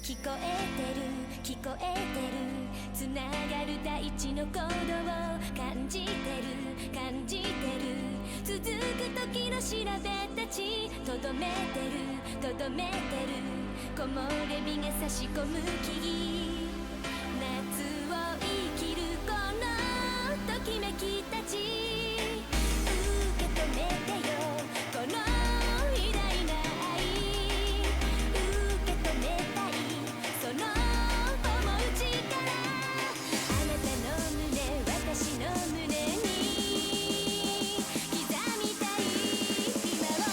聞こえてる聞こえてるつながる大地の鼓動を感じてる感じてる続く時の調べたちとどめてるとどめてる木漏れ日が差し込む木々夏を生きるこのときめきたち受け止めてよこの偉大な愛受け止めたいその想う力あなたの胸私の胸に刻みたい今を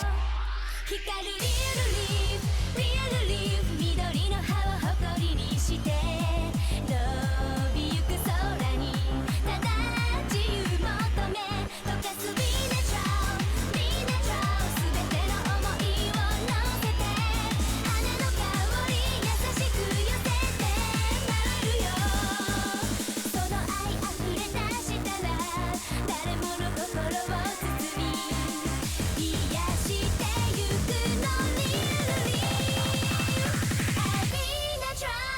光るリアルリーフ緑の葉を誇りにして伸びゆく空にただ自由求め溶かす Be natural Be natural 全ての想いを乗せて花の香り優しく寄せて回るよその愛あふれ出したら誰もの心を包み癒してゆくの Really I'll be natural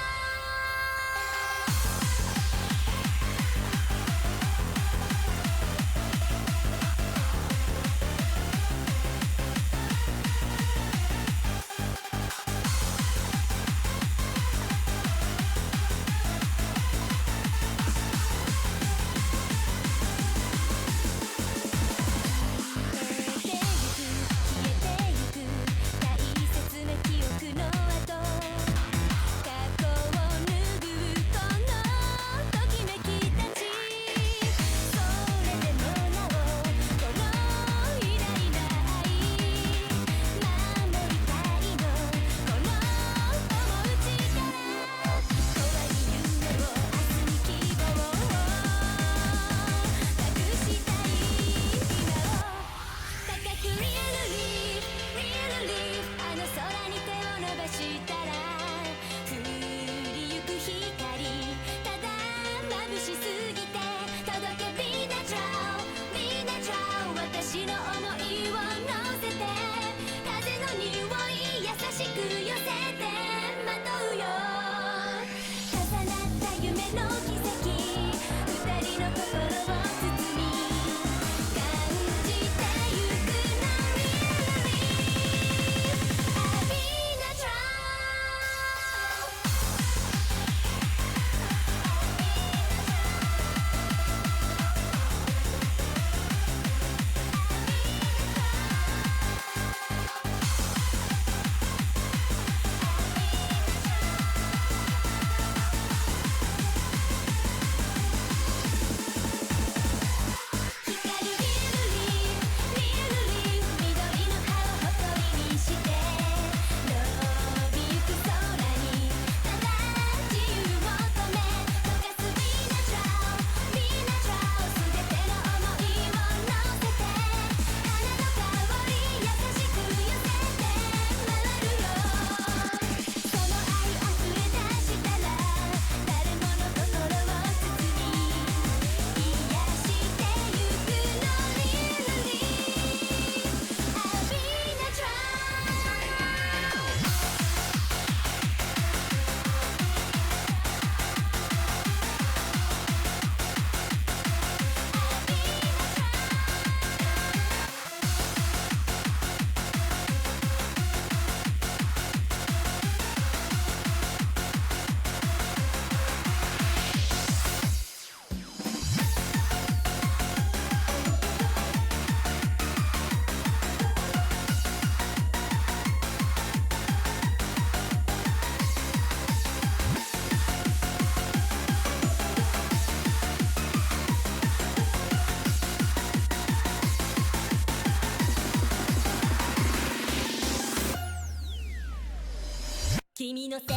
君の性格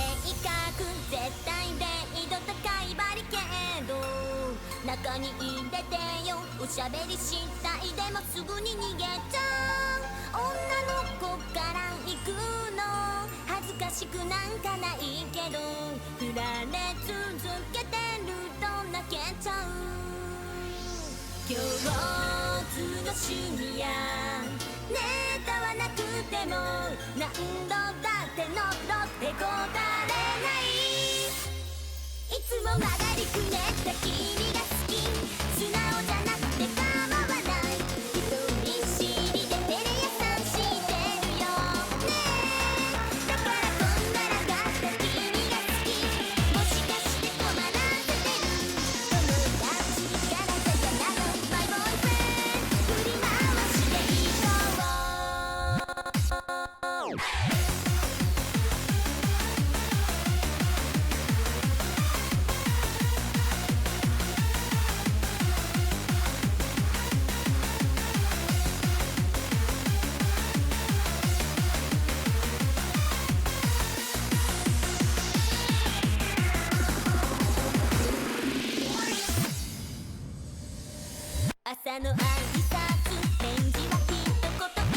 絶対零度高いバリケード中に入れてよおしゃべりしたいでもすぐに逃げちゃう女の子から行くの恥ずかしくなんかないけど振られ続けてると泣けちゃう共通の趣味やネタはなくても何度だってノックノックへこたれない。いつも曲がりくねった君が好き、素直じゃなくて構わない、人見知りで照れ屋さんしてるよね。だからこんがらがった君が好き、もしかして困らせてる、友達からさよならマイボーイフレンド振り回していこう。朝の挨拶返事は一言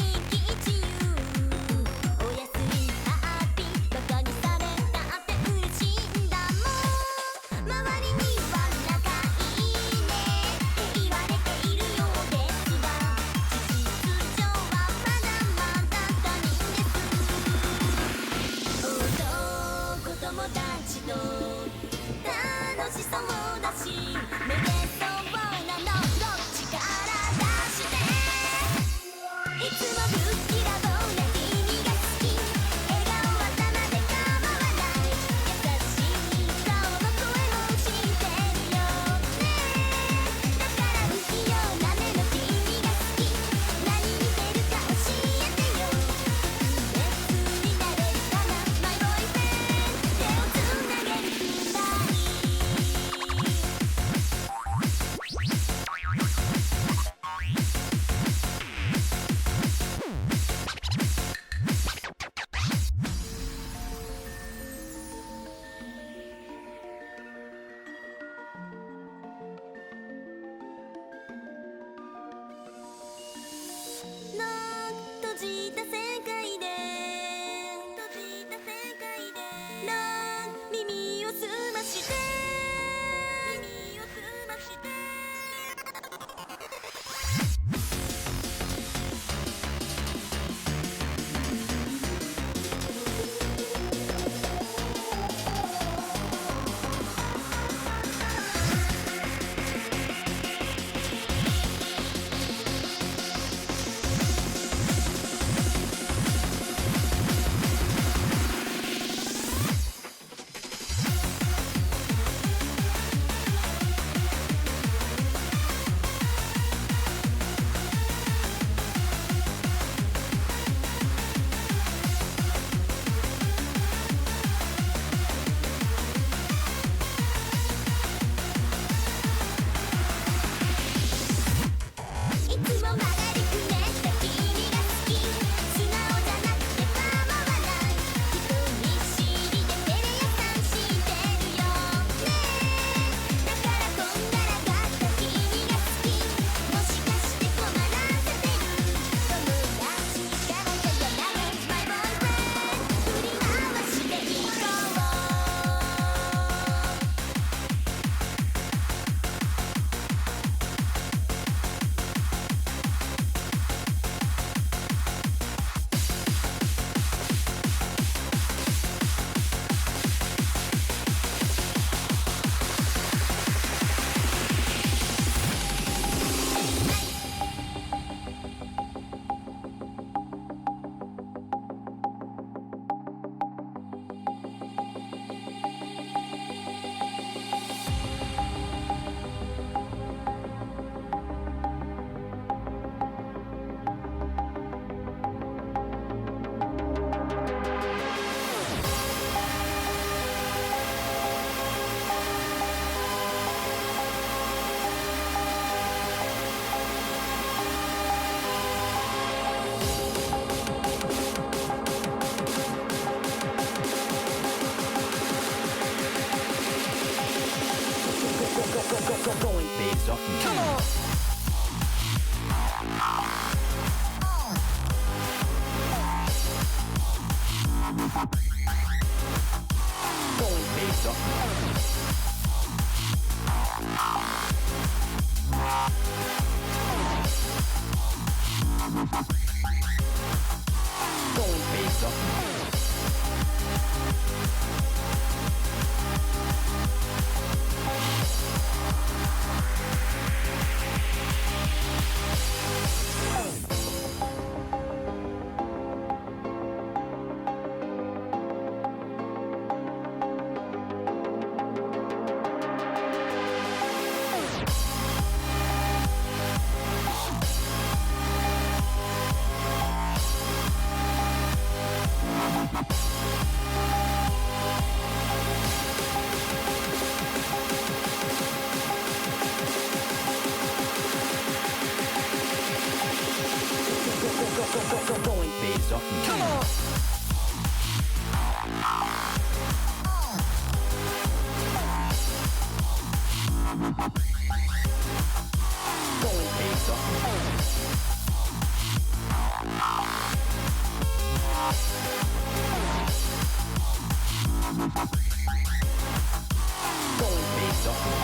一憂、おやすみハッピーバカにされたって嬉しいんだもん。周りには仲いいねって言われているようですが、事実上はまだまだ他人です。男友達と楽しそうだし、めでそうなのどっちからだ Going bass off me. Come on. Going bass off me. Going bass off me.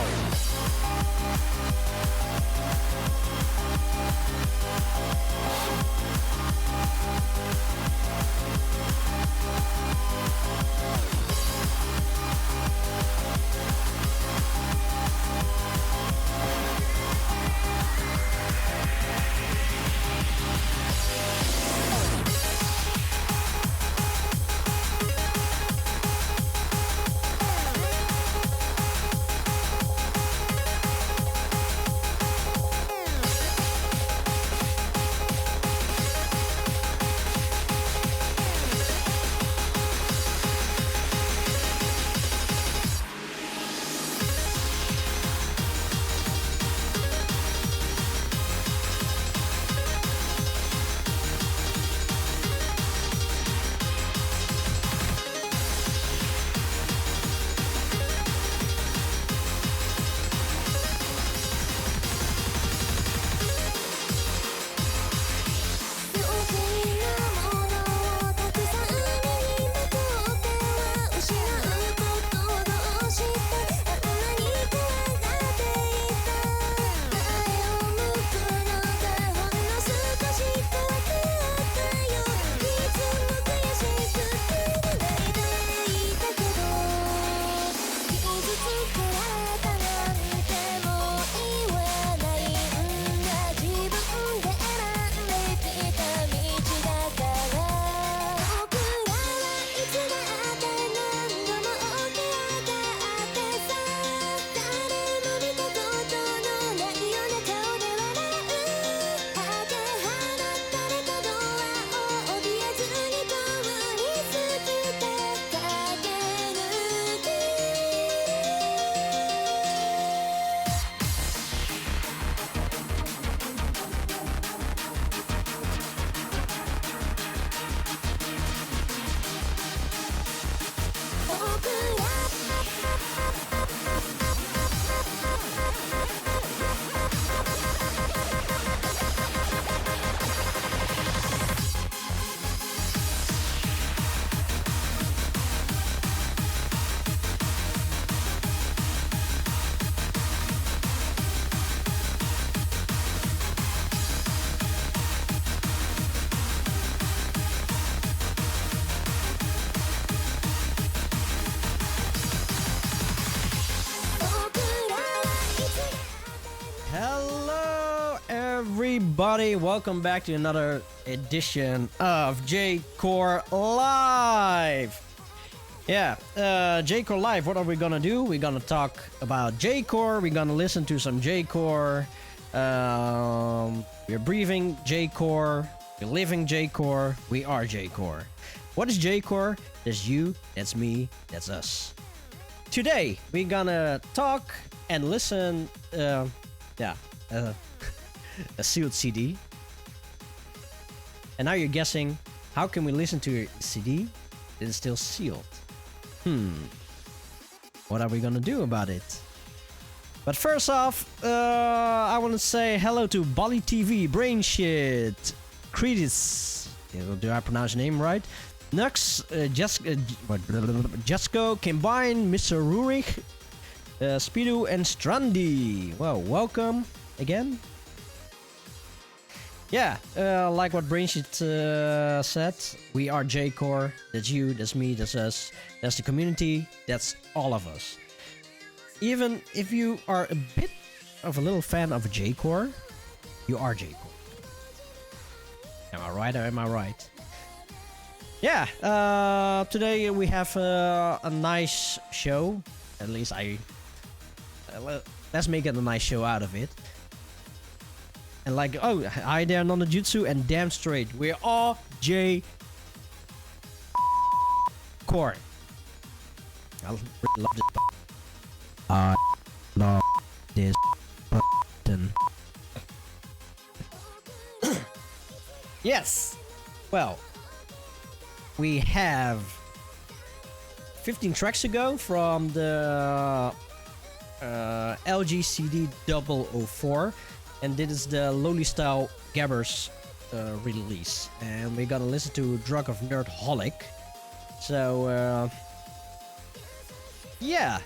Everybody, welcome back to another edition of J-Core Live. Yeah, J-Core Live, what are we gonna do? We're gonna talk about J-Core, we're gonna listen to some J-Core, we're breathing J-Core, we're living J-Core, we are J-Core. What is J-Core? That's you, that's me, that's us. Today, we're gonna talk and listen, a sealed CD. And now you're guessing, how can we listen to a CD that is still sealed? What are we gonna do about it? But first off, I want to say hello to Bali TV, Brainshit, Credits, do I pronounce your name right? Nux, Jesko, Combine, Mr. Rurik, Speedo, and Strandy. Well, welcome again. Yeah, like what Brainshit said, we are J-Core, that's you, that's me, that's us, that's the community, that's all of us. Even if you are a bit of a little fan of J-Core, you are J-Core. Am I right or am I right? Yeah, today we have a nice show, at least let's make it a nice show out of it. And like, oh, hi there, Nonojutsu, and damn straight, we're all J-Core. I love this. I love this button. Yes. Well, we have 15 tracks to go from the LGCD 004, and this is the Lolistyle Gabbers release, and we're gonna listen to Drug of Nerdholic. So yeah,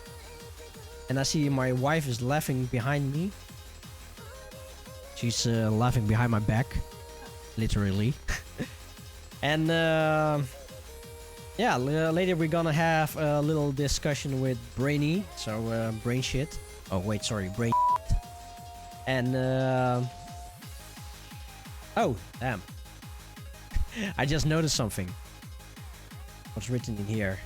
and I see my wife is laughing behind me. She's laughing behind my back, literally. And yeah, later we're gonna have a little discussion with Brainy, so Brainshit. Oh wait, sorry, Brain. And oh damn, I just noticed something. What's written in here?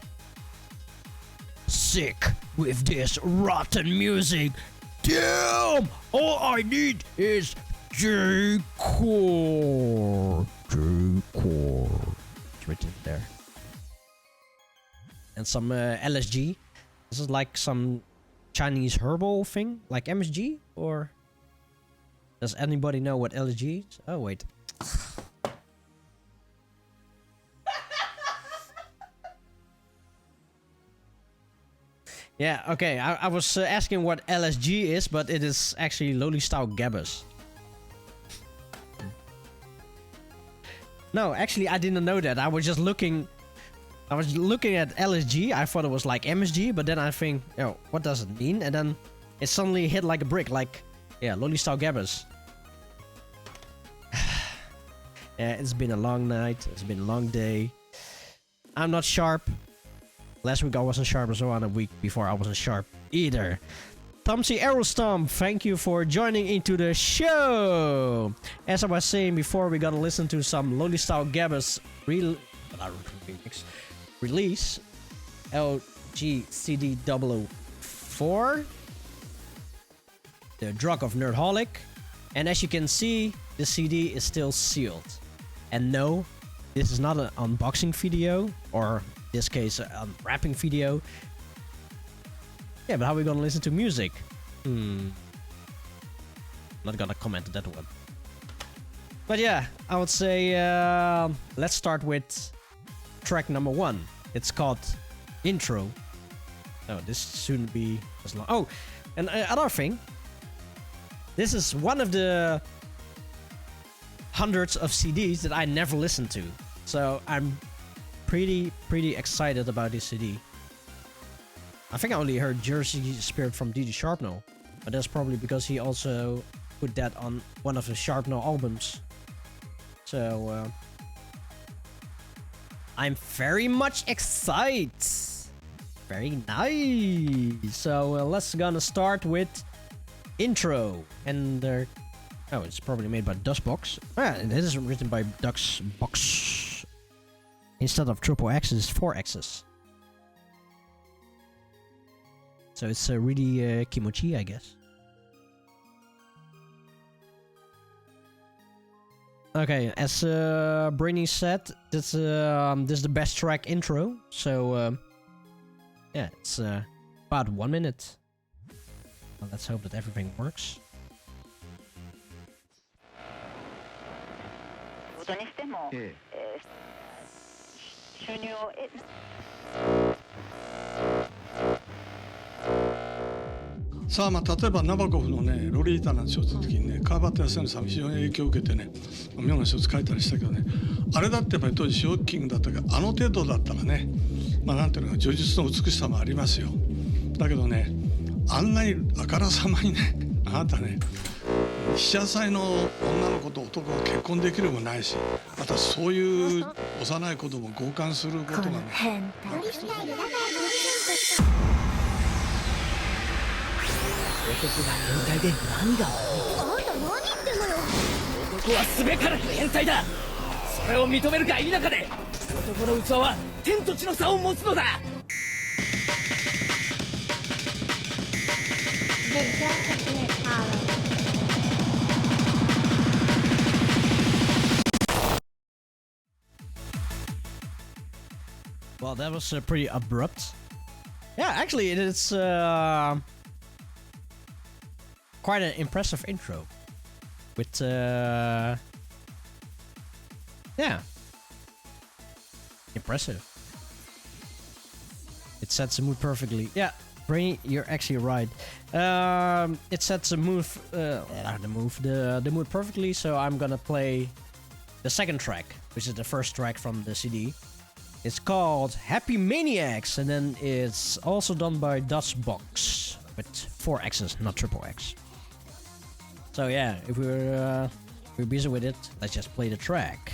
Sick with this rotten music. Damn! All I need is J-Core. J-Core. It's written there. And some LSG. This is like some Chinese herbal thing, like MSG, or does anybody know what LSG is? Oh wait. Yeah, okay, I was asking what LSG is, but it is actually Lolistyle Gabbers. No, actually I didn't know that. I was looking at LSG. I thought it was like MSG, but then I think, oh, what does it mean? And then it suddenly hit like a brick, like, yeah, Lolistyle Gabbers. Yeah, it's been a long night. It's been a long day. I'm not sharp. Last week I wasn't sharp as well, and a week before I wasn't sharp either. Tano-c Aerostomp, thank you for joining into the show. As I was saying before, we're gonna listen to some Lolistyle Gabbers release, LGCD 004, the Drug of Nerdholic, and as you can see, the CD is still sealed. And no, this is not an unboxing video, or in this case, an unwrapping video. Yeah, but how are we gonna listen to music? Not gonna comment on that one. But yeah, I would say let's start with track number 1. It's called Intro. Oh, this shouldn't be as long. Oh, and another thing. This is one of the hundreds of CDs that I never listened to. So I'm pretty excited about this CD. I think I only heard Jersey Spirit from DJ Sharpno, but that's probably because he also put that on one of the Sharpno albums. So I'm very much excited. Very nice. So let's gonna start with Intro, and oh, it's probably made by Dustbox. Ah, and it is written by Dustbox. Instead of triple X's, it's 4 X's. So it's really kimochi, I guess. Okay, as Brainy said, this is the best track intro. So yeah, it's about 1 minute. Well, let's hope that everything works. 収入を得さあ、まあ例えばナバコフのねロリータなんて小説の時にね川端康成さんが非常に影響を受けてね妙な小説書いたりしたけどね、あれだってやっぱり当時ショッキングだったけど、あの程度だったらね、まあなんていうのか叙述の美しさもありますよ。だけどね、あんなにあからさまにね、あなたね被写祭の女の子と男が結婚できるもないし、またそういう幼い子供を強姦することがね。男が変態で何があんた何言ってんのよ。男はすべからく変態だ。それを認めるか否かで男の器は天と地の差を持つのだ。Well, that was pretty abrupt. Yeah, actually, it is quite an impressive intro. With yeah, Impressive. It sets the mood perfectly. Yeah, Brainy, you're actually right. It sets the mood, the mood perfectly. So I'm gonna play the second track, which is the first track from the CD. It's called Happy Maniacs, and then it's also done by Dustbox with 4 X's, not triple X. So yeah, if we're busy with it, let's just play the track.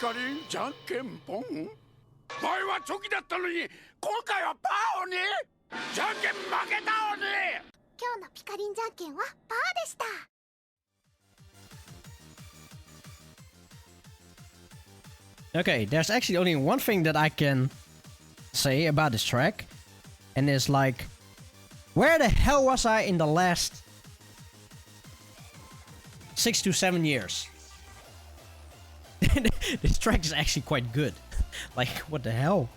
カリンじゃんけんぽん前はチョキだったのに今回はパー鬼じゃんけん負けた鬼今日のピカリンじゃんけんはパーでした。 Okay, there's actually only one thing that I can say about this track, and it's like, where the hell was I in the last 6 to 7 years? This track is actually quite good. Like, what the hell?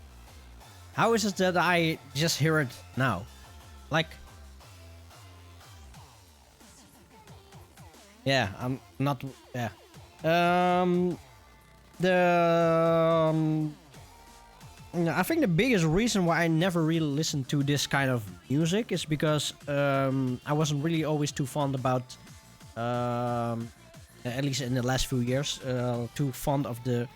How is it that I just hear it now? Like, yeah, I'm not, yeah. I think the biggest reason why I never really listened to this kind of music is because I wasn't really always too fond about, at least in the last few years, too fond of the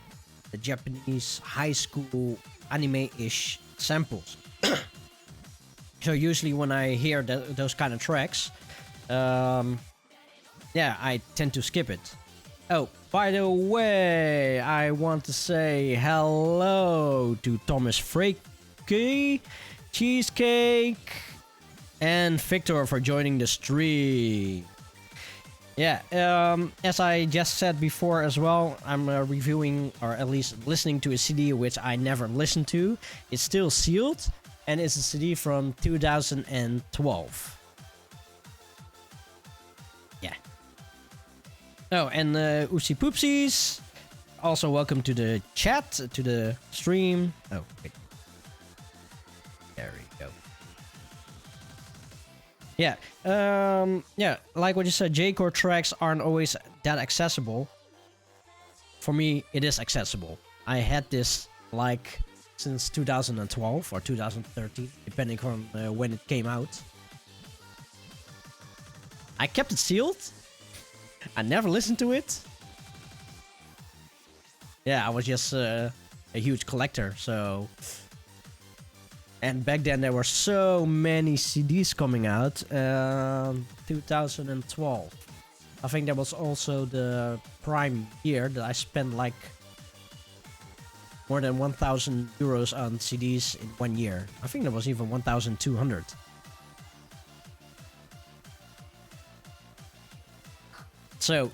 Japanese high school anime-ish samples. So usually when I hear those kind of tracks, yeah, I tend to skip it. Oh, by the way, I want to say hello to Thomas Freaky, Cheesecake, and Victor for joining the stream. Yeah, as I just said before as well, I'm reviewing, or at least listening to a CD which I never listened to. It's still sealed, and it's a CD from 2012. Yeah. Oh, and Oopsie Poopsies, also welcome to the chat, to the stream. Oh, wait. There we go. Yeah, yeah, like what you said, J-Core tracks aren't always that accessible. For me, it is accessible. I had this, like, since 2012 or 2013, depending on when it came out. I kept it sealed. I never listened to it. Yeah, I was just a huge collector, so... And back then there were so many CDs coming out. 2012. I think that was also the prime year that I spent like more than 1,000 euros on CDs in 1 year. I think that was even 1,200. So,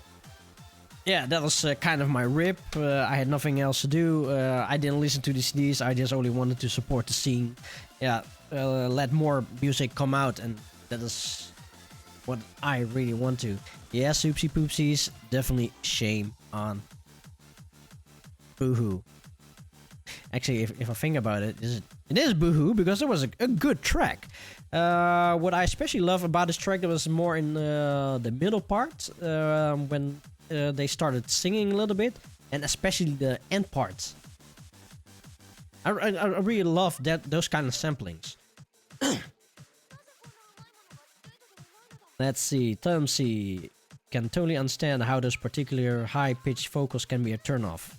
yeah, that was kind of my rip. I had nothing else to do. I didn't listen to the CDs. I just only wanted to support the scene. Yeah, let more music come out, and that is what I really want to. Yeah, Oopsie Poopsies, definitely shame on Boohoo. Actually, if I think about it, it is Boohoo because it was a good track. What I especially love about this track, that was more in the middle part, when they started singing a little bit, and especially the end parts. I really love those kind of samplings. Let's see, Tano-c can totally understand how those particular high-pitched vocals can be a turn-off.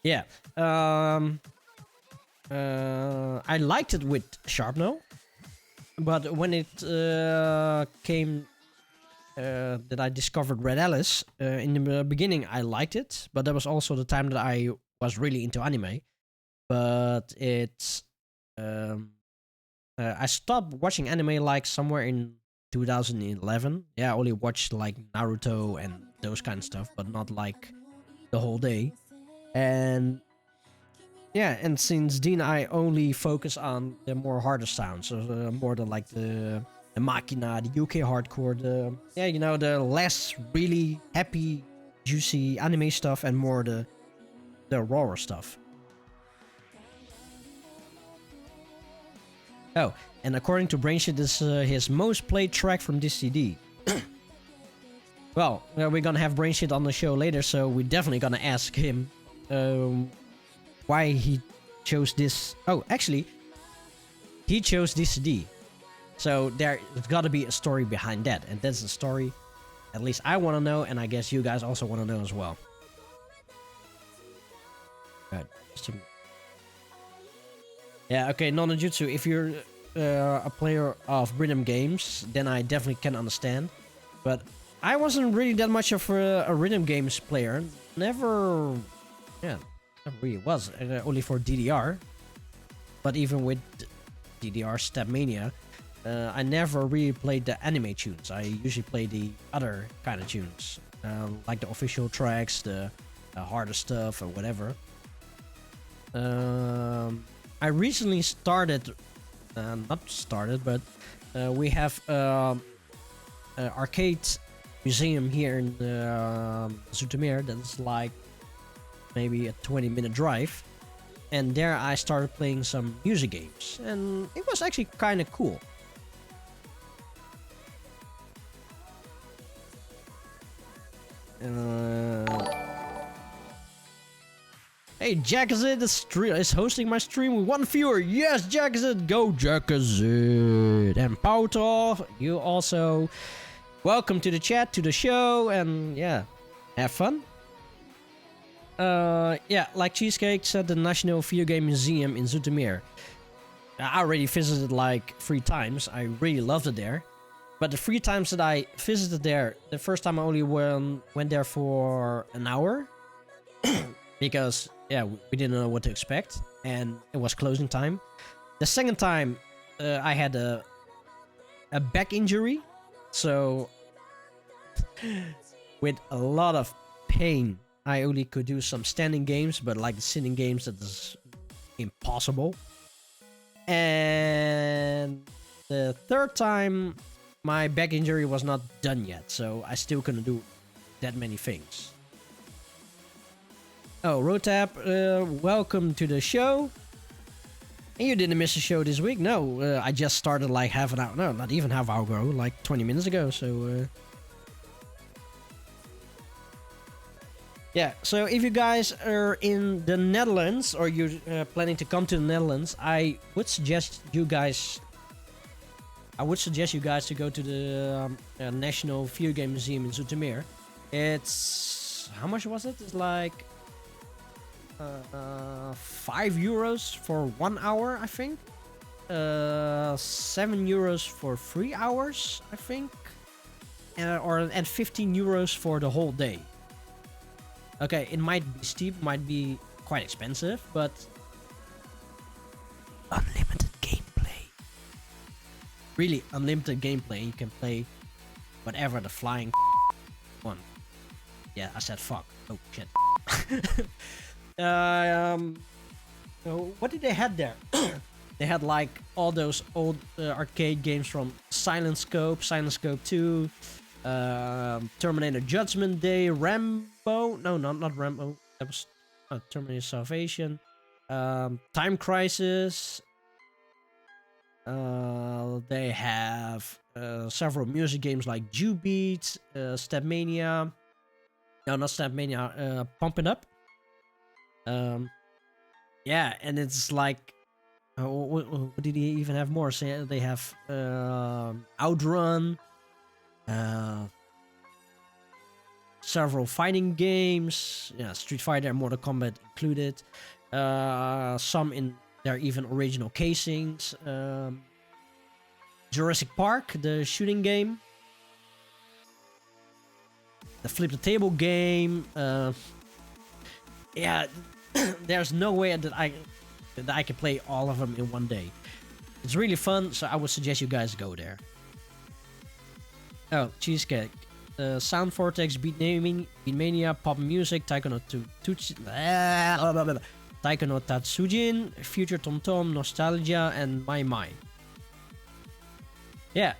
Yeah, I liked it with Sharpno, but when it came that I discovered Red Alice, in the beginning I liked it, but that was also the time that I was really into anime. But it's I stopped watching anime like somewhere in 2011. Yeah, I only watched like Naruto and those kind of stuff, but not like the whole day. And yeah, and since then I only focus on the more harder sounds, so more than like the Machina, the UK hardcore, the yeah, you know, the less really happy, juicy anime stuff, and more the rawer stuff. Oh, and according to Brainshit, this is his most played track from this CD. Well, we're gonna have Brainshit on the show later, so we're definitely gonna ask him why he chose this. Oh, actually, he chose this CD. So there's gotta be a story behind that, and that's the story at least I want to know, and I guess you guys also want to know as well. Good. Yeah, okay, Nonojutsu, if you're a player of rhythm games, then I definitely can understand. But I wasn't really that much of a rhythm games player. Never Yeah, it really was. Only for DDR. But even with DDR Stepmania, I never really played the anime tunes. I usually play the other kind of tunes. Like the official tracks, the harder stuff, or whatever. I recently started... not started, but we have arcade museum here in Zoetermeer that's like maybe a 20-minute drive, and there I started playing some music games, and it was actually kind of cool. Hey, Jackazit is hosting my stream with 1 viewer. Yes, Jackazit, go Jackazit. And Pauto, you also welcome to the chat, to the show, and yeah, have fun. Yeah, like Cheesecake said, the National Video Game Museum in Zoetermeer. I already visited like 3 times. I really loved it there. But the 3 times that I visited there, the first time I only went there for an hour. Because, yeah, we didn't know what to expect. And it was closing time. The second time, I had a back injury. So, with a lot of pain, I only could do some standing games. But like the sitting games, that is impossible. And the third time, my back injury was not done yet. So, I still couldn't do that many things. Oh, Rotap, welcome to the show. And you didn't miss a show this week? No, I just started like half an hour. No, not even half an hour ago, like 20 minutes ago. So, yeah. So if you guys are in the Netherlands or you're planning to come to the Netherlands, I would suggest you guys to go to the National Video Game Museum in Zoetermeer. It's, how much was it? It's like €5 for 1 hour, I think. €7 for 3 hours, I think. And 15 euros for the whole day. Okay, it might be steep, might be quite expensive, but unlimited gameplay. Really unlimited gameplay. You can play whatever the flying one. Yeah, I said fuck. Oh shit. What did they have there? They had like all those old arcade games from Silent Scope 2, Terminator Judgment Day, Rambo. No, not Rambo. That was Terminator Salvation. Time Crisis. They have several music games like Jew Beats, Stepmania. No, not Stepmania. Pump It Up. Yeah, and it's like, what did he even have more? So they have Outrun, several fighting games, yeah, Street Fighter and Mortal Kombat included. Some in their even original casings. Jurassic Park, the shooting game. The Flip the Table game. Yeah, there's no way that I can play all of them in one day. It's really fun, so I would suggest you guys go there. Oh, Cheesecake. Sound Vortex, Beatmania, Pop Music, Taiko no Tatsujin, Future Tom Tom, Nostalgia, and My Mind. Yeah,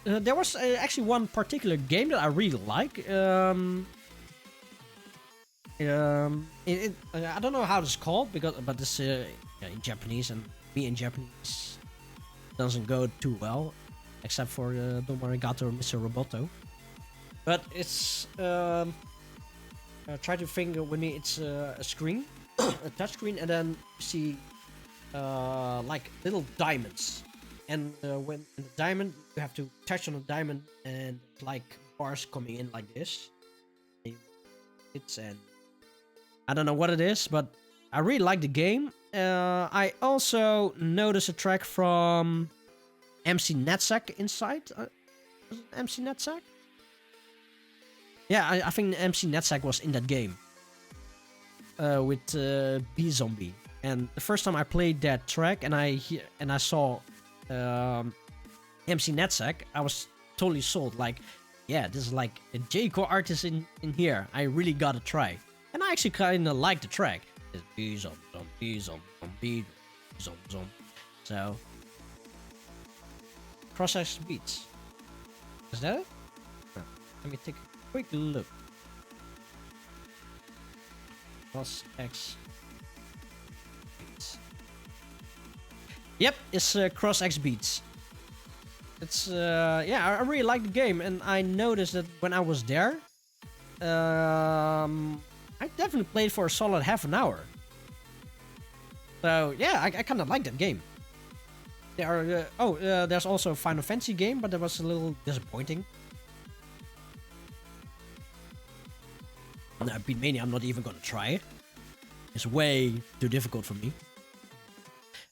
there was actually one particular game that I really like. I don't know how it's called but it's in Japanese, and me in Japanese doesn't go too well, except for Don Arigato or Mr. Roboto. But it's try to think with me. It's a screen, a touch screen, and then you see like little diamonds, and when in the diamond you have to touch on the diamond, and like bars coming in like this. It's and I don't know what it is, but I really like the game. I also noticed a track from MC Netsack inside. Was it MC Netsack? Yeah, I think MC Netsack was in that game. with B Zombie, and the first time I played that track and I saw MC Netzek, I was totally sold. Like, yeah, this is like a J-core artist in here. I really gotta try, and I actually kind of like the track. It's B Zombie, B Zombie, B Zombie. So, Cross-X Beats. Is that it? No. Let me take a quick look. Cross-X Beats. Yep, it's Cross-X Beats. It's yeah, I really like the game, and I noticed that when I was there, I definitely played for a solid half an hour. So yeah, I kind of like that game. There are there's also a Final Fantasy game, but that was a little disappointing. Beatmania, I'm not even gonna try it. It's way too difficult for me.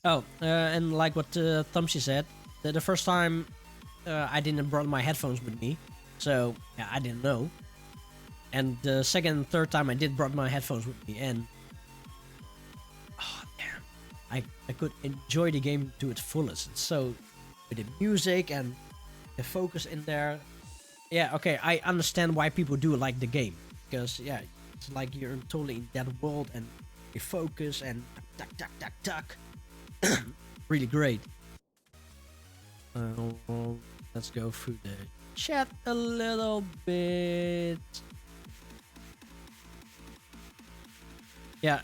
Oh, and like what Tano-c said, the first time I didn't brought my headphones with me, so yeah, I didn't know. And the second and third time I did brought my headphones with me, and oh damn, I could enjoy the game to its fullest. It's so, with the music and the focus in there. Yeah, okay, I understand why people do like the game, because yeah, it's like you're totally in that world and you focus and tuck tuck tuck tuck. Really great. Let's go through the chat a little bit. Yeah,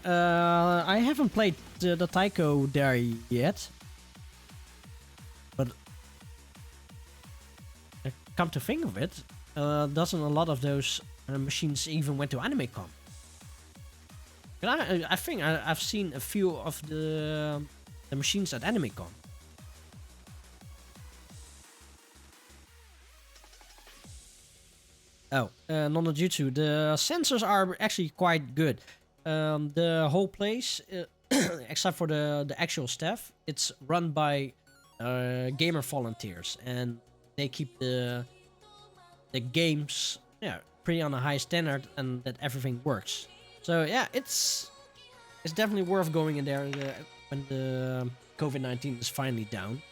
I haven't played the Taiko there yet, but come to think of it, doesn't a lot of those machines even went to AnimeCon? I think I've seen a few of the machines at AnimeCon. Oh, Nonojutsu, the sensors are actually quite good. The whole place, except for the actual staff, it's run by gamer volunteers, and they keep the games pretty on a high standard, and that everything works. So yeah, it's definitely worth going in there when the COVID-19 is finally down.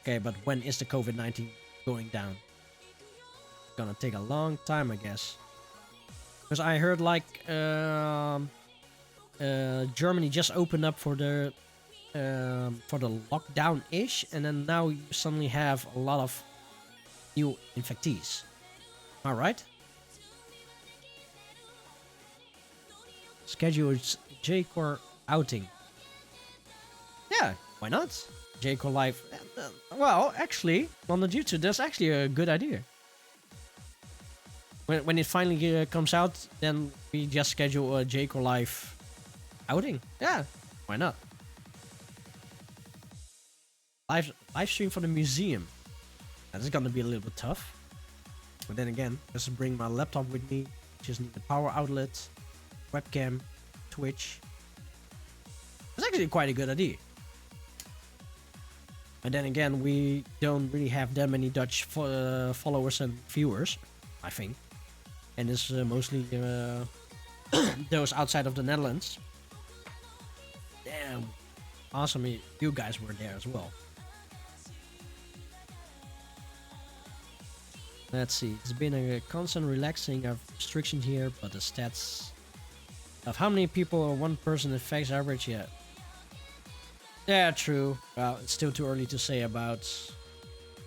Okay, but when is the COVID-19 going down? It's gonna take a long time, I guess. Because I heard like Germany just opened up for the lockdown-ish, and then now you suddenly have a lot of new infectees. All right. Scheduled J-Core outing. Yeah, why not? J-Core Live. Well, actually, on the YouTube, that's actually a good idea. When it finally comes out, then we just schedule a J-Core Live outing. Yeah, why not? Live stream for the museum. That is gonna be a little bit tough. But then again, just bring my laptop with me. Just need the power outlet, webcam, Twitch. It's actually quite a good idea. And then again, we don't really have that many Dutch followers and viewers, I think. And it's mostly those outside of the Netherlands. Damn, awesome, you guys were there as well. Let's see, it's been a constant relaxing of restriction here, but the stats of how many people one person affects average yet. Yeah, true. Well, it's still too early to say about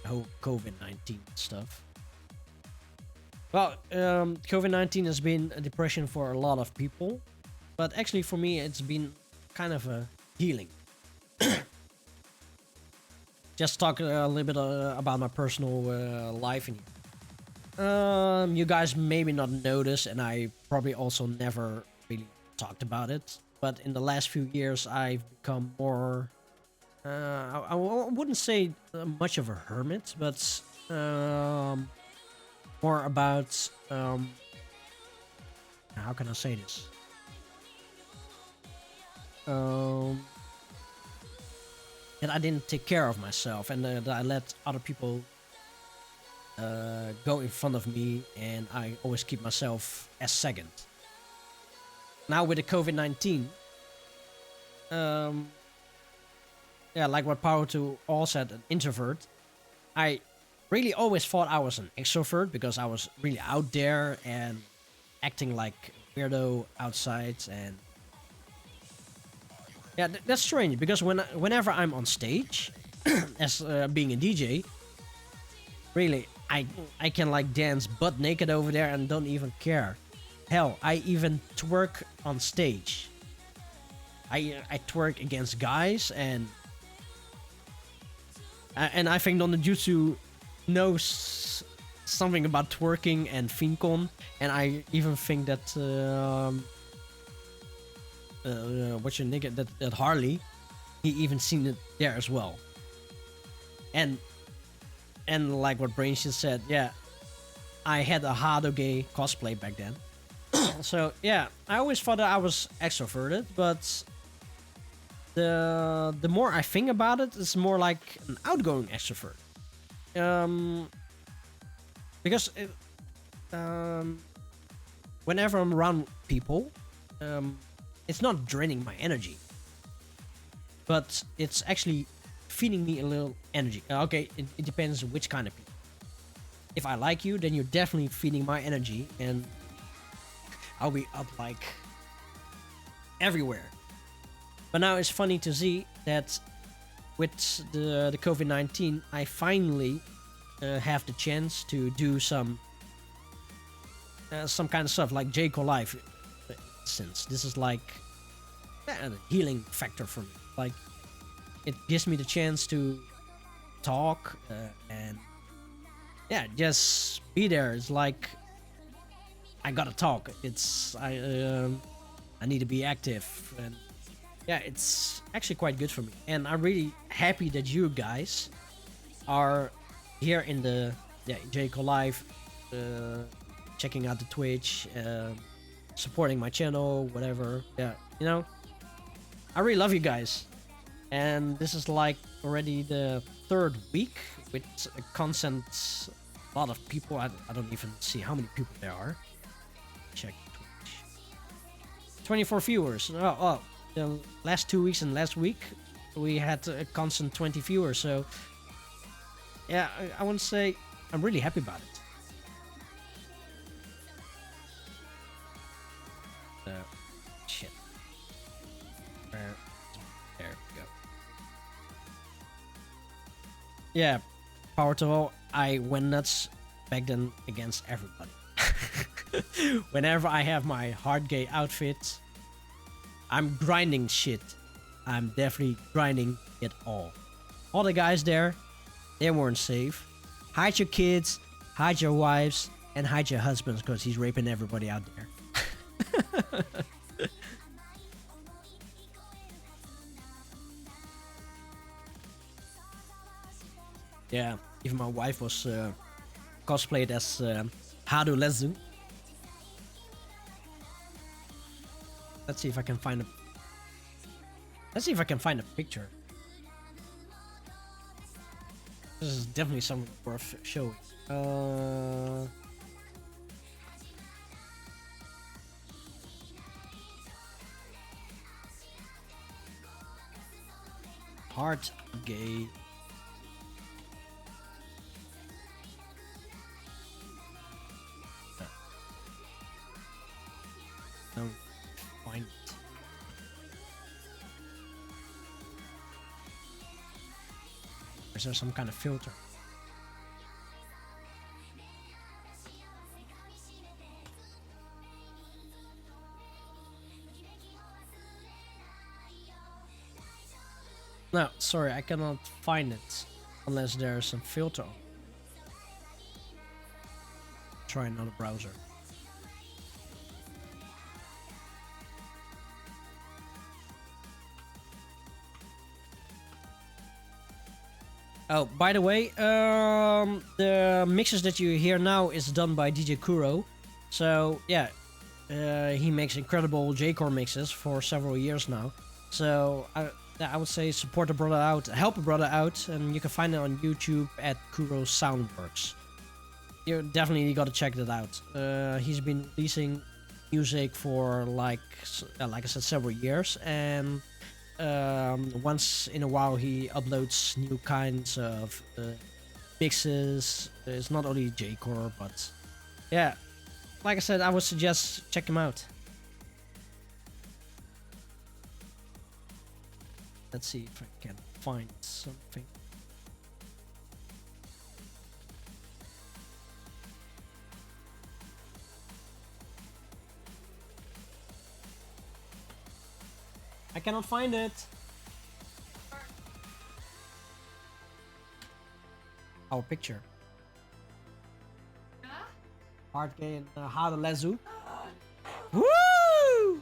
the whole COVID-19 stuff. Well, COVID-19 has been a depression for a lot of people, but actually for me it's been kind of a healing. Just talk a little bit about my personal life in here. You guys maybe not notice, and I probably also never really talked about it, but in the last few years I've become more I wouldn't say much of a hermit, but more about how can I say this, that I didn't take care of myself, and that I let other people go in front of me, and I always keep myself as second. now with the COVID-19, yeah, like what Power to All said, an introvert. I really always thought I was an extrovert because I was really out there and acting like a weirdo outside, and yeah, that's strange because whenever I'm on stage as being a DJ, really I can like dance butt naked over there and don't even care. Hell, I even twerk on stage. I twerk against guys, and I think Don the Jutsu knows something about twerking and Fincon, and I even think that what's your nigga, that Harley, he even seen it there as well. And like what Brainshit said, yeah, I had a Hadoge cosplay back then. So yeah, I always thought that I was extroverted, but the more I think about it, it's more like an outgoing extrovert. Because whenever I'm around people, it's not draining my energy, but it's actually feeding me a little energy. Okay, it depends which kind of people. If I like you, then you're definitely feeding my energy, and I'll be up like everywhere. But now it's funny to see that with the COVID-19, I finally have the chance to do some kind of stuff like J-Core Live. Since this is like a healing factor for me, like it gives me the chance to talk and yeah, just be there. It's like I gotta talk. It's I need to be active, and yeah, it's actually quite good for me. And I'm really happy that you guys are here in the J-Core Live, checking out the Twitch, supporting my channel, whatever. Yeah, you know, I really love you guys. And this is like already the 3rd week with a constant lot of people. I don't even see how many people there are. Check Twitch. 24 viewers. Oh, the last 2 weeks and last week we had a constant 20 viewers. So yeah, I want to say I'm really happy about it. Shit. There we go. Yeah, Power to All, I went nuts back then against everybody. Whenever I have my hard gay outfit, I'm grinding shit. I'm definitely grinding it all. All the guys there, they weren't safe. Hide your kids, hide your wives, and hide your husbands, because he's raping everybody out there. Yeah, even my wife was cosplayed as Haru Lezu. Let's see if I can find a. Let's see if I can find a picture. This is definitely something worth showing. Hard gay. Don't find it. Or is there some kind of filter? No, sorry, I cannot find it unless there's some filter on. Try another browser. Oh, by the way, the mixes that you hear now is done by DJ Kuro. So, yeah, he makes incredible J-Core mixes for several years now. So, I would say support the brother out, help the brother out, and you can find it on YouTube at Kuro Soundworks. You definitely gotta check that out. He's been releasing music for like I said, several years, and once in a while he uploads new kinds of mixes. It's not only J-core, but yeah, like I said, I would suggest check him out. Let's see if I can find something. I cannot find it. Our picture. Hard game, how to lezu. Woo!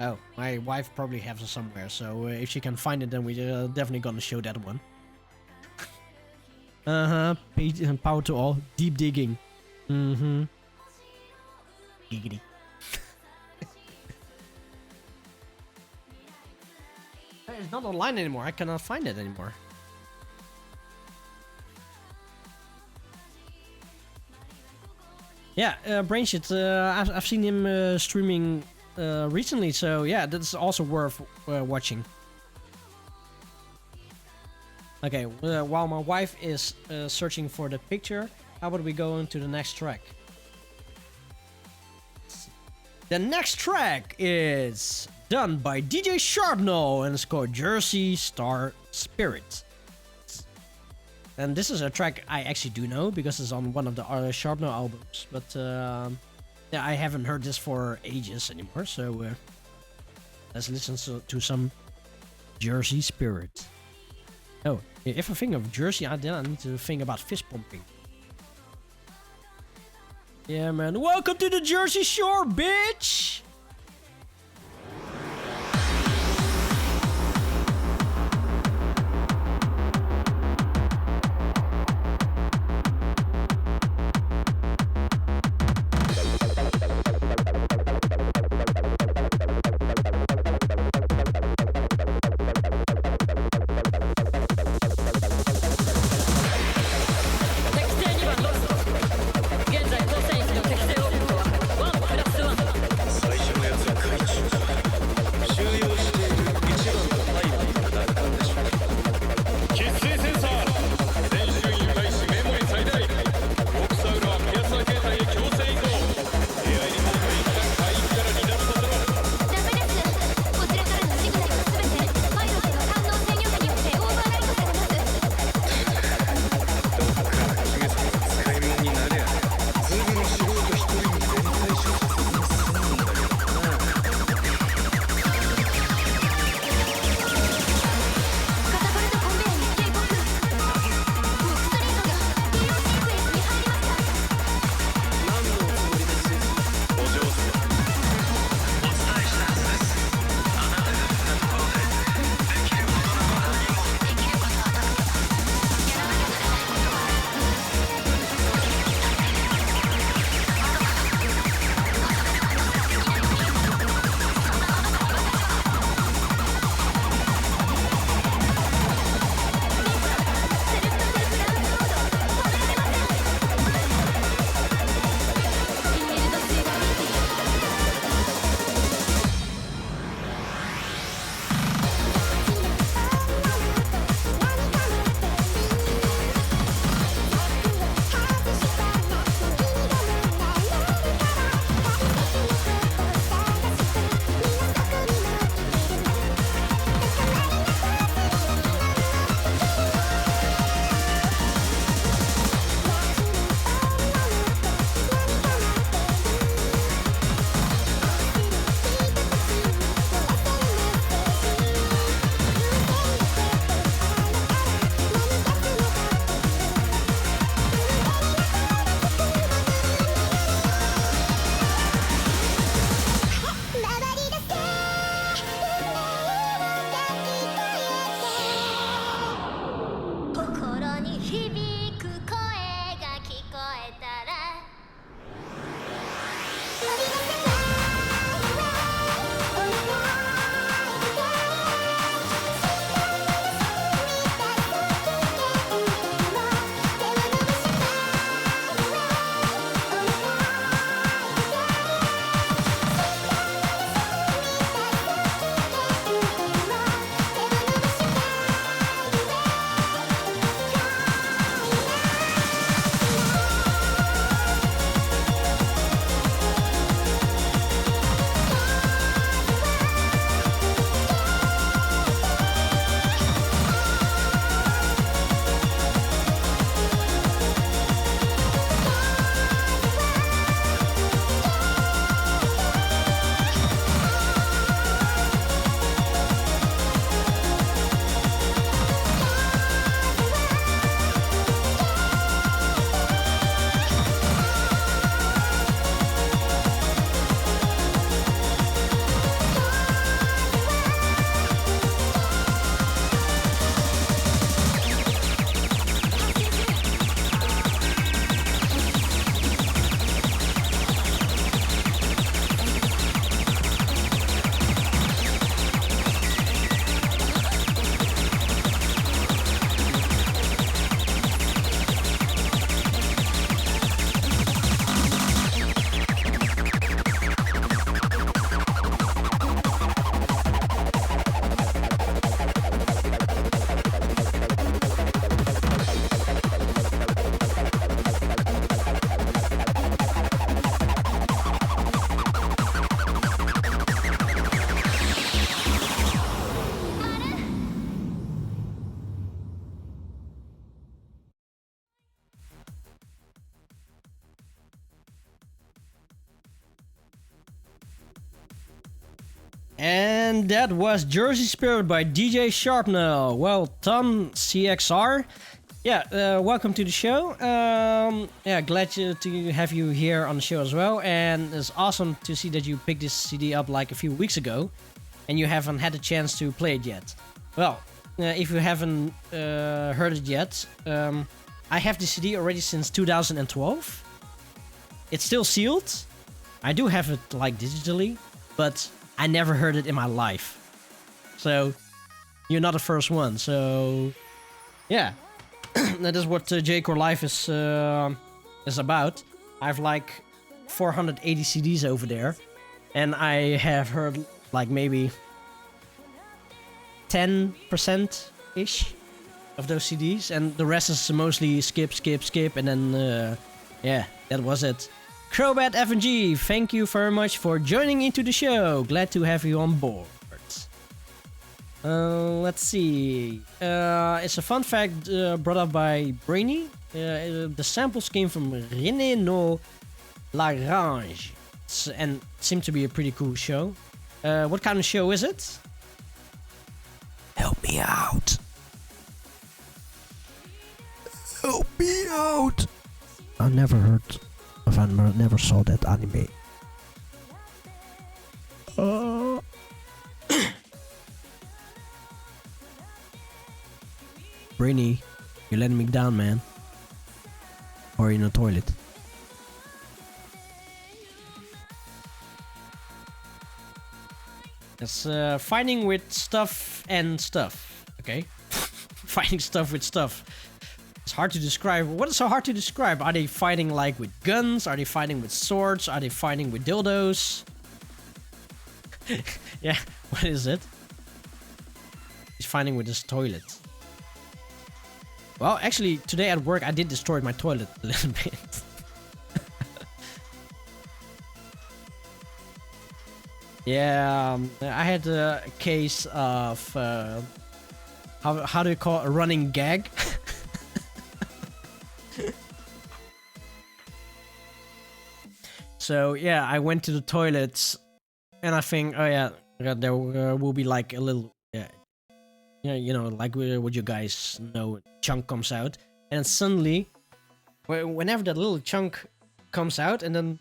Oh, my wife probably has it somewhere, so if she can find it, then we're definitely gonna show that one. Power to all. Deep digging. Giggity. It's not online anymore. I cannot find it anymore. Yeah, Brainshit. I've seen him streaming recently, so yeah, that's also worth watching. Okay, while my wife is searching for the picture, how about we go into the next track? The next track is done by DJ Sharpno and it's called Jersey Star Spirit. And this is a track I actually do know because it's on one of the Sharpno albums. But yeah, I haven't heard this for ages anymore. So let's listen to some Jersey Spirit. Oh, if I think of Jersey, then I need to think about fist pumping. Yeah, man. Welcome to the Jersey Shore, bitch!最初 And that was Jersey Spirit by DJ Sharpnel. Well, Tom CXR. Yeah, welcome to the show. Yeah, glad to have you here on the show as well. And it's awesome to see that you picked this CD up like a few weeks ago, and you haven't had a chance to play it yet. Well, if you haven't heard it yet, I have the CD already since 2012. It's still sealed. I do have it like digitally, but I never heard it in my life. So you're not the first one. So yeah. That is what J-Core Live is about. I have like 480 CDs over there, and I have heard like maybe 10% ish of those CDs, and the rest is mostly skip, and then yeah, that was it. Crobat FNG, thank you very much for joining into the show. Glad to have you on board. Let's see. It's a fun fact brought up by Brainy. The samples came from René No Lagrange, and it seemed to be a pretty cool show. What kind of show is it? Help me out. Help me out. I never heard of, I never saw that anime. Brainy, you're letting me down, man. Or are you in the toilet? It's fighting with stuff and stuff. Okay? Fighting stuff with stuff. It's hard to describe. What is so hard to describe? Are they fighting like with guns? Are they fighting with swords? Are they fighting with dildos? Yeah, what is it? He's fighting with his toilet. Well, actually, today at work I did destroy my toilet a little bit. Yeah, I had a case of how do you call it? A running gag? So yeah, I went to the toilets, and I think, oh yeah, there will be like a little, yeah, you know, like what you guys know, chunk comes out, and suddenly, whenever that little chunk comes out, and then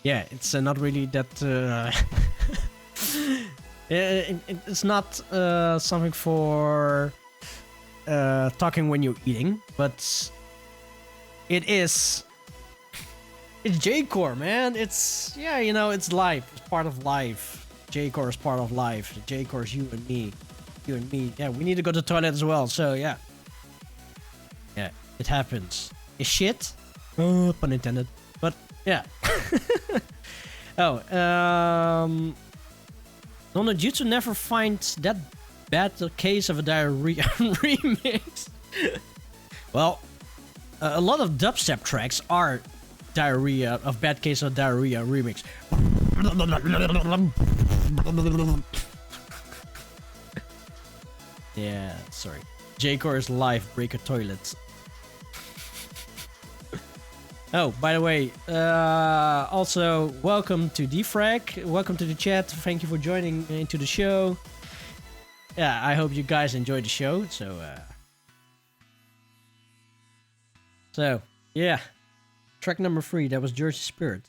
yeah, it's not really that. It's not something for talking when you're eating, but it is. It's J-Core, man. It's, yeah, you know, it's life. It's part of life. J-Core is part of life. J-Core is you and me. You and me. Yeah, we need to go to the toilet as well, so yeah. Yeah, it happens. It's shit. Oh, pun intended. But, yeah. Oh, Nona Jutsu never finds that bad case of a diarrhea remix. Well, a lot of dubstep tracks are diarrhea, of bad case of diarrhea remix. Yeah, sorry. J-Core is live, break a toilet. Oh, by the way, also welcome to Defrag. Welcome to the chat. Thank you for joining into the show. Yeah, I hope you guys enjoyed the show. So yeah, track number 3. That was Jersey Spirit.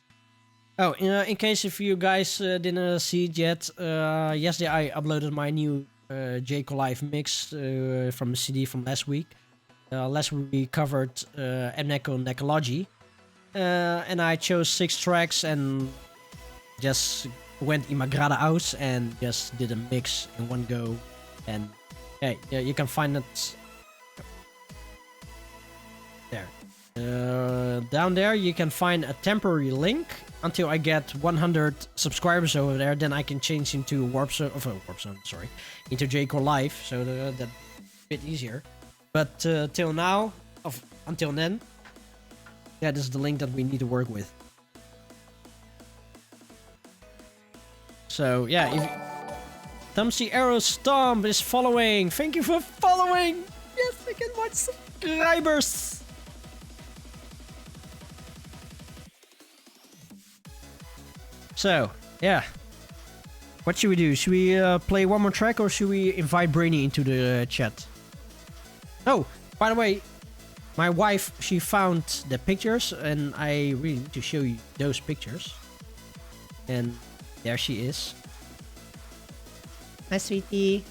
Oh, in case if you guys didn't see it yet, yesterday I uploaded my new J-Core Live mix from the CD from last week. Last week we covered M-Neko Necology. And I chose 6 tracks and just went imagrada aus and just did a mix in one go. And hey, yeah, you can find it there. Down there you can find a temporary link until I get 100 subscribers over there. Then I can change into into J-Core Live, so that's a bit easier. But till now, until then, yeah, this is the link that we need to work with. So yeah, Tano-c Arrow Stomp is following. Thank you for following. Yes, I can watch subscribers. So, yeah. What should we do? Should we play one more track or should we invite Brainy into the chat? Oh, by the way, my wife, she found the pictures and I really need to show you those pictures. And there she is. Hi, sweetie.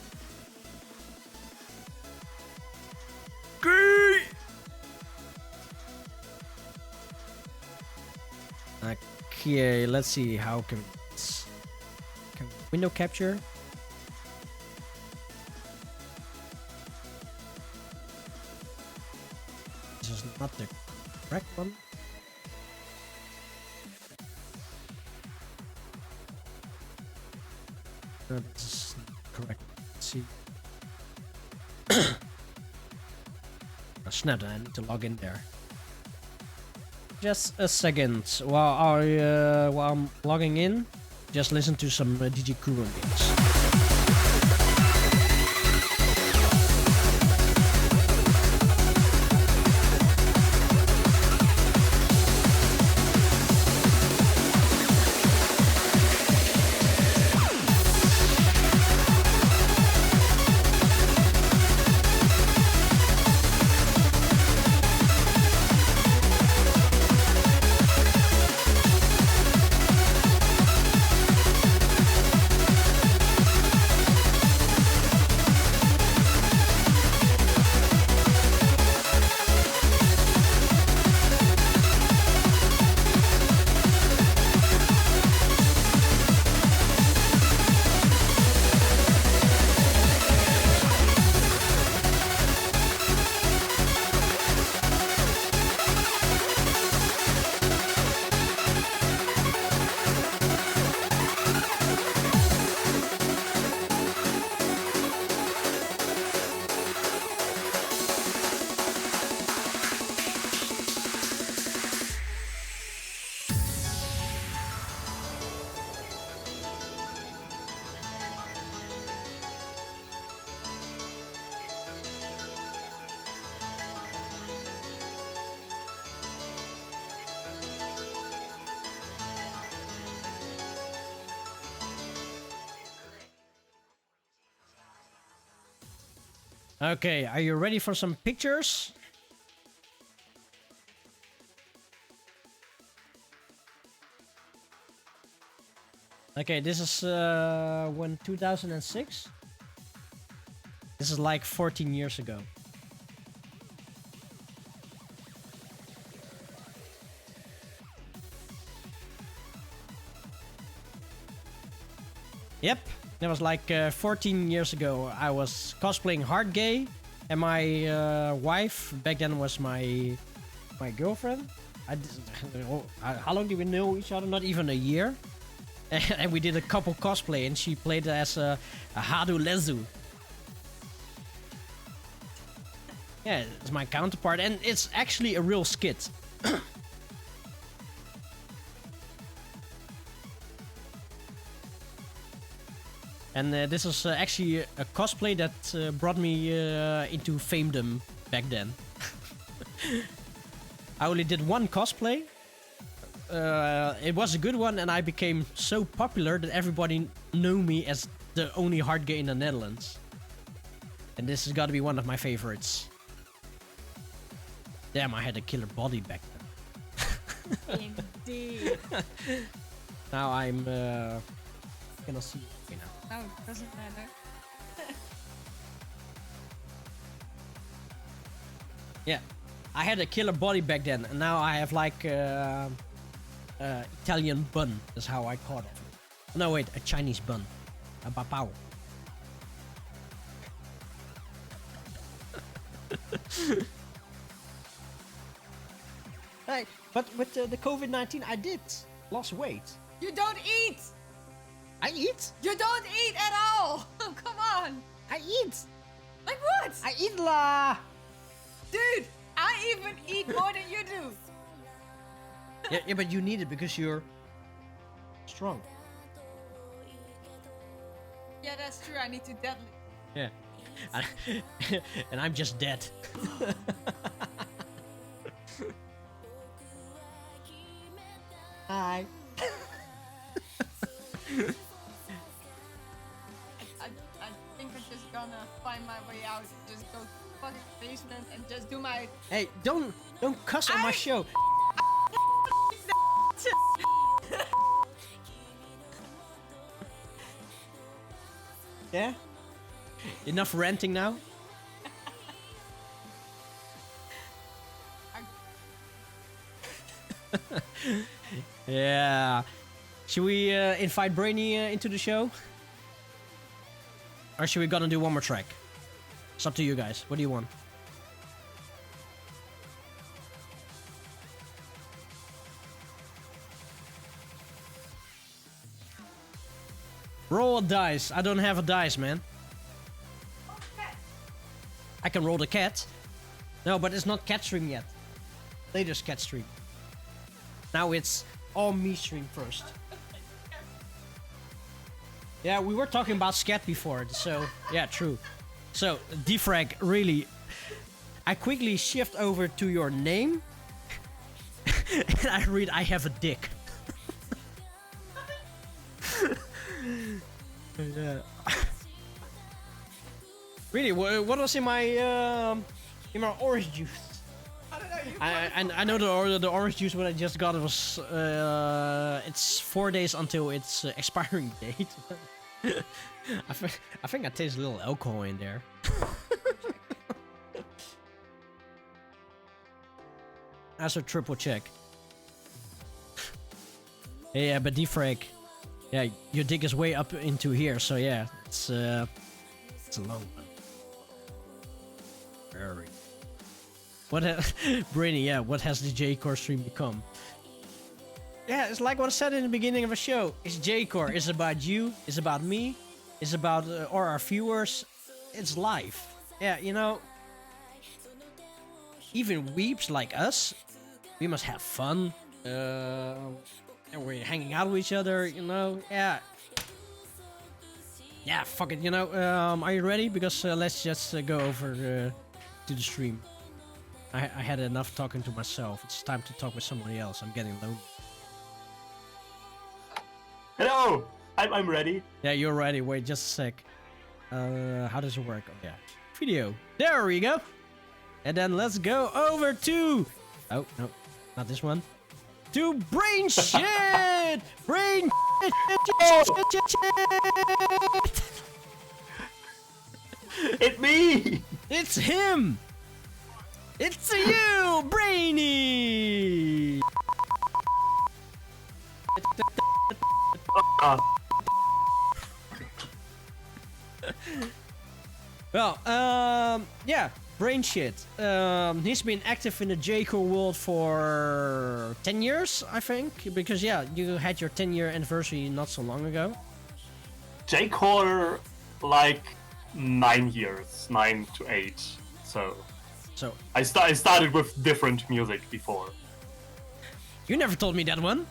Okay, let's see how can window capture. This is not the correct one. No, this is correct. Let's see. Snap, I need to log in there. Just a second. While I'm logging in, just listen to some DJ Kuro beats. Okay, are you ready for some pictures? Okay, this is when 2006. This is like 14 years ago. Yep. That was like 14 years ago. I was cosplaying hard gay, and my wife back then was my girlfriend. How long did we know each other? Not even a year. And we did a couple cosplay, and she played as a Hadu Lezu. Yeah, it's my counterpart, and it's actually a real skit. And this is actually a cosplay that brought me into famedom back then. I only did one cosplay. It was a good one, and I became so popular that everybody knew me as the only hard gay in the Netherlands. And this has got to be one of my favorites. Damn, I had a killer body back then. Indeed. Now I'm gonna see you now. No, it doesn't matter. Yeah, I had a killer body back then, and now I have like Italian bun. That's how I call it. No, wait, a Chinese bun, a papao. Hey, but with the COVID-19, I did lost weight. You don't eat! I eat. You don't eat at all! Come on! I eat. Like what? I eat la. Dude, I even eat more than you do. Yeah, but you need it because you're strong. Yeah, that's true. I need to deadlift. Yeah. And I'm just dead. Hi. I think I'm just gonna find my way out. Just go to the fucking basement and just do my. Hey, don't cuss on my show. Yeah? Enough ranting now? Yeah. Should we invite Brainy into the show? Or should we gonna do one more track? It's up to you guys. What do you want? Roll a dice. I don't have a dice, man. I can roll the cat. No, but it's not cat stream yet. Later cat stream. Now it's all me stream first. Yeah, we were talking about scat before, so yeah, true. So, Defrag, really, I quickly shift over to your name and I read I have a dick. Yeah. Really, what was in my orange juice? I know the orange juice what I just got was it's 4 days until its expiring date. I think I taste a little alcohol in there. That's a triple check. Yeah, but Defrag, yeah, your dick is way up into here, so yeah, it's a long one. Very. What Brainy, yeah, what has the J-Core stream become? Yeah, it's like what I said in the beginning of the show. It's J-Core, it's about you, it's about me, it's about or our viewers, it's life. Yeah, you know, even weeps like us, we must have fun, and we're hanging out with each other, you know, yeah. Yeah, fuck it, you know, are you ready? Because let's just go over to the stream. I had enough talking to myself. It's time to talk with somebody else. I'm getting lonely. Hello! I'm ready. Yeah, you're ready. Wait just a sec. How does it work? Oh, yeah. Video. There we go. And then let's go over to... Oh, no. Not this one. To Brainshit! Brain... It's me! It's him! It's you, Brainy! Well, yeah, Brainshit. He's been active in the J-Core world for 10 years, I think. Because, yeah, you had your 10-year anniversary not so long ago. J-Core, like 9 years, 9 to 8, so I started with different music before. You never told me that one.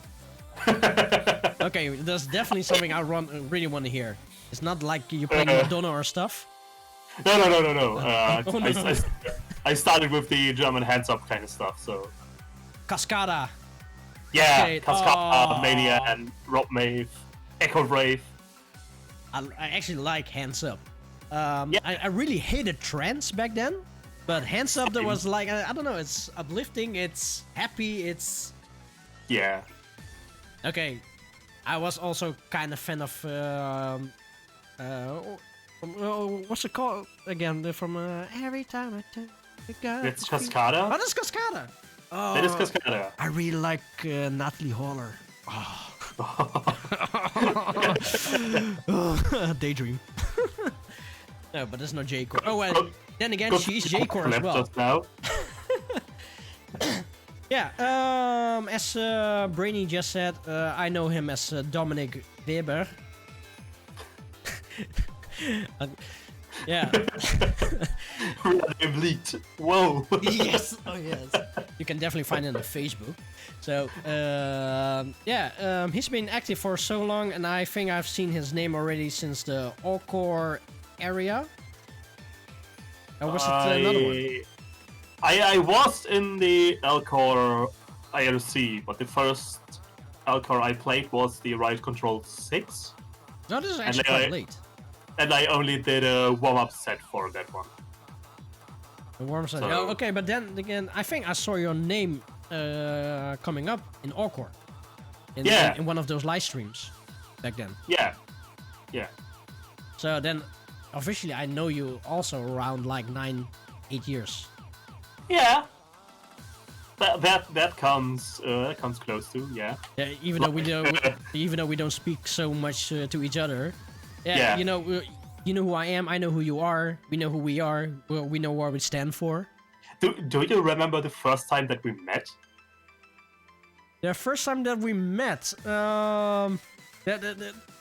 Okay, there's definitely something I really want to hear. It's not like you playing Madonna or stuff. No. I started with the German hands-up kind of stuff, so... Cascada. Yeah, Okay, Cascada, Mania, and Rob Mave, Echo Brave. I actually like Hands Up. Yeah. I really hated trance back then, but Hands Up, there was like, I don't know, it's uplifting, it's happy, it's... Yeah. Okay, I was also kind of fan of, what's it called again? From Every Time I Turn to God. It's Cascada? Oh, that's Cascada! Oh, It is Cascada. I really like Natalie Holler. Oh. Daydream. No, but there's no J-Core. Oh, well, then again, she's J-Core as well. Just now. Yeah, as Brainy just said, I know him as Dominic Weber. Yeah. Name leaked. Whoa. Yes. Oh, yes. You can definitely find it on Facebook. So, yeah, he's been active for so long, and I think I've seen his name already since the all-core area. Or was it another one? I was in the L-Core IRC, but the first alcor I played was the Riot Control 6. No, this is actually quite late. And I only did a warm-up set for that one. The warm set. So- Oh, okay, but then again, I think I saw your name coming up in Awkward. Yeah. In one of those live streams back then. Yeah. So then, officially, I know you also around like 8 years. Yeah. That comes close to, yeah. Yeah, even though we don't speak so much to each other. Yeah. You know who I am. I know who you are. We know who we are. We know what we stand for. Do you remember the first time that we met? The first time that we met, that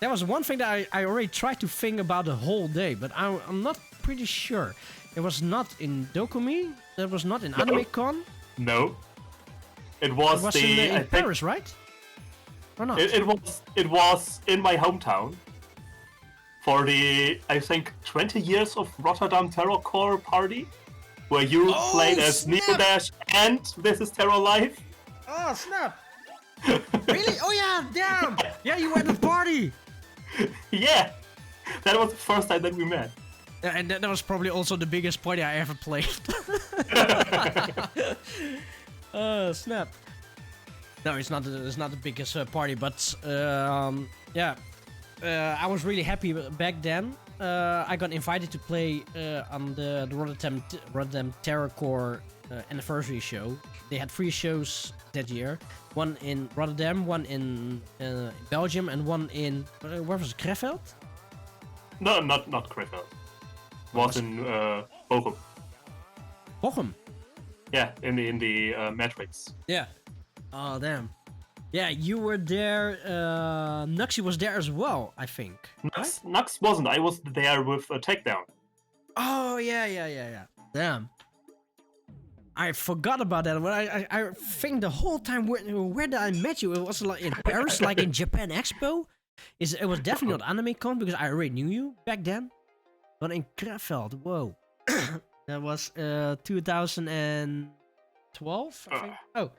was one thing that I already tried to think about the whole day, but I'm not pretty sure. It was not in Dokumi. That was not in AnimeCon. No. It was in Paris, right? Or not? It was in my hometown for the, I think, 20 years of Rotterdam Terrorcore party, where you played as Neodash and This Is Terror Live. Oh, snap! Really? Oh yeah, damn! Yeah, you were at the party! Yeah! That was the first time that we met. Yeah, and that was probably also the biggest party I ever played. Snap. No, it's not the biggest party, but yeah. I was really happy back then. I got invited to play on the Rotterdam Terrorcore anniversary show. They had 3 shows that year. One in Rotterdam, one in Belgium, and one in where was it? Krefeld? No, not Krefeld. Was in Bochum. Bochum. Yeah, in the Matrix. Yeah. Oh damn. Yeah, you were there. Nuxie was there as well, I think. Nux wasn't. I was there with a takedown. Oh yeah. Damn. I forgot about that. But I think the whole time where did I met you? It was like in Paris, like in Japan Expo. It was definitely not AnimeCon because I already knew you back then. But in Krefeld, whoa. That was 2012, I think. Oh.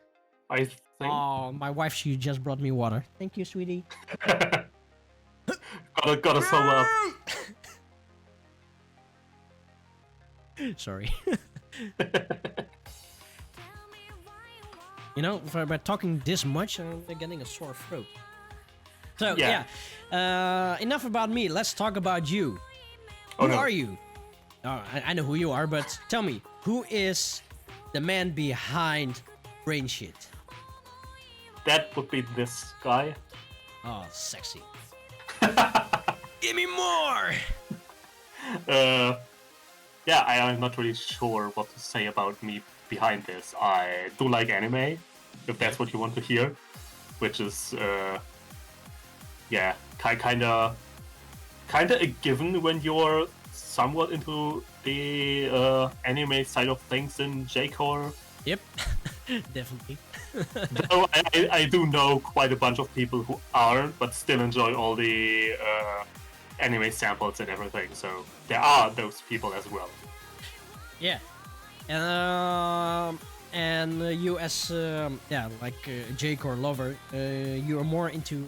I think. Oh, my wife, she just brought me water. Thank you, sweetie. gotta sum up. Sorry. You know, by talking this much, I'm getting a sore throat. So, yeah. Enough about me. Let's talk about you. Who are you? Oh, I know who you are, but tell me, who is the man behind Brainshit? That would be this guy. Oh, sexy. Give me more! Yeah, I'm not really sure what to say about me behind this. I do like anime, if that's what you want to hear, which is, yeah, kinda a given when you're somewhat into the anime side of things in J-Core. Yep, definitely. Though I do know quite a bunch of people who aren't, but still enjoy all the anime samples and everything, so there are those people as well. Yeah. And you as, like a J-Core lover, you are more into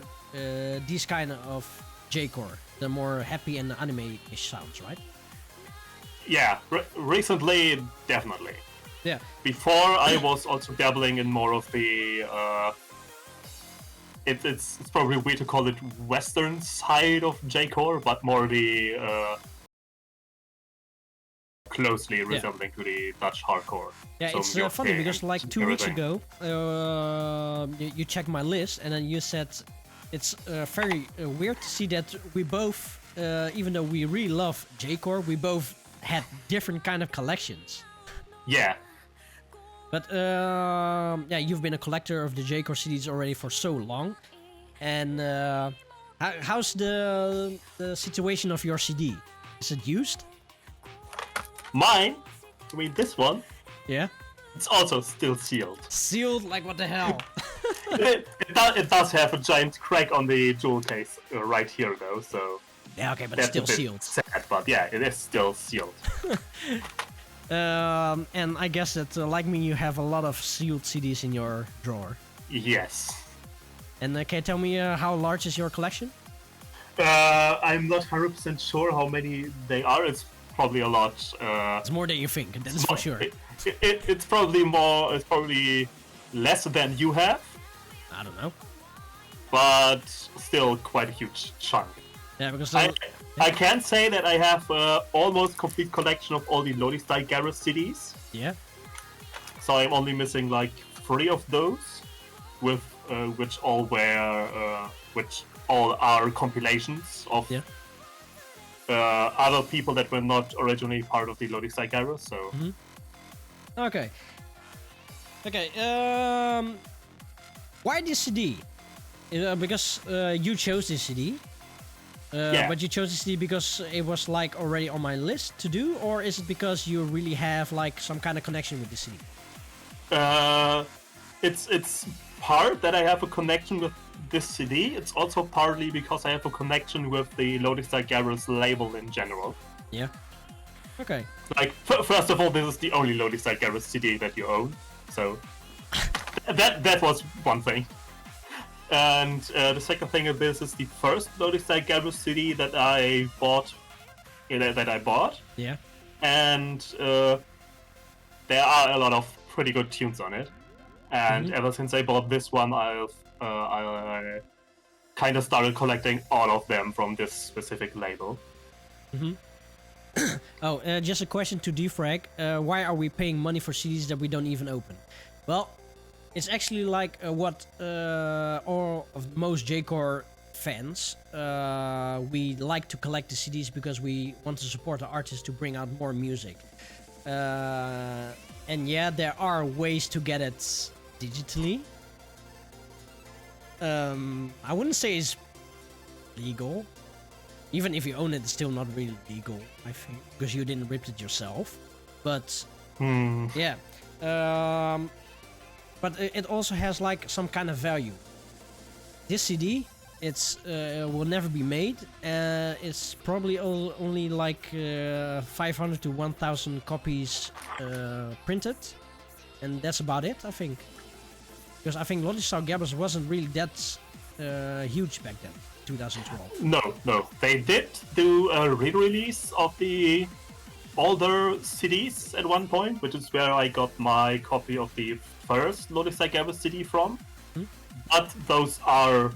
these kind of J-Core, the more happy and anime-ish sounds, right? Yeah, recently, definitely. Yeah. Before, I was also dabbling in more of the, it's probably weird to call it Western side of J-Core, but more the, closely resembling to the Dutch hardcore. Yeah, so it's funny because like 2 weeks ago, you checked my list and then you said it's very weird to see that we both, even though we really love J-Core, we both had different kind of collections. Yeah. But yeah, you've been a collector of the J-Core CDs already for so long. And how's the situation of your CD? Is it used? Mine? I mean, this one? Yeah. It's also still sealed. Sealed? Like what the hell? it does have a giant crack on the jewel case right here, though, so... Yeah, okay, but it's still sealed. Sad, but yeah, it is still sealed. And I guess that, like me, you have a lot of sealed CDs in your drawer. Yes. And can you tell me how large is your collection? I'm not 100% sure how many they are. It's probably a lot. It's more than you think, that's for sure. It's probably more. It's probably less than you have, I don't know. but still quite a huge chunk. Yeah, because I can say that I have almost complete collection of all the Lolistyle Gabbers CDs. yeah. So I'm only missing like 3 of those, with which all are compilations of Yeah. Other people that were not originally part of the Lolistyle Gabbers. So Okay. Okay. Why this CD? Because you chose this CD. Yeah. But you chose this CD because it was like already on my list to do, or is it because you really have like some kind of connection with the CD? It's part that I have a connection with this CD. It's also partly because I have a connection with the Lolistyle Gabbers label in general. Yeah. Okay. Like, first of all, this is the only Lolistyle Gabbers CD that you own, so that was one thing. And the second thing is this is the first Lolistyle Gabbers CD that I bought. Yeah. And there are a lot of pretty good tunes on it. And ever since I bought this one, I kind of started collecting all of them from this specific label. Oh, just a question to Defrag. Why are we paying money for CDs that we don't even open? Well, it's actually like what all of most J-Core fans, we like to collect the CDs because we want to support the artists to bring out more music. And yeah, there are ways to get it digitally. I wouldn't say it's legal. Even if you own it, it's still not really legal, I think, because you didn't rip it yourself. But yeah, but it also has like some kind of value. This CD, it's will never be made. It's probably only like 500 to 1,000 copies printed, and that's about it, I think. Because I think Lolistyle Gabbers wasn't really that huge back then, 2012. No. They did do a re-release of the older CDs at one point, which is where I got my copy of the first Lolistyle Gabbers CD from. But those are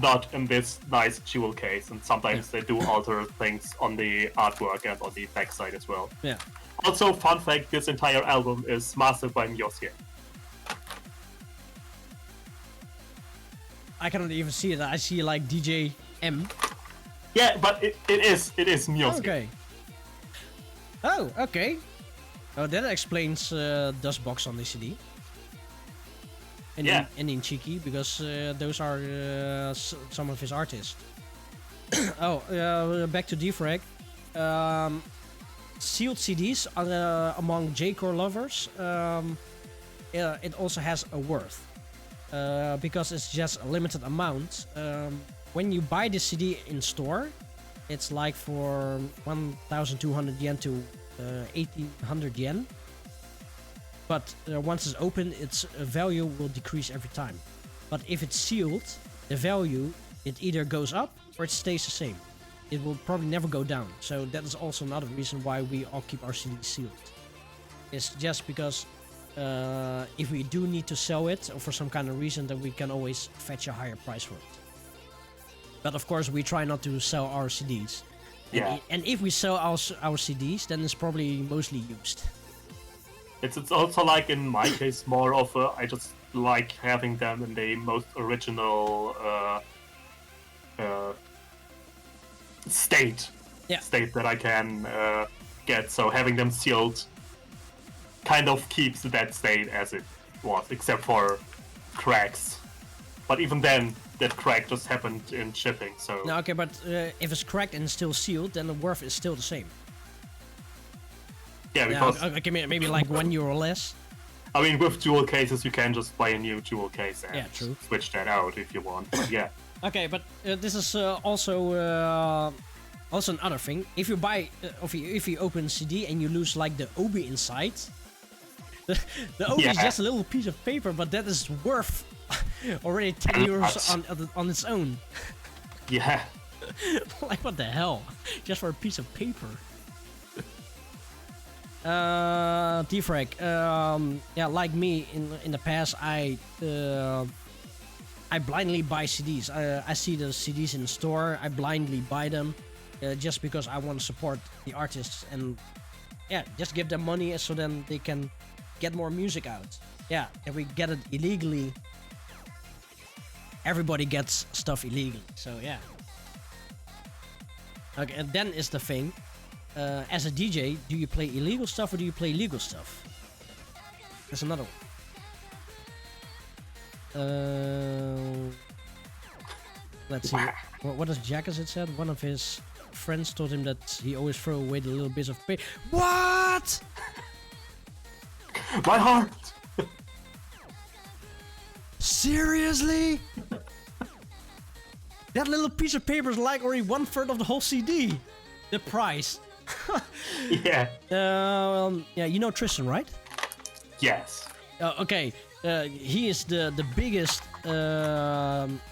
not in this nice jewel case, and sometimes they do alter things on the artwork and on the backside as well. Yeah. Also, fun fact, this entire album is mastered by Neodash. I cannot even see it. I see like DJ M. Yeah, but it is Neodash. Okay. Oh, okay. Oh, that explains Dustbox on the CD. And in Cheeky, because those are some of his artists. Back to Defrag. Sealed CDs among J-Core lovers, it also has a worth. Because it's just a limited amount. When you buy the CD in store, it's like for 1,200 yen to 1,800 yen. But once it's open, its value will decrease every time. But if it's sealed, the value, it either goes up or it stays the same. It will probably never go down. So that is also another reason why we all keep our CDs sealed. It's just because if we do need to sell it or for some kind of reason, then we can always fetch a higher price for it. But of course, we try not to sell our CDs. Yeah. And if we sell our CDs, then it's probably mostly used. It's also like in my case more of a, I just like having them in the most original state that I can get. So having them sealed kind of keeps that state as it was, except for cracks. But even then, that crack just happened in shipping. So no, okay, but if it's cracked and still sealed, then the worth is still the same. Yeah, because okay, maybe like €1 less. I mean, with jewel cases, you can just buy a new jewel case and true. switch that out if you want. But yeah. Okay, but this is also another thing. If you buy, if you open CD and you lose like the obi inside, the obi is just a little piece of paper, but that is worth Already 10 And euros that's- on its own. Yeah. Like, what the hell? Just for a piece of paper. Defrag. Yeah, like me in the past, I blindly buy CDs. I see the CDs in the store. I blindly buy them just because I want to support the artists and yeah, just give them money so then they can get more music out. Yeah, if we get it illegally, everybody gets stuff illegally. So yeah. Okay, and then is the thing. As a DJ, do you play illegal stuff or do you play legal stuff? There's another one. Let's see. What does Jackass said? One of his friends told him that he always throw away the little bits of paper. What? My heart! Seriously? That little piece of paper is like already 1/3 of the whole CD. The price. Yeah. Yeah, you know Tristan, right? Yes. Okay. He is the biggest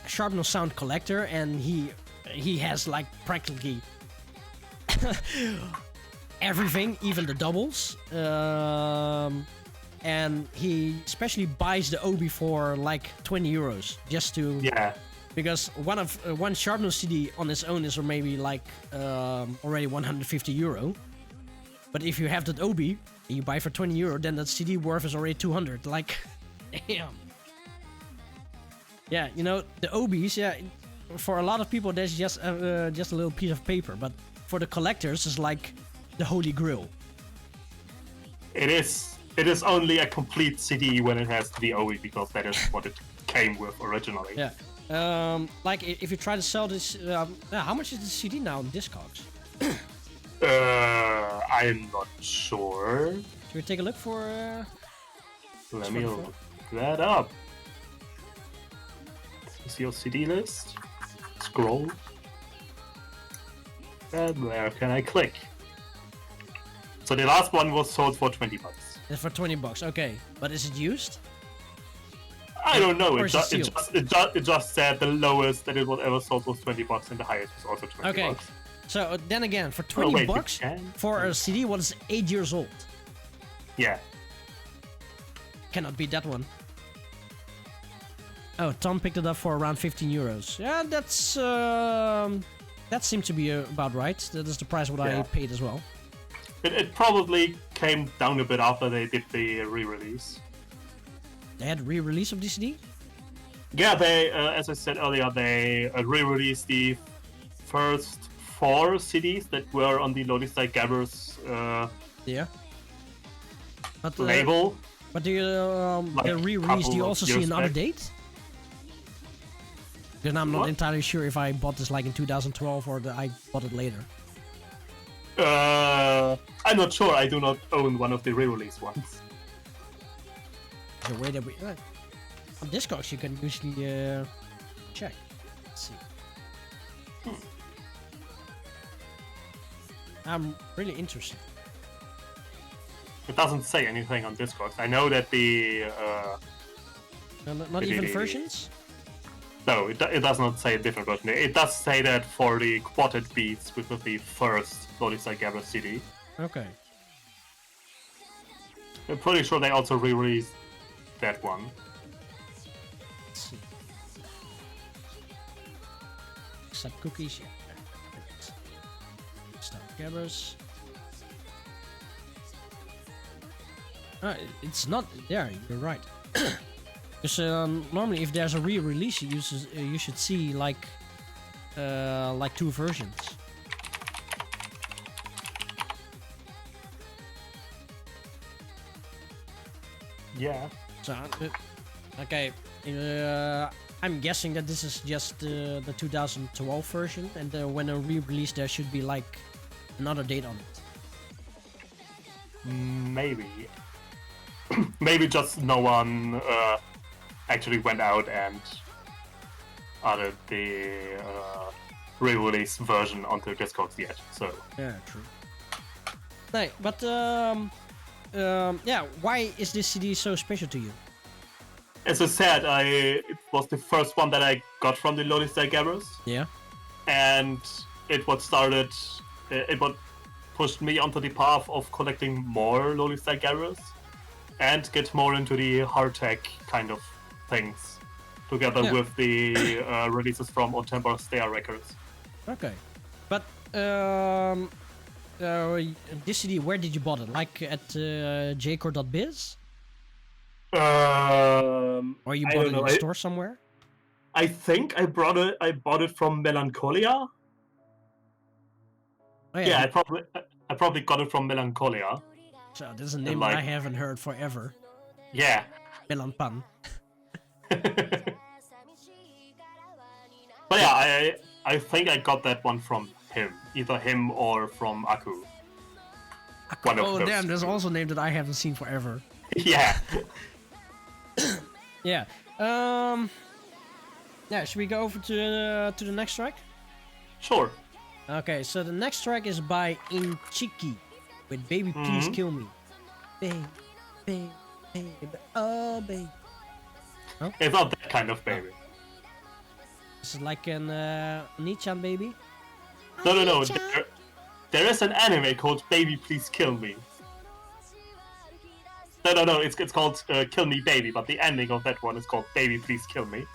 sharp sound collector, and he has like practically everything, even the doubles. And he especially buys the Obi for like 20 euros just to because one sharpness CD on its own is maybe like already 150 euro. But if you have that Obi and you buy for 20 euro, then that CD worth is already 200. Like, damn. Yeah, you know the Obis. Yeah, for a lot of people, that's just a little piece of paper. But for the collectors, it's like the holy grail. It is. It is only a complete CD when it has the OE because that is what it came with originally. Yeah. Like if you try to sell this, how much is the CD now on Discogs? I'm not sure. Should we take a look for? Let me look that up. Is your CD list? Scroll. And where can I click? So the last one was sold for 20 bucks. It's for 20 bucks. Okay, but is it used? I don't know. Or It is it just said the lowest that it was ever sold was 20 bucks and the highest was also 20 Okay. bucks. So then again, for 20 bucks for a CD what is 8 years old. Yeah. Cannot beat that one. Oh, Tom picked it up for around 15 euros. Yeah, that's that seems to be about right. That is the price what I paid as well. It probably came down a bit after they did the re-release. They had re-release of the CD? Yeah, they, as I said earlier, they re-released the first 4 CDs that were on the Lolistyle Gabbers But, label. But do you, Like the re-release, do you couple also of see years another back. date? Because I'm not What? entirely sure if I bought this like in 2012 or I bought it later. I'm not sure. I do not own one of the re-release ones. The way that we on Discogs you can usually check. Let's see. I'm really interested. It doesn't say anything on Discogs. I know that the Not even versions? no, it does not say a different version. It does say that for the Quatted Beats, which was the first Lolistyle Gabbers CD. Okay. I'm pretty sure they also re-released that one. Let's see. Accept cookies, yeah. Start Gabbers. It's not there, you're right. Because normally if there's a re-release you should see like 2 versions. Yeah. So okay, I'm guessing that this is just the 2012 version, and when a re-release there should be like another date on it. Maybe. Maybe just no one actually went out and added the re-release version onto Discogs yet. So Yeah, true. No, but yeah, why is this CD so special to you? as I said, it was the first one that I got from the Lolistyle Gabbers. Yeah. And it what pushed me onto the path of collecting more Lolistyle Gabbers and get more into the hard tech kind of things, together with the releases from Untitled Chapter Records. Okay. But this CD, where did you bought it? Like at jcore.biz? Or you bought it in a store somewhere? I think I bought it from Melancholia. Oh, yeah, I probably got it from Melancholia. So this is a name that I haven't heard forever. Yeah. Melanpan. But yeah, I think I got that one from him. Either him or from Aku. One of those. Damn, there's also a name that I haven't seen forever. Yeah. Yeah. Yeah, should we go over to the next track? Sure. Okay, so the next track is by Inchiki with Baby Please Kill Me. Baby, baby, baby, oh baby. Oh? It's not that kind of baby. This is like an Nichan baby? No. There is an anime called Baby Please Kill Me. No. It's called Kill Me Baby, but the ending of that one is called Baby Please Kill Me.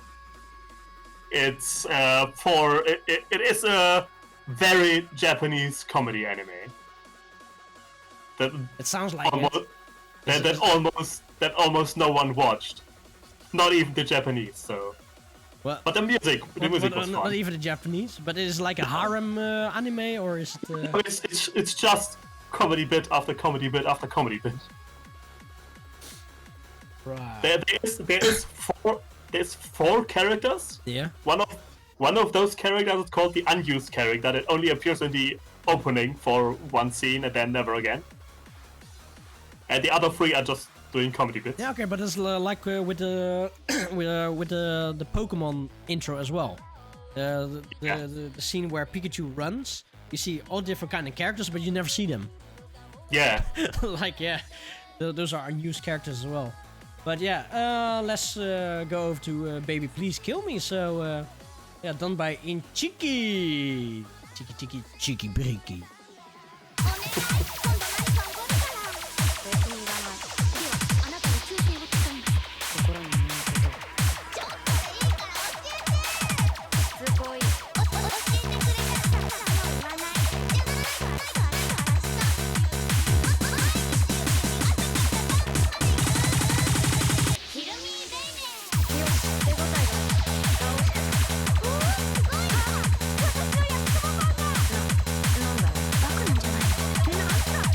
It's it is a very Japanese comedy anime. It sounds like that almost no one watched, not even the Japanese. So, well, but the music was fun. Not even the Japanese, but it is like a harem anime, or is it? It's just comedy bit after comedy bit after comedy bit. Right. There's four characters. Yeah. One of those characters is called the unused character that only appears in the opening for one scene and then never again. And the other three are just doing comedy bits. Yeah, okay, but it's like with the with the Pokemon intro as well. The scene where Pikachu runs, you see all different kind of characters, but you never see them. Yeah. Those are unused characters as well. But yeah, let's go over to Baby Please Kill Me. So yeah, done by Inchiki. Chiki Breaky. バカなんじゃないの？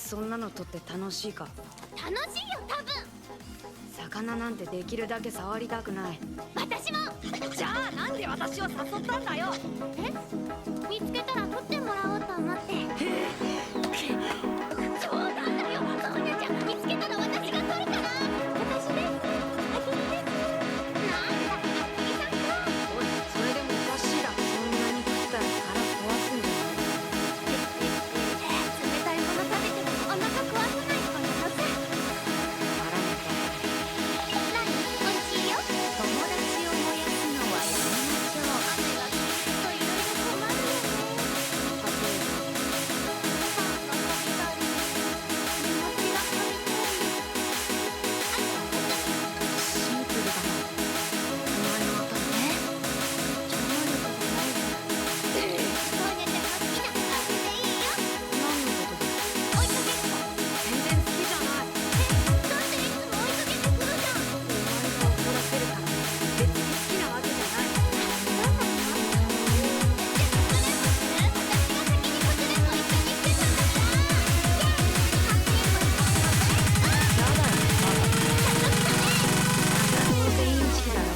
そんなのとって楽しいか？楽しいよ多分。魚なんてできるだけ触りたくない。私も。じゃあなんで私を誘ったんだよ。見つけたら取ってもらおうと思って。そうなんだよ。ソーニャちゃん見つけたら私が取るから。私です。あきみです。なんだ、あきみさんか。おい、それでもおかしいだろ。そんなに食ったら腹壊すんじゃない？冷たいもの食べてもお腹壊さないからなさ。腹も何？美味しいよ。友達を燃やすのはやめましょう。雨が降るといろいろ困るよね。例えパンが食べたり、気持ちが取りたい。ばシンプルだな。お前の頭超能力がないから。ソーニャちゃんの好きな味でいいよ。何のことだ？追いかけっこ。全然好きじゃない。だっていつも追いかけてくるじゃん。お前が怒らせるから別に好きなわけじゃない。そうなの？じゃあそれもね、私が先にこちらも一緒にしてたから。やだよ。プロテインチキだよ。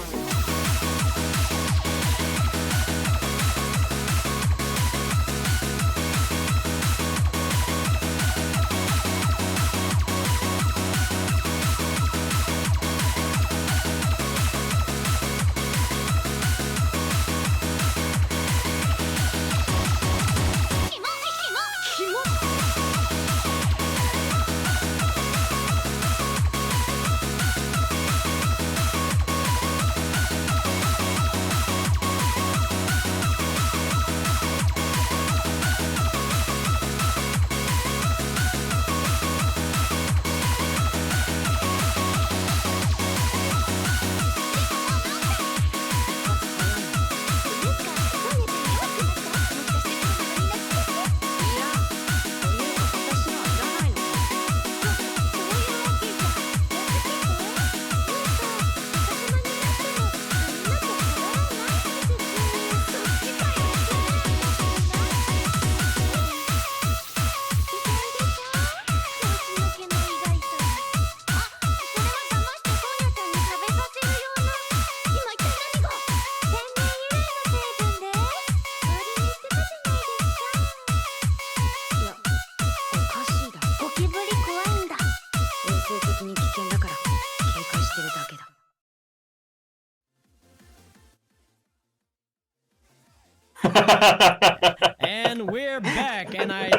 And we're back, and I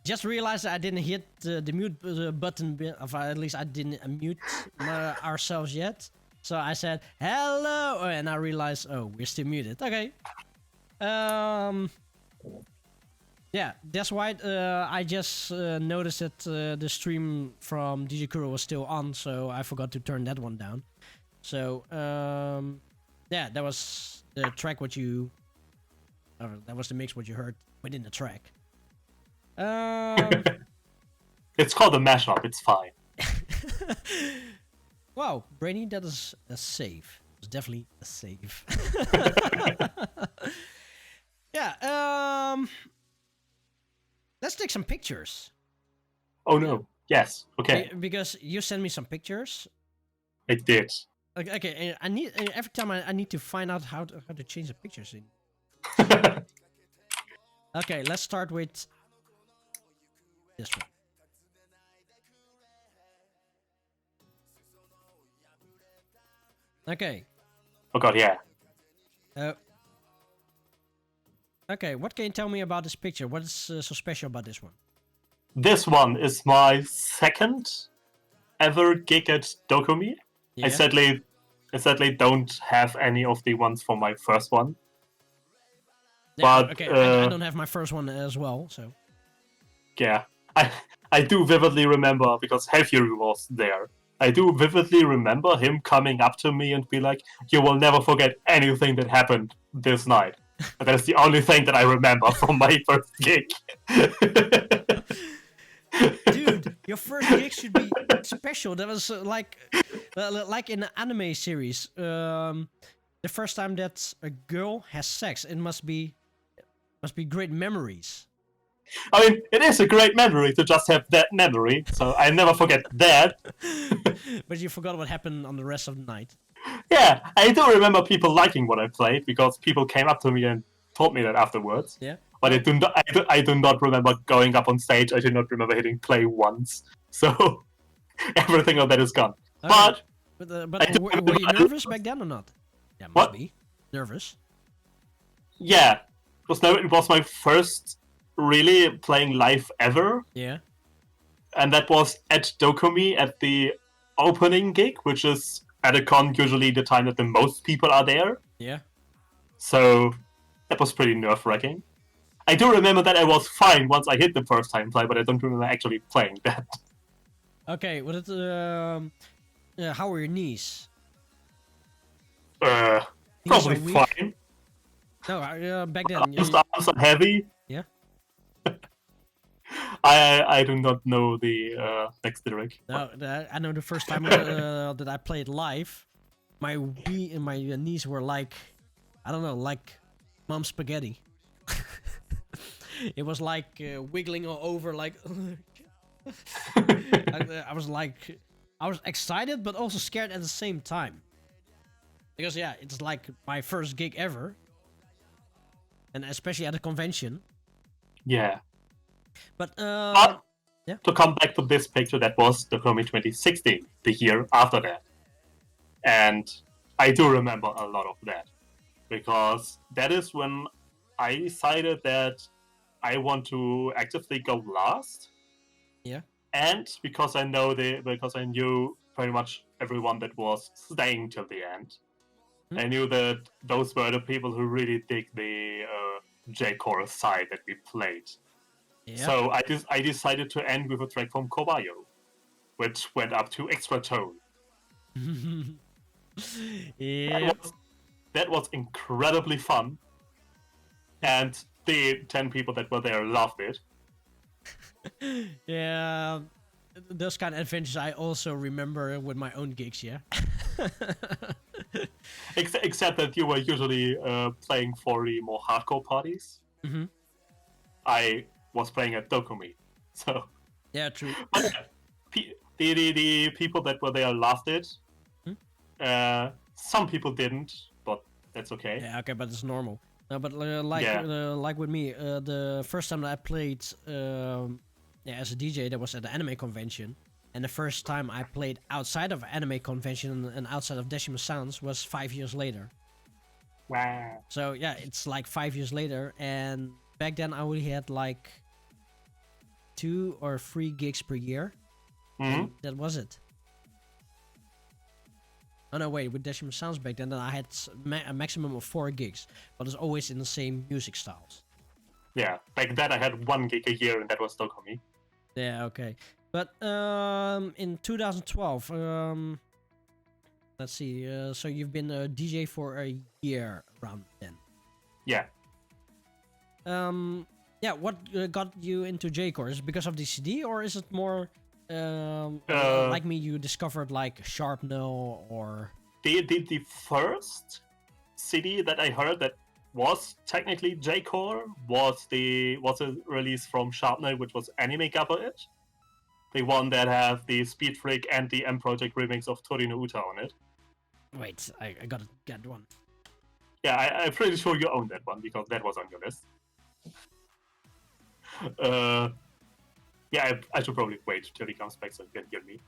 just realized I didn't hit the mute button, or at least I didn't mute ourselves yet. So I said hello, and I realized, oh, we're still muted. Okay. Yeah, that's why I just noticed that the stream from DJ Kuro was still on, so I forgot to turn that one down. So yeah, that was the track what you. That was the mix what you heard within the track. It's called a mashup. It's fine. Wow, Brainy, that is a save. It's definitely a save. Yeah. Let's take some pictures. Oh no. Yes. Okay. Because you sent me some pictures. I did. Okay. I need every time I need to find out how to change the pictures in. Okay, let's start with this one. Okay. Oh god, yeah. Okay, what can you tell me about this picture? What is so special about this one? This one is my second ever gig at Dokumi. Yeah. I sadly don't have any of the ones from my first one. Yeah, But okay, I don't have my first one as well, so. Yeah, I do vividly remember, because Hellfury was there. I do vividly remember him coming up to me and be like, "You will never forget anything that happened this night." And that's the only thing that I remember from my first gig. Dude, your first gig should be special. That was like in an anime series. The first time that a girl has sex, it must be great memories. I mean, it is a great memory to just have that memory, so I never forget that. But you forgot what happened on the rest of the night. Yeah, I do remember people liking what I played because people came up to me and told me that afterwards. Yeah. But I do not remember going up on stage. I do not remember hitting play once. So everything of that is gone. Okay. But But were you nervous back then or not? Yeah, must What? be. Nervous. yeah, it was my first really playing live ever. Yeah. And that was at Dokumi at the opening gig, which is at a con usually the time that the most people are there. Yeah. So that was pretty nerve-wracking. I do remember that I was fine once I hit the first time play, but I don't remember actually playing that. Okay, what it, how are your knees? Probably weak? fine. No, back then. Arms are heavy. Yeah. I do not know the next lyric. No, I know the first time that I played live, my knees were like, I don't know, like mom's spaghetti. It was like wiggling all over, like. I was excited, but also scared at the same time. Because yeah, it's like my first gig ever, and especially at a convention. Yeah. But yeah. To come back to this picture, that was the Komi 2016, the year after that. And I do remember a lot of that. Because that is when I decided that I want to actively go last. Yeah. And because I knew pretty much everyone that was staying till the end. I knew that those were the people who really dig the J-Core side that we played. Yeah. So I decided to end with a track from Kobayo, which went up to extra tone. Yeah. That was incredibly fun, and the 10 people that were there loved it. Yeah, those kind of adventures I also remember with my own gigs. Yeah. Except that you were usually playing for the more hardcore parties. Mm-hmm. I was playing at Dokumi, so yeah, true. But the people that were there loved it. Some people didn't, but that's okay. Yeah, okay, but it's normal. No, but like with me, the first time that I played as a DJ, that was at the anime convention, and the first time I played outside of anime convention and outside of Decimal Sounds was 5 years later. Wow. So yeah, it's like 5 years later, and back then I only had like 2 or 3 gigs per year. Mm-hmm. That was it. Oh no, wait, with Decimal Sounds back then I had a maximum of 4 gigs, but it's always in the same music styles. Yeah, back then I had 1 gig a year, and that was Dokumi. Yeah, okay. But in 2012, let's see, so you've been a DJ for a year around then. Yeah. Yeah, what got you into J-Core? Is it because of the CD, or is it more like me, you discovered like Sharp No or... The first CD that I heard that was technically J-Core was a release from Sharpnel, which was Anime Gabber It. The one that have the Speed Freak and the M Project remix of Torino Uta on it. Wait, I gotta get one. Yeah, I'm pretty sure you own that one because that was on your list. Yeah, I should probably wait till he comes back so he can hear me.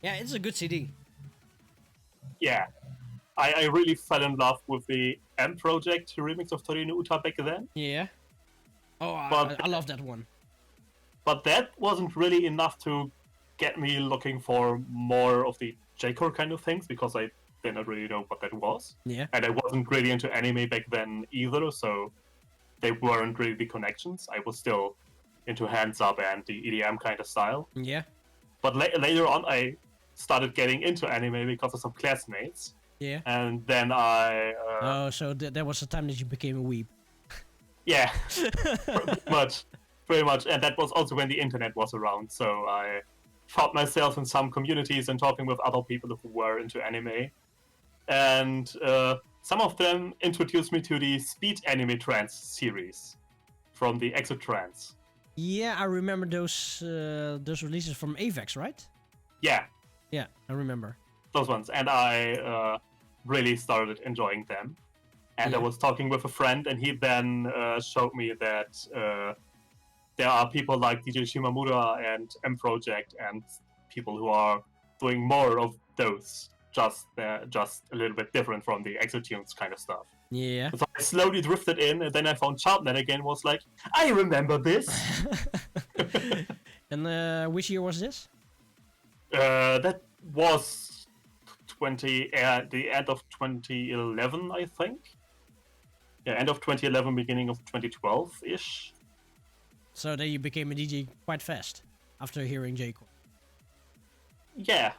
Yeah, it's a good CD. Yeah, I really fell in love with the M Project remix of Torino Uta back then. Yeah. Oh, I love that one. But that wasn't really enough to get me looking for more of the J-Core kind of things because I did not really know what that was. Yeah. And I wasn't really into anime back then either, so they weren't really the connections. I was still into hands up and the EDM kind of style. Yeah. But later on, I started getting into anime because of some classmates. Yeah. And then I... oh, so that was the time that you became a weeb. Yeah, pretty much. And that was also when the internet was around. So I found myself in some communities and talking with other people who were into anime. And some of them introduced me to the Speed Anime Trance series from the Exit Trance. Yeah, I remember those releases from Avex, right? Yeah, Yeah, I remember. those ones. And I really started enjoying them. And I Yeah. was talking with a friend, and he then showed me that there are people like DJ Shimamura and M Project and people who are doing more of those, just a little bit different from the Exotunes kind of stuff. Yeah. So I slowly drifted in, and then I found Sharpnet again. Was like, I remember this. And which year was this? That was the end of 2011, I think. Yeah, end of 2011, beginning of 2012-ish. So then you became a DJ quite fast after hearing J-Core. Yeah,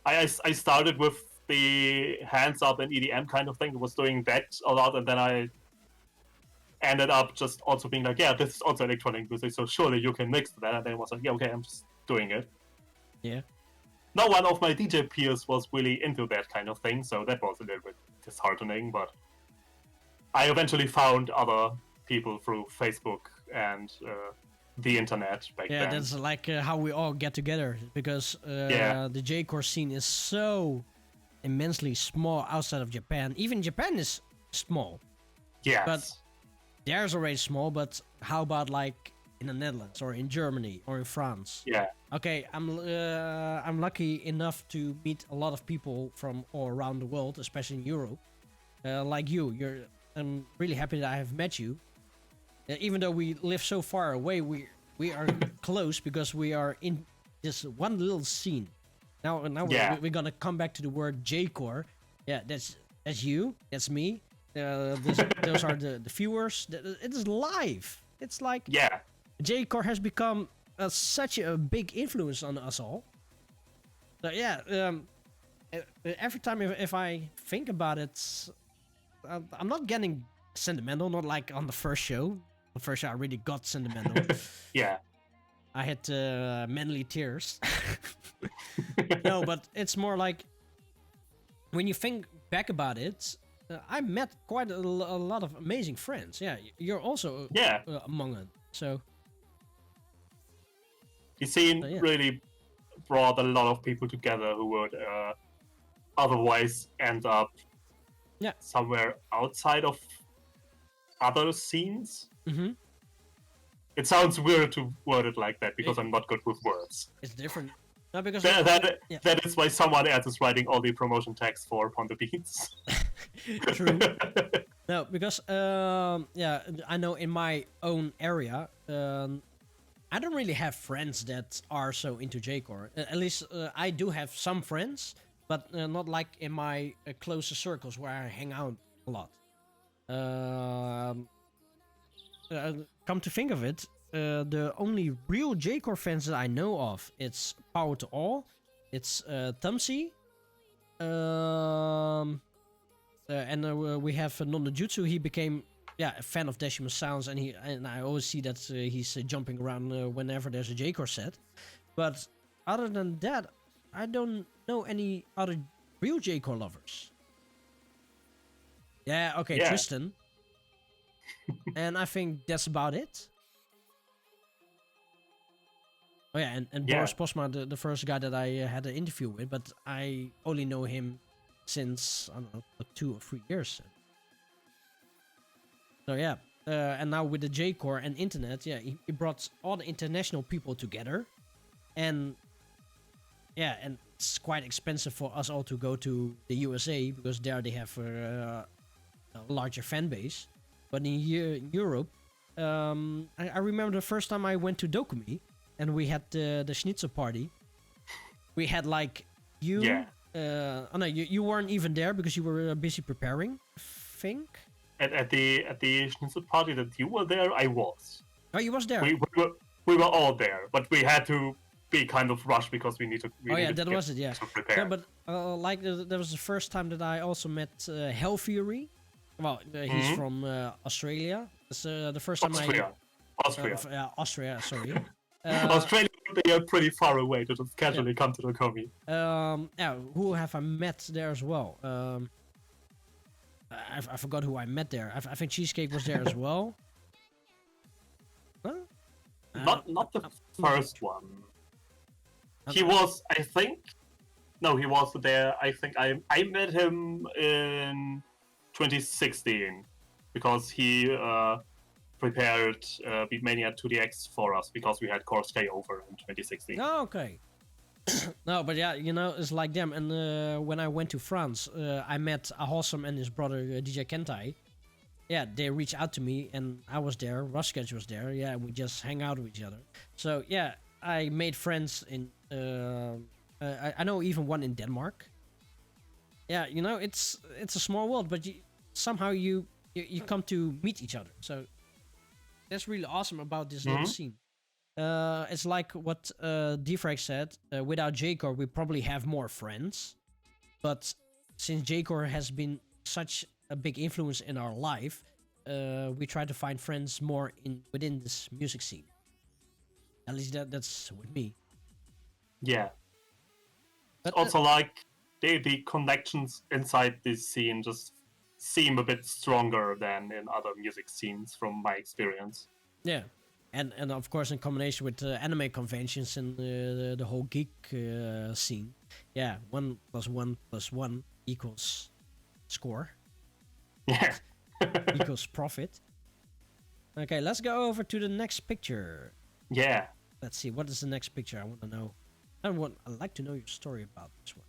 I started with the hands up and EDM kind of thing. I was doing that a lot, and then I ended up just also being like, yeah, this is also electronic music, so surely you can mix that. And then I was like, yeah, okay, I'm just doing it. Yeah. No one of my DJ peers was really into that kind of thing, so that was a little bit disheartening, but I eventually found other people through Facebook and the internet back Yeah, then. that's like how we all get together, because the J-Core scene is so immensely small outside of Japan. Even Japan is small. Yes. But there's already small, but how about like in the Netherlands or in Germany or in France? Yeah. Okay, I'm lucky enough to meet a lot of people from all around the world, especially in Europe. Like you, I'm really happy that I have met you. Even though we live so far away, we are close because we are in this one little scene. Now we're gonna come back to the word J-Core. Yeah, that's you, that's me. Those are the viewers. It is live. It's like J-Core has become such a big influence on us all. So yeah, every time if I think about it, I'm not getting sentimental. Not like on the first show. The first show I really got sentimental. Yeah. I had manly tears. No, but it's more like when you think back about it, I met quite a lot of amazing friends. Yeah, you're also among it. So the scene really brought a lot of people together who would otherwise end up somewhere outside of other scenes. Mm-hmm. It sounds weird to word it like that because I'm not good with words. It's different. No, because that is why someone else is writing all the promotion text for Pon de Beats. True. No, because I know in my own area, I don't really have friends that are so into J-Core. At least I do have some friends, but not like in my closer circles where I hang out a lot. Come to think of it, the only real J-Core fans that I know of, it's Power to All, it's Tano-c, and we have Nonojutsu. He became a fan of Decima Sounds, and I always see that he's jumping around whenever there's a J-Core set. But other than that, I don't know any other real J-Core lovers. Yeah, okay, Tristan. And I think that's about it. Oh yeah, and Boris Posma, the first guy that I had an interview with, but I only know him since, I don't know, 2 or 3 years. So yeah, and now with the J-Core and internet, he brought all the international people together. And and it's quite expensive for us all to go to the USA, because there they have a larger fan base. But in Europe, I remember the first time I went to Dokumi, and we had the Schnitzel party. We had like you. Yeah. Oh no, you weren't even there because you were busy preparing, I think. At the Schnitzel party that you were there, I was. Oh, you was there. We were all there, but we had to be kind of rushed because we need to. That was it. Yeah. To prepare. Yeah, but like that was the first time that I also met Hell Fury. Well, he's from Australia. It's the first time Austria, sorry. Australia, they are pretty far away to just casually come to the Komi. Who have I met there as well? I forgot who I met there. I think Cheesecake was there as well. Huh? Not the first one. He was, I think. No, he was there. I think I met him in 2016 because he prepared Beatmania 2DX for us because we had Course K over in 2016. Oh, okay. No, but yeah, it's like them. And when I went to France, I met Ahosam and his brother DJ Kentai. Yeah, they reached out to me, and I was there. Rusketch was there. Yeah, we just hang out with each other. So yeah, I made friends in. I know even one in Denmark. Yeah, it's a small world, but somehow you come to meet each other. So that's really awesome about this little scene. It's like what Defrag said. Without J-Core, we probably have more friends. But since J-Core has been such a big influence in our life, we try to find friends more within this music scene. At least that's with me. Yeah. But also, like the connections inside this scene just seem a bit stronger than in other music scenes, from my experience. Yeah. And of course, in combination with anime conventions and the whole geek scene, yeah, 1 + 1 + 1 equals score. Yeah. Equals profit. Okay, let's go over to the next picture. Yeah. Let's see, what is the next picture? I want to know. I'd like to know your story about this one.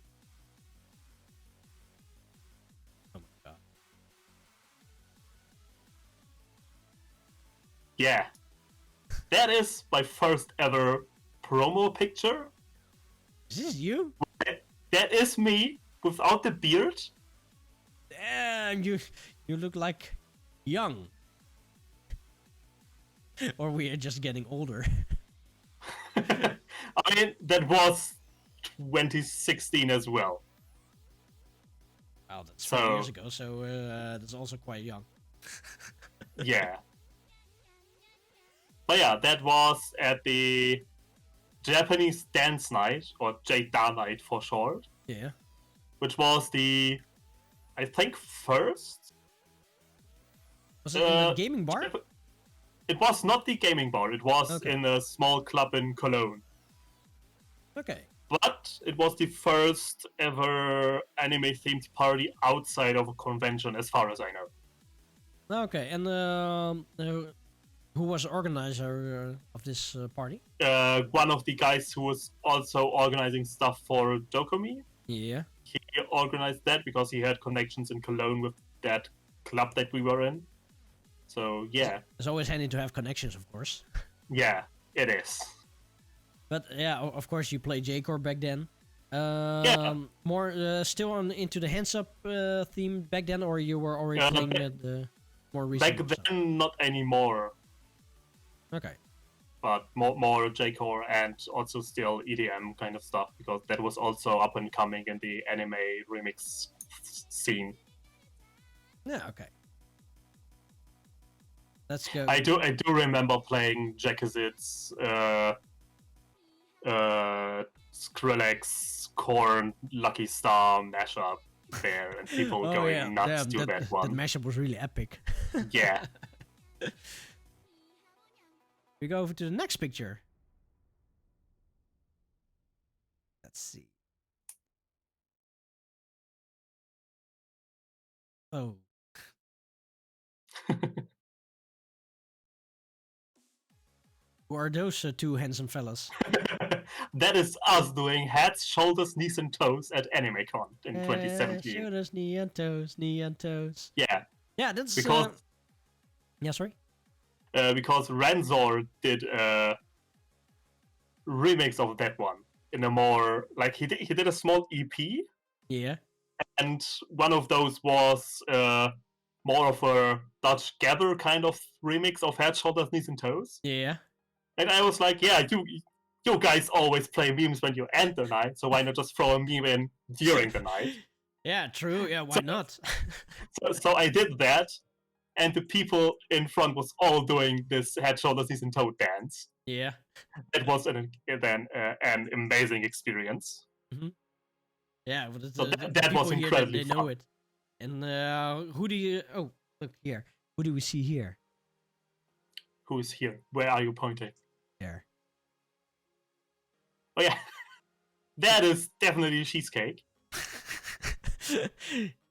Oh my god. Yeah. That is my first ever promo picture. Is this you? That is me without the beard. Damn, you look like young. Or we are just getting older. I mean, that was 2016 as well. Wow, that's 4 years ago, so that's also quite young. Yeah. But yeah, that was at the Japanese Dance Night, or J-Da Night for short. Yeah. Which was the, I think, first. Was it in the gaming bar? It was not the gaming bar. It was in a small club in Cologne. Okay. But it was the first ever anime-themed party outside of a convention, as far as I know. Okay, and who was the organizer of this party? One of the guys who was also organizing stuff for Dokumi. Yeah. He organized that because he had connections in Cologne with that club that we were in. So, yeah. It's always handy to have connections, of course. Yeah, it is. But yeah, of course you played J-Core back then. Yeah. More still into the hands-up theme back then, or you were already playing the more recent Back then, stuff? not anymore. Okay. But more J-Core and also still EDM kind of stuff, because that was also up and coming in the anime remix scene. Yeah, okay. Let's go. I do remember playing Jackazit's Skrillex, Korn, Lucky Star mashup there, and people going nuts to that one. That mashup was really epic. Yeah. We go over to the next picture. Let's see. Oh. Who are those two handsome fellas? That is us doing heads, shoulders, knees, and toes at AnimeCon in 2017. Shoulders, knee and toes, knee and toes. Yeah. Yeah, that's... Because... Yeah, sorry? Because Ranzor did a remix of that one in a more... Like, he did a small EP. Yeah. And one of those was more of a Dutch Gabber kind of remix of head, shoulders, knees, and toes. Yeah. And I was like, yeah, you guys always play memes when you end the night, so why not just throw a meme in during the night? Yeah, true. Yeah, why not? so I did that, and the people in front was all doing this head, shoulders, knees, and toe dance. Yeah. It was an amazing experience. Mm-hmm. Yeah, but that was incredibly they know fun. it. And who do you? Oh, look here. Who do we see here? Who is here? Where are you pointing? There. Oh yeah, that is definitely cheesecake.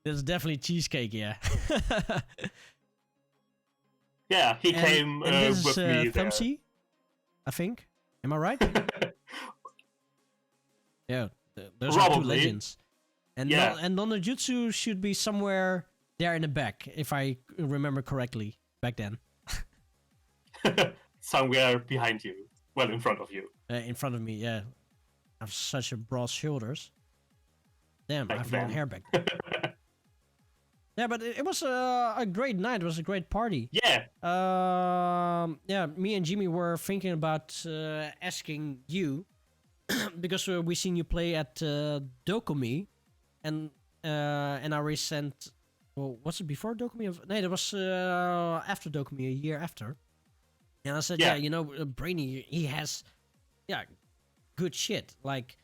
There's definitely cheesecake. Yeah. Yeah, he And- came and this with is, me there. Tano-c, I think. Am I right? Yeah. Those are two Probably. legends. And Yeah. and Nonojutsu should be somewhere there in the back, if I remember correctly back then. Somewhere behind you. Well, in front of you. In front of me, yeah. I have such a broad shoulders. Damn, I Back have long then. hair back then. Yeah, but it was a great night. It was a great party. Yeah. Yeah, me and Jimmy were thinking about asking you because we seen you play at Dokumi, and I resent. Well, was it before Dokumi? No, it was after Dokumi, a year after. And I said, yeah, Yeah. you know, Brainy, he has, good shit. Like,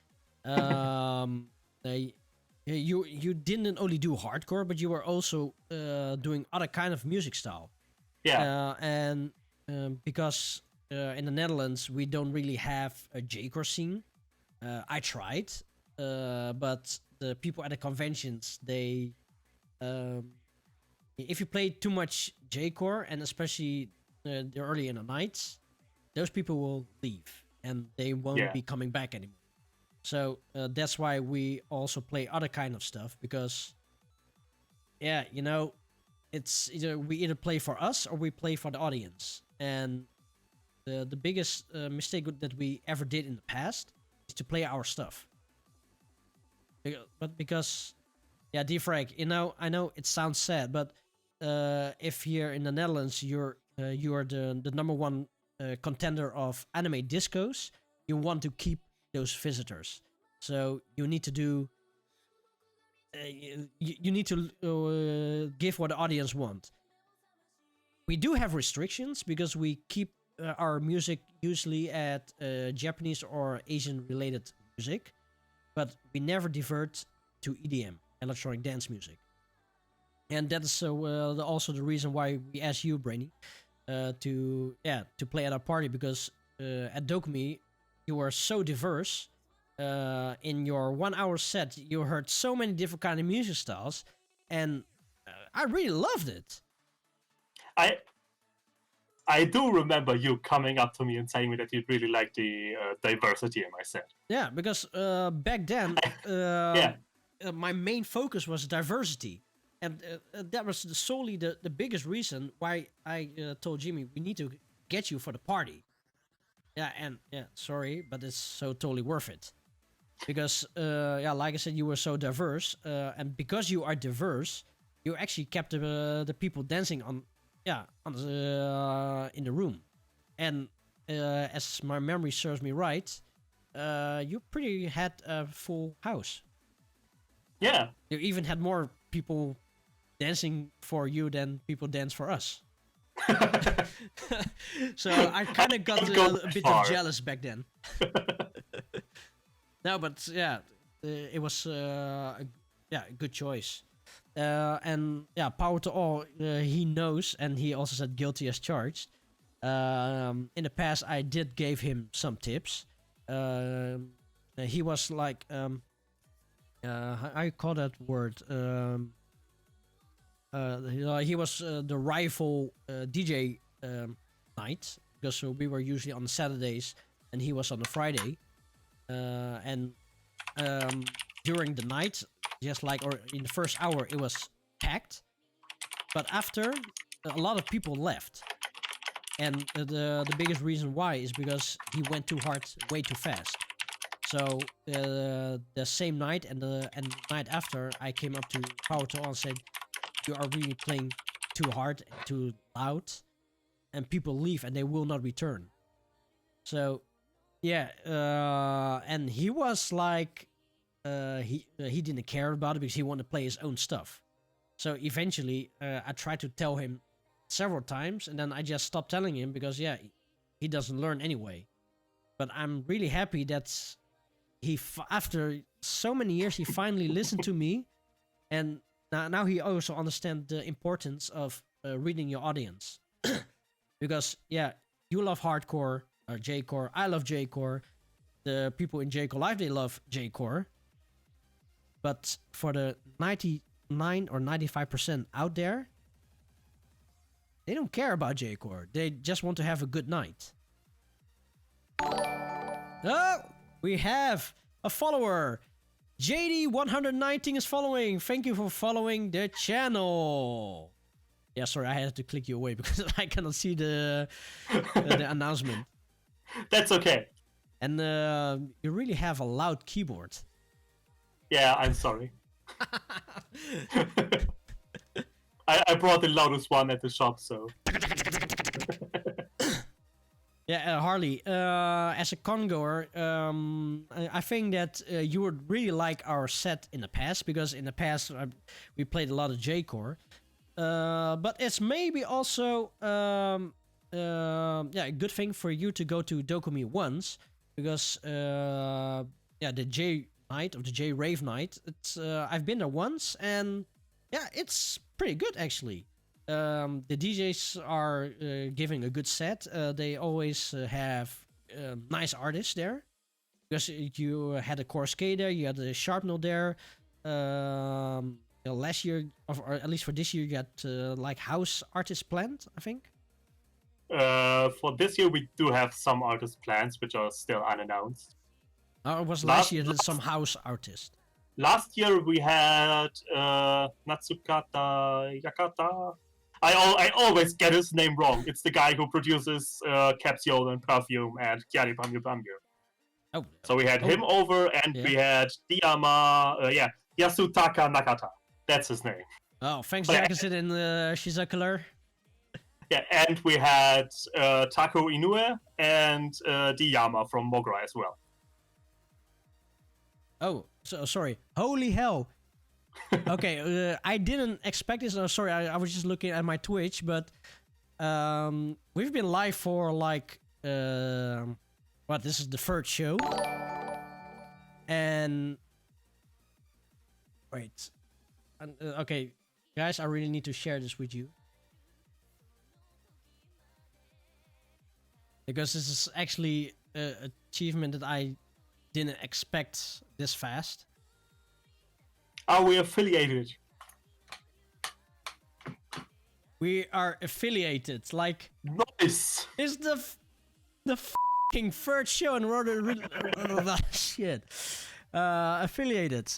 you didn't only do hardcore, but you were also doing other kind of music style. Yeah. And because in the Netherlands we don't really have a J-core scene. I tried, but the people at the conventions, they, if you play too much J-core, and especially early in the nights, those people will leave and they won't Yeah. be coming back anymore. So that's why we also play other kind of stuff, because, yeah, you know, it's we either play for us or we play for the audience. And the biggest mistake that we ever did in the past is to play our stuff. But because, yeah, Defrag, you know, I know it sounds sad, but if here in the Netherlands you are the number one contender of anime discos, you want to keep those visitors. So you need to do. You need to give what the audience want. We do have restrictions because we keep our music usually at Japanese or Asian related music, but we never divert to EDM, electronic dance music. And that is also the reason why we asked you, Brainy, to play at our party, because at Dokumi you were so diverse. In your 1 hour set, you heard so many different kind of music styles, and I really loved it. I do remember you coming up to me and saying that you really like the diversity in my set. Yeah, because back then, my main focus was diversity. And that was solely the biggest reason why I told Jimmy, we need to get you for the party. Yeah, and sorry, but it's so totally worth it. Because, like I said, you were so diverse. And because you are diverse, you actually kept the people dancing in the room. And as my memory serves me right, you pretty had a full house. Yeah. You even had more people dancing for you than people dance for us. So I kind of got a bit of jealous back then. No, but yeah, it was a good choice. And yeah, power to all. He knows, and he also said guilty as charged. In the past, I did give him some tips. He was like, I call that word. He was the rival DJ night, because we were usually on Saturdays and he was on a Friday. And during the night, or in the first hour, it was packed. But after, a lot of people left. And the biggest reason why is because he went too hard, way too fast. So the same night and the night after, I came up to Power to All and said, you are really playing too hard, too loud, and people leave and they will not return. So, yeah, and he was like, he didn't care about it because he wanted to play his own stuff. So eventually, I tried to tell him several times, and then I just stopped telling him because, yeah, he doesn't learn anyway. But I'm really happy that after so many years, he finally listened to me, and now he also understands the importance of reading your audience. Because, yeah, you love hardcore, J-core, I love J-core, the people in J-core Live, they love J-core. But for the 99 or 95% out there, they don't care about J-core. They just want to have a good night. Oh, we have a follower. JD119 is following. Thank you for following the channel. Yeah, sorry, I had to click you away because I cannot see the announcement. That's okay. And you really have a loud keyboard. Yeah, I'm sorry. I brought the loudest one at the shop, so. Yeah, Harley, as a congoer, I think that you would really like our set in the past, because in the past we played a lot of J-core. But it's maybe also a good thing for you to go to Dokumi once, because the J night or the J rave night, it's I've been there once, and yeah, it's pretty good actually. The DJs are giving a good set. They always have nice artists there, because you had a Corske there, you had a Sharpnel there. Last year, or at least for this year, you got like house artists planned, I think. For this year, we do have some artist plans which are still unannounced. Or was last year some house artist? Last year we had Natsukata Yakata. I always get his name wrong. It's the guy who produces Capsule and Perfume and Kyari Bamyu Bamyu. Oh. So we had him over, and we had Diyama, Yasutaka Nakata. That's his name. Oh, thanks, Jackson and Shizakular. Yeah, and we had Tako Inoue and Diyama from Mogra as well. Oh, so sorry. Holy hell. Okay, I didn't expect this. Oh, sorry, I was just looking at my Twitch, but we've been live for like this is the third show, and wait, okay, guys, I really need to share this with you, because this is actually an achievement that I didn't expect this fast. Are we affiliated? We are affiliated. Like, nice. It's the fucking third show and shit. Affiliated.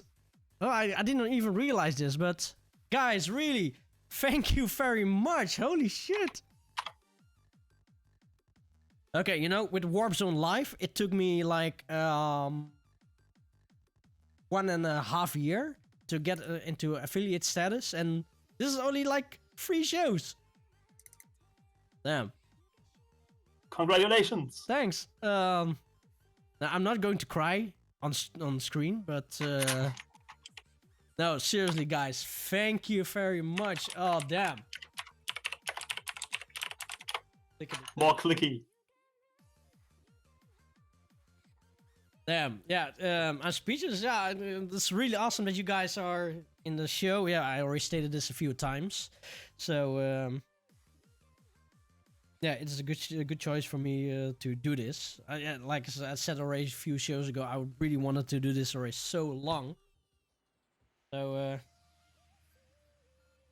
Oh, I didn't even realize this, but guys, really, thank you very much. Holy shit. Okay, you know, with Warp Zone Live, it took me like 1.5 years to get into affiliate status, and this is only like 3 shows. Damn. Congratulations. Thanks. Now I'm not going to cry on screen, but no, seriously, guys, thank you very much. Oh, damn. More clicky. Damn, yeah, I'm speechless. Yeah, it's really awesome that you guys are in the show. Yeah, I already stated this a few times. So, yeah, it's a good choice for me to do this. Like I said already a few shows ago, I really wanted to do this already so long. So,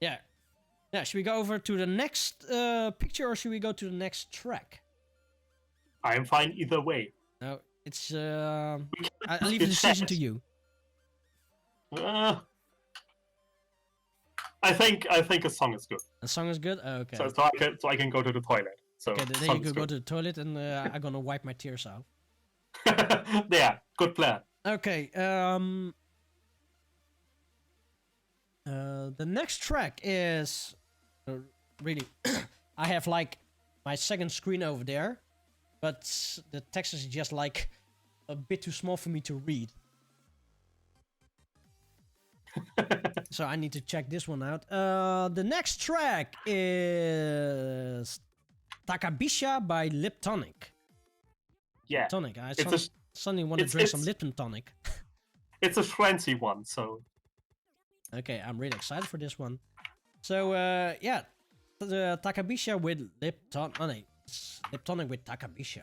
yeah. Yeah, should we go over to the next picture, or should we go to the next track? I am fine either way. No. It's I leave the decision to you. I think a song is good. A song is good. Oh, okay. So I can go to the toilet. So okay, then you can go to the toilet, and I'm gonna wipe my tears out. Yeah, good plan. Okay. The next track is really. I have like my second screen over there. But the text is just like a bit too small for me to read. So I need to check this one out. The next track is Takabisha by Lip Tonic. Yeah. Tonic. I suddenly want to drink some Lipton Tonic. It's a fancy one, so. Okay, I'm really excited for this one. So, yeah, the Takabisha with Lip Tonic. Lip Tonic with Takabisha.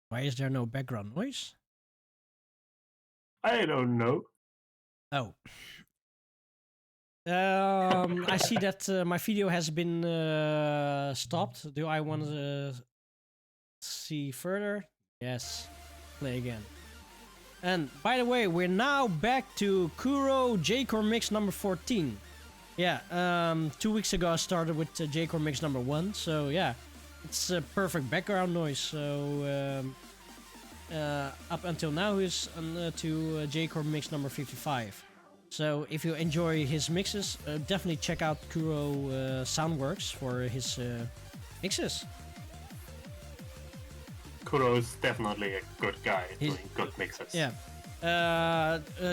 Why is there no background noise? I don't know. Oh. I see that my video has been stopped. Do I want to see further? Yes. Play again. And by the way, we're now back to Kuro J-Core Mix number 14. Yeah, 2 weeks ago I started with J-Core mix number 1, so yeah, it's a perfect background noise. So up until now he's on to J-Core mix number 55. So if you enjoy his mixes, definitely check out Kuro Soundworks for his mixes. Kuro is definitely a good guy doing good mixes. Yeah.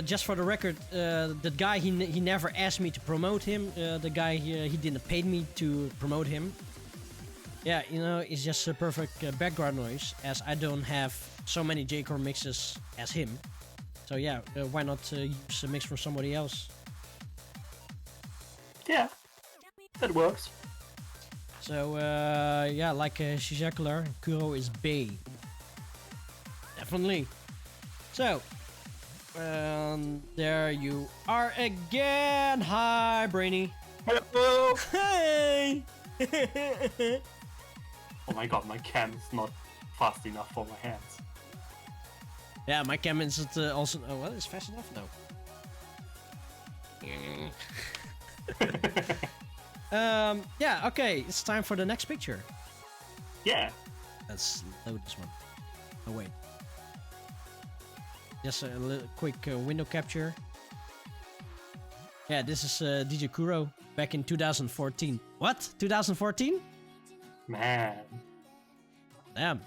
Just for the record, that guy he never asked me to promote him. The guy he didn't pay me to promote him. Yeah, you know, it's just a perfect background noise, as I don't have so many J-Core mixes as him. So yeah, why not use a mix from somebody else? Yeah, that works. So yeah, like Shizakular, Kuro is Bay. Definitely. So, there you are again. Hi, Brainy. Hello. Hey. Oh my god, my cam is not fast enough for my hands. Yeah, my cam is also. Oh, well, it's fast enough now. Yeah. Okay, it's time for the next picture. Yeah. Let's load this one. Oh wait. Just a little quick window capture. Yeah, this is DJ Kuro back in 2014. What? 2014? Man. Damn.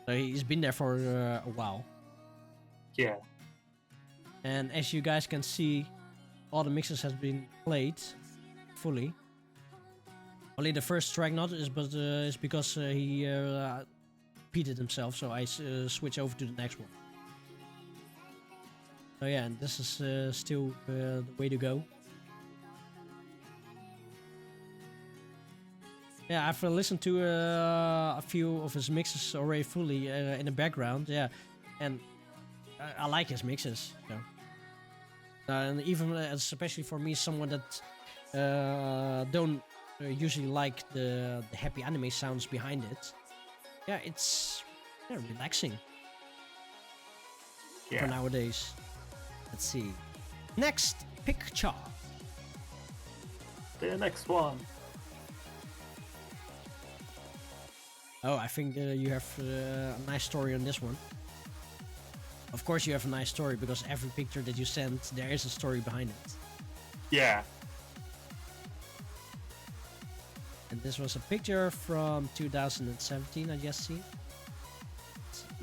So he's been there for a while. Yeah. And as you guys can see, all the mixes have been played fully. Only the first track not is, but it's because he repeated himself. So I switch over to the next one. So yeah, and this is still the way to go. Yeah, I've listened to a few of his mixes already fully in the background. Yeah, and I like his mixes. So. And even especially for me, someone that don't usually like the happy anime sounds behind it. Yeah, it's relaxing for nowadays. Let's see. Next picture. The next one. Oh, I think you have a nice story on this one. Of course you have a nice story, because every picture that you send, there is a story behind it. Yeah. And this was a picture from 2017, I just see.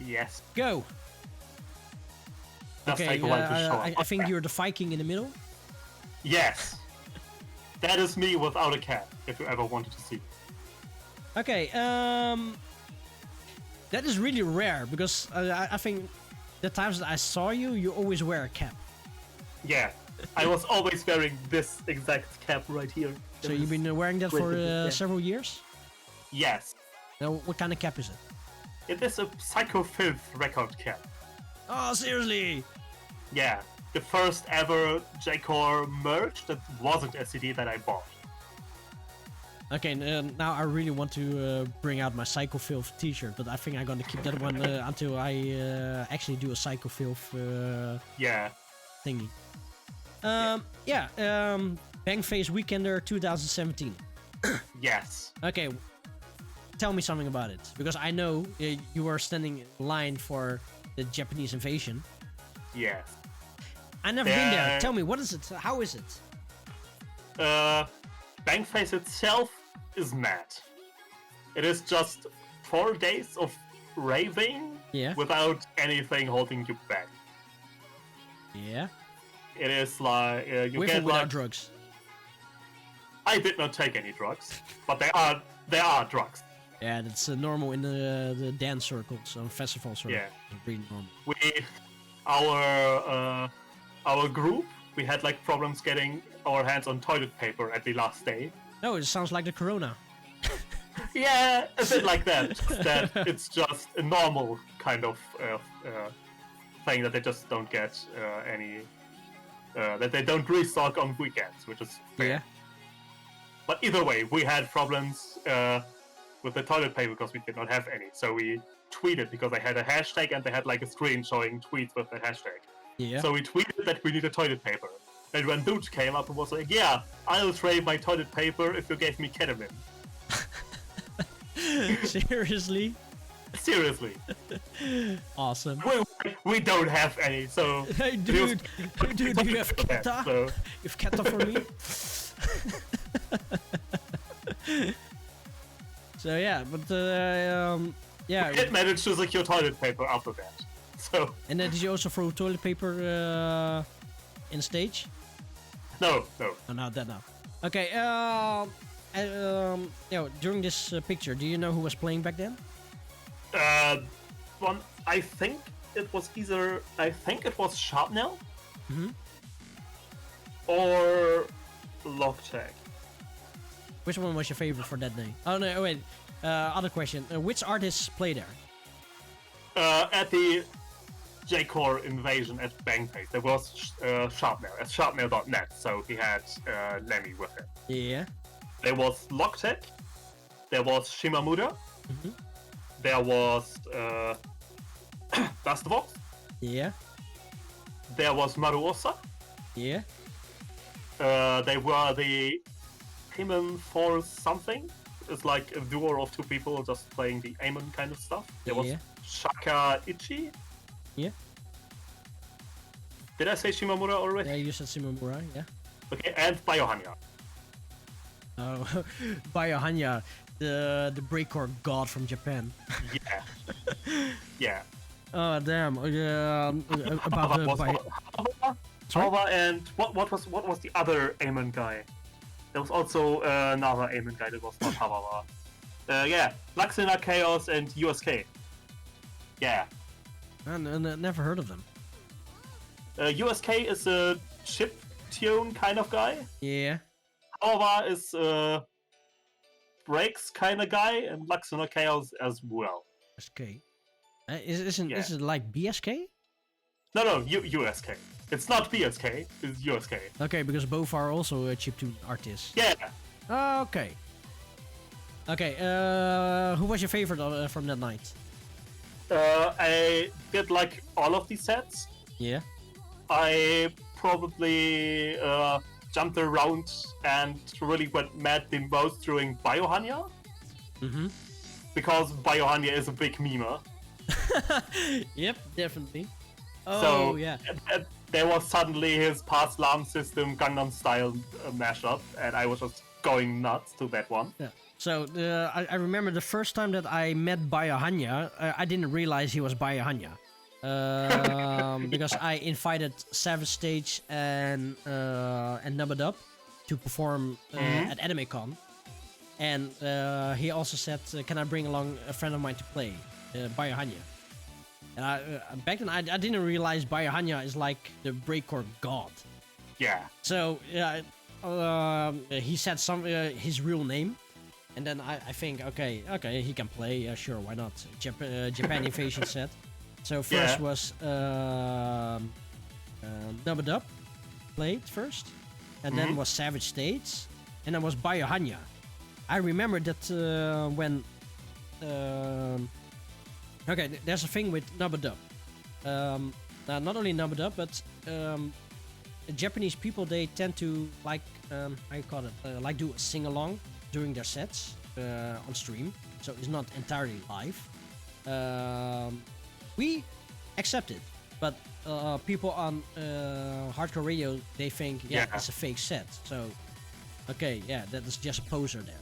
Yes. Go! Does Okay, take a while to show up. I think you're the Viking in the middle. Yes. That is me without a cap, if you ever wanted to see. Okay, that is really rare, because I think the times that I saw you, you always wear a cap. Yeah. I was always wearing this exact cap right here. So you've been wearing that for several years? Yes. Now, what kind of cap is it? It is a Psycho Filth record cap. Oh, seriously? Yeah. The first ever J-Core merch that wasn't a CD that I bought. Okay, now I really want to bring out my Psycho Filth t-shirt, but I think I'm gonna keep that one until I actually do a Psycho Filth thingy. Bangface Weekender 2017. Yes. Okay, tell me something about it, because I know you were standing in line for the Japanese invasion. Yes. I never been there. Tell me, what is it? How is it? Bangface itself is mad. It is just 4 days of raving without anything holding you back. Yeah. It is like you With get or without like drugs. I did not take any drugs, but there are drugs. Yeah, that's normal in the dance circles and festival circles. Yeah. It's really normal. Our group, we had like problems getting our hands on toilet paper at the last day. No, it sounds like the corona. Yeah, a bit like that. That it's just a normal kind of thing that they just don't get any. That they don't restock on weekends, which is fair. Yeah. But either way, we had problems with the toilet paper because we did not have any. So we tweeted, because they had a hashtag and they had like a screen showing tweets with the hashtag. Yeah. So we tweeted that we needed toilet paper. And when Dude came up and was like, yeah, I'll trade my toilet paper if you gave me ketamine. Seriously? Seriously. Awesome. We don't have any, so... Hey dude, do you have keta? So. You have keta for me? So yeah, but yeah. It managed to secure toilet paper after that. So. And then did you also throw toilet paper in stage? No. Oh, not that now. Okay. During this picture, do you know who was playing back then? I think it was Sharpnail or Logtech. Which one was your favorite for that day? Oh no, wait. Other question. Which artists play there? At the J-Core invasion at Bangface, there was Sharpnail at sharpnail.net, so he had Lemmy with him. Yeah. There was Logtech, there was Shimamura, there was Dustvox, Yeah. there was Maruosa, Yeah. they were the Aemon Force something. It's like a duo of two people just playing the Aemon kind of stuff. There was Yeah. Shaka Ichi. Yeah. Did I say Shimamura already? Yeah, you said Shimamura, yeah. Okay, and Biohanya. Oh, Biohanya, the breakcore god from Japan. Yeah. Yeah. Oh damn! About the Hava and what was the other Aemon guy? There was also another Aemon guy that was not Hava. Yeah, Luxina Chaos and USK. Yeah. I never heard of them. USK is a chip tune kind of guy. Yeah. Hava is a breaks kind of guy, and Luxina Chaos as well. SK. Is it like BSK? No, USK. It's not BSK, it's USK. Okay, because both are also chiptune artists. Yeah. Okay. Okay, who was your favorite from that night? I did like all of these sets. Yeah. I probably jumped around and really went mad the most during Biohanya. Because Biohanya is a big memer. Yep, definitely. Oh, So yeah. there was suddenly his past LAM system Gangnam Style mashup, and I was just going nuts to that one. Yeah. So I remember the first time that I met Biohanya, I didn't realize he was Biohanya. Because I invited Savage Stage and Nubadub to perform at AnimeCon. And he also said, can I bring along a friend of mine to play, Biohanya? And back then I didn't realize Biohanya is like the breakcore god. Yeah. So he said his real name, and then I think okay he can play, sure, why not? Japan Invasion set. So first was Nubadub played first, and then was Savage States, and then was Biohanya. I remember that when there's a thing with Nubadub. Not only Nubadub, but Japanese people, they tend to like how you call it, like do a sing along during their sets on stream, so it's not entirely live. We accept it, but people on hardcore radio, they think it's a fake set. So okay, yeah, that is just a poser there.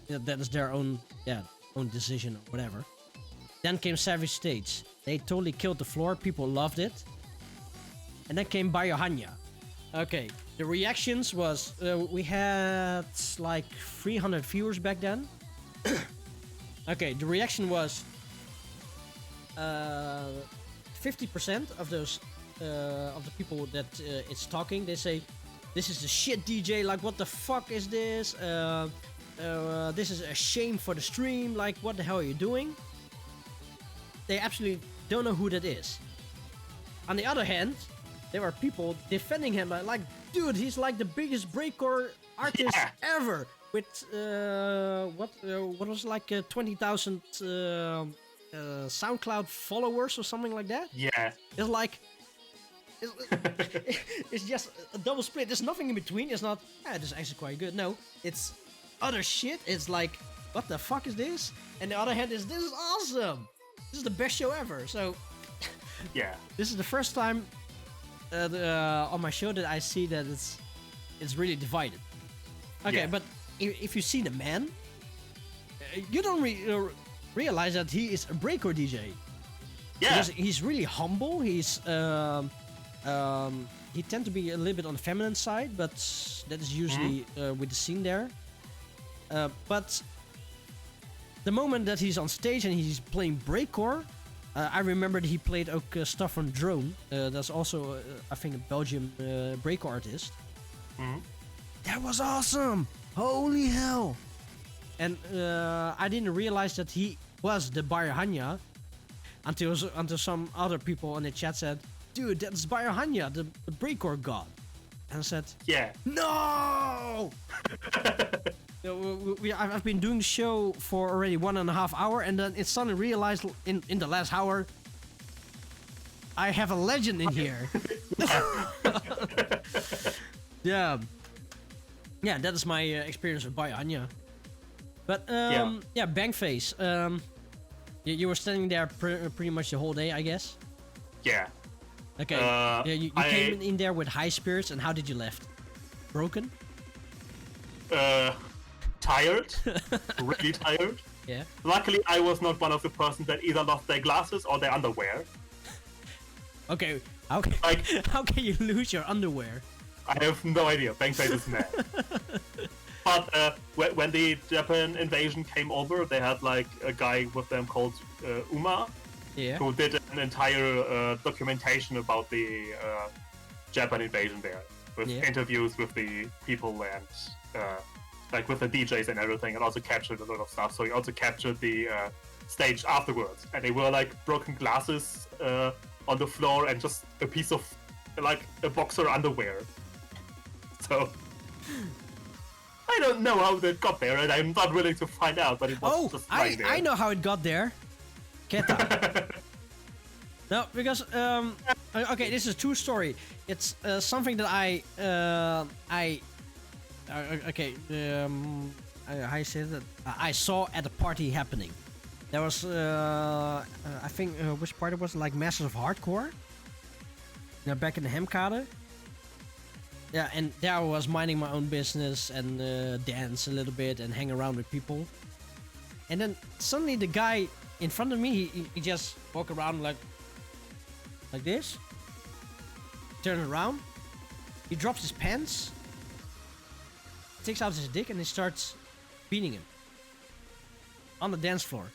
That is their own decision or whatever. Then came Savage States. They totally killed the floor. People loved it. And then came Biohanya. Okay, the reactions was we had like 300 viewers back then. Okay, the reaction was 50% of those of the people that it's talking. They say, "This is a shit DJ. Like, what the fuck is this? This is a shame for the stream. Like, what the hell are you doing?" They absolutely don't know who that is. On the other hand, there are people defending him like, dude, he's like the biggest breakcore artist ever. With what was like 20,000 SoundCloud followers or something like that. Yeah. It's like, It's just a double split. There's nothing in between. It's not, this is actually quite good. No, it's other shit. It's like, what the fuck is this? And the other hand is, this is awesome. This is the best show ever. So, Yeah. this is the first time on my show that I see that it's really divided. Okay, Yeah. but if you see the man, you don't realize that he is a breakcore DJ. Yeah. Because he's really humble. He tends to be a little bit on the feminine side, but that is usually with the scene there. But the moment that he's on stage and he's playing breakcore, I remember that he played stuff from Drone. That's also, I think, a Belgian breakcore artist. That was awesome! Holy hell! And I didn't realize that he was the Bayer Hanya until some other people in the chat said, "Dude, that's Bayer Hanya, the breakcore god." And I said, Yeah. "No!" I've been doing the show for already 1.5 hours, and then it suddenly realized in the last hour, I have a legend in here. Yeah, that is my experience with Bayer Hanya. But yeah, Bangface. You were standing there pretty much the whole day, I guess. Yeah. Okay. You came in there with high spirits, and how did you left? Broken? Tired. Really tired. Yeah. Luckily, I was not one of the persons that either lost their glasses or their underwear. Okay. How can you lose your underwear? I have no idea. Bangface is mad. But when the Japan invasion came over, they had like a guy with them called Uma, who did an entire documentation about the Japan invasion there, with interviews with the people and like with the DJs and everything, and also captured a lot of stuff. So he also captured the stage afterwards, and they were like broken glasses on the floor and just a piece of like a boxer underwear. So I don't know how that got there, and I'm not willing to find out, but it was just right there. I know how it got there. Keta. No, because okay, this is a true story. It's something that I say that I saw at a party happening. There was I think which party was it? Like Masters of Hardcore. Back in the Hemkade. Yeah, and there I was minding my own business and dance a little bit and hang around with people. And then suddenly the guy in front of me, he just walk around like this. Turn around. He drops his pants. Takes out his dick and he starts beating him. On the dance floor.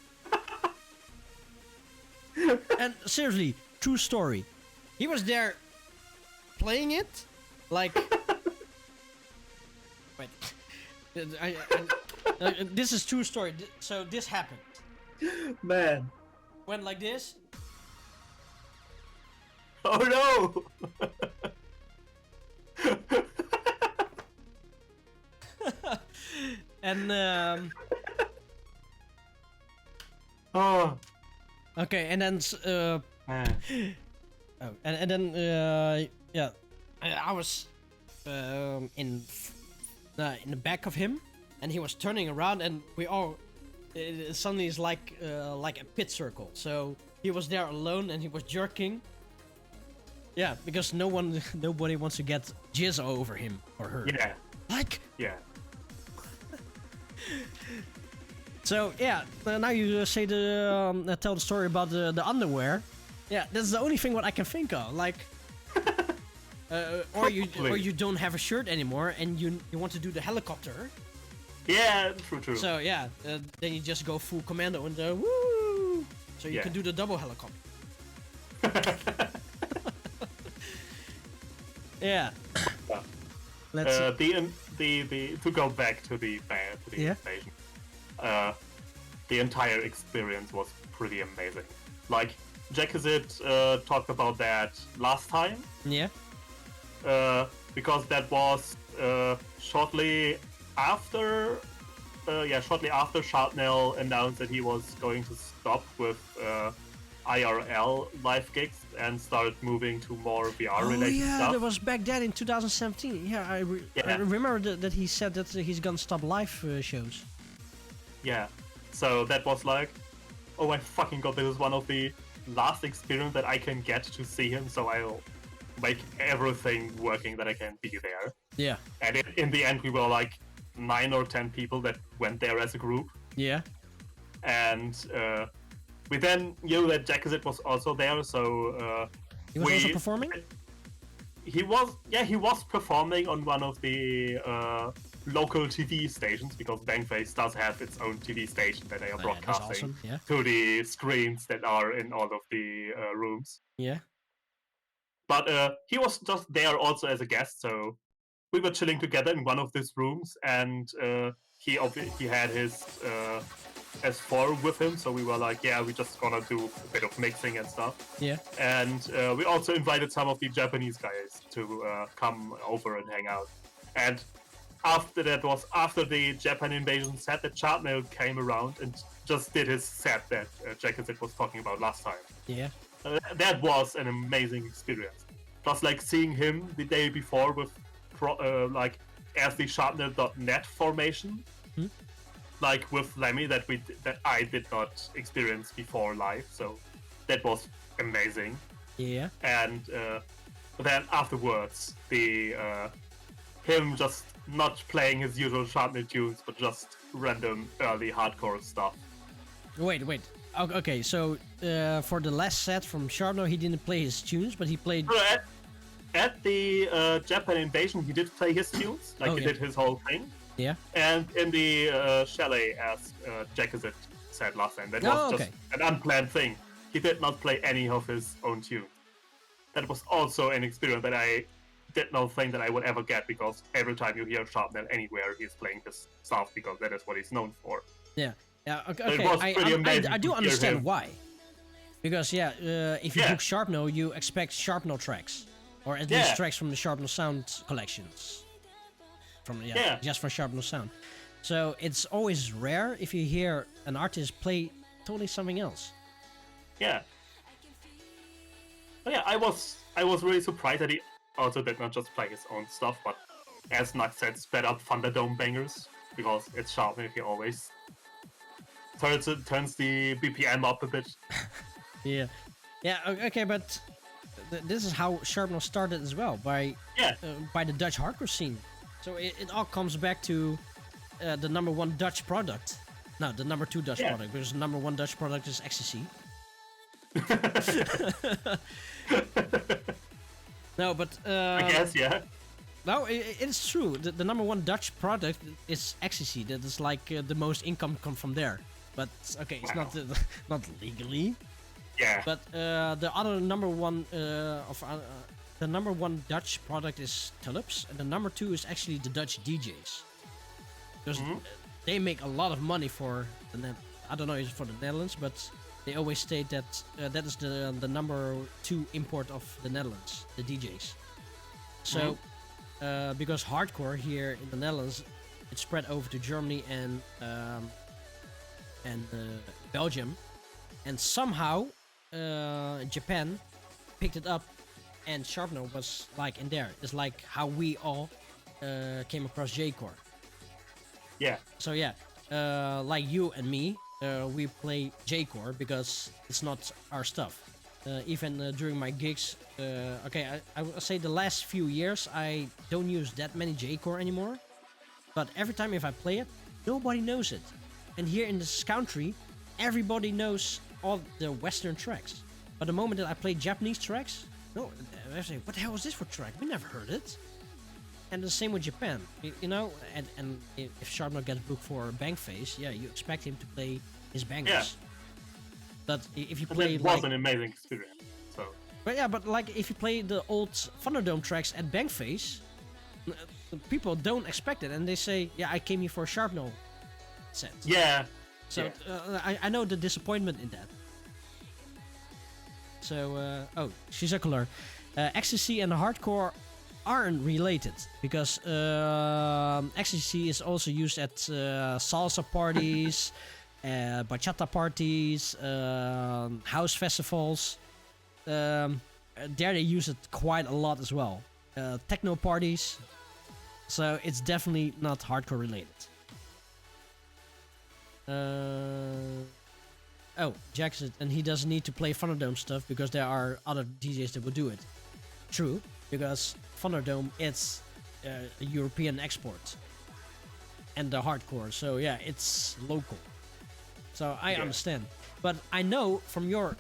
And seriously, true story. He was there playing it. Like, wait, this is true story. So this happened. Man. Went like this. Oh no! And oh. Okay, and then Man. Oh, and then yeah. I was in the back of him, and he was turning around, and we all suddenly is like a pit circle. So he was there alone, and he was jerking. Yeah, because nobody wants to get jizz over him or her. Yeah. Like. Yeah. So yeah, now you say tell the story about the underwear. Yeah, that's the only thing what I can think of. Like. Or you don't have a shirt anymore and you want to do the helicopter. Yeah, true. So yeah, then you just go full commando and woo! So you can do the double helicopter. Yeah. Let's the to go back to the invasion. The entire experience was pretty amazing. Like Jackazit talked about that last time. Yeah. Because that was shortly after Sharpnel announced that he was going to stop with IRL live gigs and started moving to more VR related yeah, stuff. that was back then in 2017. Yeah, I remember that he said that he's gonna stop live shows. Yeah, so that was like, oh my fucking god, this is one of the last experience that I can get to see him, so I'll make everything working that I can be there. Yeah. And in the end, we were like 9 or 10 people that went there as a group. Yeah. And we then knew that Jackazit was also there, so he was also performing? He was performing on one of the local TV stations, because Bangface does have its own TV station that they are broadcasting to the screens that are in all of the rooms. Yeah. But he was just there also as a guest, so we were chilling together in one of these rooms, and he had his S4 with him, so we were like, yeah, we're just gonna do a bit of mixing and stuff. Yeah. And we also invited some of the Japanese guys to come over and hang out. And after the Japan invasion set, that Sharpnail came around and just did his set that Jackazit was talking about last time. Yeah. That was an amazing experience. Plus, like, seeing him the day before with as the Sharpnail.net formation, like with Lemmy, that I did not experience before live, so that was amazing. Yeah. And then afterwards, him just not playing his usual Sharpnail tunes, but just random early hardcore stuff. Wait. Okay, so for the last set from Sharpnail, he didn't play his tunes, but he played... At the Japan invasion, he did play his tunes, he did his whole thing. Yeah. And in the chalet, as Jackazit said last time, that was just an unplanned thing. He did not play any of his own tunes. That was also an experience that I did not think that I would ever get, because every time you hear Sharpnail anywhere, he's playing his stuff, because that is what he's known for. Yeah. Yeah. Okay. It was pretty amazing I do to hear understand him. why. Because if you book Sharpnail, you expect Sharpnail tracks, or at least tracks from the Sharpnail Sound collections. Just from Sharpnail Sound. So it's always rare if you hear an artist play totally something else. Yeah. But yeah, I was really surprised that he also did not just play his own stuff, but as Nux said, sped up Thunderdome bangers, because it's Sharpnail. He always turns the BPM up a bit. Yeah. Okay, but this is how Sharpnail started as well, by the Dutch hardcore scene. So it all comes back to the number one Dutch product. No, the number two Dutch product, because the number one Dutch product is Ecstasy. No, but... I guess, yeah. No, it's true. The number one Dutch product is Ecstasy. That is like the most income come from there. But, okay, it's not legally. Yeah. But the other number one the number one Dutch product is Tulips, and the number two is actually the Dutch DJs. Because they make a lot of money for I don't know if it's for the Netherlands, but they always state that that is the number two import of the Netherlands, the DJs. So, because hardcore here in the Netherlands, it spread over to Germany and Belgium, and somehow Japan picked it up, and Sharpnail was like in there. It's like how we all came across J-Core. Yeah. So yeah, like you and me, we play J-Core because it's not our stuff. Even during my gigs, I would say the last few years I don't use that many J-Core anymore. But every time if I play it, nobody knows it. And here in this country, everybody knows all the Western tracks. But the moment that I play Japanese tracks, no, I say, what the hell is this for track? We never heard it. And the same with Japan, you know. And if Sharpnail gets booked for Bangface, yeah, you expect him to play his bangers. Yeah. But if you play, it was an amazing experience. So. But yeah, but like if you play the old Thunderdome tracks at Bangface, people don't expect it, and they say, "Yeah, I came here for a Sharpnail set." Yeah. So I know the disappointment in that. So Shizakular, Ecstasy and hardcore aren't related because Ecstasy is also used at salsa parties bachata parties, house festivals. There they use it quite a lot as well. Techno parties. So it's definitely not hardcore related. Oh, Jackson, and he doesn't need to play Thunderdome stuff because there are other DJs that will do it. True, because Thunderdome it's a European export and the hardcore, so yeah, it's local. So I understand, but I know from your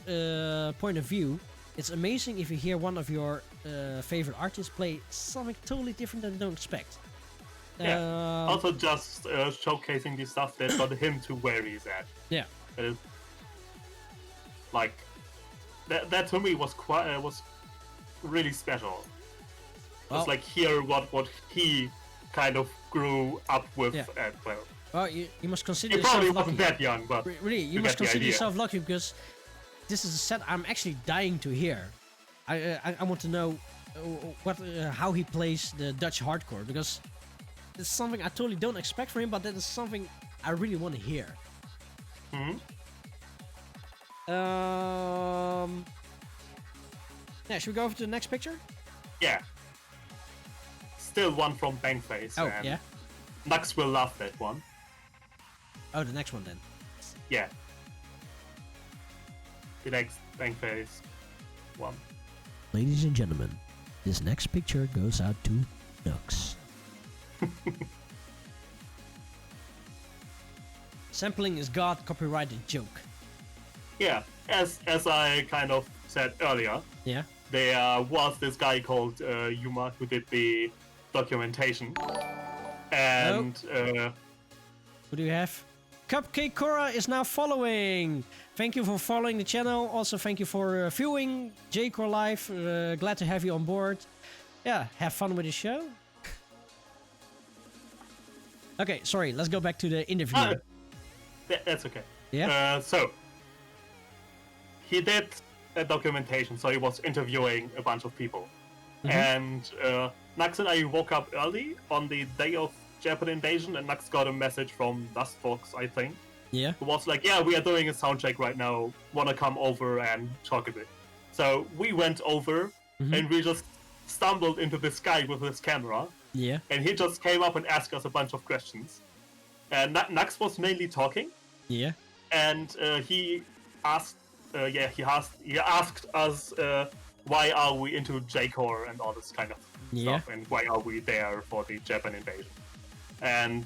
point of view, it's amazing if you hear one of your favorite artists play something totally different than you don't expect. Yeah. Also, just showcasing the stuff that got him to where he's at. Yeah. Like that to me was quite was really special. Well, it's like hear what he kind of grew up with. Yeah. Well, you must consider he yourself probably lucky. wasn't that young, but really, you must consider yourself lucky because this is a set I'm actually dying to hear. I want to know how he plays the Dutch hardcore because it's something I totally don't expect from him, but that is something I really want to hear. Mm-hmm. Yeah, should we go over to the next picture? Yeah. Still one from Bangface. Oh, and yeah. Nux will love that one. Oh, the next one then. Yeah. The next Bangface one. Ladies and gentlemen, this next picture goes out to Nux. Sampling is God, copyrighted joke. Yeah, as I kind of said earlier, Yeah. there was this guy called Yuma who did the documentation, and Who do you have? Cupcake Cora is now following. Thank you for following the channel. Also, thank you for viewing J-Core Live. Glad to have you on board. Yeah, have fun with the show. Okay, sorry. Let's go back to the interview. That's okay. Yeah. So he did a documentation, so he was interviewing a bunch of people, and Nux and I woke up early on the day of Japan invasion, and Nux got a message from Dustbox, I think. Yeah. Who was like, yeah, we are doing a sound check right now. Wanna come over and talk a bit? So we went over, and we just stumbled into this guy with his camera. Yeah. And he just came up and asked us a bunch of questions. And Nux was mainly talking. Yeah. And he asked, he asked us why are we into J-Core and all this kind of stuff, and why are we there for the Japan invasion? And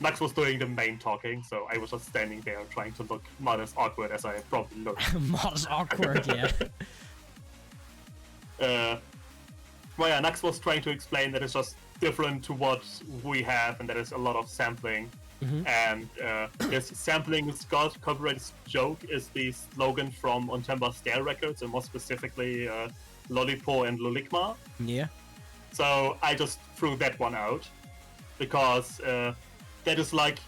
Nux was doing the main talking, so I was just standing there trying to look not as awkward as I probably look. Not as awkward, yeah. Well, yeah, Nux was trying to explain that it's just different to what we have, and that is a lot of sampling. And this sampling is God copyrighted joke is the slogan from Ontemba Stare Records, and more specifically Lolipo and Lolikma. Yeah. So I just threw that one out because that is like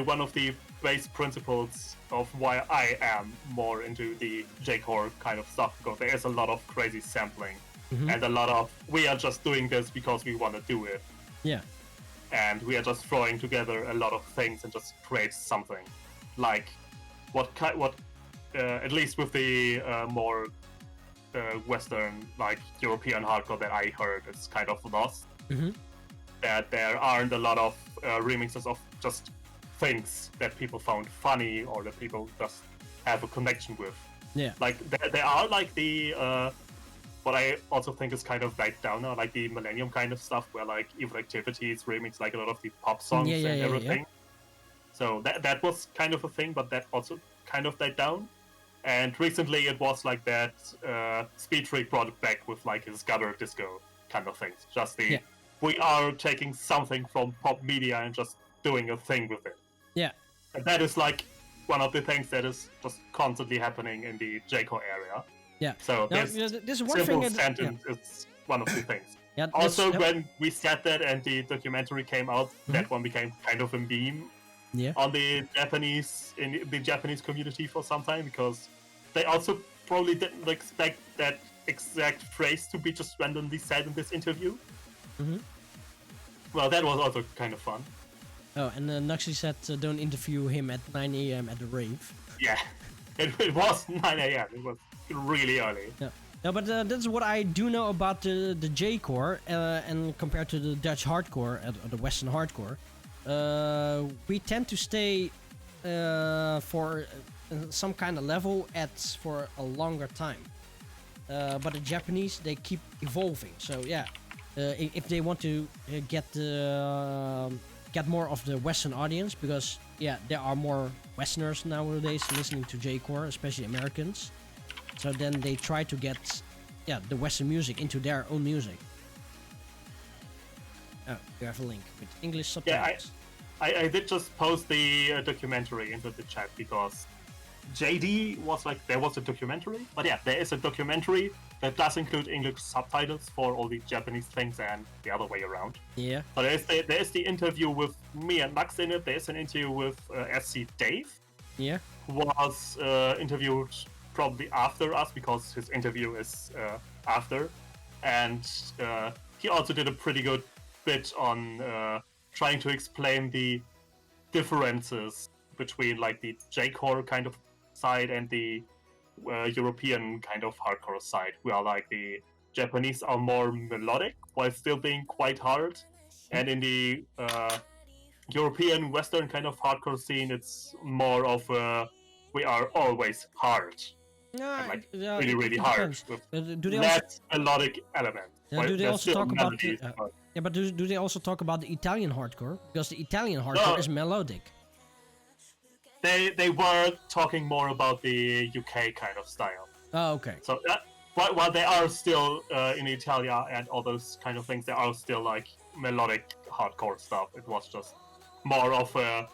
one of the base principles of why I am more into the J-Core kind of stuff, because there is a lot of crazy sampling and a lot of we are just doing this because we want to do it. Yeah. And we are just throwing together a lot of things and just create something. Like at least with the more Western, like European hardcore that I heard, it's kind of lost. That there aren't a lot of remixes of just things that people found funny or that people just have a connection with. Yeah. Like there are like the what I also think is kind of died down now, like the Millennium kind of stuff, where like Evil Activities remix like a lot of the pop songs and everything. Yeah. So that was kind of a thing, but that also kind of died down. And recently it was like that Speed Freak brought it back with like his gutter disco kind of things. Just the we are taking something from pop media and just doing a thing with it. Yeah. And that is like one of the things that is just constantly happening in the J-Core area. Yeah. So there's one simple thing sentence is one of the things. Yeah, also, when we said that and the documentary came out, that one became kind of a meme on the Japanese community for some time, because they also probably didn't expect that exact phrase to be just randomly said in this interview. Well, that was also kind of fun. Oh, and Nuxie said don't interview him at 9 a.m. at the rave. Yeah, it was 9 a.m. It was really early. Yeah. No, but that's what I do know about the J-core, and compared to the Dutch hardcore, or the Western hardcore, we tend to stay for some kind of level for a longer time. But the Japanese, they keep evolving. So yeah, if they want to get more of the Western audience, because yeah, there are more Westerners nowadays listening to J-core, especially Americans. So then they try to get the Western music into their own music. Oh, you have a link with English subtitles. Yeah, I did just post the documentary into the chat because JD was like, there was a documentary, but yeah, there is a documentary that does include English subtitles for all the Japanese things and the other way around. Yeah. So there is the interview with me and Max in it. There's an interview with SC Dave. Yeah. Who was interviewed probably after us because his interview is after. And he also did a pretty good bit on trying to explain the differences between like the J-core kind of side and the European kind of hardcore side. We are like the Japanese are more melodic while still being quite hard, and in the European Western kind of hardcore scene, it's more of we are always hard, and like really hard with do they less melodic elements. do they also talk about but do they also talk about the Italian hardcore, because the Italian hardcore is melodic? They were talking more about the UK kind of style. Oh, okay. So while they are still in Italia and all those kind of things, they are still like melodic hardcore stuff. It was just more of a,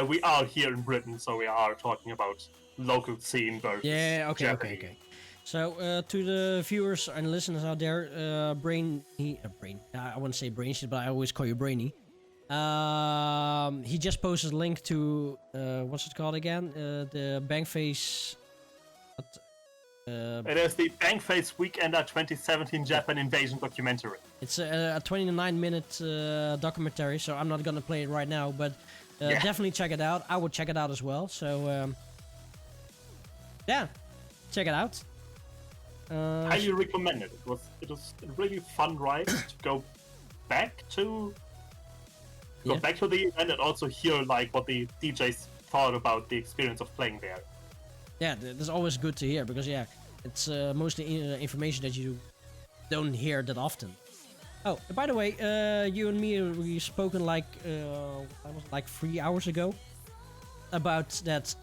we are here in Britain, so we are talking about local scene versus Japanese. Okay. So to the viewers and listeners out there, I want to say Brainshit, but I always call you Brainy. He just posted a link to what's it called again? The Bangface. It is the Bangface Weekender 2017 Japan Invasion documentary. It's a 29-minute documentary, so I'm not gonna play it right now, but definitely check it out. I would check it out as well. So check it out. Highly recommend it. It was a really fun ride to go back to. Go back to the event and also hear like what the DJs thought about the experience of playing there. Yeah, that's always good to hear, because it's mostly information that you don't hear that often. Oh, by the way, you and me we spoken like 3 hours ago about that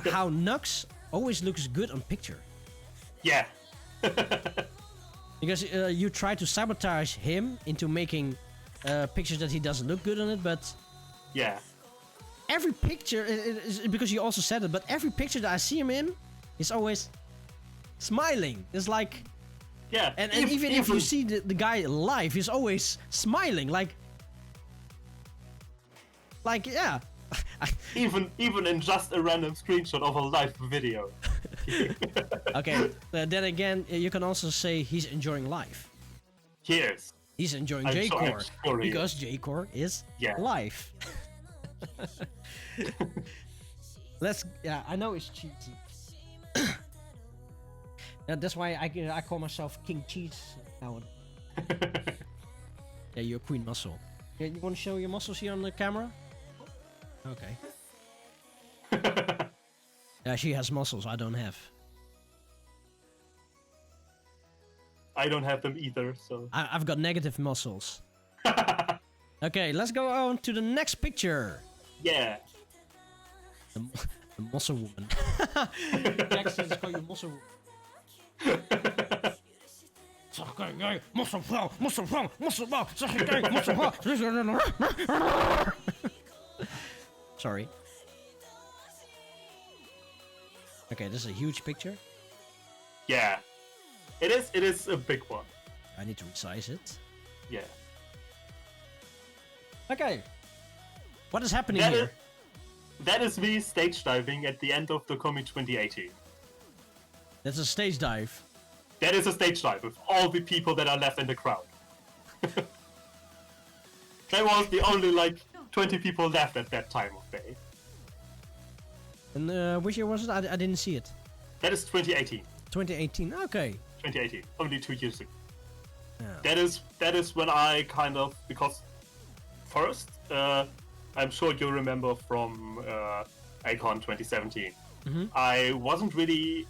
how Nux always looks good on picture. Yeah. Because you try to sabotage him into making pictures that he doesn't look good on it, but every picture is, because you also said it, but every picture that I see him in is always smiling. It's like and even if you see the guy live, he's always smiling, like even in just a random screenshot of a live video. Okay, then again, you can also say he's enjoying life. He is. He's enjoying J-core, because J-core is live. I know it's cheesy. That's why I call myself King Cheese now. Yeah, you're Queen Muscle. Yeah, you want to show your muscles here on the camera? Okay. Yeah, she has muscles I don't have. I don't have them either, so... I've got negative muscles. Okay, let's go on to the next picture. Yeah. The muscle woman. Jackson just call you muscle woman. Sorry. Okay, this is a huge picture. Yeah. It is a big one. I need to resize it. Yeah. Okay. What is happening here? That is me stage diving at the end of the Comi 2018. That's a stage dive. That is a stage dive with all the people that are left in the crowd. There was the only like 20 people left at that time of day. And which year was it? I didn't see it. That is 2018. 2018. Okay. 2018, only 2 years ago. Yeah. That is when I kind of, because first, I'm sure you remember from Icon 2017. I wasn't really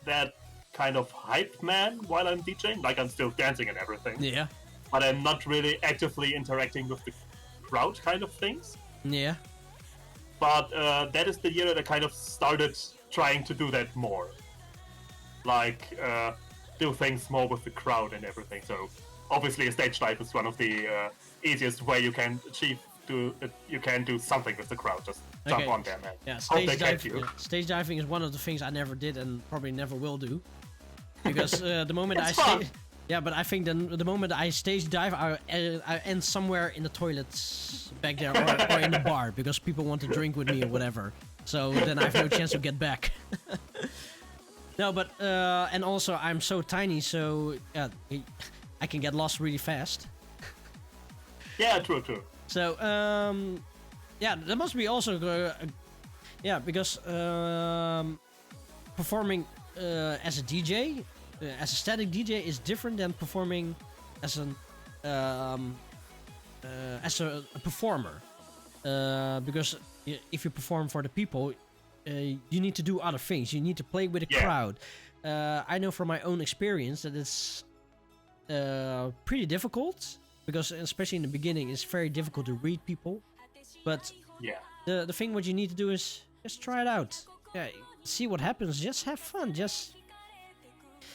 that kind of hype man while I'm DJing. Like, I'm still dancing and everything. Yeah. But I'm not really actively interacting with the crowd kind of things. Yeah. But that is the year that I kind of started trying to do that more. Like, do things more with the crowd and everything. So, obviously, a stage dive is one of the easiest way you can you can do something with the crowd. Just jump on them and yeah, hope they catch you. Stage diving is one of the things I never did and probably never will do. Because the moment but I think the moment I stage dive, I end somewhere in the toilets back there or in the bar because people want to drink with me or whatever. So then I have no chance to get back. No, but and also I'm so tiny, so I can get lost really fast. Yeah, true. So there must be also because performing as a DJ, as a static DJ, is different than performing as a performer. Because if you perform for the people, you need to do other things. You need to play with the crowd. I know from my own experience that it's pretty difficult because, especially in the beginning, it's very difficult to read people. But the thing what you need to do is just try it out. Yeah, see what happens. Just have fun. Just.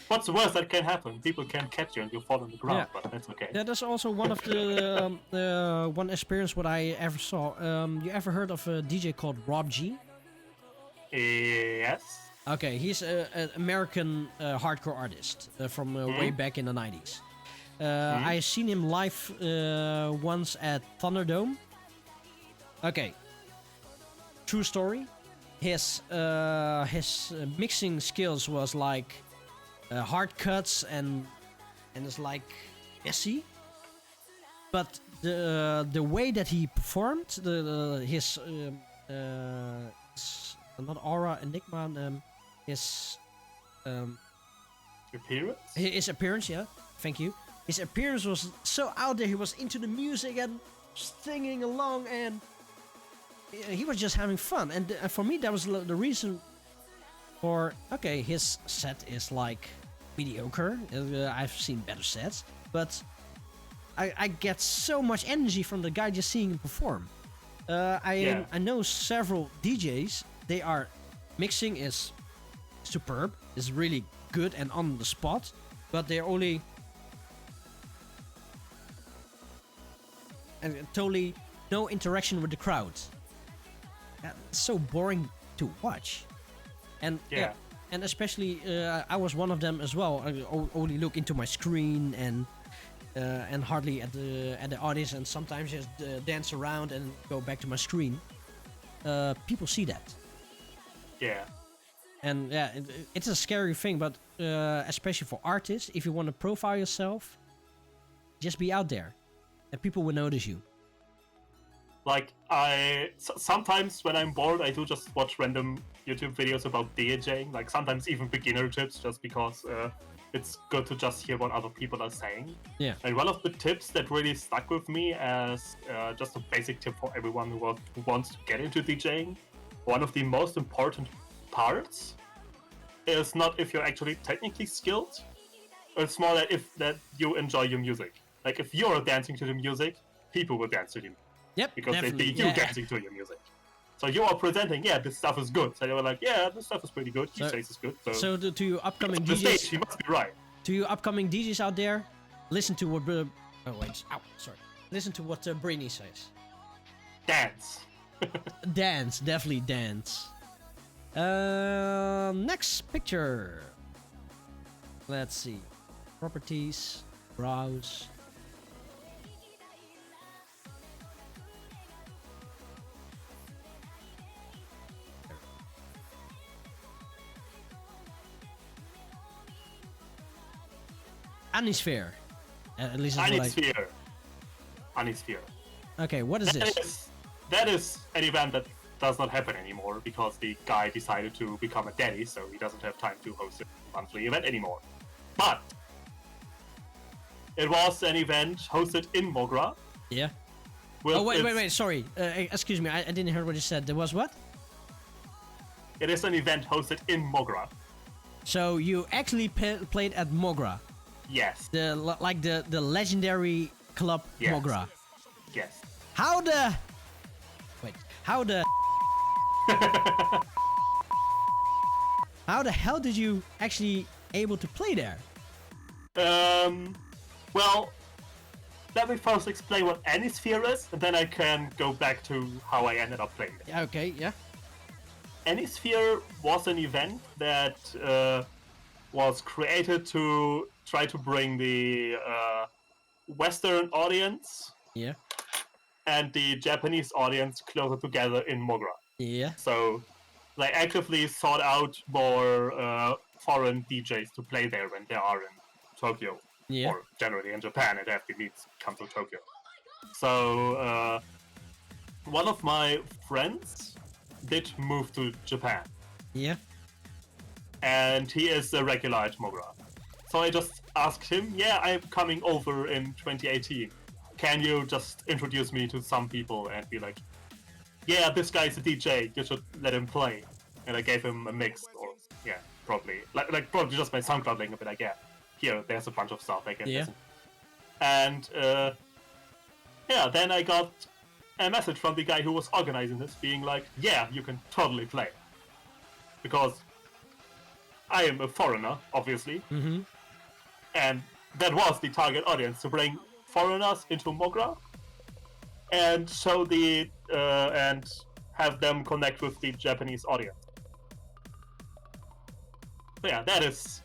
What's the worst that can happen? People can catch you and you fall on the ground, but that's okay. Yeah, that's also one of the one experience what I ever saw. You ever heard of a DJ called Rob G? Yes. Okay, he's an American hardcore artist from way back in the 90s. I seen him live once at Thunderdome. Okay, true story. His mixing skills was like hard cuts and it's like messy. But the way that he performed, his not aura, enigma, his appearance. His appearance, yeah. Thank you. His appearance was so out there. He was into the music and singing along, and he was just having fun. And for me, that was the reason for his set is like mediocre. I've seen better sets, but I get so much energy from the guy just seeing him perform. I know several DJs. They are mixing is superb, is really good and on the spot, but they're only and totally no interaction with the crowd. It's so boring to watch. And and especially I was one of them as well. I only look into my screen and hardly at the audience, and sometimes just dance around and go back to my screen. People see that. Yeah. And it's a scary thing, but especially for artists, if you want to profile yourself, just be out there, and people will notice you. Like, sometimes when I'm bored, I do just watch random YouTube videos about DJing, like sometimes even beginner tips, just because it's good to just hear what other people are saying. Yeah. And one of the tips that really stuck with me as just a basic tip for everyone who wants to get into DJing, one of the most important parts is not if you're actually technically skilled, it's more that you enjoy your music. Like, if you're dancing to the music, people will dance to you. Yep, because definitely. they see you dancing to your music. So you are presenting, this stuff is good. So they were like, this stuff is pretty good. He says it's good. So to your upcoming the DJs, stage, he must be right. To your upcoming DJs out there, listen to what listen to what Brainy says. Dance. Dance, definitely dance. Next picture. Let's see. Properties, browse. Anisphere. At least Anisphere. Anisphere. Okay, what is this? that is an event that does not happen anymore because the guy decided to become a daddy, so he doesn't have time to host a monthly event anymore. But it was an event hosted in Mogra. Yeah. Oh, wait, sorry. Excuse me, I didn't hear what you said. There was what? It is an event hosted in Mogra. So you actually played at Mogra? Yes. The legendary club Yes. Mogra? Yes. How the how the hell did you actually able to play there? Well, let me first explain what Anysphere is, and then I can go back to how I ended up playing it. Yeah, okay, yeah. Anysphere was an event that was created to try to bring the Western audience Yeah. and the Japanese audience closer together in Mogra. Yeah. So they actively sought out more foreign DJs to play there when they are in Tokyo. Yeah. Or generally in Japan, and FB Beats come to Tokyo. So one of my friends did move to Japan, Yeah. and he is a regular at Mogra. So I just asked him, yeah, I'm coming over in 2018. Can you just introduce me to some people and be like, yeah, this guy's a DJ, you should let him play. And I gave him a mix, or yeah, probably probably just my SoundCloud link, but like, yeah, here, there's a bunch of stuff I can listen. And yeah, then I got a message from the guy who was organizing this, being like, yeah, you can totally play. Because I am a foreigner, obviously. Mm-hmm. And that was the target audience, to bring foreigners into Mogra and show the and have them connect with the Japanese audience. So yeah, that is.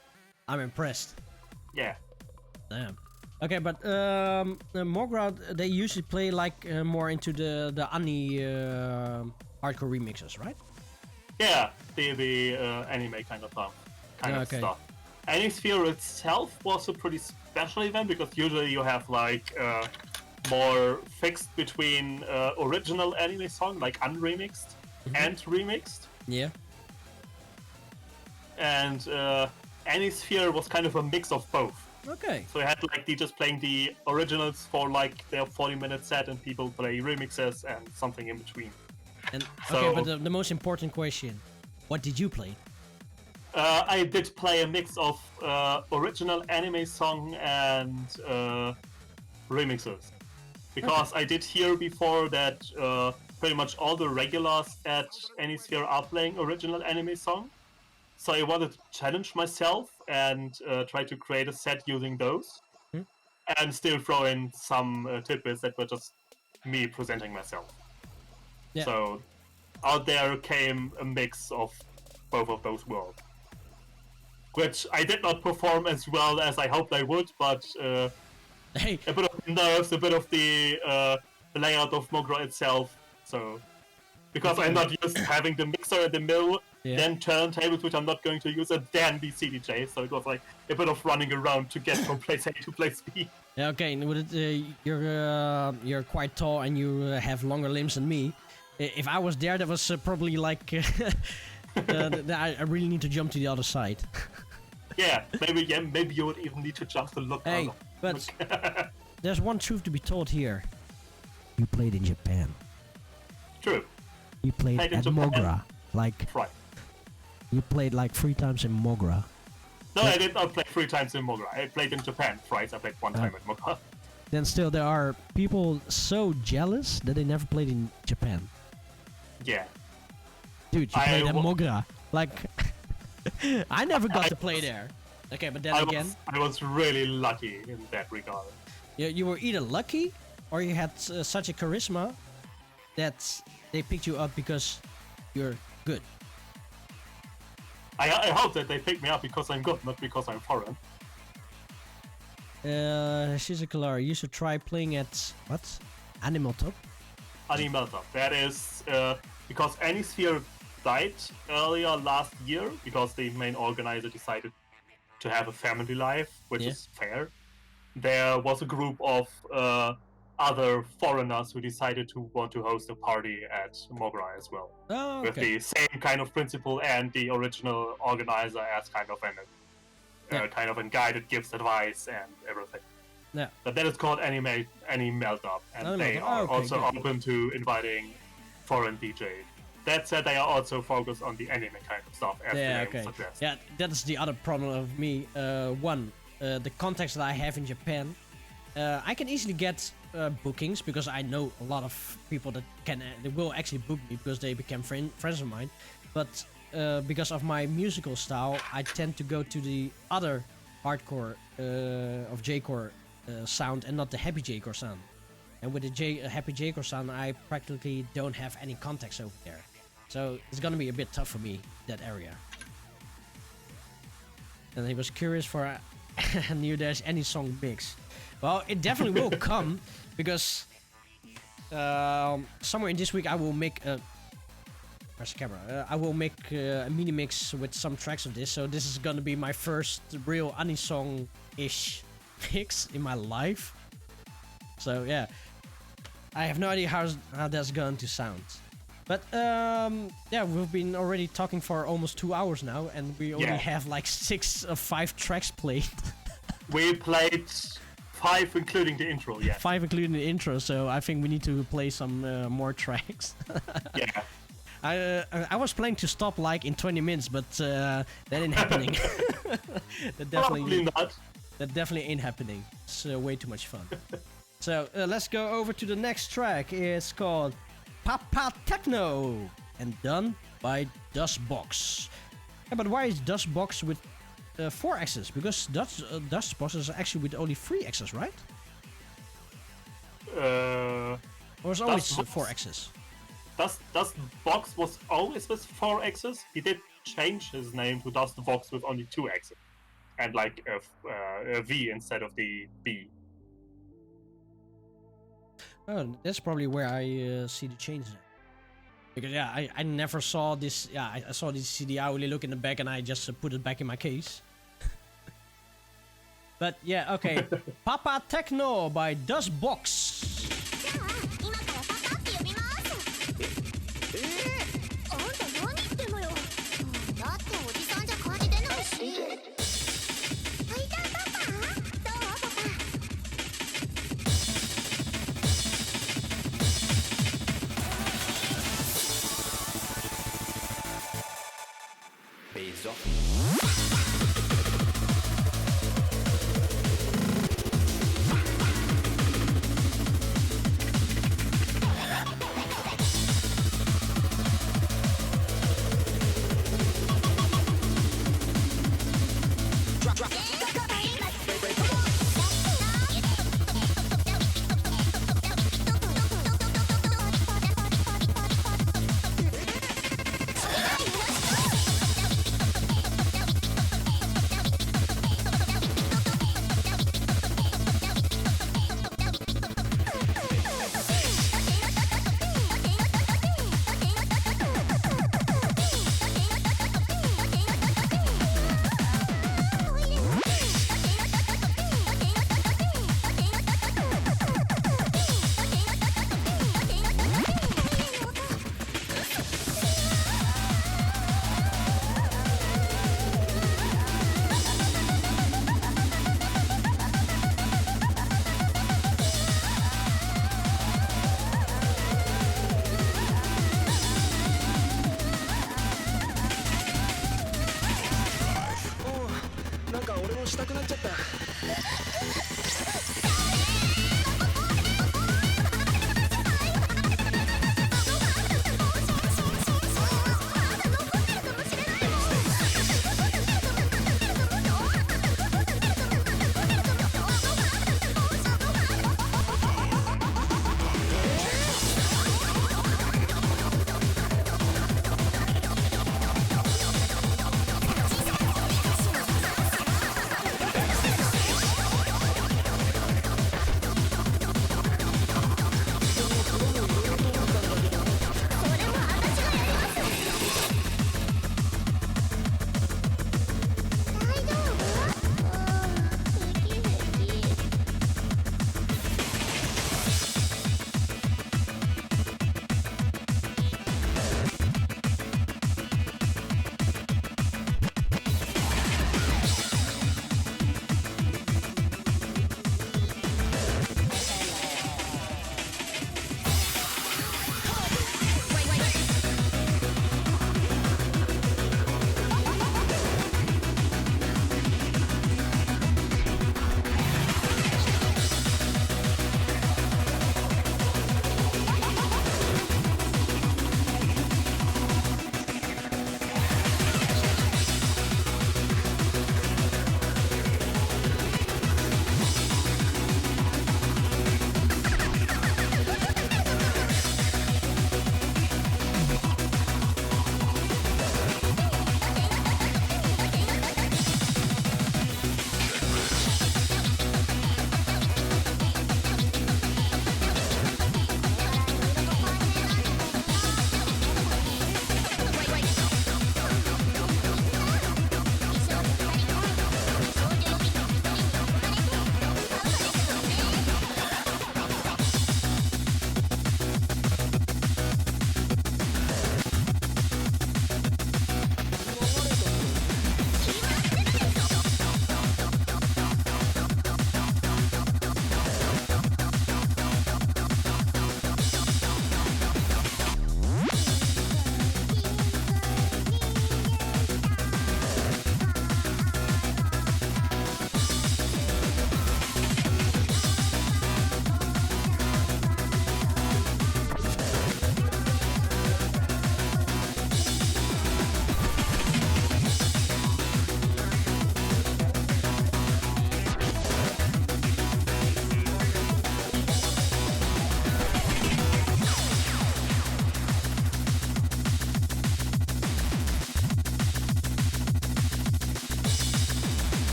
I'm impressed. Yeah. Damn. Okay, but Mogra, they usually play like more into the Ani hardcore remixes, right? Yeah, the anime kind of stuff. Anysphere itself was a pretty special event because usually you have like more fixed between original anime song, like unremixed and remixed. Yeah. And Anysphere was kind of a mix of both. Okay. So you had like DJs playing the originals for like their 40-minute set, and people play remixes and something in between. And So- okay, but the most important question: what did you play? I did play a mix of original anime song and remixes. Because I did hear before that pretty much all the regulars at Anysphere are playing original anime song. So I wanted to challenge myself and try to create a set using those. And still throw in some tidbits that were just me presenting myself. Yeah. So out there came a mix of both of those worlds. Which I did not perform as well as I hoped I would, but Hey, a bit of the nerves, a bit of the layout of Mogra itself. So, because I'm not used to having the mixer in the middle, Yeah. then turntables, which I'm not going to use, and then the CDJ. So it was like a bit of running around to get from place A to place B. yeah, okay. You're quite tall and you have longer limbs than me. If I was there, that was probably like I really need to jump to the other side. Yeah, maybe you would even need to jump to look. Hey, out. but there's one truth to be told here. You played in Japan. True. You played Played in at Japan. Mogra. Like Right. you played like 3 times in Mogra. No, I did not play 3 times in Mogra. I played in Japan thrice. I played 1 time at Mogra. Then still there are people so jealous that they never played in Japan. Yeah. Dude, you I played at wa- Mogra. Like I never got to play there. Okay, but then again, I was really lucky in that regard. you were either lucky or you had such a charisma that they picked you up because you're good. I hope that they pick me up because I'm good, not because I'm foreign. Shizukalar, you should try playing at what? Animal Top? Animalta. That is because Anysphere died earlier last year because the main organizer decided to have a family life, which Yeah. is fair. There was a group of other foreigners who decided to want to host a party at Mograi as well. Oh, With okay. the same kind of principle and the original organizer as kind of a guy that gives advice and everything. Yeah. But that is called Any Meltup, and they are also open to inviting foreign DJs. That said, they are also focused on the anime kind of stuff, as the name suggests. Yeah, that is the other problem of me. The contacts that I have in Japan, I can easily get bookings because I know a lot of people that they will actually book me because they became friends of mine. But because of my musical style, I tend to go to the other hardcore of J-core sound and not the happy J-core sound. And with the happy J-core sound, I practically don't have any contacts over there. So it's gonna be a bit tough for me, that area. And he was curious for Neodash any song mix. Well, it definitely will come because somewhere in this week I will make a. Where's the camera? I will make a mini mix with some tracks of this. So this is gonna be my first real Anisong-ish mix in my life. So yeah, I have no idea how that's going to sound. But yeah, we've been already talking for almost 2 hours now, and we only have like 6 or 5 tracks played. We played 5 including the intro, yeah. 5 including the intro, so I think we need to play some more tracks. Yeah. I was planning to stop like in 20 minutes, but that ain't happening. Probably not. That definitely ain't happening. It's way too much fun. So let's go over to the next track. It's called Papa Techno and done by Dustbox. Yeah, but why is Dustbox with 4 axes? Because Dustbox is actually with only 3 axes, right? Or is always 4 axes? Dustbox was always with 4 axes. He did change his name to Dustbox with only 2 axes. And like a V instead of the B. Oh, that's probably where I see the change there. Because yeah, I never saw this. Yeah, I saw this CD. I only look in the back and I just put it back in my case. But yeah, okay. Papa Techno by Dustbox. したくなっちゃった。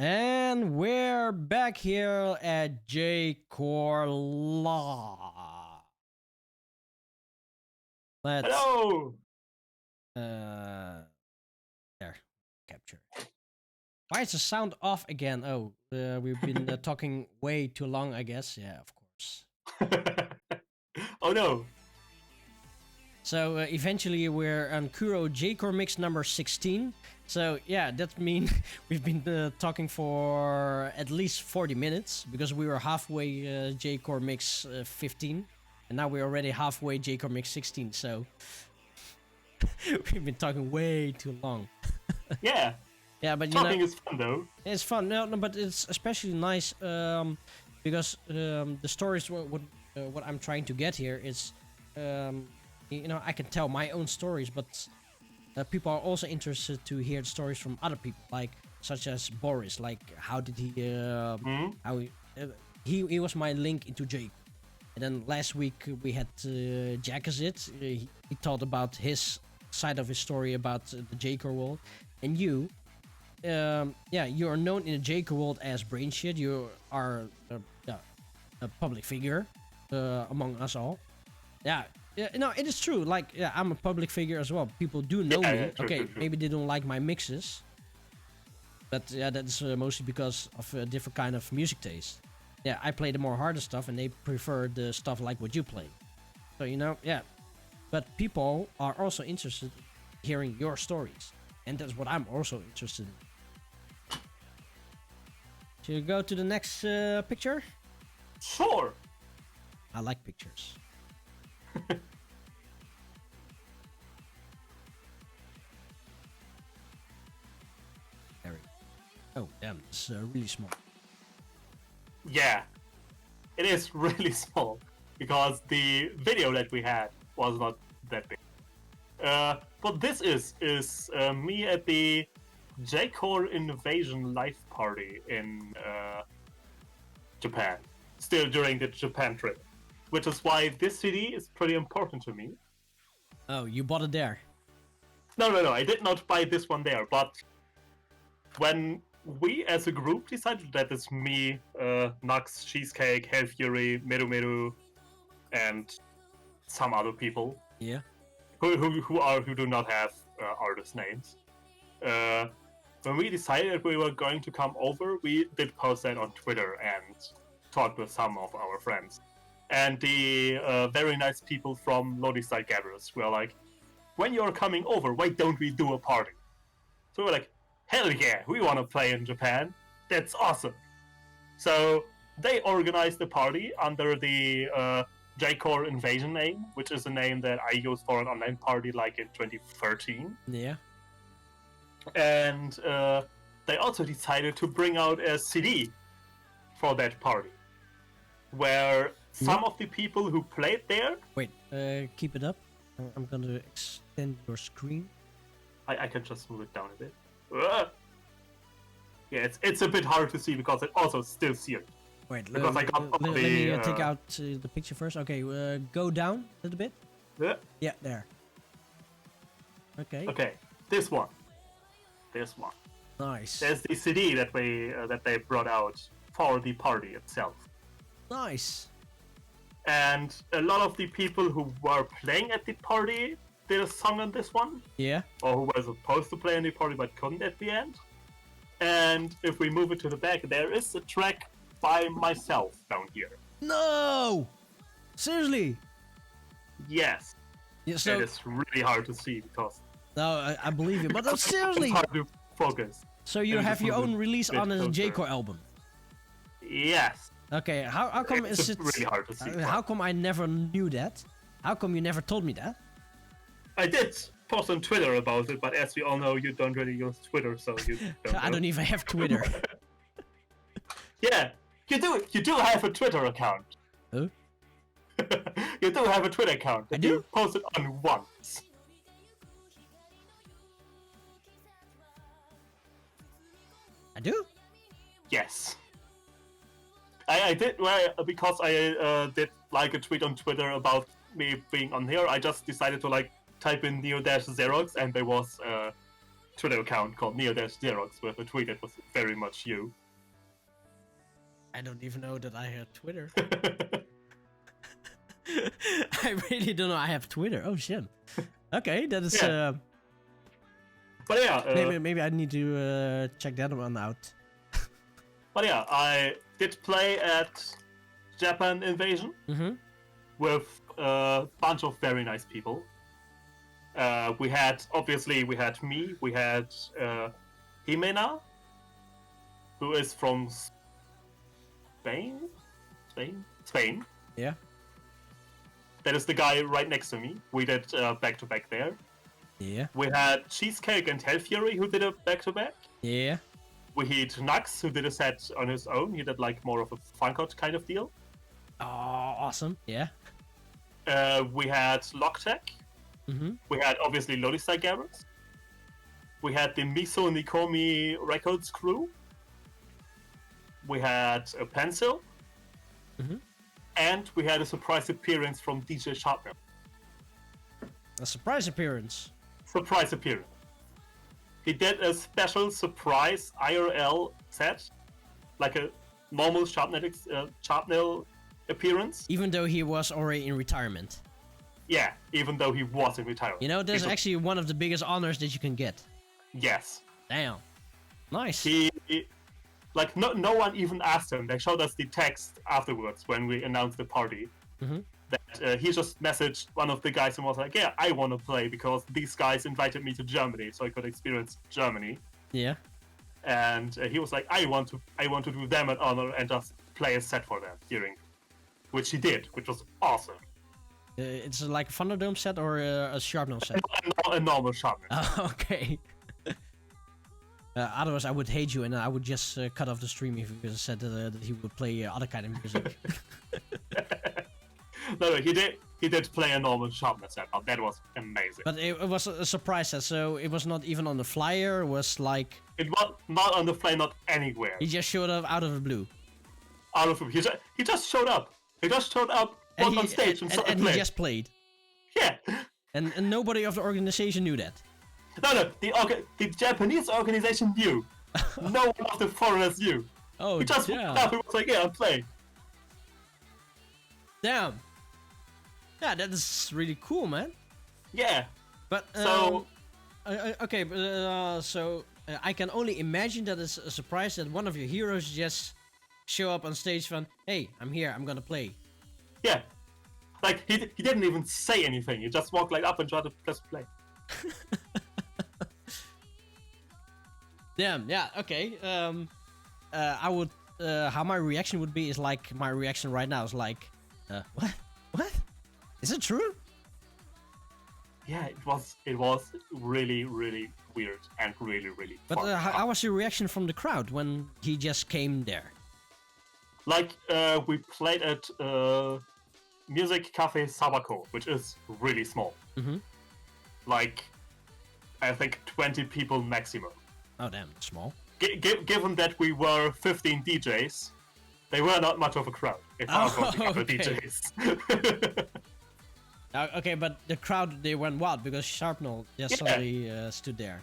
And we're back here at J-Core Law. Let's... Hello! There. Capture. Why is the sound off again? Oh, we've been talking way too long, I guess. Yeah, of course. Oh no! So eventually we're on Kuro J-Core mix number 16. So yeah, that means we've been talking for at least 40 minutes because we were halfway J-Core mix 15, and now we're already halfway J-Core mix 16. So we've been talking way too long. Yeah. Yeah, but talking is fun though. It's fun. No, but it's especially nice because the stories what I'm trying to get here is. I can tell my own stories, but people are also interested to hear stories from other people, like such as Boris. Like, how did he? How he was my link into J. And then last week we had Jackazit. He told about his side of his story about the J-Core world, and you are known in the J-Core world as Brainshit. You are a public figure among us all. Yeah. Yeah, no, it is true. Like, yeah, I'm a public figure as well. People do know me. True, okay, true. Maybe they don't like my mixes, but yeah, that's mostly because of a different kind of music taste. Yeah, I play the more harder stuff, and they prefer the stuff like what you play. So yeah. But people are also interested in hearing your stories, and that's what I'm also interested in. Should we go to the next picture? Sure. I like pictures. There we go. Oh, damn, it's really small. Yeah, it is really small because the video that we had was not that big. But this is me at the J-Core Invasion live party in Japan, still during the Japan trip, which is why this CD is pretty important to me. Oh, you bought it there? No, I did not buy this one there, but when we as a group decided that it's me, Nux, Cheesecake, Hell Fury, Meru, and some other people. Yeah. Who do not have artist names. When we decided that we were going to come over, we did post that on Twitter and talked with some of our friends. And the very nice people from Lolistyle Gabbers were like, when you're coming over, why don't we do a party? So we were like, hell yeah, we want to play in Japan. That's awesome. So they organized the party under the J-Core Invasion name, which is a name that I used for an online party like in 2013. Yeah. And they also decided to bring out a CD for that party, where some of the people who played there... Wait, keep it up. I'm going to extend your screen. I can just move it down a bit. Yeah, it's a bit hard to see because it also still seared. Wait, because I got let me take out the picture first. Okay, go down a little bit. Yeah, there. Okay. Okay, this one. Nice. There's the CD that they brought out for the party itself. Nice. And a lot of the people who were playing at the party did a song on this one. Yeah. Or who were supposed to play in the party but couldn't at the end. And if we move it to the back, there is a track by myself down here. No! Seriously? Yes. Yeah, so... It is really hard to see because... No, I believe you, but seriously! It's hard to focus. So you have your own release on a J-Core album? Yes. Okay, how come it's really hard to see? How come I never knew that? How come you never told me that? I did post on Twitter about it, but as we all know, you don't really use Twitter, so you don't I don't even have Twitter. Yeah, you do have a Twitter account. Huh? You do have a Twitter account. I do? You posted on once. I do? Yes. I did, because I did like a tweet on Twitter about me being on here, I just decided to like type in Neodash Zerox, and there was Twitter account called Neodash Zerox with a tweet that was very much you. I don't even know that I have Twitter. I really don't know I have Twitter. Oh shit. Okay, that is. Yeah. But yeah, maybe I need to check that one out. But yeah, I did play at Japan Invasion with a bunch of very nice people. We had me, we had Jimena, who is from Spain. Yeah. That is the guy right next to me. We did back-to-back there. Yeah. We had Cheesecake and Hell Fury, who did a back-to-back. Yeah. We had Nux, who did a set on his own. He did like more of a funk-out kind of deal. Oh, awesome. Yeah. We had Logtech. We had obviously Lolistyle Gabbers. We had the Miso Nikomi Records crew. We had a Pencil. And we had a surprise appearance from DJ Sharpnel. A surprise appearance. Surprise appearance. He did a special surprise IRL set, like a normal Sharpnel appearance. Even though he was already in retirement. Yeah, even though he was in retirement. You know, that's actually one of the biggest honors that you can get. Yes. Damn. Nice. Like, no one even asked him. They showed us the text afterwards when we announced the party. That he just messaged one of the guys and was like, yeah, I want to play because these guys invited me to Germany so I could experience Germany. Yeah. And he was like, I want to do them an honor and just play a set for them during, which he did, which was awesome. It's like a Thunderdome set or a Sharpnel set? A normal Sharpnel. Okay. Otherwise, I would hate you and I would just cut off the stream if you said that he would play other kind of music. No, he did play a normal Sharpnel set. Oh, that was amazing. But it was a surprise set, so it was not even on the flyer. It was like it was not on the flyer, not anywhere. He just showed up out of the blue. Out of the blue. He just showed up. He just showed up on stage and started playing. He just played. Yeah. And nobody of the organization knew that. No, the Japanese organization knew. No one of the foreigners knew. Oh, he just yeah. Up, he was like, yeah, I'm playing. Damn. Yeah, that is really cool, man. Yeah. But so okay, so I can only imagine that it's a surprise that one of your heroes just show up on stage from, hey, I'm here, I'm gonna play. Yeah. Like he didn't even say anything. He just walked like up and tried to press play. Damn. Yeah. Okay. I would. How my reaction would be is like my reaction right now is like, what? What? Is it true? Yeah, it was really, really weird and really, really But fun. how was your reaction from the crowd when he just came there? Like, we played at Music Cafe Sabako, which is really small. Mm-hmm. Like, I think 20 people maximum. Oh, damn, small. Given that we were 15 DJs, they were not much of a crowd. If I was to count the DJs. Okay, but the crowd, they went wild because Sharpnel just suddenly stood there.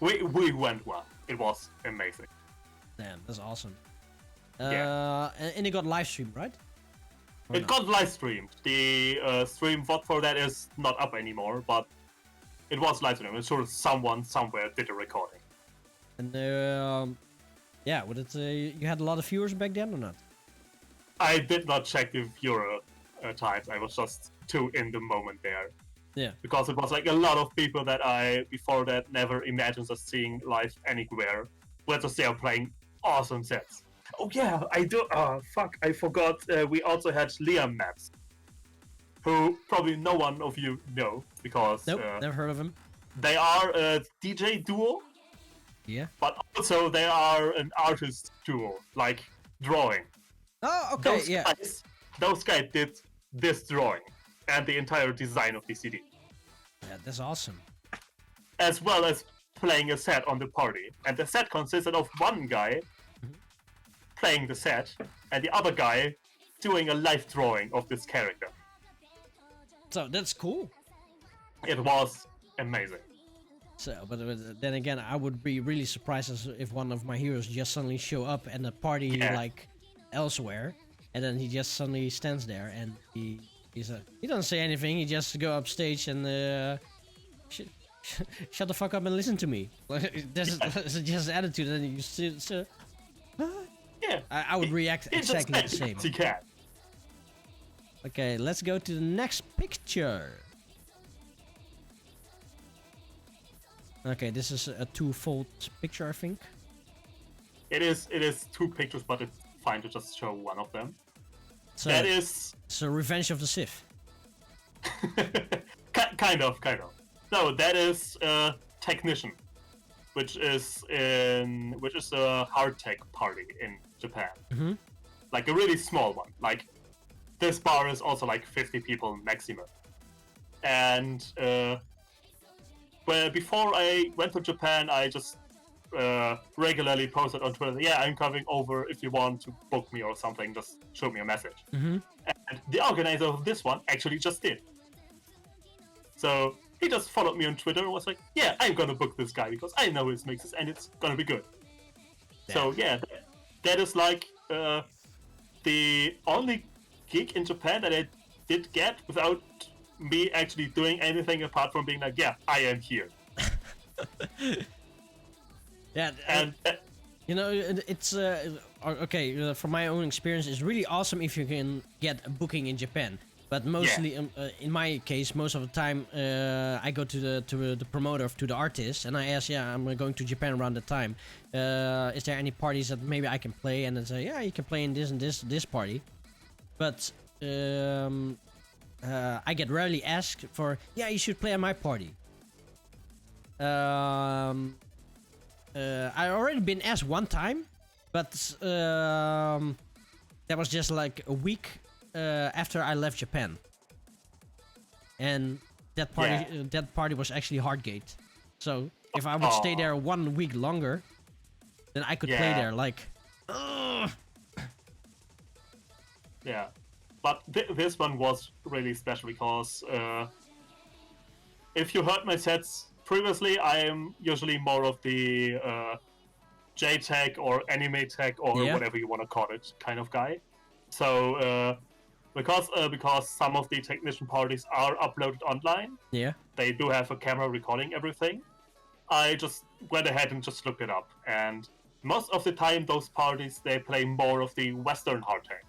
We went wild. It was amazing. Damn, that's awesome. Yeah. And it got live streamed, right? It got live streamed. The stream VOD for that is not up anymore, but it was live streamed. I'm sure someone somewhere did a recording. And yeah, would it? You had a lot of viewers back then or not? I did not check the viewer times. I was just too in the moment there. Yeah. Because it was like a lot of people that I before that never imagined us seeing live anywhere. Let's just say are playing awesome sets. Oh yeah, I do. Oh fuck, I forgot. We also had Liam Maps, who probably no one of you know because nope, never heard of him. They are a DJ duo. Yeah. But also they are an artist duo, like drawing. Oh, okay, Those guys did this drawing and the entire design of the CD. Yeah, that's awesome. As well as playing a set on the party. And the set consisted of one guy playing the set and the other guy doing a live drawing of this character. So that's cool. It was amazing. So, but then again, I would be really surprised if one of my heroes just suddenly show up at a party like elsewhere, and then he just suddenly stands there and he doesn't say anything. He just go up stage and shut the fuck up and listen to me. That's just attitude, and you still. Yeah. I would react exactly the same. He can. Okay, let's go to the next picture. Okay, this is a two-fold picture, I think. It is 2 pictures, but it's fine to just show one of them. So, that is... So Revenge of the Sith. kind of. No, that is Technician, which is a hard tech party in Japan. Mm-hmm. Like a really small one. Like this bar is also like 50 people maximum. And well, before I went to Japan, I just regularly posted on Twitter, yeah, I'm coming over if you want to book me or something, just shoot me a message. Mm-hmm. And the organizer of this one actually just did. So he just followed me on Twitter and was like, yeah, I'm gonna book this guy because I know his mixes and it's gonna be good. Yeah. So yeah, that is like the only gig in Japan that I did get without me actually doing anything apart from being like, yeah, I am here. Yeah, and you know, it's okay. From my own experience, it's really awesome if you can get a booking in Japan. But mostly, in my case, most of the time, I go to the promoter, to the artist, and I ask, yeah, I'm going to Japan around the time. Is there any parties that maybe I can play? And they say, yeah, you can play in this and this party. But I get rarely asked for, yeah, you should play at my party. I already been asked one time, but that was just like a week after I left Japan, and that party was actually Hardgate. So if I would stay there 1 week longer, then I could play there. Like, yeah, but this one was really special because if you heard my sets previously, I am usually more of the J-Tech or anime tech or whatever you want to call it kind of guy. So because some of the technician parties are uploaded online, they do have a camera recording everything. I just went ahead and just looked it up, and most of the time those parties, they play more of the Western hard tech.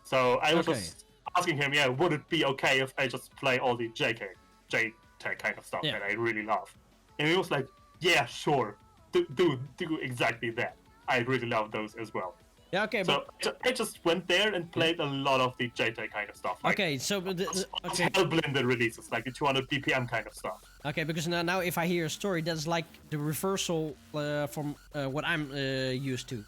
So I was just asking him, would it be okay if I just play all the J-Tech kind of stuff that I really love? And he was like, yeah, sure, do exactly that. I really love those as well. Yeah, okay. So I just went there and played a lot of the J-Tech kind of stuff. Like, Hellblender releases, like the 200 BPM kind of stuff. Okay, because now if I hear a story, that's like the reversal from what I'm used to.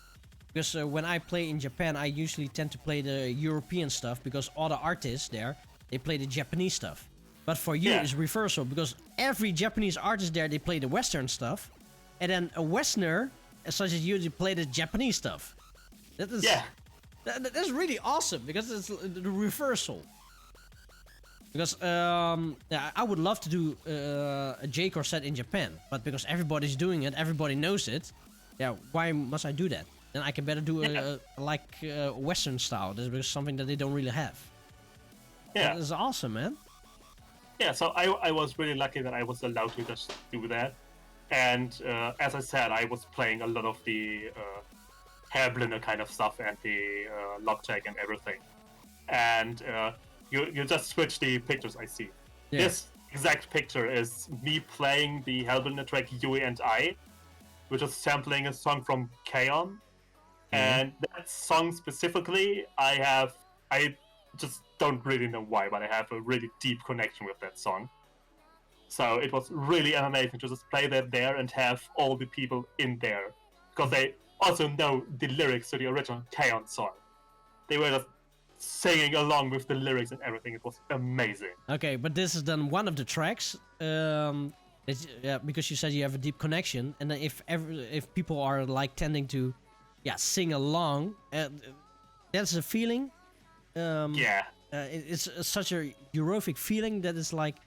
Because when I play in Japan, I usually tend to play the European stuff because all the artists there, they play the Japanese stuff. But for you, it's reversal because every Japanese artist there, they play the Western stuff. And then a Westerner, such as you, they play the Japanese stuff. That is, that's really awesome because it's the reversal. Because I would love to do a J-Core set in Japan, but because everybody's doing it, everybody knows it. Yeah, why must I do that? Then I can better do a Western style. That's something that they don't really have. Yeah, that is awesome, man. Yeah, so I was really lucky that I was allowed to just do that. And as I said, I was playing a lot of the Hellblender kind of stuff and the Logtech and everything. And you just switch the pictures, I see. Yeah. This exact picture is me playing the Hellblender track You and I, which is sampling a song from K-On! And that song specifically, I just don't really know why, but I have a really deep connection with that song. So it was really amazing to just play that there and have all the people in there, because they also know the lyrics to the original K-On! Song. They were just singing along with the lyrics and everything. It was amazing. Okay, but this is then one of the tracks, because you said you have a deep connection, and then if people are like tending to, sing along, that's a feeling. It's such a euphoric feeling that it's like,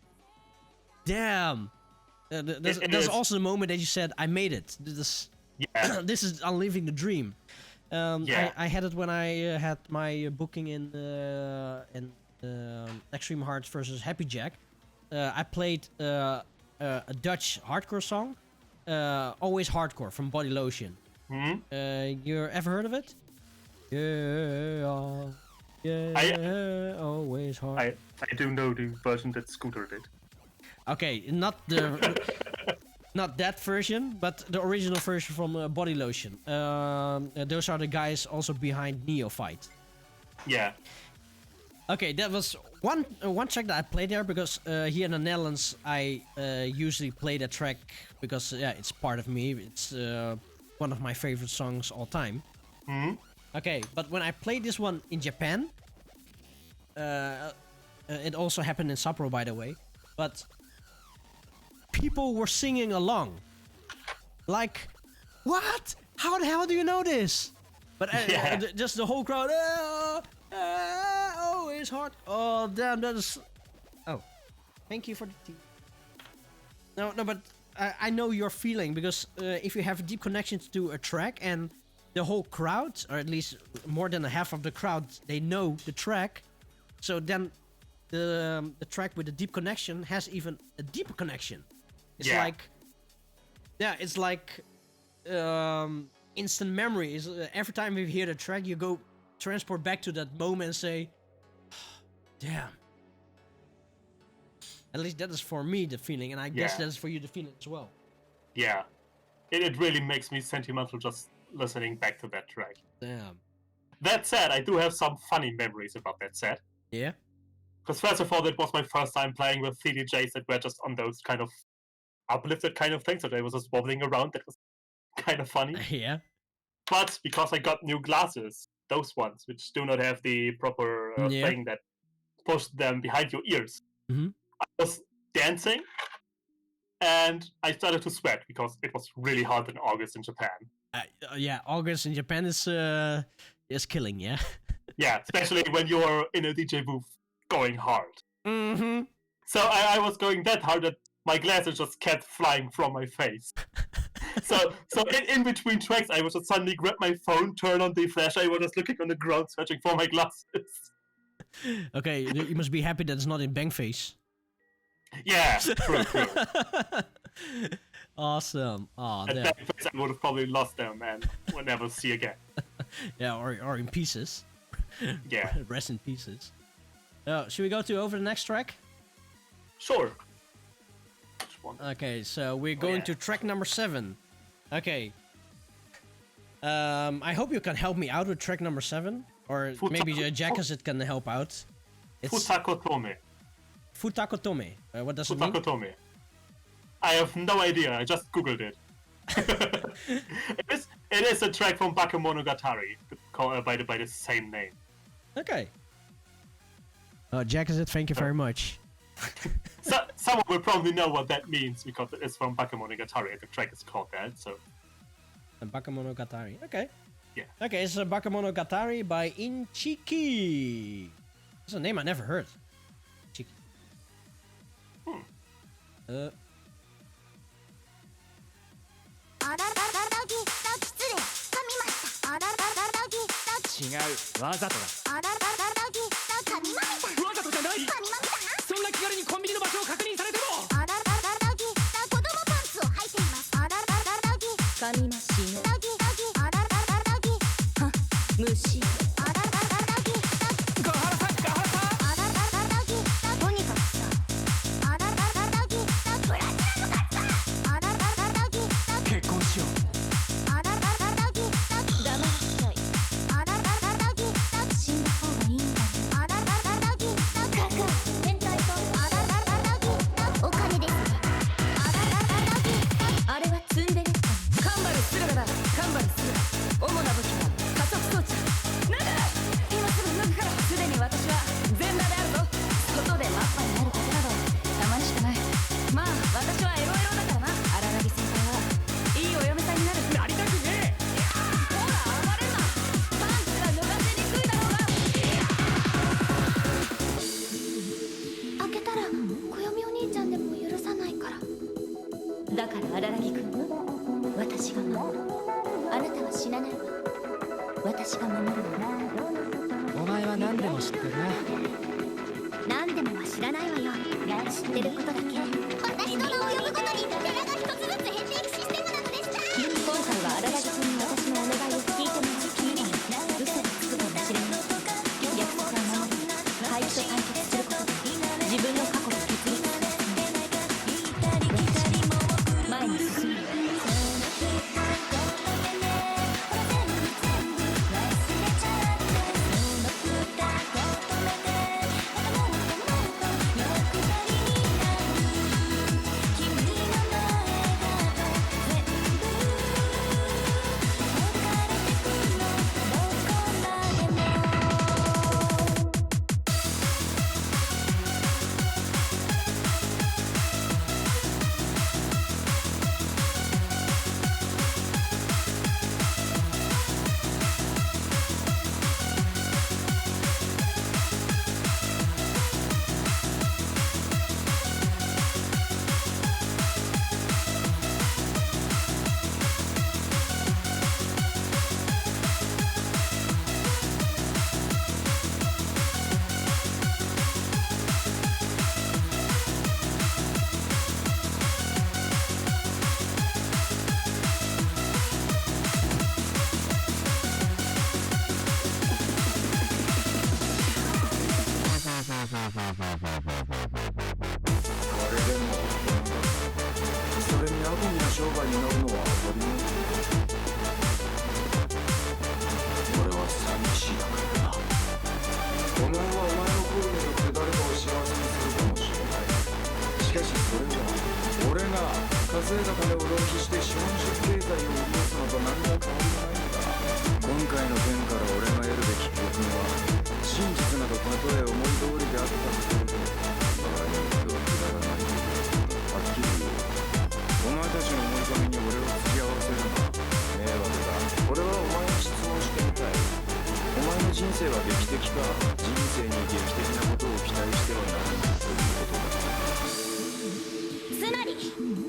damn, There's also the moment that you said, "I made it." Yeah. This is I'm living the dream. Yeah. I had it when I had my booking in Extreme Hearts versus Happy Jack. I played a Dutch hardcore song, Always Hardcore from Body Lotion. You ever heard of it? Yeah, always hard. I do know the version that Scooter did. Okay, not the not that version, but the original version from Body Lotion. Those are the guys also behind Neophyte. Yeah. Okay, that was one track that I played there because here in the Netherlands I usually play that track because it's part of me. It's one of my favorite songs all time. Okay, but when I played this one in Japan, it also happened in Sapporo, by the way, but people were singing along. Like, what? How the hell do you know this? But just the whole crowd. Oh, it's hard. Oh, damn, that is. Oh, thank you for the tea. No, but I know your feeling because if you have a deep connection to a track and the whole crowd, or at least more than a half of the crowd, they know the track. So then the track with the deep connection has even a deeper connection. It's it's like instant memory. Is every time you hear the track, you go transport back to that moment and say, "Damn." At least that is for me the feeling, and I guess that is for you the feeling as well. Yeah, it really makes me sentimental just listening back to that track. Damn. That said, I do have some funny memories about that set. Yeah? Because first of all, that was my first time playing with CDJs that were just on those kind of uplifted kind of things, so they was just wobbling around. That was kind of funny. Yeah. But because I got new glasses, those ones, which do not have the proper thing that push them behind your ears, I was dancing, and I started to sweat because it was really hot in August in Japan. August in Japan is killing, yeah? Yeah, especially when you're in a DJ booth going hard. So I was going that hard that my glasses just kept flying from my face. so in between tracks, I would just suddenly grab my phone, turn on the flash, I was just looking on the ground, searching for my glasses. Okay, you must be happy that it's not in bang face. Yeah, true. Awesome. Oh, at that place, I would have probably lost them and would never see again. Yeah, or in pieces. Yeah. Rest in pieces. Should we go over the next track? Sure. Which one? Okay, so we're going to track number 7. Okay. I hope you can help me out with track number 7. Or maybe Jackasset can help out. It's Futakotome. Futakotome. What does it mean? Futakotome. I have no idea. I just googled it. It is a track from Bakemonogatari by the same name. Okay. Jackasset, thank you very much. So someone will probably know what that means because it is from Bakemonogatari and the track is called that. So. Bakemonogatari. Okay. Yeah. Okay, it's Bakemonogatari by Inchiki. That's a name I never heard. Inchiki. 違う、わざとだ。わざとじゃない。そんな気軽にコンビニの場所を確認されても。噛みましの虫ガハラさん、ガハラさん。とにかくさプラチナムカツだ結婚しよう。黙らしちゃい死んだ方がいいんだカカ変態とお金ですねあれはツンデレッサンカンバル荒木君、私が守る。あなたは死なないわ。私が守るわ。お前は何でも知ってるな。何でもは知らないわよ。知ってることだけ。私の名を呼ぶごとに寺が一つずつ減っていくシステムなのでした。今回は荒木君に私のお願いを聞いてもらう。嘘がつくかもしれない。約束は守り、怪奇と対決することで自分の過去を決立する。私は前に進む。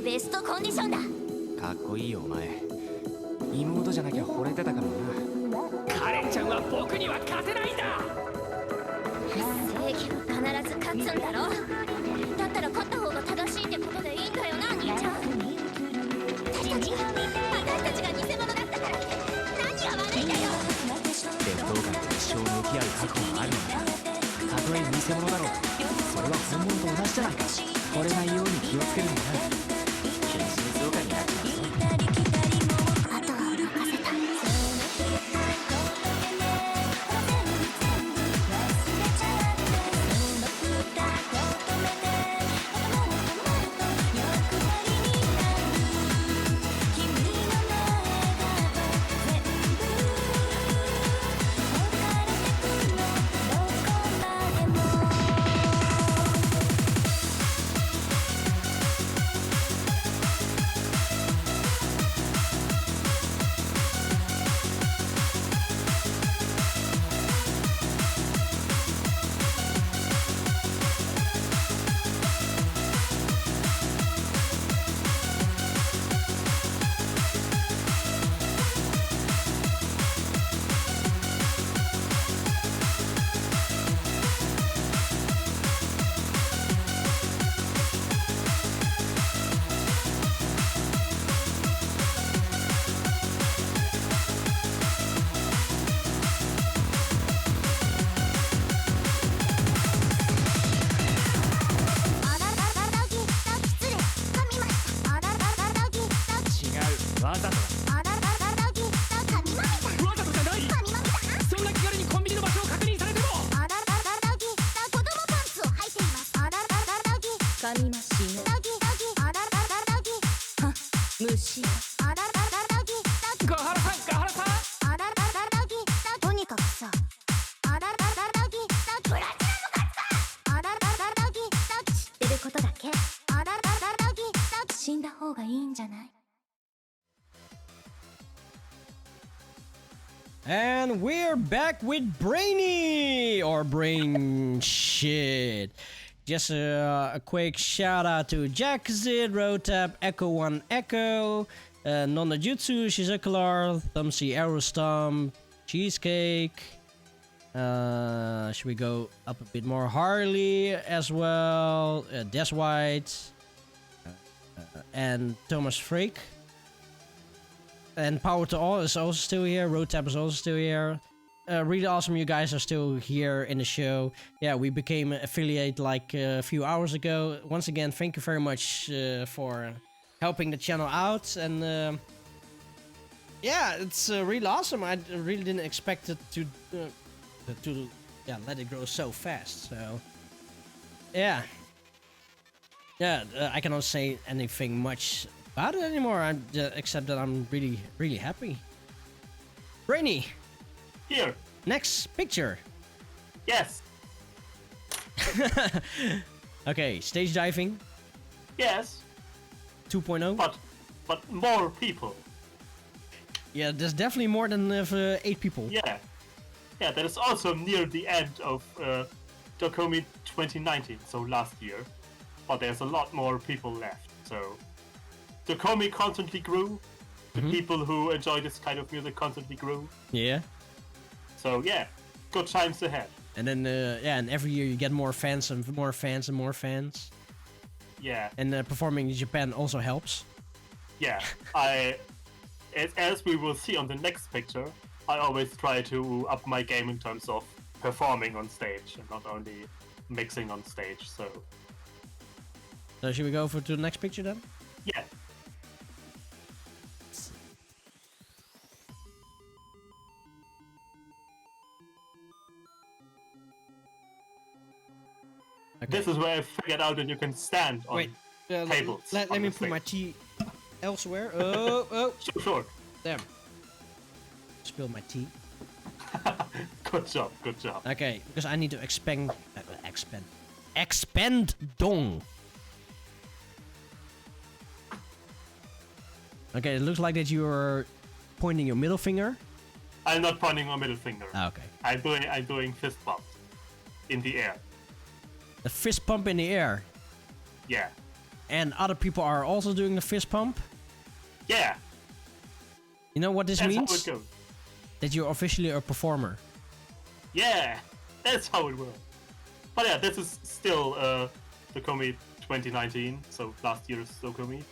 ベストコンディションだ。かっこいいよお前。妹じゃなきゃ惚れてたからな。カレンちゃんは僕には勝てないんだ。正義は必ず勝つんだろ。だったら勝った方が正しいってことでいいんだよな、兄ちゃん。私たちが偽物だったから何が悪いんだよ。劣等感と一生向き合う覚悟があるんだ。たとえ偽物だろう、それは本物と同じじゃないか。惚れないように気をつけるんだな。謹慎強化になっちまうぞ。あとは任せた。And we're back with Brainy or Brainshit. Just a quick shout out to Jack Zid, Rotap, Echo One Echo, Nonna Jutsu, Shizukular, Thumbsy Aerostomp, Cheesecake. Should we go up a bit more? Harley as well, Des White, and Thomas Freak. And Power to All is also still here. Rotap is also still here. Really awesome you guys are still here in the show. Yeah, we became an affiliate like a few hours ago. Once again, thank you very much for helping the channel out. And yeah, it's really awesome. I really didn't expect it to let it grow so fast. So yeah, I cannot say anything much about it anymore. Except that I'm really happy. Brainy. Here. Next picture. Yes. Okay, stage diving. Yes. 2.0. But more people. Yeah, there's definitely more than 8 people. Yeah. Yeah, that is also near the end of Dokomi 2019, so last year. But there's a lot more people left, so Dokomi constantly grew. The people who enjoy this kind of music constantly grew. Yeah. So yeah, good times ahead. And then and every year you get more fans and more fans and more fans. Yeah. And performing in Japan also helps. Yeah, as we will see on the next picture, I always try to up my game in terms of performing on stage and not only mixing on stage. So should we go to the next picture then? Yeah. Okay. This is where I figured out that you can stand on tables. Let me put my tea elsewhere. Oh. Sure. Damn. Spill my tea. Good job. Okay, because I need to expand dong. Okay, it looks like that you're pointing your middle finger. I'm not pointing my middle finger. Okay. I'm doing fist bump in the air. The fist pump in the air. Yeah. And other people are also doing the fist pump. Yeah. You know what this That's means? how it goes. That you're officially a performer. Yeah, that's how it works. But yeah, this is still Dokomi 2019, so last year's Dokomi.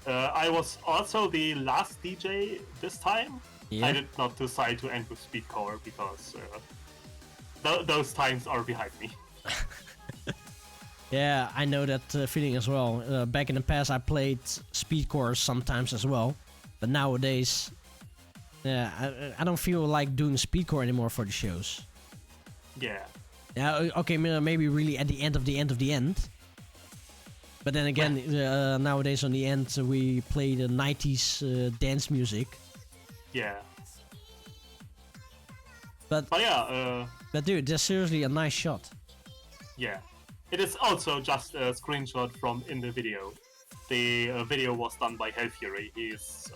I was also the last DJ this time. Yeah. I did not decide to end with speedcore because those times are behind me. Yeah, I know that feeling as well. Back in the past, I played speedcore sometimes as well, but nowadays, I don't feel like doing speedcore anymore for the shows. Yeah. Yeah, okay, maybe really at the end of the end of the end. But then again, nowadays on the end, we play the 90s dance music. Yeah. But yeah, but dude, that's seriously a nice shot. Yeah. It is also just a screenshot from in the video. The video was done by Hellfury. He's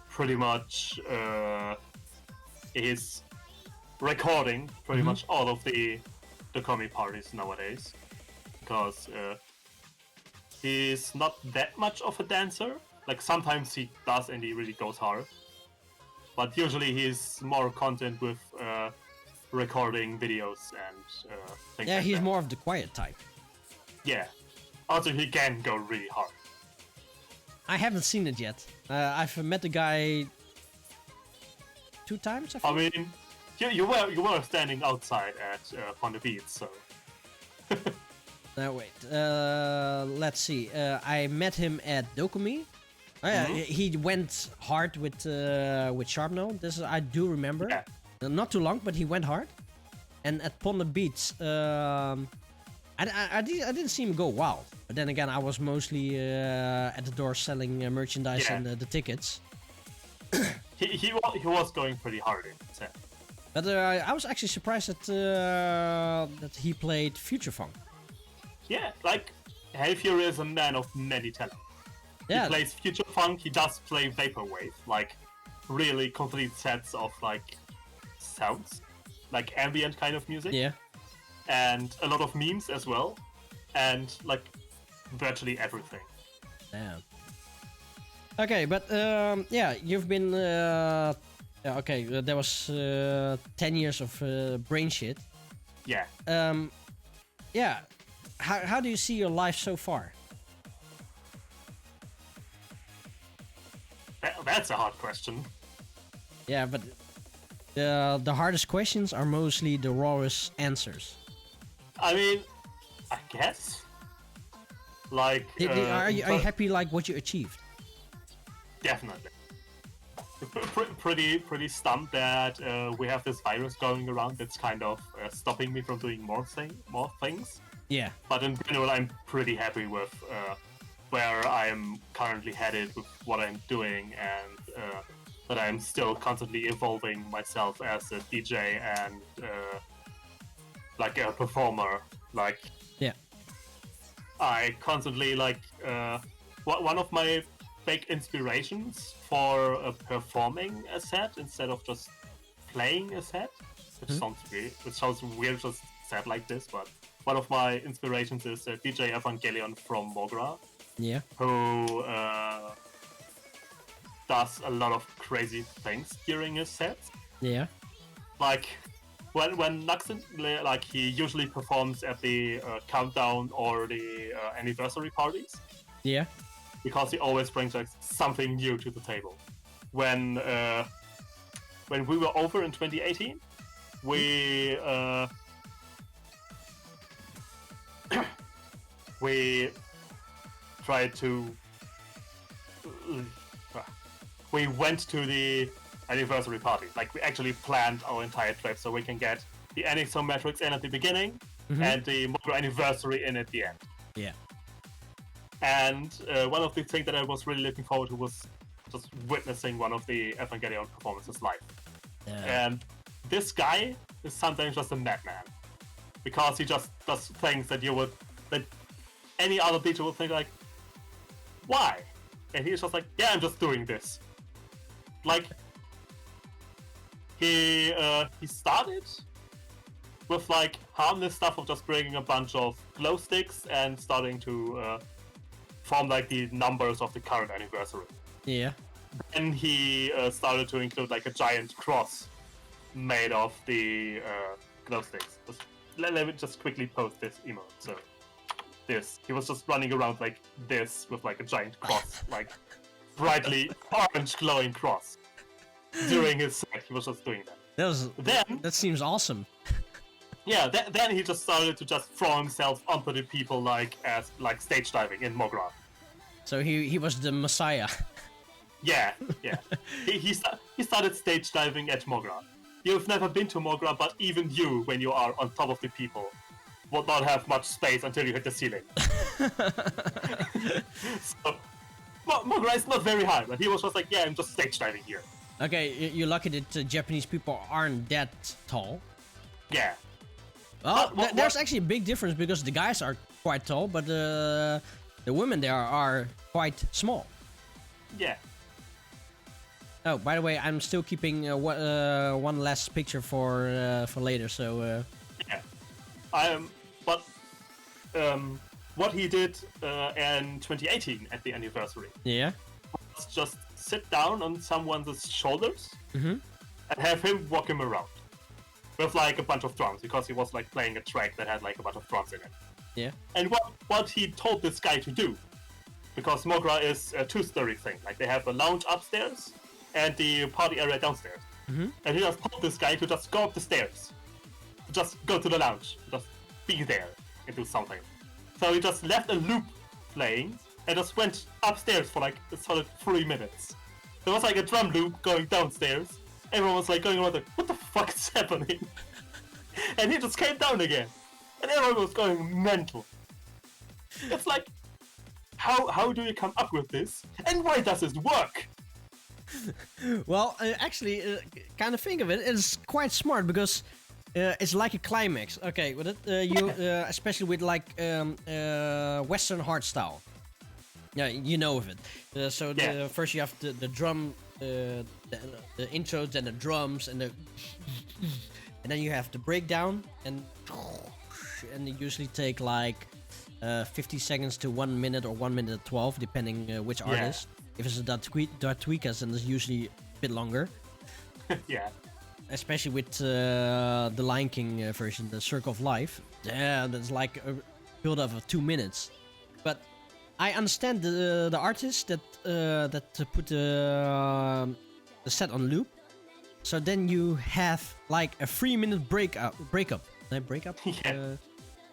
pretty much he's recording pretty much all of the Dokomi parties nowadays because he's not that much of a dancer. Like sometimes he does and he really goes hard, but usually he's more content with recording videos and things Yeah, like he's that. more of the quiet type. Yeah. Also, he can go really hard. I haven't seen it yet. I've met the guy 2 times, I think. I mean, you were standing outside at Pon de Beats, so. Now wait, let's see. I met him at Dokomi. Oh, yeah, he went hard with Sharpno. This is, I do remember. Yeah. Not too long, but he went hard. And at Pon de Beats, I didn't see him go wild. But then again, I was mostly at the door selling merchandise and the tickets. he was going pretty hard in the set. But I was actually surprised that he played Future Funk. Yeah, like Hellfury is a man of many talents. Yeah. He plays Future Funk. He does play Vaporwave, like really complete sets of like sounds, like ambient kind of music. Yeah. and a lot of memes as well, and like virtually everything. Damn. Okay, but yeah, you've been okay. There was 10 years of brain shit. Yeah. Yeah. How do you see your life so far? That's a hard question. Yeah, but the hardest questions are mostly the rawest answers. I mean, I guess. Like, Are you happy like what you achieved? Definitely. Pretty stumped that we have this virus going around that's kind of stopping me from doing more things. Yeah. But in general, I'm pretty happy with where I'm currently headed with what I'm doing, and that I'm still constantly evolving myself as a DJ and like a performer. Like, yeah, I constantly like one of my big inspirations for performing a set instead of just playing a set, which sounds weird. It sounds weird just said like this, but one of my inspirations is DJ Evangelion from Mogra. Yeah. Who does a lot of crazy things during his sets. Yeah. Like when Naxon, like he usually performs at the countdown or the anniversary parties. Yeah. Because he always brings like something new to the table. When we were over in 2018, we we tried to we went to the anniversary party. Like, we actually planned our entire trip so we can get the Anixometrics in at the beginning and the Mogra anniversary in at the end. Yeah. And one of the things that I was really looking forward to was just witnessing one of the Evangelion performances live. Yeah. And this guy is sometimes just a madman, because he just does things that any other teacher would think like, why? And he's just like, yeah, I'm just doing this. Like, he started with like harmless stuff of just bringing a bunch of glow sticks and starting to form like the numbers of the current anniversary. Yeah. Then he started to include like a giant cross made of the glow sticks. Let me just quickly post this emote. So he was just running around like this with like a giant cross, like brightly orange glowing cross. During his set, he was just doing that. That seems awesome. Yeah, then he just started to just throw himself onto the people like stage diving in Mogra. So he was the messiah. Yeah. he started stage diving at Mogra. You've never been to Mogra, but even you, when you are on top of the people, will not have much space until you hit the ceiling. So, Mogra is not very high, but he was just like, yeah, I'm just stage diving here. Okay, you're lucky that Japanese people aren't that tall. Yeah. Well, there's actually a big difference, because the guys are quite tall, but the women there are quite small. Yeah. Oh, by the way, I'm still keeping one last picture for later. So. Yeah. What he did in 2018 at the anniversary. Yeah. Was just sit down on someone's shoulders and have him walk him around with like a bunch of drums, because he was like playing a track that had like a bunch of drums in it. Yeah. And what he told this guy to do, because Mogra is a two-story thing, like they have a lounge upstairs and the party area downstairs. And he just told this guy to just go up the stairs, to just go to the lounge, just be there and do something. So he just left a loop playing and just went upstairs for like a solid 3 minutes. There was like a drum loop going downstairs. Everyone was like going around like, what the fuck is happening? And he just came down again. And everyone was going mental. It's like, how do you come up with this? And why does it work? Well, actually, kind of think of it, it's quite smart, because it's like a climax. Okay, with it, you especially with like Western hardstyle. Yeah, you know of it. So first you have the drum, the intros, then the drums, and then you have the breakdown, and and they usually take like 50 seconds to 1 minute or 1 minute 12, depending which artist. If it's a Tweakers, then it's usually a bit longer. Yeah. Especially with the Lion King version, the Circle of Life. Yeah, that's like a build up of 2 minutes. But I understand the artists that put the set on loop. So then you have like a 3-minute breakup. Breakup? Yeah.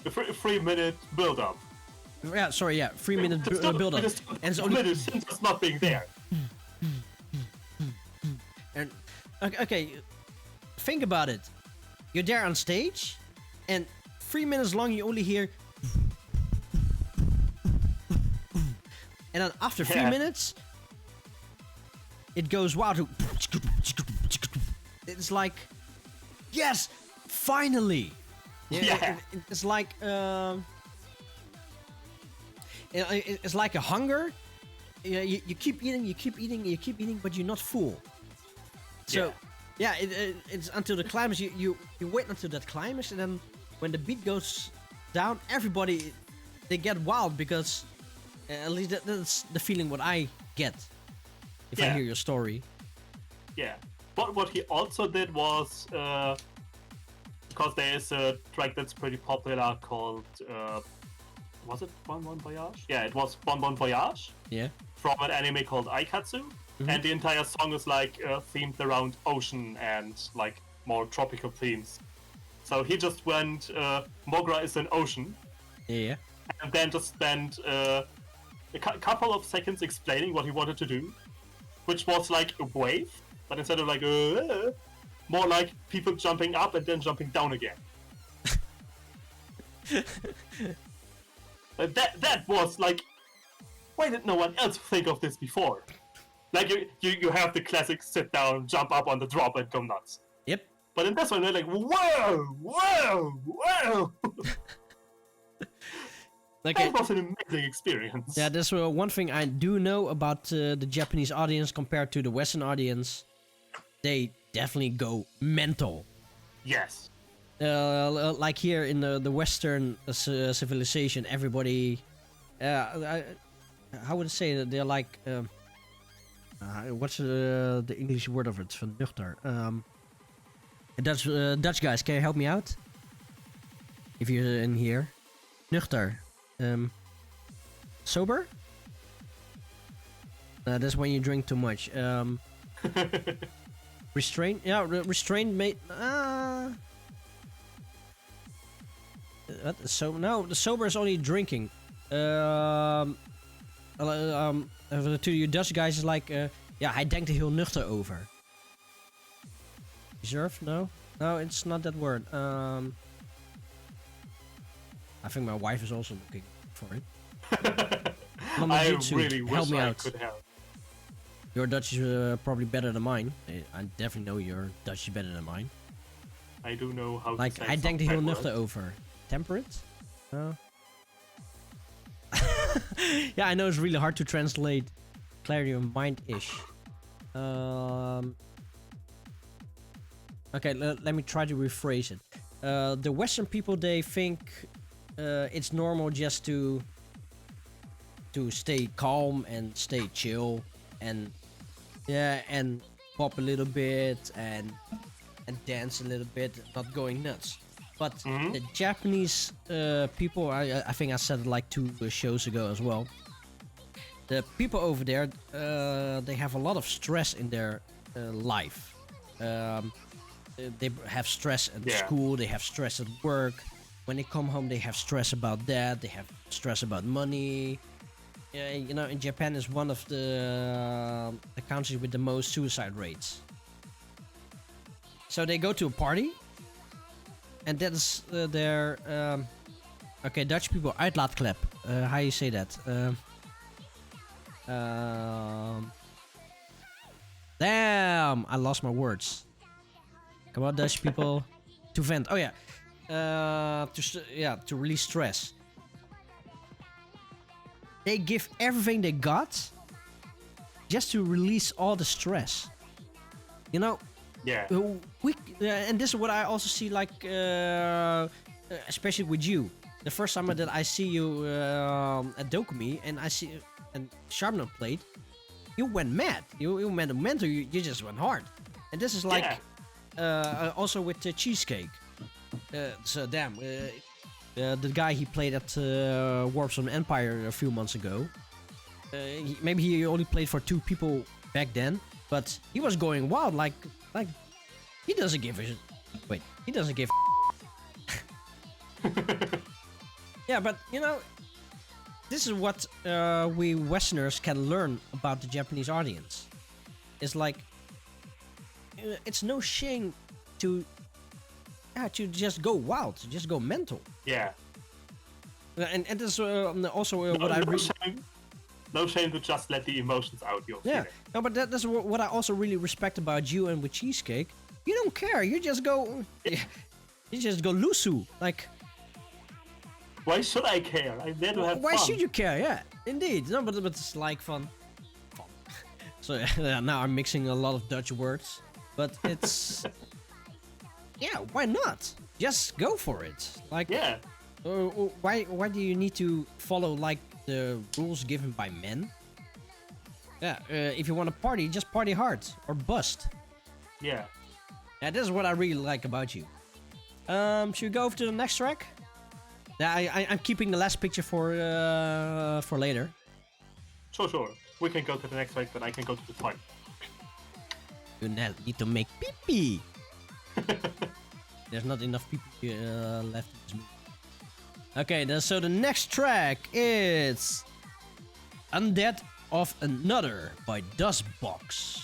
A 3-minute build up. Yeah, sorry, yeah, 3-minute build up. And it's only since it's not being there. And okay, think about it. You're there on stage, and 3 minutes long you only hear. And then after 3 minutes, it goes wild. It's like, yes, finally. It's like it's like a hunger. You keep eating, but you're not full. So it's until the climax. You wait until that climax, and then when the beat goes down, everybody they get wild because at least that's the feeling what I get if I hear your story. Yeah, but what he also did was because there is a track that's pretty popular called was it Bon Bon Voyage? Yeah, it was Bon Bon Voyage. Yeah. From an anime called Aikatsu, and the entire song is like themed around ocean and like more tropical themes. So he just went, Mogra is an ocean. Yeah. And then just spent a couple of seconds explaining what he wanted to do, which was like a wave, but instead of like more like people jumping up and then jumping down again. That was like, why did no one else think of this before? Like you have the classic sit down, jump up on the drop and go nuts. Yep. But in this one, they're like, whoa! Like that was an amazing experience. Yeah, that's one thing I do know about the Japanese audience compared to the Western audience. They definitely go mental. Yes. Like here in the Western civilization, everybody... how would I say that? They're like... what's the English word of it? Van nuchter. Dutch guys, can you help me out? If you're in here. Nuchter. Sober? That's when you drink too much. Restrained? Yeah, restrained mate. So no, the sober is only drinking. To you Dutch guys is like, ja, hij denkt er heel nuchter over. Reserve? No, it's not that word. I think my wife is also looking for it. I really help wish me I out. could help. Your Dutch is probably better than mine. I definitely know your Dutch is better than mine. I do know how like, to say hij denkt er heel some nuchter words. over. Temperate? Yeah, I know it's really hard to translate clarity of mind-ish. Okay, let me try to rephrase it. The Western people, they think it's normal just to stay calm and stay chill and and pop a little bit and dance a little bit, not going nuts. But the Japanese people, I think I said it like 2 shows ago as well. The people over there, they have a lot of stress in their life. They have stress at school, they have stress at work. When they come home, they have stress about that. They have stress about money. You know, in Japan is one of the countries with the most suicide rates. So they go to a party, and that is their okay, Dutch people, uitlaatklep. How you say that? Damn, I lost my words. Come on, Dutch people. To vent. Oh yeah. To release stress. They give everything they got just to release all the stress. You know? Yeah. And this is what I also see, like especially with you. The first time that I see you at Dokumi and I see and Sharpnut played, you went mad. You went mental. You just went hard. And this is like also with the Cheesecake. So damn, the guy he played at Warps on Empire a few months ago. Maybe he only played for 2 people back then, but he was going wild. Like he doesn't give a wait. He doesn't give. Yeah, but you know, this is what we Westerners can learn about the Japanese audience. It's like it's no shame to just go wild, to just go mental. Yeah. And that's also what I really. No shame to just let the emotions out. You're feeling. No, but that's what I also really respect about you and with Cheesecake. You don't care. You just go. You just go lusu. Like. Why should I care? I'm there to have fun. Why should you care? Yeah, indeed. No, but it's like fun. So now I'm mixing a lot of Dutch words, but it's. Yeah, why not? Just go for it. Like. Yeah. Why do you need to follow like the rules given by men? Yeah, if you want to party, just party hard or bust. Yeah. Yeah, this is what I really like about you. Should we go over to the next track? Yeah, I'm keeping the last picture for later. Sure. We can go to the next track, but I can go to the toilet. You need to make pee-pee. There's not enough pee-pee left in this movie. Okay, so the next track is Undead of Another by Dustbox.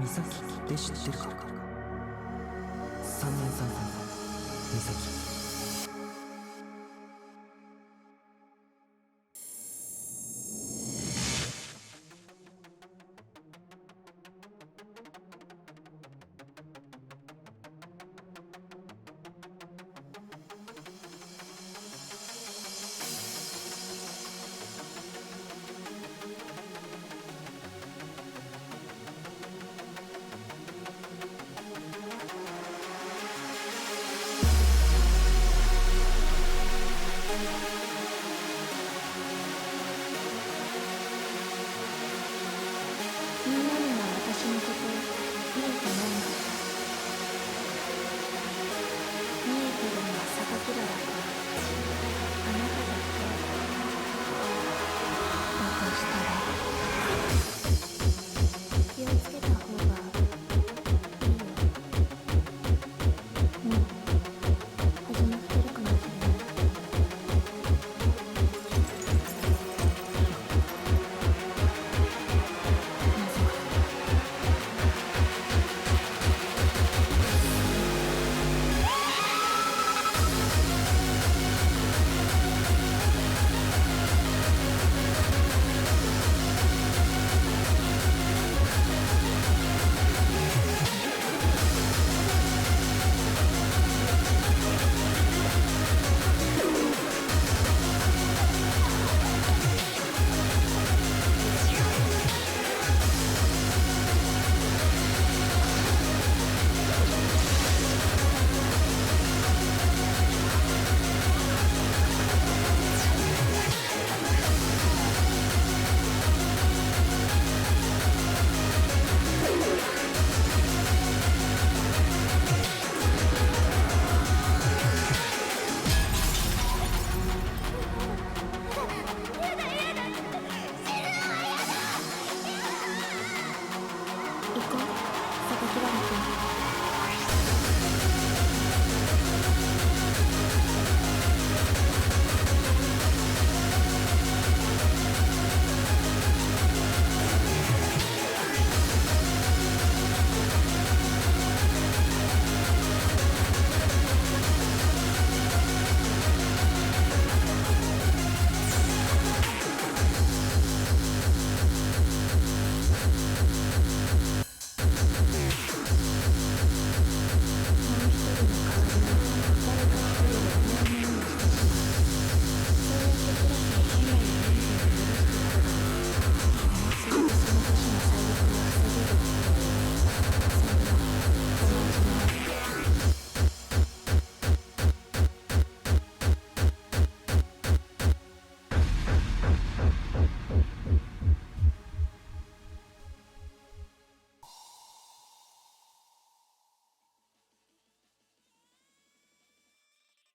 美咲って知ってるか？3年3歳美咲。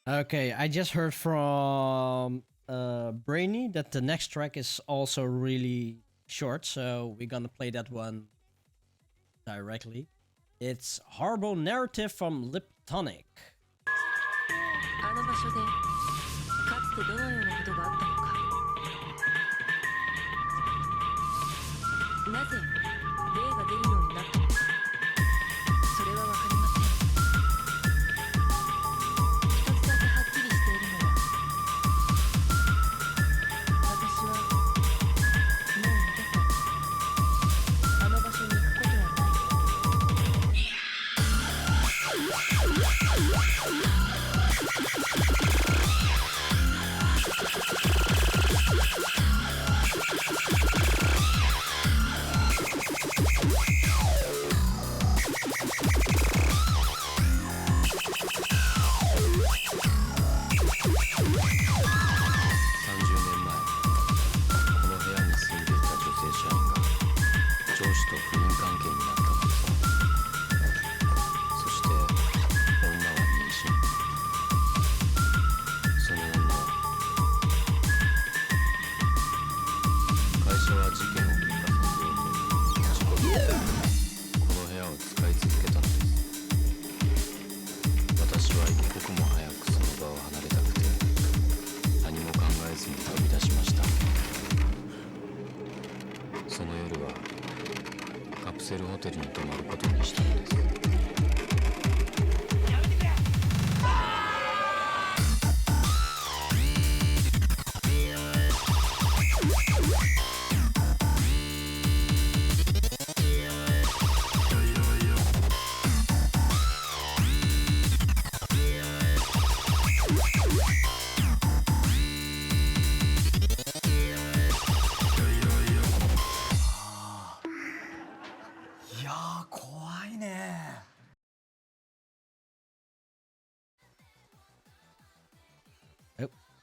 Okay, I just heard from Brainy that the next track is also really short, so we're gonna play that one directly. It's Horrible Narrative from Liptonic. あの場所でかつてどのようなことがあったのか。なぜ霊が出るようになったのか。それはわかりません。一つだけはっきりしているのは、私はもう二度とあの場所に行くことはない。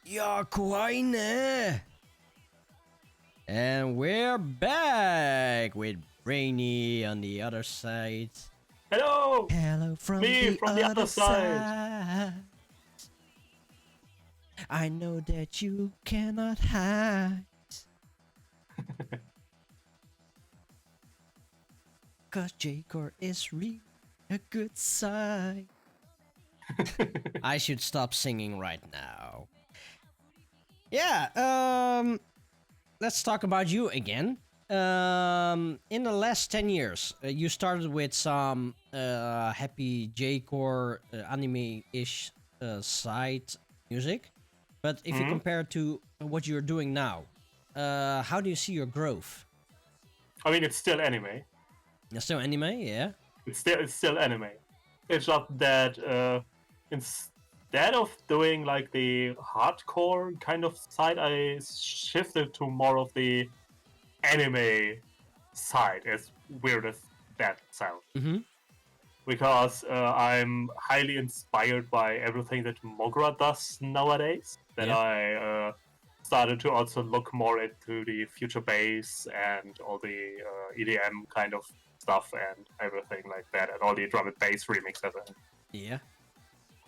Ja, kawaii ne. And we're back with Brainy on the other side. Hello! Hello from, Me from the other side. I know that you cannot hide. 'Cause J-Core is really a good side. I should stop singing right now. Yeah, let's talk about you again. In the last 10 years, you started with some happy J-Core anime-ish side music. But if you compare to what you're doing now, how do you see your growth? I mean, it's still anime. It's still anime, yeah? It's still anime. It's just that instead of doing like the hardcore kind of side, I shifted to more of the anime side, as weird as that sounds. Mm-hmm. Because I'm highly inspired by everything that Mogra does nowadays. That Yeah. I started to also look more into the future bass and all the EDM kind of stuff and everything like that, and all the drum and bass remixes and Yeah.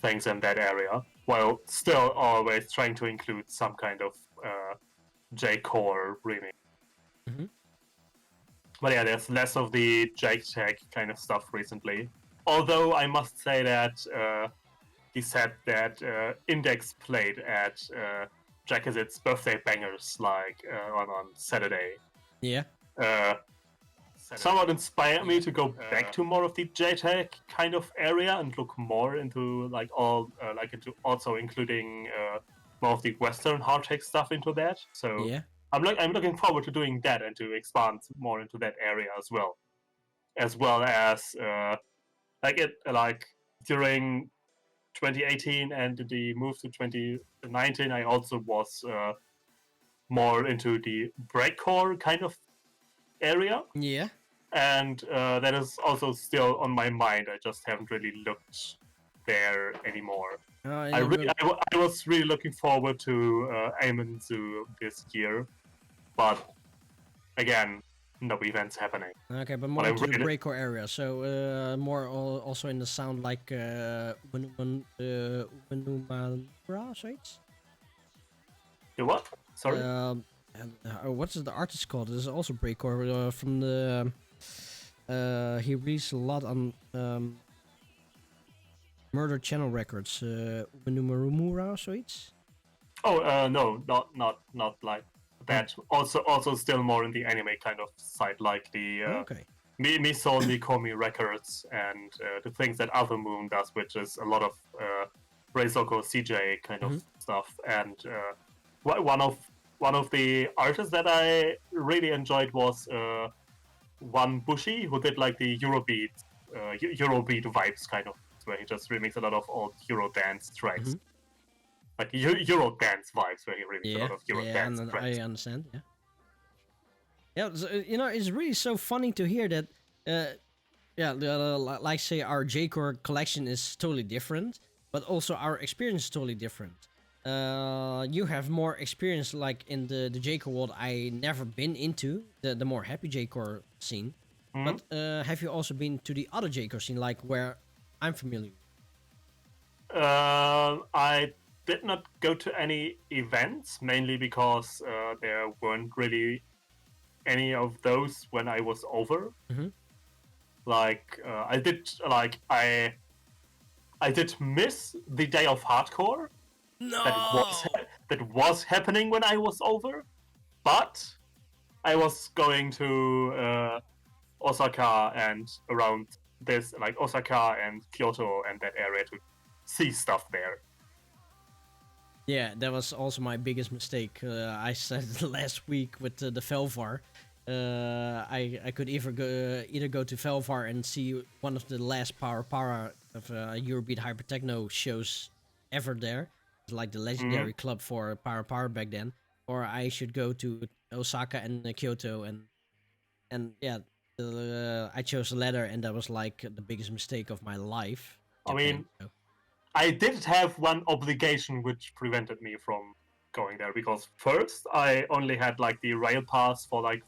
things in that area, while still always trying to include some kind of J-core remix. Mhm. But yeah, there's less of the J-Tech kind of stuff recently. Although I must say that he said that Index played at Jackazit's birthday bangers like on Saturday. Yeah. Somewhat inspired me to go back to more of the J-Tech kind of area and look more into like all into also including more of the Western hard tech stuff into that. So Yeah. I'm looking forward to doing that and to expand more into that area as well as during 2018 and the move to 2019, I also was more into the breakcore kind of area. Yeah. And that is also still on my mind. I just haven't really looked there anymore. I was really looking forward to Amen Zoo this year, but again, no events happening. Okay, but more I into the really- breakcore area. So more also in the sound like Wenumara, zoiets? The what? Sorry. What's the artist called? This is also breakcore from the. He released a lot on Murder Channel Records. Wenumara, zoiets? Oh, no, not like that. Also, still more in the anime kind of side, like the Okay. Miso Nikomi Records and the things that Other Moon does, which is a lot of Reisoko CJ kind of stuff. And one of the artists that I really enjoyed was one Bushi, who did like the Eurobeat vibes kind of, where he just remixed a lot of old Euro dance tracks. Like Euro dance vibes, where he remixed a lot of Euro dance tracks. I understand. Yeah. Yeah, so, it's really so funny to hear that. Like say our J-Core collection is totally different, but also our experience is totally different. You have more experience like in the J-Core world I never been into, the more happy J-Core scene. But have you also been to the other J-Core scene, like where I'm familiar? I did not go to any events, mainly because there weren't really any of those when I was over. Like I did miss the day of hardcore. No. That was happening when I was over, but I was going to Osaka and around this, like Osaka and Kyoto and that area, to see stuff there. Yeah, that was also my biggest mistake. I said it last week with the Velvar. I could either go to Velvar and see one of the last Para of Eurobeat Hypertechno shows ever there. It's like the legendary club for Para back then. Or I should go to Osaka and Kyoto and yeah, I chose the latter, and that was like the biggest mistake of my life. I mean, I did have one obligation which prevented me from going there, because first I only had like the rail pass for like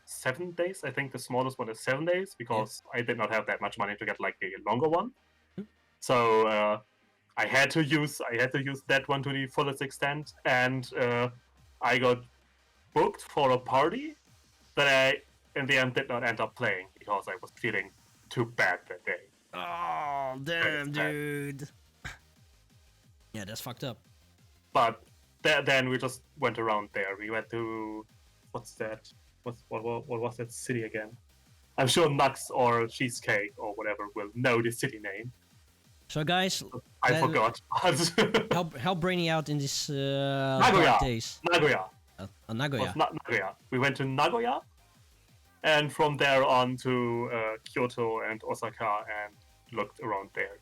7 days. I think the smallest one is 7 days, because I did not have that much money to get like a longer one. So I had to use that one to the fullest extent, and I got booked for a party that I in the end did not end up playing because I was feeling too bad that day. Oh, damn, dude. Yeah, that's fucked up. But then we just went around there. We went to, what's that? What was that city again? I'm sure Nux or Cheesecake or whatever will know the city name. So guys, I forgot. help Brainy out in this Nagoya. days. Nagoya. Nagoya. Nagoya. We went to Nagoya, and from there on to Kyoto and Osaka, and looked around there.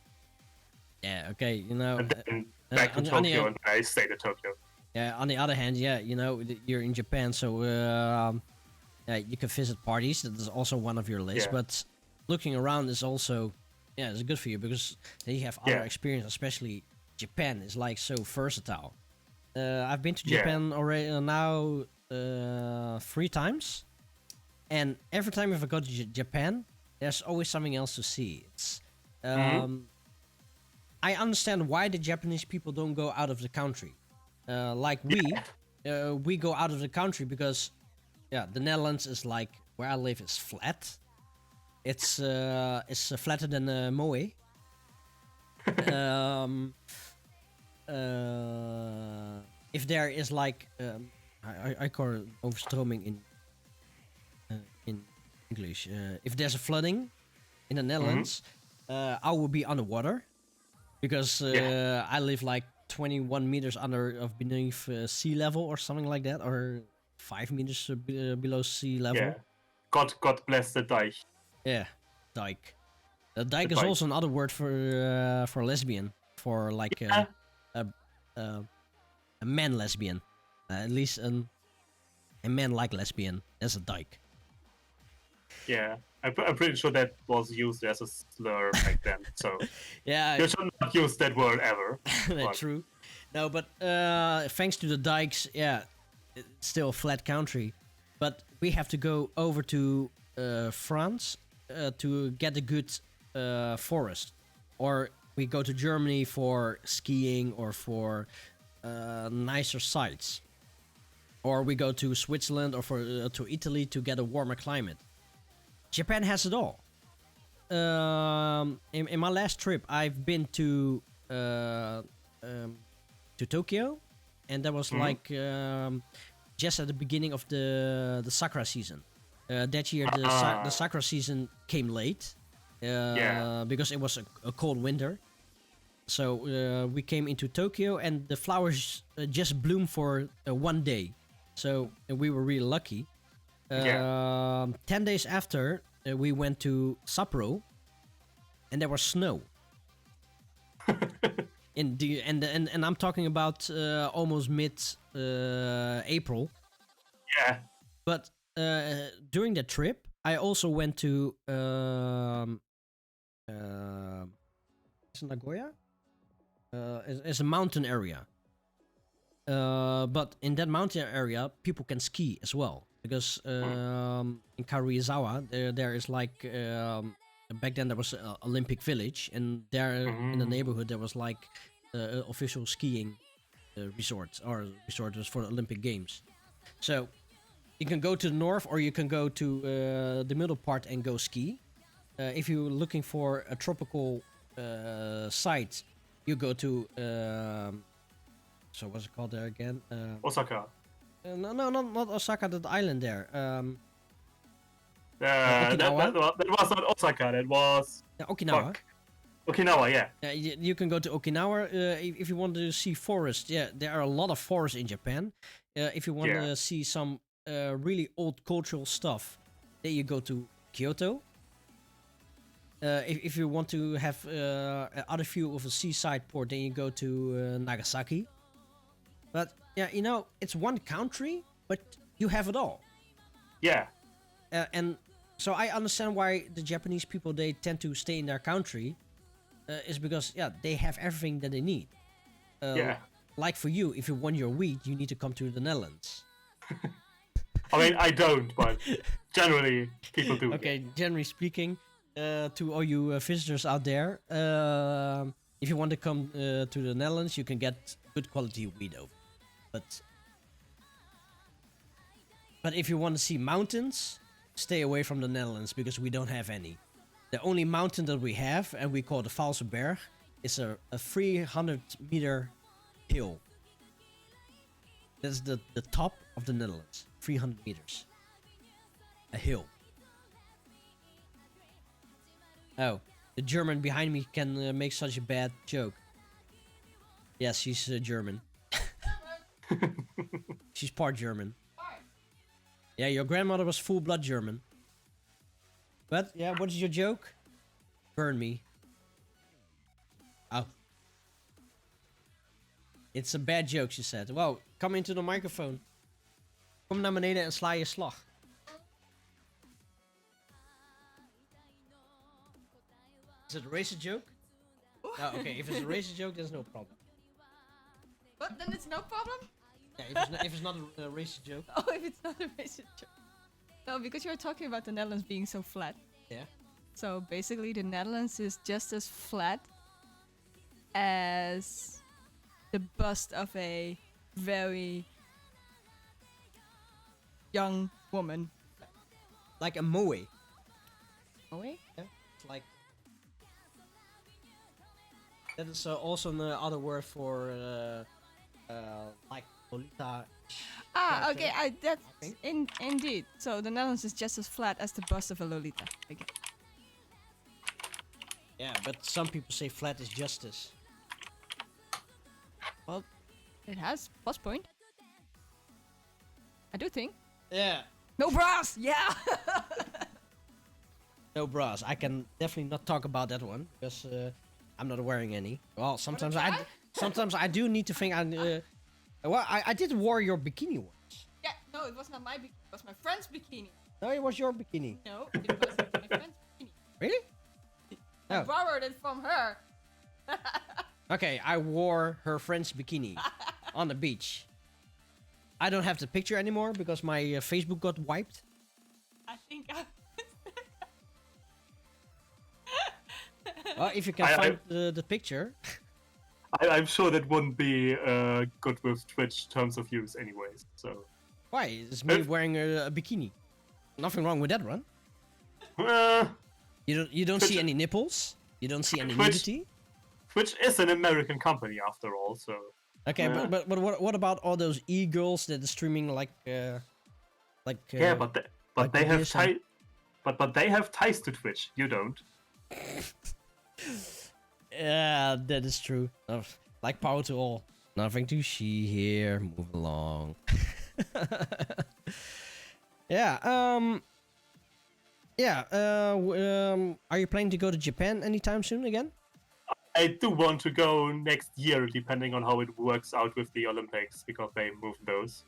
Yeah, okay, you know. And then back to Tokyo, and I stayed at Tokyo. Yeah, on the other hand, yeah, you know, you're in Japan, so you can visit parties. That is also one of your lists. Yeah. But looking around is also, yeah, it's good for you, because then you have other experience. Especially Japan is like so versatile. I've been to Japan already now 3 times, and every time if I go to Japan, there's always something else to see. It's I understand why the Japanese people don't go out of the country. Like we go out of the country because, yeah, the Netherlands is like, where I live is flat. It's flatter than Moe. If there is like, I call it overstroming in English. If there's a flooding in the Netherlands, I will be underwater, because I live like 21 meters beneath sea level or something like that, or 5 meters below sea level. Yeah. God bless the dike. Yeah, dike. The dike is also another word for lesbian, for like a man lesbian. At least a man like lesbian. That's a dike. Yeah, I'm pretty sure that was used as a slur back then. So yeah, you should not use that word ever. True. No, but thanks to the dikes, yeah, it's still a flat country. but we have to go over to France to get a good forest, or we go to Germany for skiing or for nicer sites, or we go to Switzerland or to Italy to get a warmer climate. Japan has it all. In my last trip, I've been to Tokyo, and that was like just at the beginning of the sakura season. That year, the sakura season came late because it was a cold winter. So we came into Tokyo, and the flowers just bloomed for 1 day. So we were really lucky. 10 days after, we went to Sapporo, and there was snow. And I'm talking about almost mid April. Yeah. But during that trip, I also went to is it Nagoya? It's a mountain area. But in that mountain area, people can ski as well, because in Karuizawa there is like back then there was an Olympic village, and there in the neighborhood there was like official skiing resort was for the Olympic Games. So you can go to the north, or you can go to the middle part and go ski. If you're looking for a tropical site, you go to so what's it called there again? Osaka. No, not Osaka. That island there. That was not Osaka. That was Okinawa. Fuck. Okinawa, yeah. You can go to Okinawa if you want to see forest. Yeah, there are a lot of forests in Japan. If you want to see some really old cultural stuff, then you go to Kyoto. If you want to have other view of a seaside port, then you go to Nagasaki. But yeah, it's one country, but you have it all. Yeah. And so I understand why the Japanese people, they tend to stay in their country, is because they have everything that they need. Like for you, if you want your weed, you need to come to the Netherlands. I mean, I don't, but generally people do. Okay, generally speaking, to all you visitors out there, if you want to come to the Netherlands, you can get good quality weed over. But if you want to see mountains, stay away from the Netherlands, because we don't have any. The only mountain that we have, and we call the Valse Berg, is a 300-meter hill. That's the top of the Netherlands. 300 meters. A hill. Oh, the German behind me can make such a bad joke. Yes, she's German. She's part German. Yeah, your grandmother was full-blood German. But, yeah, what is your joke? Burn me. Oh. It's a bad joke, she said. Wow, come into the microphone. Kom naar beneden en sla je slag. Is it a racist joke? Oh, okay, if it's a racist joke, there's no problem. But then it's no problem? Yeah, if it's not a racist joke. Oh, if it's not a racist joke. No, because you're talking about the Netherlands being so flat. Yeah. So basically the Netherlands is just as flat as the bust of a very young woman. Like a moe. Moe? Yeah, it's like... That is also another word for like Lolita. Okay, that's indeed. So the Netherlands is just as flat as the bust of a Lolita. Okay. Yeah, but some people say flat is justice. Well, it has plus point. I do think. Yeah. No bras! Yeah! No bras. I can definitely not talk about that one, because I'm not wearing any. Well, sometimes I do need to think. Well, I did wear your bikini once. Yeah, no, it was not my bikini. It was my friend's bikini. No, it was your bikini. No, it was my friend's bikini. Really? I borrowed it from her. Okay, I wore her friend's bikini on the beach. I don't have the picture anymore because my Facebook got wiped. I think I... If you can find the picture. I'm sure that wouldn't be good with Twitch terms of use, anyways. So. Why? It's me wearing a bikini. Nothing wrong with that one. You don't see any nipples. You don't see any nudity. Twitch is an American company after all, so. Okay, but what about all those e-girls that are streaming like? Yeah, but they have ties. But they have ties to Twitch. You don't. Yeah, that is true. Like power to all. Nothing to see here. Move along. Yeah. Are you planning to go to Japan anytime soon again? I do want to go next year, depending on how it works out with the Olympics, because they moved those.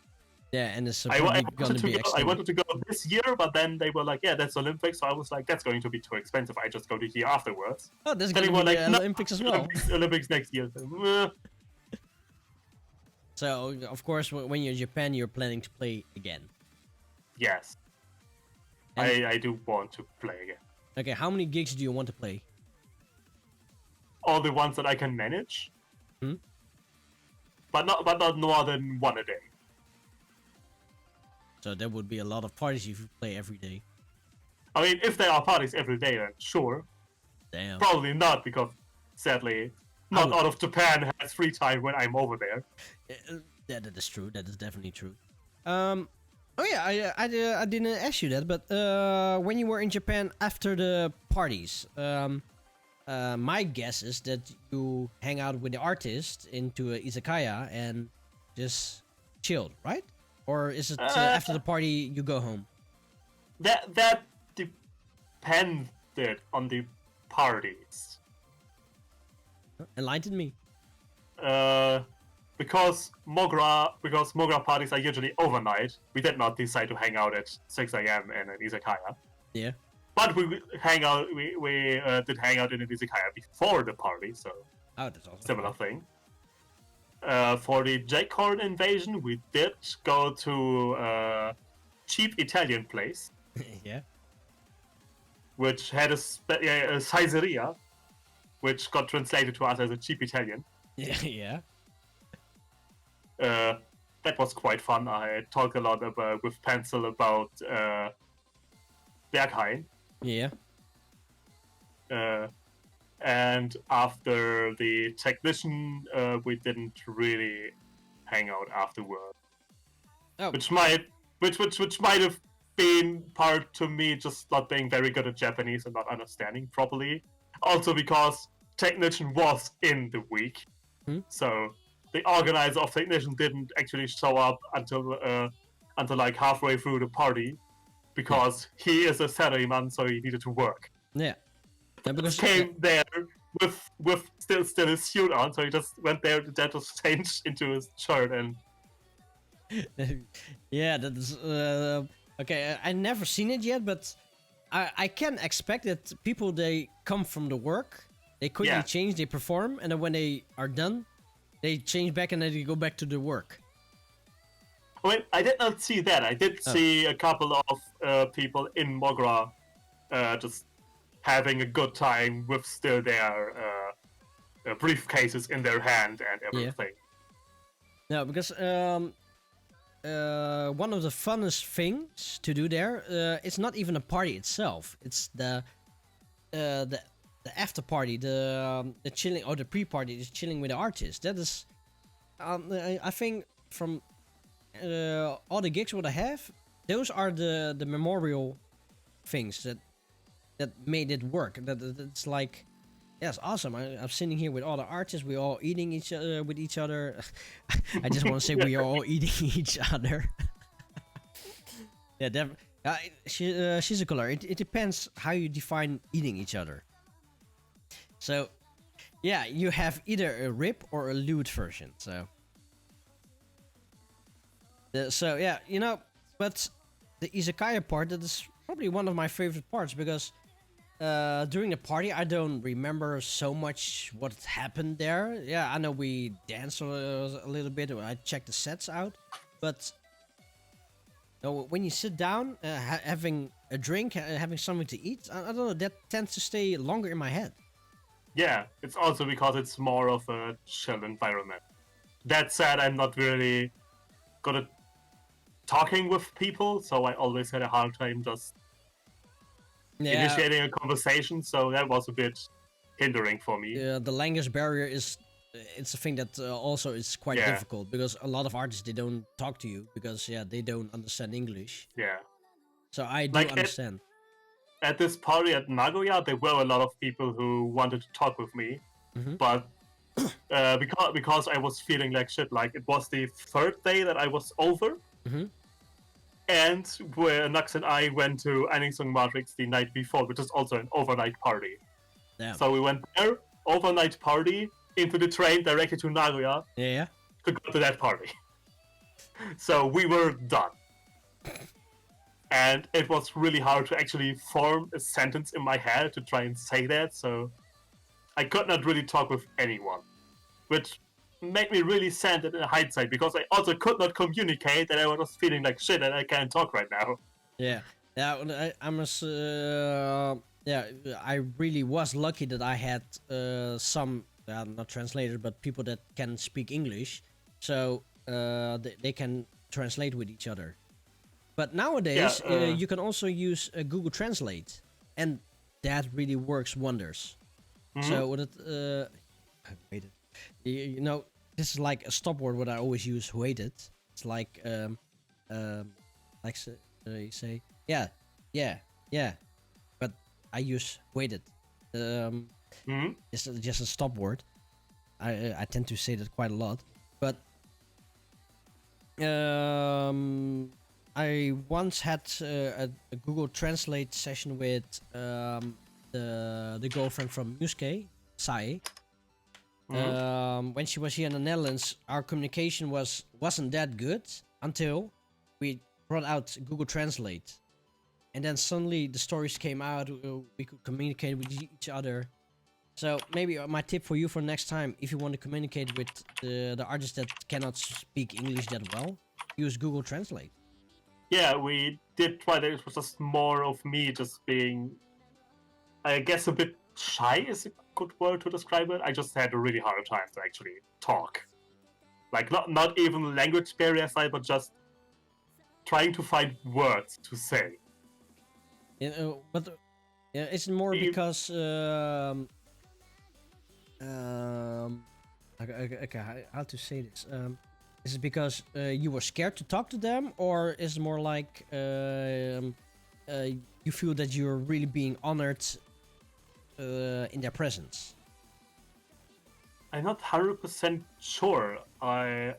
Yeah, and it's I going to be I wanted to go this year, but then they were like, yeah, that's Olympics. So I was like, that's going to be too expensive. I just go to here afterwards. Oh, there's going to be like, Olympics as well. Olympics next year. So, of course, when you're in Japan, you're planning to play again. Yes. I do want to play again. Okay, how many gigs do you want to play? All the ones that I can manage. But not more than one a day. So there would be a lot of parties if you play every day. I mean, if there are parties every day, then sure. Damn. Probably not, because sadly, not out of Japan has free time when I'm over there. That is true. That is definitely true. Oh yeah, I didn't ask you that, but when you were in Japan after the parties, my guess is that you hang out with the artist into a izakaya and just chilled, right? Or is it after the party you go home? That depended on the parties. Enlighten me. Because Mogra parties are usually overnight, we did not decide to hang out at 6 a.m. in an izakaya. Yeah. But we did hang out in an izakaya before the party, so that's awesome. Similar thing. For the J-Corn invasion, we did go to a cheap Italian place. Yeah. Which had a Caesarea, which got translated to us as a cheap Italian. Yeah. That was quite fun. I talked a lot with Pencil about Berghain. Yeah. And after the technician, we didn't really hang out afterward. Oh. Which might have been part to me just not being very good at Japanese and not understanding properly. Also because technician was in the week, so the organizer of technician didn't actually show up until like halfway through the party, because he is a salaryman, so he needed to work. Yeah. Because came there with still his suit on, so he just went there to just change into his shirt and. Yeah, that is okay. I never seen it yet, but I can expect that people, they come from the work, they quickly change, they perform, and then when they are done, they change back and then they go back to the work. I mean, I did not see that. I did see a couple of people in Mogra just having a good time with still their briefcases in their hand and everything. No, because one of the funnest things to do there, it's not even a party itself. It's the after party, the chilling, or the pre-party, is chilling with the artist. That is, I think from all the gigs what I have, those are the memorial things that made it work. That's like, yes, awesome. I'm sitting here with all the artists. We're all eating with each other. I just want to say we are all eating each other. Yeah, she's a color. It depends how you define eating each other. So, yeah, you have either a rib or a lewd version. So yeah, you know, but the izakaya part, that is probably one of my favorite parts, because during the party I don't remember so much what happened there. Yeah, I know we danced a little bit, or I checked the sets out, but So when you sit down, having a drink, having something to eat, I don't know, that tends to stay longer in my head. Yeah, it's also because it's more of a chill environment. That said, I'm not really good at talking with people, so I always had a hard time just initiating a conversation, so that was a bit hindering for me. The language barrier it's a thing that also is quite difficult, because a lot of artists, they don't talk to you because they don't understand English. Yeah. So I do understand. At this party at Nagoya, there were a lot of people who wanted to talk with me, but because I was feeling like shit, like it was the third day that I was over, and where Nux and I went to Aningsung Matrix the night before, which is also an overnight party. Damn. So we went there, overnight party, into the train directly to Nagoya to go to that party. So we were done. And it was really hard to actually form a sentence in my head to try and say that, so I could not really talk with anyone. Which made me really sad in hindsight, because I also could not communicate that I was feeling like shit and I can't talk right now. I must I really was lucky that I had some not translators, but people that can speak English, so they can translate with each other. But nowadays you can also use Google Translate, and that really works wonders. So what wait, you know, this is like a stop word what I always use. Waited. It's like you say yeah, but I use waited. It's just a stop word. I tend to say that quite a lot, but I once had a Google Translate session with the girlfriend from Yusuke, Sai. When she was here in the Netherlands, our communication wasn't that good until we brought out Google Translate, and then suddenly the stories came out. We could communicate with each other. So maybe my tip for you for next time, if you want to communicate with the artists that cannot speak English that well, use Google Translate. Yeah, we did try that. It was just more of me just being, I guess, a bit shy is a good word to describe it. I just had a really hard time to actually talk. Like, not even language barrier aside, but just trying to find words to say. But it's more because okay, how to say this? Is it because you were scared to talk to them, or is it more like you feel that you're really being honored in their presence? I'm not 100% sure. I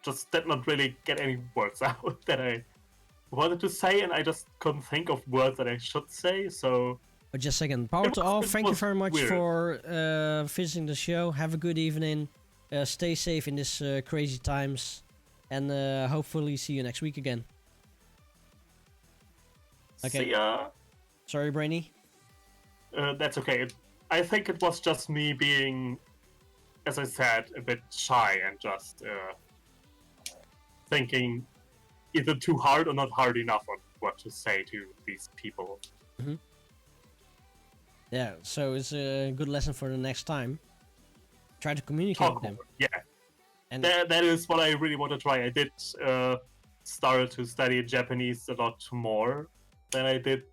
just did not really get any words out that I wanted to say, and I just couldn't think of words that I should say, so... But just a second. Power to all. Thank you very much for visiting the show. Have a good evening. Stay safe in this crazy times, and hopefully see you next week again. Okay. See ya. Sorry, Brainy. That's okay. I think it was just me being, as I said, a bit shy and just thinking either too hard or not hard enough on what to say to these people. Yeah, so it's a good lesson for the next time. Try to communicate with them. Yeah, and that is what I really want to try. I did start to study Japanese a lot more than I did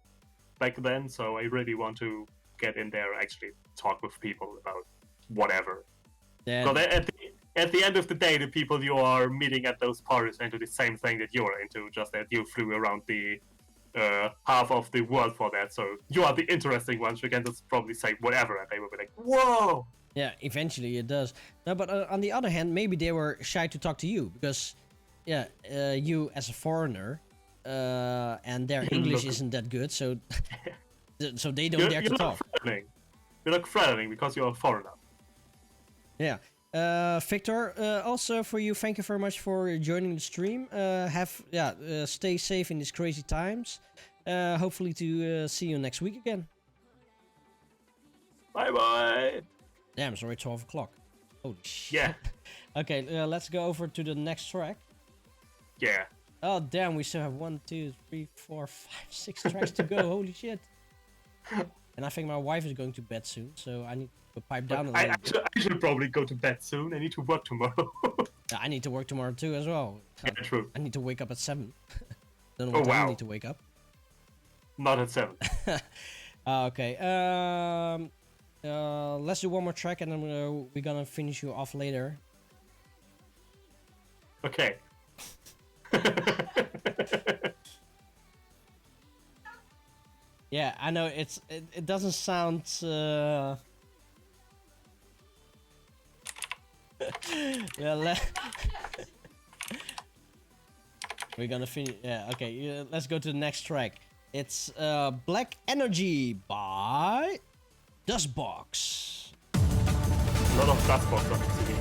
back then, so I really want to get in there and actually talk with people about whatever. Yeah. So at the end of the day, the people you are meeting at those parties are into the same thing that you're into, just that you flew around the half of the world for that. So you are the interesting ones. You can just probably say whatever, and they will be like, "Whoa!" Yeah, eventually it does. No, but on the other hand, maybe they were shy to talk to you because, you as a foreigner, and their English isn't that good, so so they don't dare to talk. You're like threatening because you're a foreigner. Yeah. Victor, also for you, thank you very much for joining the stream. Stay safe in these crazy times. Hopefully to see you next week again. Bye bye. Damn, it's already 12 o'clock. Holy shit. Yeah. Okay, let's go over to the next track. Yeah. Oh damn, we still have 1, 2, 3, 4, 5, 6 tracks to go. Holy shit! And I think my wife is going to bed soon, so I need to pipe down a little bit. I should probably go to bed soon. I need to work tomorrow. Yeah, I need to work tomorrow too as well. Yeah, true. I need to wake up at 7. Don't know Oh what time I wow. need to wake up. Not at 7. Okay. Let's do one more track and then we're gonna finish you off later. Okay. Yeah, I know it doesn't sound. Yeah, we're gonna finish. Yeah, okay. Let's go to the next track. It's Black Energy by Dustbox. A lot of Dustbox on the CD.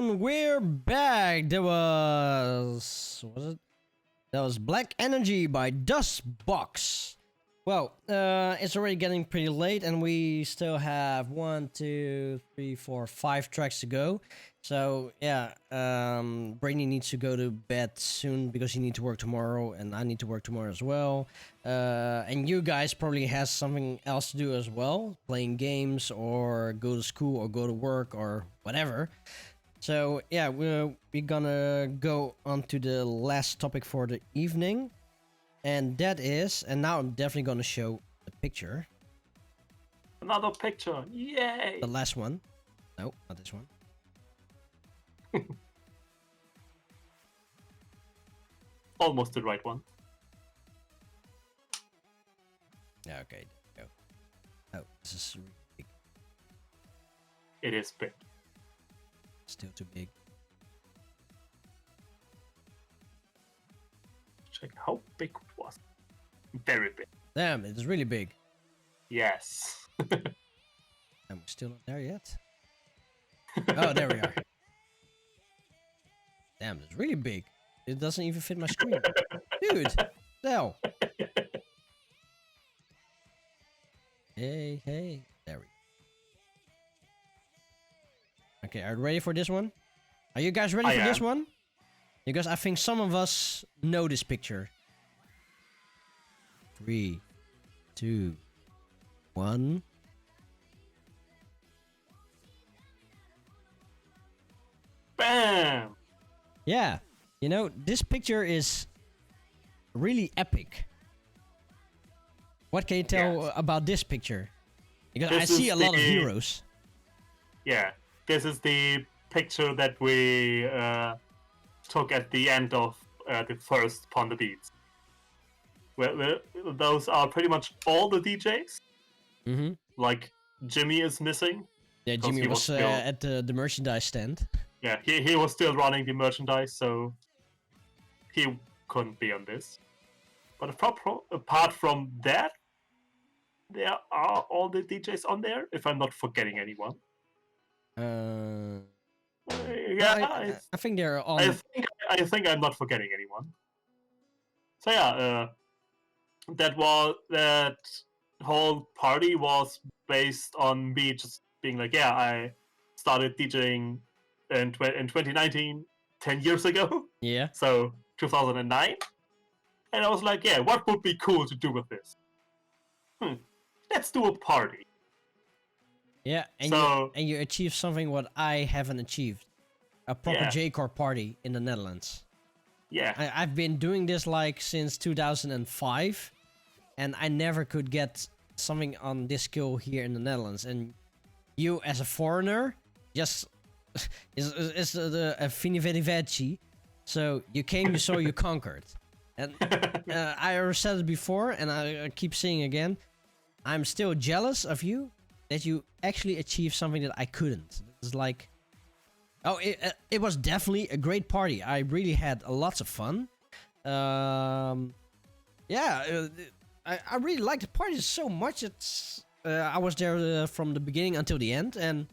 And we're back. Was it? That was Black Energy by Dustbox. Well, it's already getting pretty late, and we still have 1, 2, 3, 4, 5 tracks to go. So yeah, Brainy needs to go to bed soon because he needs to work tomorrow, and I need to work tomorrow as well. And you guys probably has something else to do as well, playing games or go to school or go to work or whatever. So yeah, we're gonna go on to the last topic for the evening. And that is, and now I'm definitely gonna show the picture. Another picture, yay! The last one. No, not this one. Almost the right one. Yeah, okay, there we go. Oh, this is really big. It is big. Still too big. Check how big it was. Very big. Damn, it's really big. Yes. And we're still not there yet. Oh, there we are. Damn, it's really big. It doesn't even fit my screen. Dude, hell. Hey, hey. There we go. Okay, are you ready for this one? Are you guys ready for this one? Because I think some of us know this picture. 3, 2, 1. Bam! Yeah, you know, this picture is really epic. What can you tell about this picture? Because I see a lot of heroes. Yeah, this is the picture that we took at the end of the first Pon de Beats. Where those are pretty much all the DJs. Mm-hmm. Like, Jimmy is missing. Yeah, Jimmy was still at the merchandise stand. Yeah, he was still running the merchandise, so he couldn't be on this. But apart from that, there are all the DJs on there, if I'm not forgetting anyone. Yeah, I think they're all. I think I'm not forgetting anyone. So yeah, that whole party was based on me just being like, yeah, I started DJing in 2019, 10 years ago. Yeah. So 2009, and I was like, yeah, what would be cool to do with this? Let's do a party. Yeah, and so, you achieved something what I haven't achieved. A proper J-Core party in the Netherlands. Yeah. I've been doing this like since 2005, and I never could get something on this scale here in the Netherlands. And you, as a foreigner, just is a fini vedi veci. So you came, you saw, you conquered. And I already said it before, and I keep saying again, I'm still jealous of you that you actually achieved something that I couldn't. It's like, oh, it was definitely a great party. I really had lots of fun. Yeah, I really liked the party so much. It's I was there from the beginning until the end, and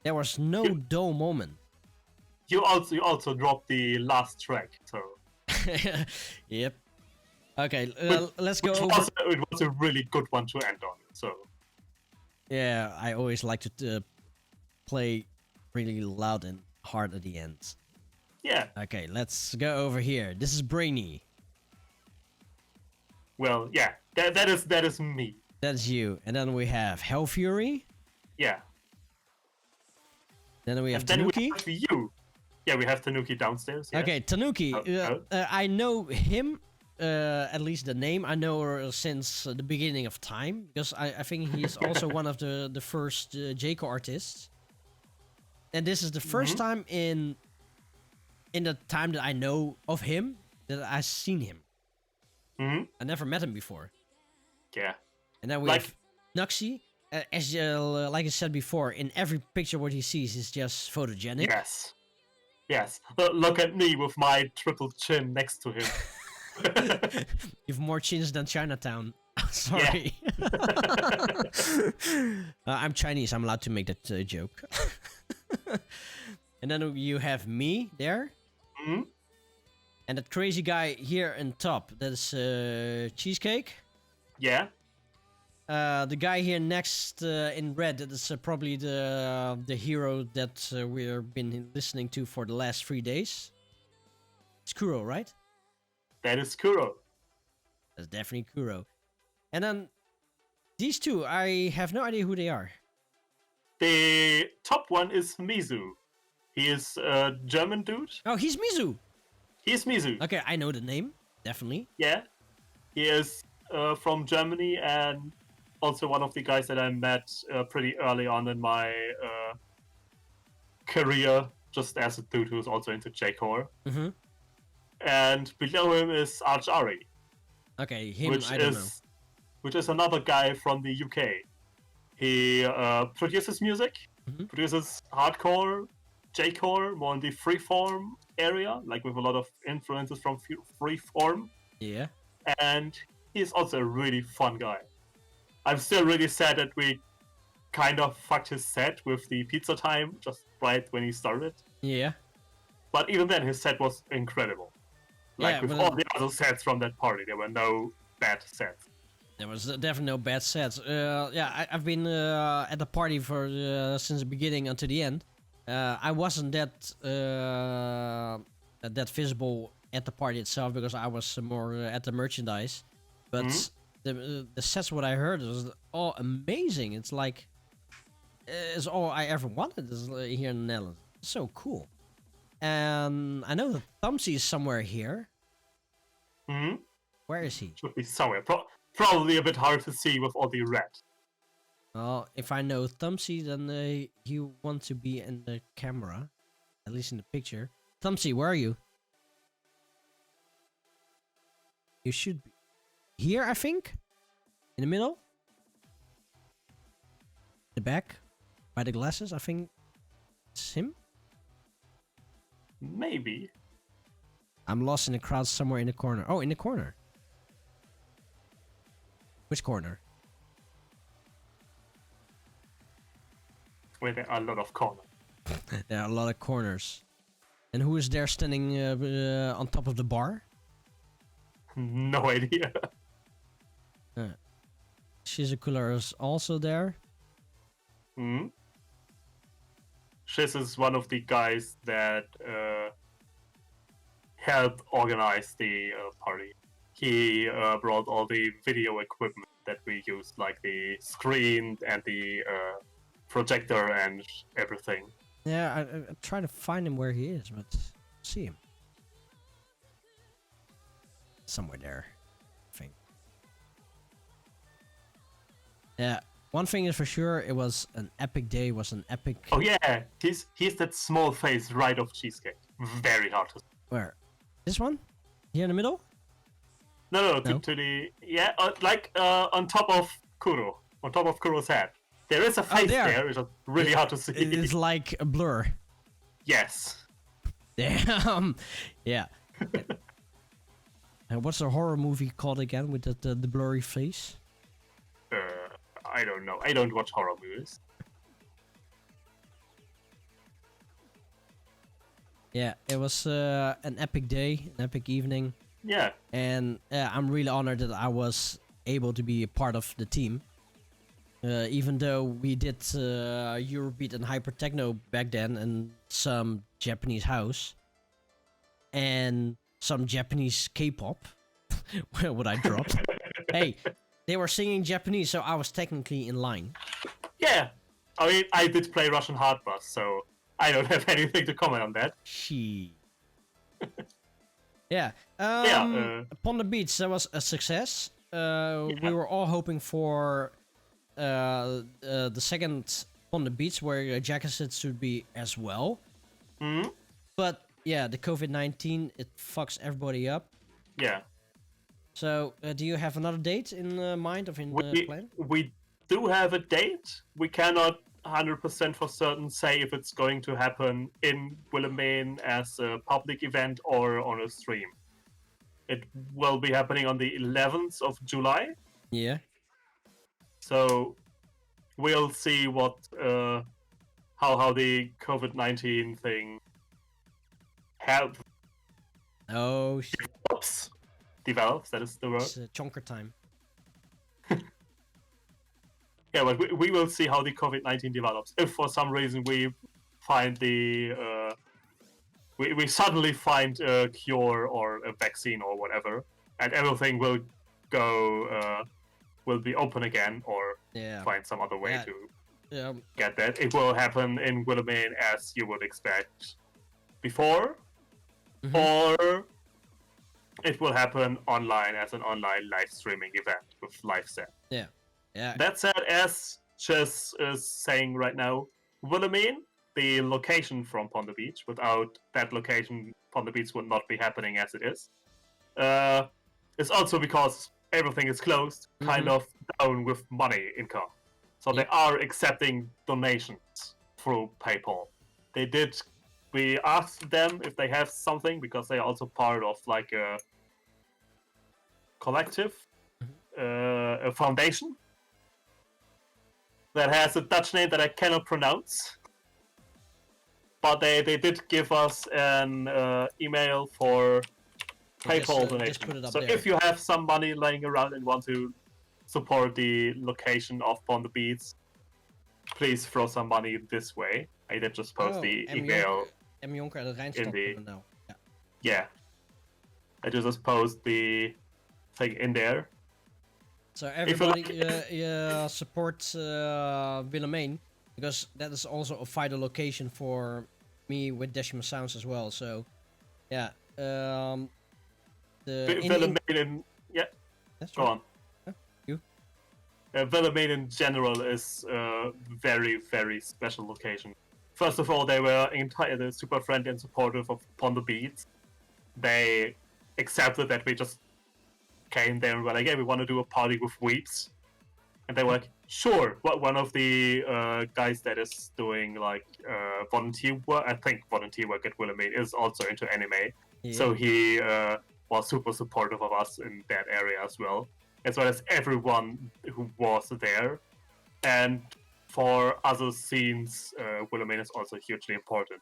there was no dull moment. You also dropped the last track, so. Yep. Okay, let's go. It was a really good one to end on. So. Yeah, I always like to play really loud and hard at the end. Yeah. Okay, let's go over here. This is Brainy. Well, yeah, that is me. That's you. And then we have Hell Fury. Yeah. Then we have Tano-c. Tano-c. We have you. Yeah, we have Tano-c downstairs. Yeah. Okay, Tano-c. I know him, at least the name. I know her since the beginning of time, because I think he's also one of the first J-Core artists. And this is the first time in the time that I know of him that I've seen him. I never met him before. Yeah. And then we have Tano-c. As like I said before, in every picture what he sees is just photogenic. Yes. Yes. Look at me with my triple chin next to him. You've more chins than Chinatown. Sorry. Yeah. I'm Chinese. I'm allowed to make that joke. And then you have me there. Hmm? And that crazy guy here in top, that's Cheesecake. Yeah. The guy here next in red, that is probably the hero that we've been listening to for the last 3 days. It's Kuro, right? That is Kuro. That's definitely Kuro. And then these two, I have no idea who they are. The top one is Mizu. He is a German dude. Oh, he's Mizu. He's Mizu. Okay, I know the name, definitely. Yeah. He is from Germany and also one of the guys that I met pretty early on in my career, just as a dude who's also into J-Core. Mm-hmm. And below him is Arjari. Okay, him, I don't know. Which is another guy from the UK. He produces music, produces hardcore, J-core, more in the freeform area, like with a lot of influences from freeform. Yeah. And he's also a really fun guy. I'm still really sad that we kind of fucked his set with the pizza time just right when he started. Yeah. But even then, his set was incredible. Like Yeah, with all the other sets from that party, there were no bad sets. There was definitely no bad sets. I've been at the party for since the beginning until the end. I wasn't that visible at the party itself because I was more at the merchandise. But the sets what I heard was all amazing. It's like it's all I ever wanted here in the Netherlands. It's so cool. And I know that Tano-c is somewhere here. Hmm? Where is he? Should be somewhere. Probably a bit hard to see with all the red. Well, if I know Tano-c, then he wants to be in the camera, at least in the picture. Tano-c, where are you? You should be here, I think. In the middle. The back, by the glasses. I think it's him. Maybe. I'm lost in the crowd somewhere in the corner. Oh, in the corner. Which corner? Where there are a lot of corners. There are a lot of corners. And who is there standing on top of the bar? No idea. Shizuku is also there. Hmm? Shiz is one of the guys that helped organize the party. He brought all the video equipment that we used, like the screen and the projector and everything. Yeah, I try to find him where he is, but see him. Somewhere there, I think. Yeah, one thing is for sure, it was an epic day, it was an epic... Oh yeah, he's that small face right of Cheesecake. Very hard to see. Where? This one? Here in the middle? No, to the... Yeah, on top of Kuro. On top of Kuro's head. There is a face there, it's really hard to see. It's like a blur. Yes. Damn. Yeah. And what's the horror movie called again with the blurry face? I don't know. I don't watch horror movies. Yeah, it was an epic day, an epic evening. Yeah. And I'm really honored that I was able to be a part of the team. Even though we did Eurobeat and Hyper Techno back then, and some Japanese house, and some Japanese K-pop, what I dropped. Hey, they were singing Japanese, so I was technically in line. Yeah, I mean, I did play Russian Hard Bass, so I don't have anything to comment on that. Yeah. Pon de Beats, that was a success. We were all hoping for the second Pon de Beats, where Jackasset should be as well. But yeah, the COVID-19, it fucks everybody up. Yeah. So, do you have another date in mind of plan? We do have a date. We cannot 100% for certain say if it's going to happen in Willemijn as a public event or on a stream. It will be happening on the 11th of July. Yeah. So we'll see how the COVID-19 thing helps Oh shit! develops. That is the word. It's chonker time. Yeah, but we will see how the COVID-19 develops. If for some reason we find we suddenly find a cure or a vaccine or whatever, and everything will be open again, or find some other way to get that. It will happen in Willemijn as you would expect before, or it will happen online as an online live streaming event with live set. Yeah. That said, as Chess is saying right now, Willemijn, the location from Pon de Beats, without that location, Pon de Beats would not be happening as it is. It's also because everything is closed, kind of down with money income. So they are accepting donations through PayPal. We asked them if they have something, because they are also part of like a collective, a foundation that has a Dutch name that I cannot pronounce. But they did give us an email for PayPal donation. So if you have some money laying around and want to support the location of Pon de Beats, please throw some money this way. I did just post the email in the... Yeah. I just post the thing in there. So everybody supports Willemijn, because that is also a vital location for me with Decima Sounds as well. So, yeah. Willemijn, yeah. Go on. You? Willemijn in general is a very, very special location. First of all, they were super friendly and supportive of Pon de Beats. They accepted that we just came there and were like, hey, we want to do a party with weeps. And they were like, sure. One of the guys that is doing like volunteer work, I think volunteer work at Willemijn, is also into anime. Yeah. So he was super supportive of us in that area as well as everyone who was there. And for other scenes, Willemijn is also hugely important.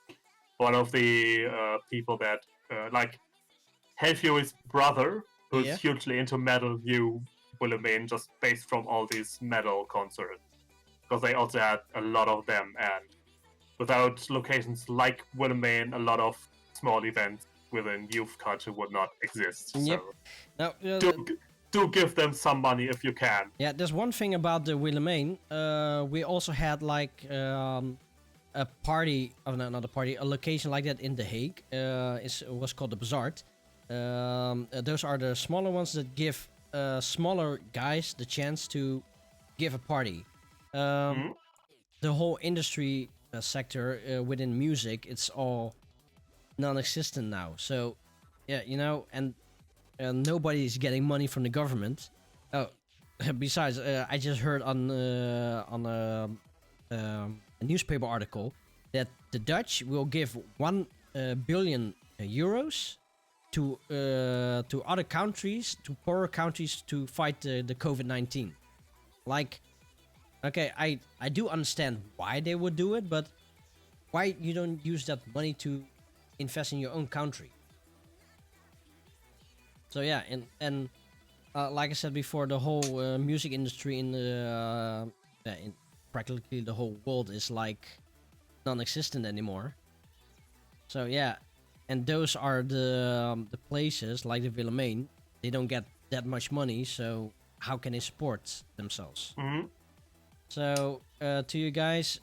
One of the people that, like, Helfury's brother, who's hugely into metal, knew Willemijn just based from all these metal concerts, because they also had a lot of them, and without locations like Willemijn, a lot of small events within youth culture would not exist. Yep. So now, do give them some money if you can. Yeah, there's one thing about the Willemijn. We also had like a party, not a party, a location like that in The Hague. It was called the Bazaar. Those are the smaller ones that give smaller guys the chance to give a party. The whole industry sector within music, it's all non-existent now. So, yeah, you know, and nobody's getting money from the government. Oh, besides, I just heard on a newspaper article that the Dutch will give 1 billion euros to other countries, to poorer countries, to fight the COVID-19. Like, okay, I do understand why they would do it, but why you don't use that money to invest in your own country? So yeah, and like I said before, the whole music industry in practically the whole world is like non-existent anymore. So yeah. And those are the places, like the Willemijn, they don't get that much money, so how can they support themselves? So, to you guys,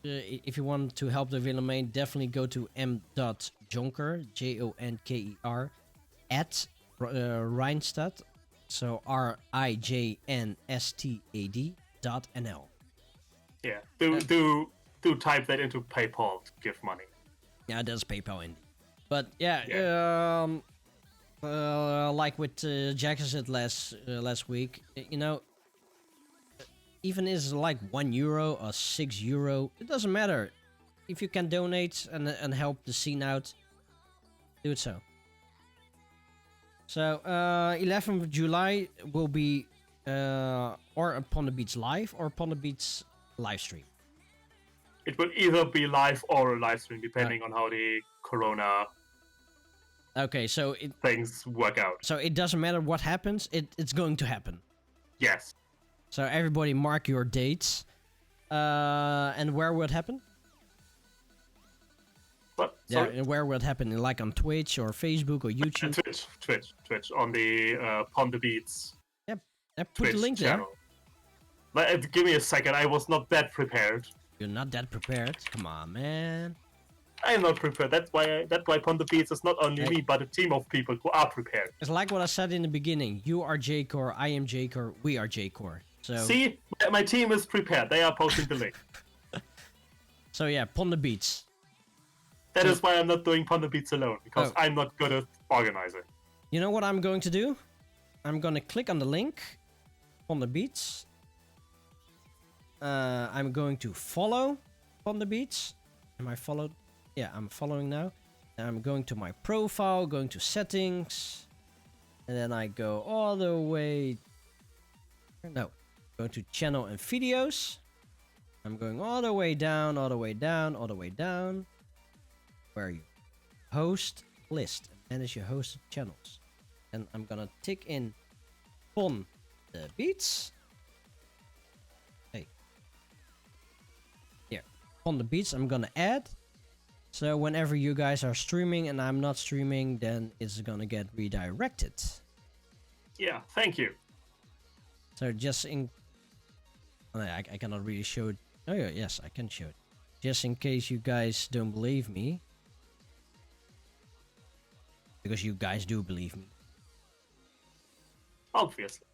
if you want to help the Willemijn, definitely go to m.jonker, Jonker, at Rijnstad, so RIJNSTAD.nl. Yeah, do type that into PayPal to give money. Yeah, that's PayPal indeed. But yeah. Like with Jack said last week, you know, even is like €1 or €6, it doesn't matter. If you can donate and help the scene out, do it so. So 11th of July will be or Pon de Beats live or Pon de Beats live stream. it will either be live or a live stream, depending on how the Corona Okay, so things work out. So it doesn't matter what happens, it's going to happen. Yes. So everybody mark your dates. And where will it happen? What? Yeah, Sorry? and where will it happen? Like on Twitch or Facebook or YouTube? Twitch on the Pon de Beats. Yep. Put Twitch the link channel. But give me a second. I was not that prepared. You're not that prepared. Come on, man. I'm not prepared. That's why Pon de Beats is not only me, but a team of people who are prepared. It's like what I said in the beginning. You are J-Core, I am J-Core, we are J-Core. So see, my team is prepared. They are posting the link. So yeah, Pon de Beats. That is why I'm not doing Pon de Beats alone, because I'm not good at organizing. You know what I'm going to do? I'm going to click on the link, Pon de Beats. I'm going to follow Pon de Beats. Am I followed? Yeah, I'm following now. I'm going to my profile, going to settings. And then I go all the way... No. Go to channel and videos. I'm going all the way down, all the way down, all the way down. Where are you? Host list. Manage your hosted channels. And I'm gonna tick in Pon de Beats. Hey. Here. Pon de Beats I'm gonna add. So whenever you guys are streaming and I'm not streaming, then it's gonna get redirected. Yeah, thank you. So just in... I cannot really show it. Oh yeah, yes, I can show it. Just in case you guys don't believe me. Because you guys do believe me. Obviously.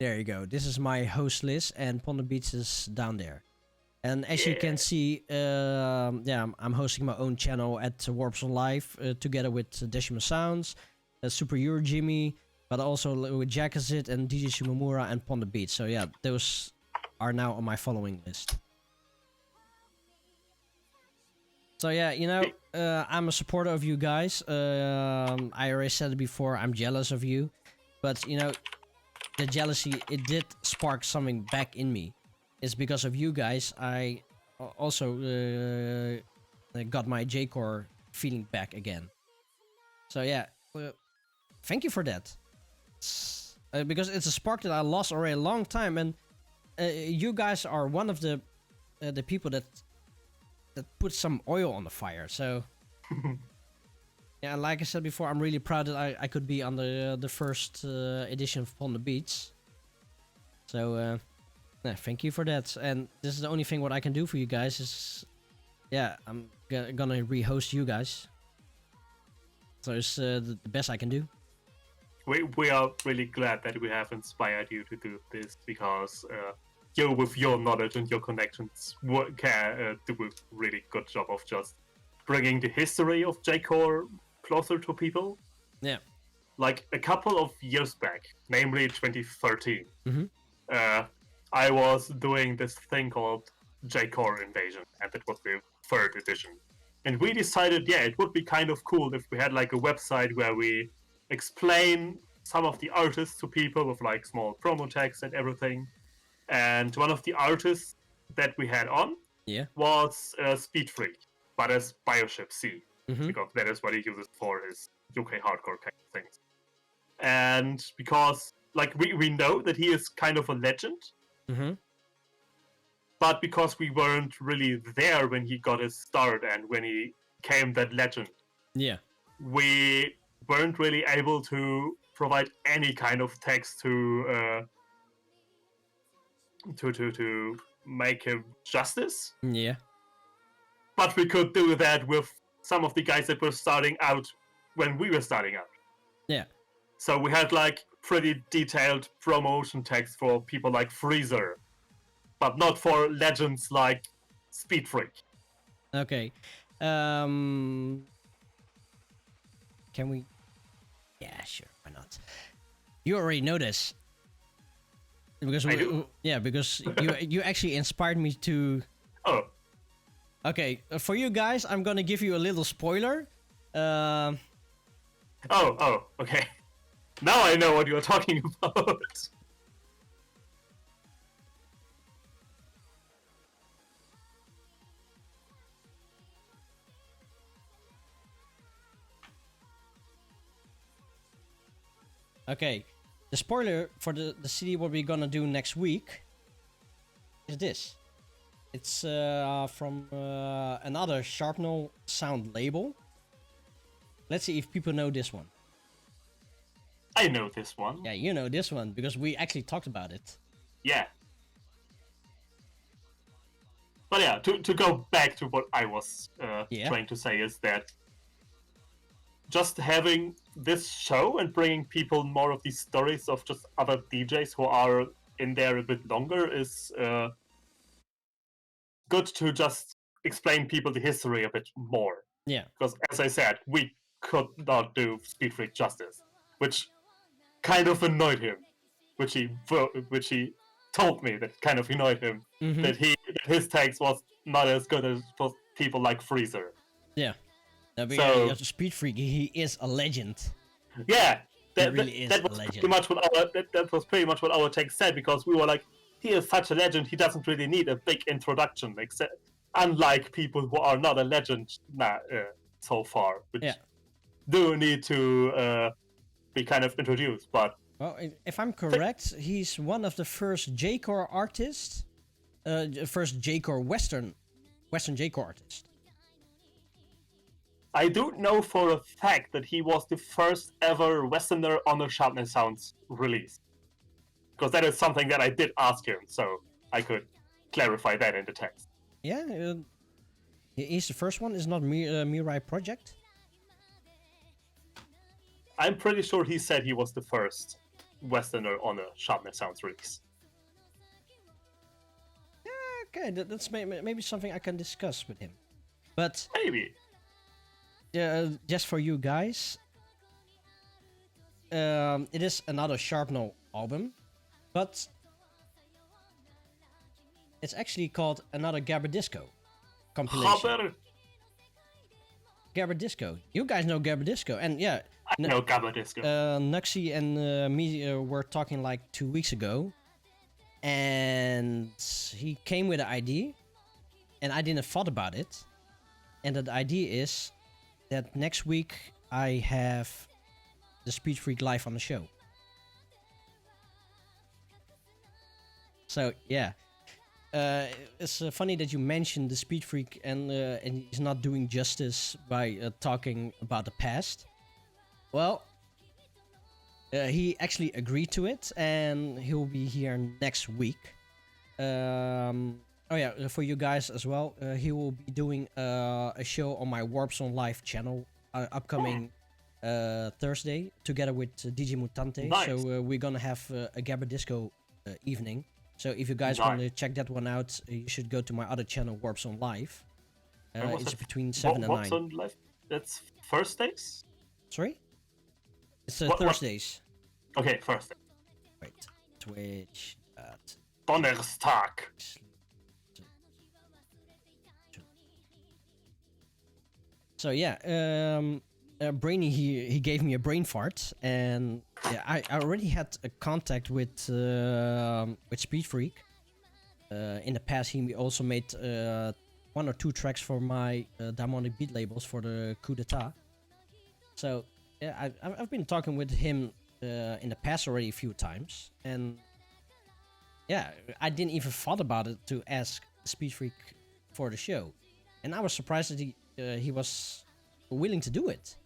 There you go. This is my host list and Pon de Beats is down there. And as you can see, I'm hosting my own channel at Warpson Live together with Decimal Sounds, Super Euro Jimmy, but also with Jackazit and DJ Shimomura and Pon de Beats. So yeah, those are now on my following list. So yeah, you know, I'm a supporter of you guys. I already said it before, I'm jealous of you. But, you know, the jealousy, it did spark something back in me. It's because of you guys, I also got my J-Core feeling back again. So yeah, thank you for that. Because it's a spark that I lost already a long time. And you guys are one of the people that put some oil on the fire. So yeah, like I said before, I'm really proud that I could be on the first edition of Pon de Beats. So yeah, thank you for that. And this is the only thing what I can do for you guys is, yeah, I'm gonna re-host you guys. So it's the best I can do. We are really glad that we have inspired you to do this, because you, with your knowledge and your connections, can do a really good job of just bringing the history of J-Core closer to people. Yeah. Like a couple of years back, namely 2013, I was doing this thing called J-Core Invasion, and it was the 3rd edition. And we decided, yeah, it would be kind of cool if we had like a website where we explain some of the artists to people with like small promo tags and everything. And one of the artists that we had on was Speed Freak, but as Bioship C, because that is what he uses for his UK hardcore kind of things. And because like we know that he is kind of a legend, but because we weren't really there when he got his start and when he became that legend, we weren't really able to provide any kind of text to make him justice. Yeah. But we could do that with some of the guys that were starting out when we were starting out. Yeah. So we had like pretty detailed promotion text for people like Freezer, but not for legends like Speed Freak. Okay. Can we? Yeah, sure. Why not? You already know this. Because I do? Yeah, because you actually inspired me to. Oh. Okay, for you guys, I'm gonna give you a little spoiler. Oh, okay. Now I know what you're talking about. Okay, the spoiler for the CD what we're gonna do next week is this. It's from another Sharpnel sound label. Let's see if people know this one. I know this one. Yeah, you know this one because we actually talked about it. Yeah. But yeah, to go back to what I was trying to say is that just having this show and bringing people more of these stories of just other DJs who are in there a bit longer is good to just explain people the history a bit more. Yeah. Because as I said, we could not do Speed Freak justice, which kind of annoyed him, which he told me that kind of annoyed him, that his takes was not as good as people like Freezer. Yeah. So Speed Freak, he is a legend. Yeah, He really is that a was legend. pretty much what that was pretty much what our take said, because we were like, he is such a legend, he doesn't really need a big introduction, except unlike people who are not a legend so far, which do need to be kind of introduced. But well, if I'm correct, he's one of the first J-core artists, first J-core Western J-core artist. I do know for a fact that he was the first ever Westerner on a Sharpness Sounds release. Because that is something that I did ask him, so I could clarify that in the text. Yeah, he's the first one. Is not Mirai Project? I'm pretty sure he said he was the first Westerner on a Sharpness Sounds release. Yeah, okay, that's maybe something I can discuss with him. But maybe. Just for you guys, it is another Sharpnel album, but it's actually called another Gabber Disco compilation. Gabber Disco. You guys know Gabber Disco, and yeah, I know Gabber Disco. Nuxie and me were talking like 2 weeks ago, and he came with an idea, and I didn't thought about it, and the idea is that next week I have the Speed Freak live on the show. So yeah, it's funny that you mentioned the Speed Freak, and he's not doing justice by talking about the past. Well, he actually agreed to it, and he'll be here next week. Oh yeah, for you guys as well, he will be doing a show on my Warp Zone Live channel upcoming Thursday together with DJ Mutante. Nice. So we're gonna have a Gabber Disco evening. So if you guys want to check that one out, you should go to my other channel, Warp Zone Live. It's between 7 and 9. What's on live? That's Thursdays? Sorry? It's What- Thursdays. Okay, Thursday. Wait, Twitch. Donnerstag. So yeah, Brainy he gave me a brain fart, and yeah, I already had a contact with Speed Freak. In the past, he also made 1 or 2 tracks for my Diamonic beat labels for the Coup d'etat. So yeah, I've been talking with him in the past already a few times, and yeah, I didn't even thought about it to ask Speed Freak for the show, and I was surprised that he was willing to do it.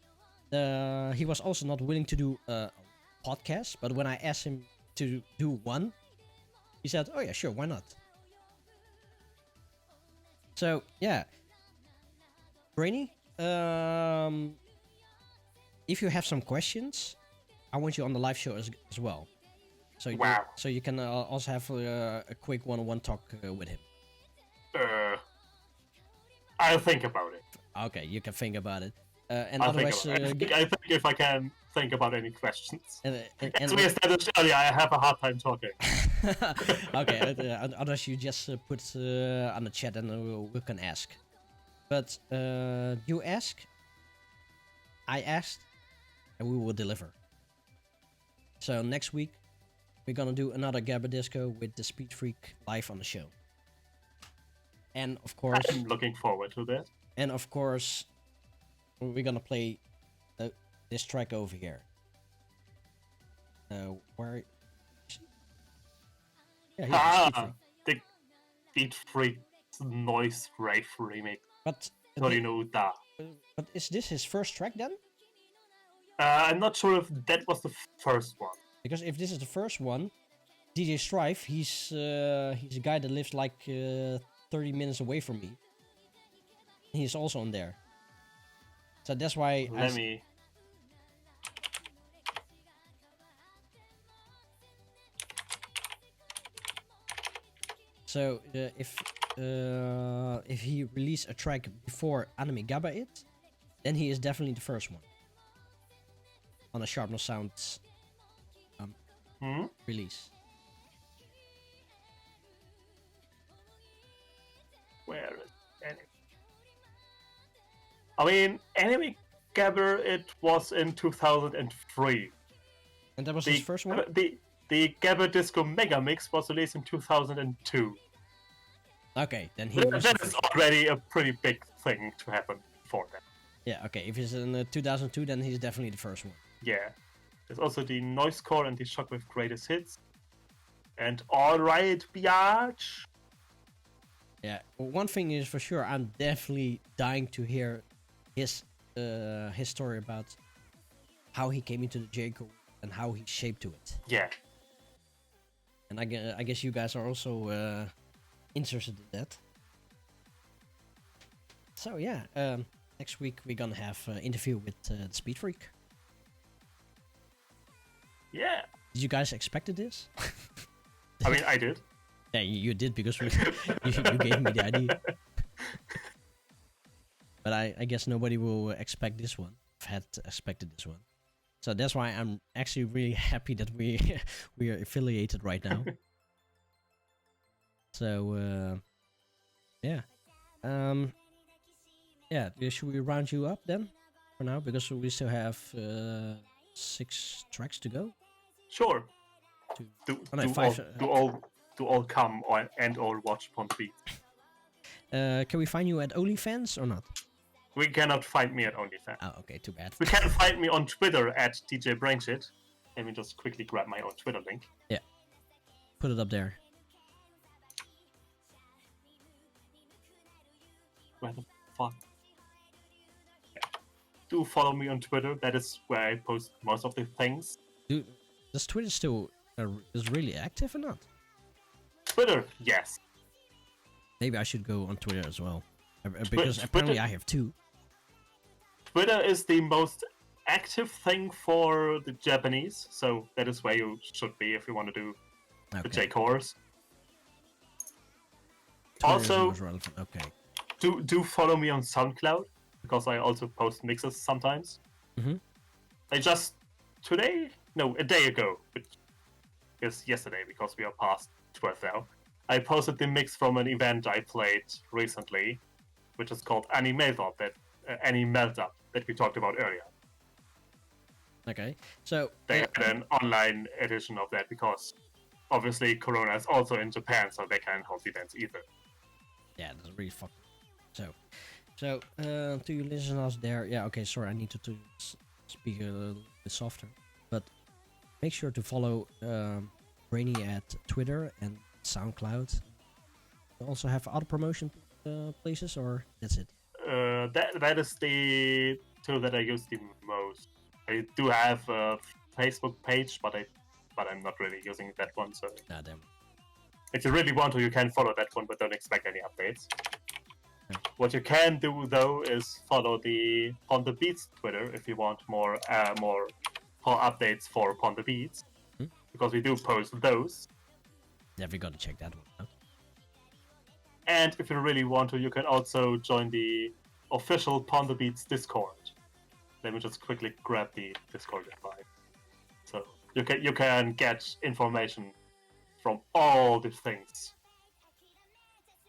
He was also not willing to do a podcast, but when I asked him to do one, he said, "Oh yeah, sure, why not?" So yeah, Brainy, if you have some questions, I want you on the live show as well. So you can also have a quick one-on-one talk with him. I'll think about it. Okay, you can think about it. And I otherwise, think if I can think about any questions. and As we established earlier, I have a hard time talking. okay, otherwise you just put on the chat and we can ask. But you ask, I asked, and we will deliver. So next week, we're gonna do another Gabber Disco with the Speed Freak live on the show. And of course, I'm looking forward to that. And of course, we're gonna play this track over here. Where? Yeah, yeah. Speed Freak. The Beat Freak Noise Rave remix. But Torino-da. but is this his first track then? I'm not sure if that was the first one. Because if this is the first one, DJ Strife, he's a guy that lives like 30 minutes away from me. He's also on there. So that's why Let me. So if he released a track before Anime Gabba it, then he is definitely the first one on a Sharpness Sounds release. Where is Anime? I mean, Anime Gabber, it was in 2003. And that was his first one? The Gabber Disco Mega Mix was released in 2002. Okay, then he was... That is already a pretty big thing to happen for that. Yeah, okay, if he's in 2002, then he's definitely the first one. Yeah. There's also the Noisecore and the Shockwave Greatest Hits. And Alright, Biatch! Yeah, one thing is for sure, I'm definitely dying to hear his story about how he came into the J-Core and how he shaped to it. Yeah. And I guess you guys are also interested in that. So yeah, next week we're gonna have an interview with the Speed Freak. Yeah. Did you guys expected this? I mean, I did. Yeah, you did because you gave me the idea. But I guess nobody will expect this one. Had expected this one. So that's why I'm actually really happy that we are affiliated right now. So yeah. Yeah, should we round you up then for now? Because we still have 6 tracks to go. Sure. Five. Do all come or watch Pon de Beats. Can we find you at OnlyFans or not? We cannot find me at OnlyFans. Oh, okay, too bad. We can find me on Twitter at DJ Brainshit. Let me just quickly grab my own Twitter link. Yeah. Put it up there. Where the fuck? Yeah. Do follow me on Twitter. That is where I post most of the things. Dude, does Twitter still is really active or not? Twitter, yes. Maybe I should go on Twitter as well. Because apparently I have 2. Twitter is the most active thing for the Japanese, so that is where you should be if you want to do the J-Cores. Also, okay. do follow me on SoundCloud, because I also post mixes sometimes. Mm-hmm. I just a day ago, which is yesterday because we are past 12 now, I posted the mix from an event I played recently, which is called Any Meltup that we talked about earlier. Okay, so they had an online edition of that because obviously Corona is also in Japan, so they can't hold events either. Yeah, that's really fucked. So to you listeners there, yeah, okay, sorry, I need to speak a little bit softer, but make sure to follow Brainy at Twitter and SoundCloud. You also have other promotion places, or that's it? That is the tool that I use the most. I do have a Facebook page, but I'm not really using that one. So damn. If you really want to, you can follow that one, but don't expect any updates. Okay. What you can do though is follow the Pon de Beats Twitter if you want more updates for Pon de Beats, because we do post those. Yeah, we gotta check that one out. And if you really want to, you can also join the official Pon de Beats Discord. Let me just quickly grab the Discord invite. So you can get information from all these things.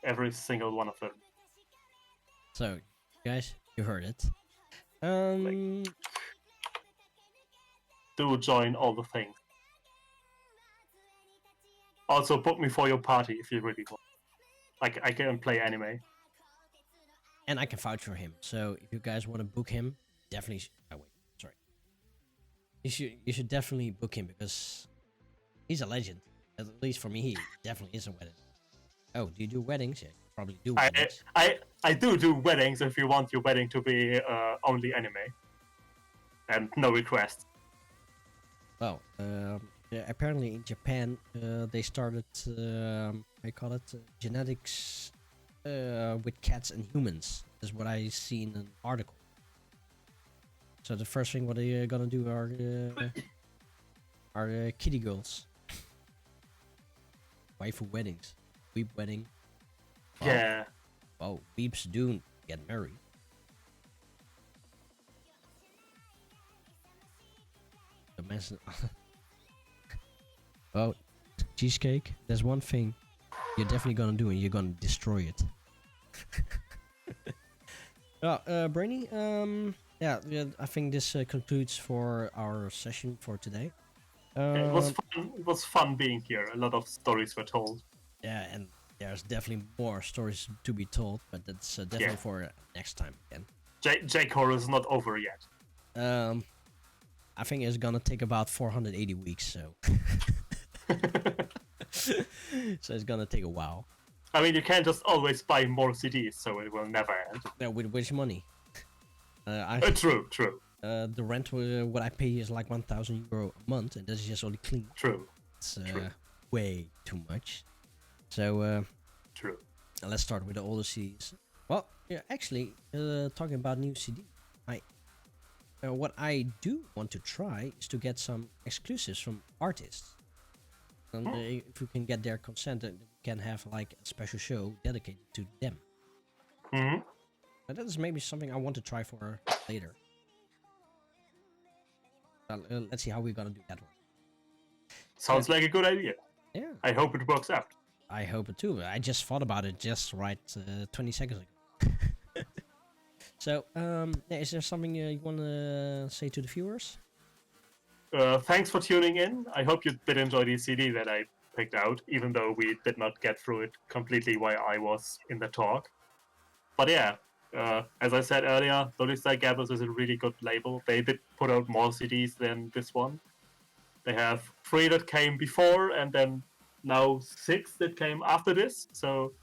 Every single one of them. So, guys, you heard it. Do join all the things. Also, book me for your party if you really want. I can play anime. And I can vouch for him. So if you guys want to book him, definitely... Oh, wait. Sorry. You should definitely book him because he's a legend. At least for me, he definitely is a wedding. Oh, do you do weddings? Yeah, you probably do weddings. I do weddings if you want your wedding to be only anime and no requests. Well, yeah, apparently in Japan, they started, I call it genetics with cats and humans. Is what I see in an article. So the first thing what they gonna do are kitty girls, waifu weddings, weeb wedding. Wow. Yeah. Wow, weeps do get married. The mess. Well, cheesecake. There's one thing you're definitely gonna do, and you're gonna destroy it. Brainy. Yeah, I think this concludes for our session for today. It was fun. It was fun being here. A lot of stories were told. Yeah, and there's definitely more stories to be told, but that's definitely for next time again. J-Core is not over yet. I think it's gonna take about 480 weeks, so so it's gonna take a while. I mean, you can't just always buy more CDs, so it will never end. Yeah, with which money? True. The rent what I pay is like 1,000 euro a month, and that's just only clean. True. It's way too much. So true. Let's start with the older CDs. Well, yeah, actually, talking about new CD, what I do want to try is to get some exclusives from artists. And if we can get their consent, then we can have like a special show dedicated to them. Mm-hmm. But that is maybe something I want to try for later. Let's see how we're gonna do that one. Sounds like a good idea. Yeah. I hope it works out. I hope it too. I just thought about it just right 20 seconds ago. So, is there something you want to say to the viewers? Thanks for tuning in. I hope you did enjoy the CD that I picked out, even though we did not get through it completely while I was in the talk. But yeah, as I said earlier, Lolistyle Gabbers is a really good label. They did put out more CDs than this one. They have 3 that came before, and then now 6 that came after this. So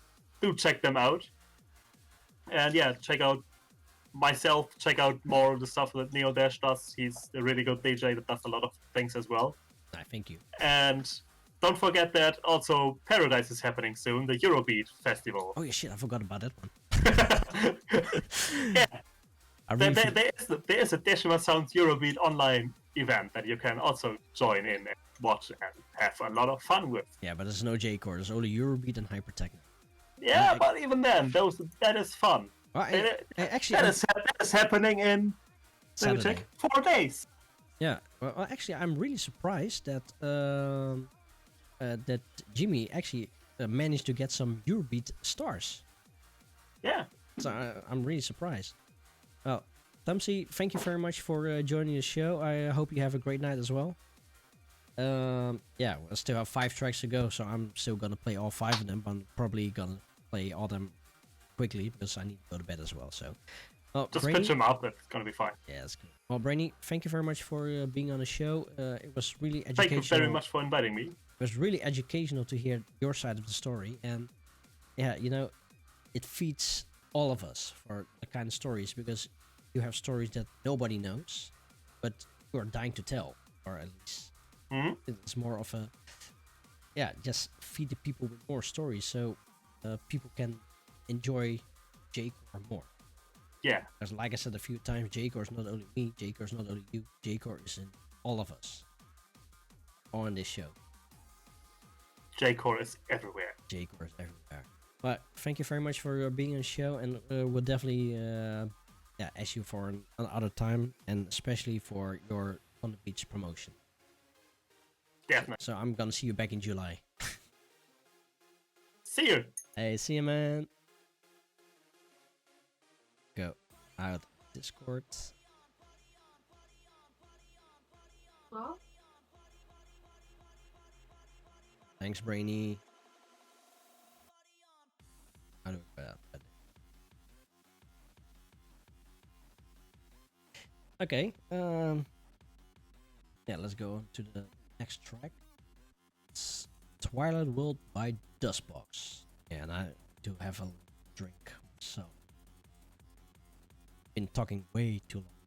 do check them out. And yeah, check out myself, check out more of the stuff that Neodash does. He's a really good DJ that does a lot of things as well. Thank you. And don't forget that also Paradise is happening soon, the Eurobeat festival. Oh yeah, shit, I forgot about that one. Yeah. Really there is a Deshima Sounds Eurobeat online event that you can also join in and watch and have a lot of fun with. Yeah, but there's no J-Core, there's only Eurobeat and Hypertechno. Yeah, but even then, that is fun. Well, actually, that is happening in, let me check, 4 days. Yeah, well, actually, I'm really surprised that that Jimmy actually managed to get some Eurobeat stars. Yeah. So I'm really surprised. Well, Tano-c, thank you very much for joining the show. I hope you have a great night as well. Yeah, I still have 5 tracks to go, so I'm still gonna play all 5 of them, but I'm probably gonna play all them quickly because I need to go to bed as well. So, well, just Brainy, pitch them up. It's gonna be fine. Yeah, that's good. Well, Brainy, thank you very much for being on the show. It was really educational. Thank you very much for inviting me. It was really educational to hear your side of the story, and yeah, you know, it feeds all of us for the kind of stories because you have stories that nobody knows, but you are dying to tell, or at least it's more of a just feed the people with more stories so people can enjoy J-Core more. Yeah. Because like I said a few times, J-Core is not only me, J-Core is not only you, J-Core is in all of us on this show. J-Core is everywhere. J-Core is everywhere. But thank you very much for being on the show, and we'll definitely ask you for another time, and especially for your Pon de Beats promotion. Definitely. So I'm gonna see you back in July. See you. Hey, see you, man. Go out Discord. Well, Thanks, Brainy. How do we put out? Okay. yeah, let's go to the next track. It's Twilight World by Dustbox. Yeah, and I do have a drink, so been talking way too long.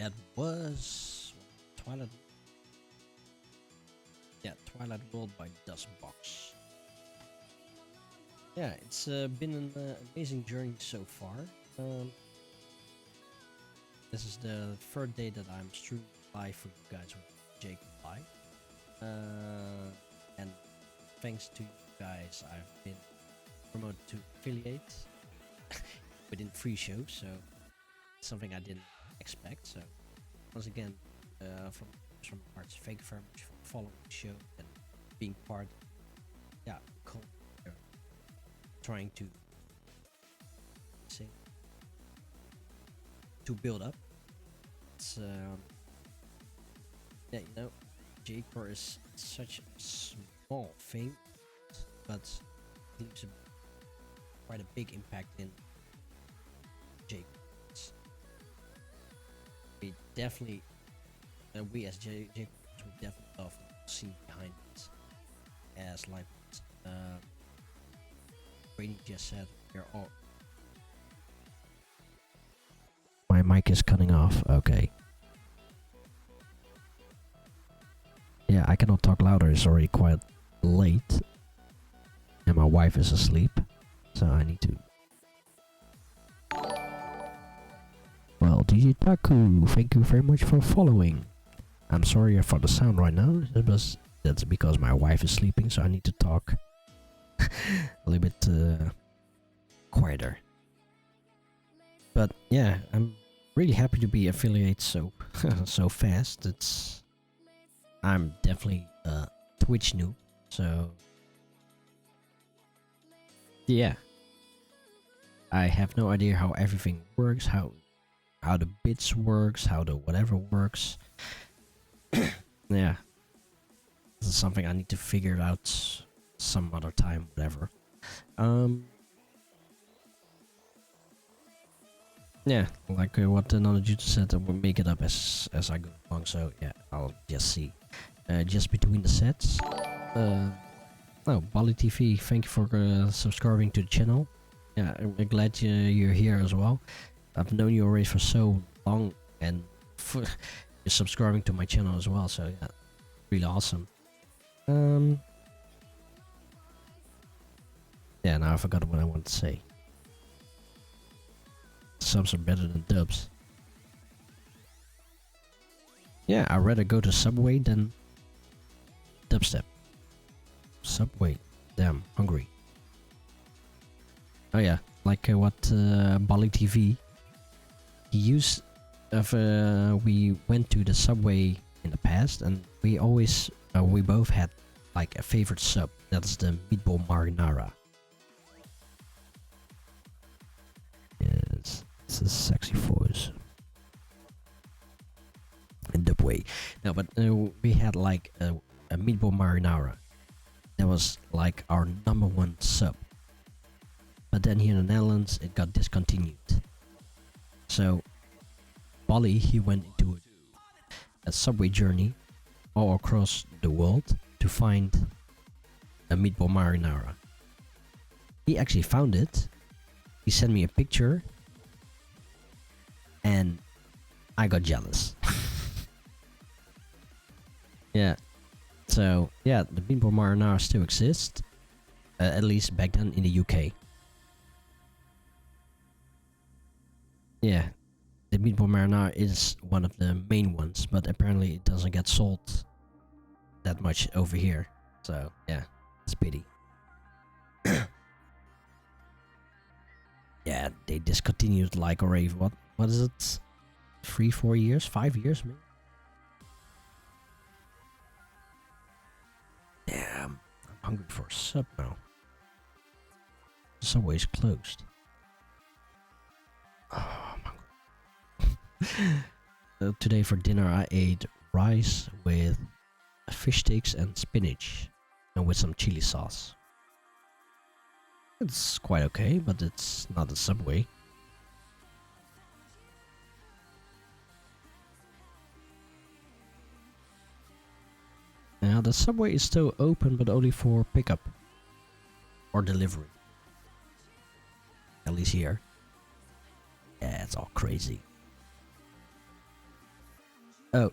that was Twilight. Yeah, Twilight World by Dustbox. Yeah, it's been an amazing journey so far. This is the third day that I'm streaming live for you guys with Jake Live. And thanks to you guys, I've been promoted to affiliate within free shows, so something I didn't expect. So once again, from parts, thank you very much for following the show and being part. Yeah, trying to say to build up. It's yeah, you know, J-Core is such a small thing, but it leaves quite a big impact in J-Core. We definitely, we as J-Core, we definitely love to see behind it. As like Brady just said, we're all. My mic is cutting off. Okay. Yeah, I cannot talk louder. It's already quite late, and my wife is asleep, so I need to. Well, DJ Taku, thank you very much for following. I'm sorry for the sound right now. That's because my wife is sleeping, so I need to talk a little bit quieter. But yeah, I'm really happy to be affiliated so so fast. I'm definitely a Twitch noob, so yeah, I have no idea how everything works, how the bits works, how the whatever works. Yeah, this is something I need to figure out some other time, whatever. Yeah, like what another dude said, we'll make it up as I go along. So yeah, I'll just see. Just between the sets. Oh, Bali TV, thank you for subscribing to the channel. Yeah, I'm glad you're here as well. I've known you already for so long, and you're subscribing to my channel as well. So yeah, really awesome. Yeah, now I forgot what I wanted to say. Subs are better than dubs. Yeah, I'd rather go to Subway than dubstep. Subway, damn, hungry. Oh yeah, like what Bali TV. He used. We went to the Subway in the past, and we always we both had like a favorite sub. That's the meatball marinara. Yes, it's a sexy voice. In Dubway. No, but we had like a meatball marinara. That was like our #1 sub. But then here in the Netherlands, it got discontinued. So, Bali, he went into a subway journey all across the world to find a meatball marinara. He actually found it. He sent me a picture, and I got jealous. Yeah. So, yeah, the meatball marinara still exists. At least back then in the UK. Yeah, the meatball marinara is one of the main ones, but apparently it doesn't get sold that much over here. So, yeah, it's a pity. Yeah, they discontinued like already, what is it? 3-4 years? 5 years maybe? Damn, I'm hungry for a sub now. Subway's closed. Oh, I'm hungry. Today for dinner I ate rice with fish sticks and spinach, and with some chili sauce. It's quite okay, but it's not a Subway. Now the Subway is still open, but only for pickup or delivery. At least here. Yeah, it's all crazy. Oh,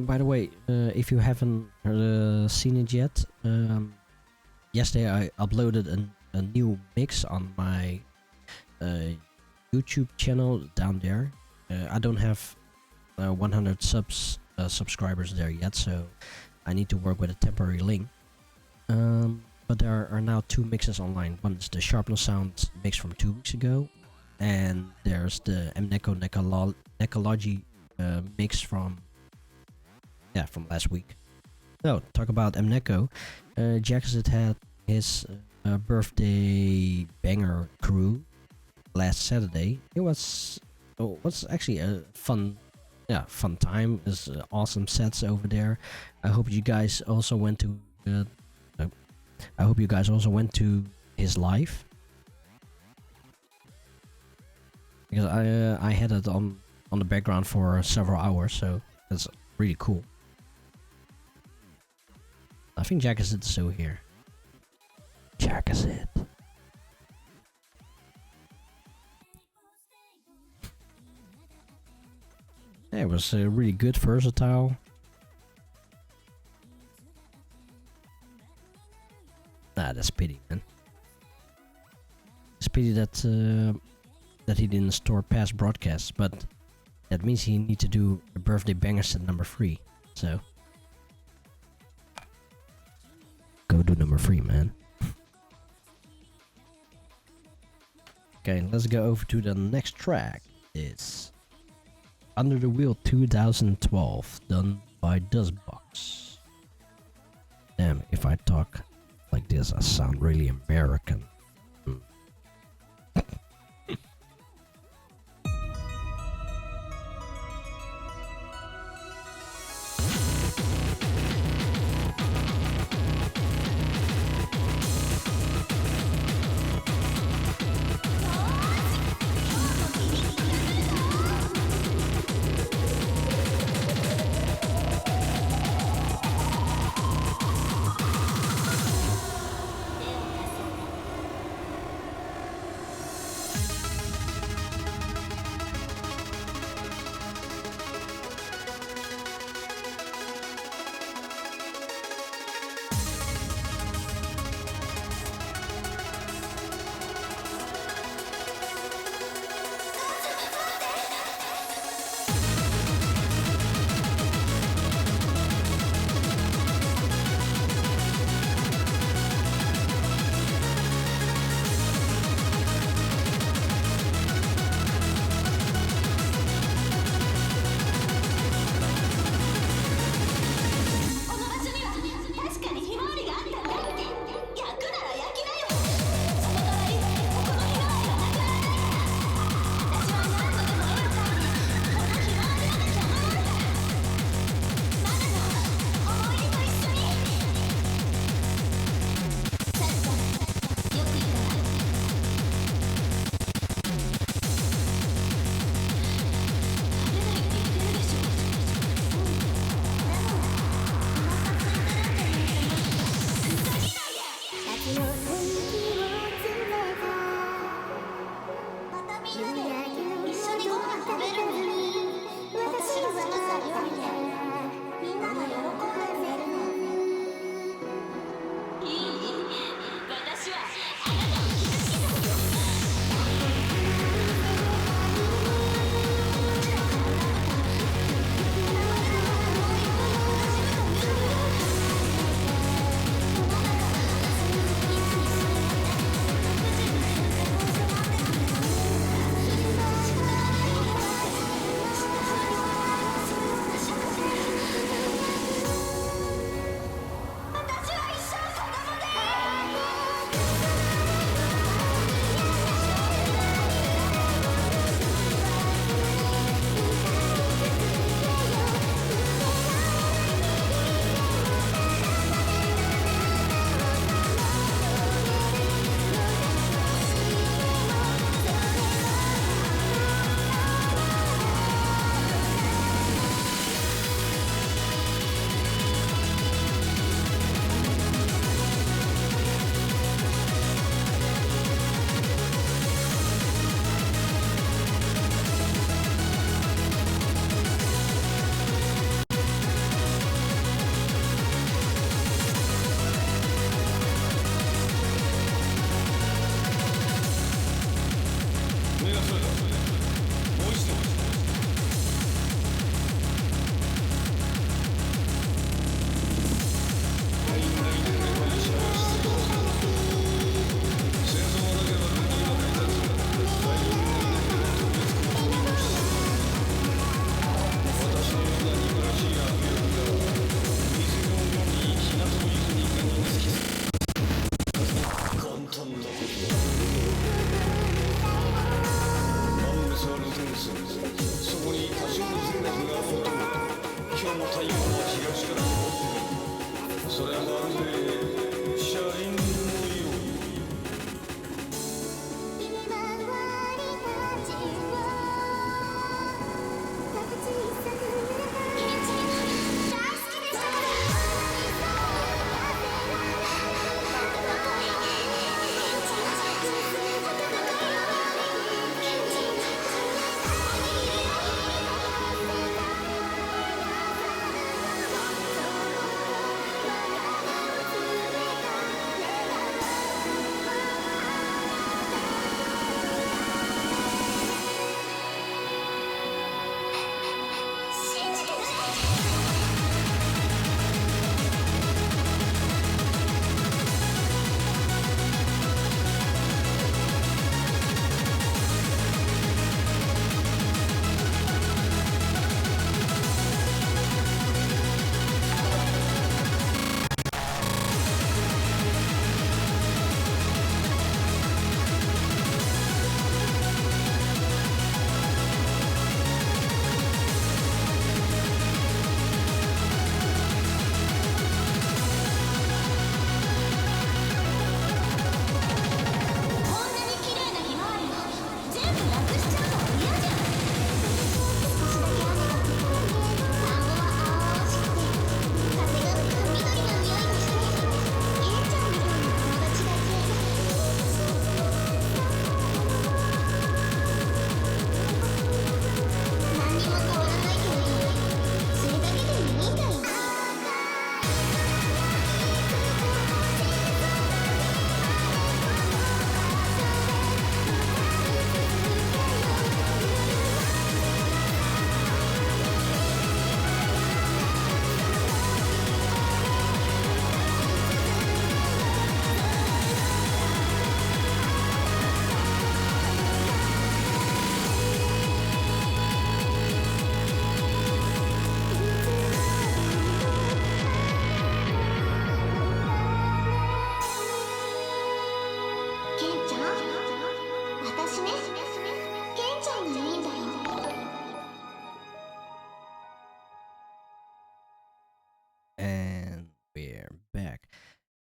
by the way, if you haven't seen it yet, yesterday I uploaded a new mix on my YouTube channel down there. I don't have 100 subscribers there yet, so I need to work with a temporary link. But there are now 2 mixes online. One is the Sharpness Sound mix from 2 weeks ago, and there's the M-Neko Necology mix from last week. So, talk about M-Neko. Jackson had his birthday banger crew last Saturday. It was actually a fun time. There's awesome sets over there. I hope you guys also went to his live, because I had it on the background for several hours, so that's really cool. I think Jack is still here. Jack is it. Yeah, it was really good, versatile. Nah, that's pity, man. It's pity that he didn't store past broadcasts, but that means he needs to do a birthday banger set number 3. So go do number 3, man. Okay, let's go over to the next track. It's Under the Wheel 2012, done by Dustbox. Damn, if I talk like this, I sound really American.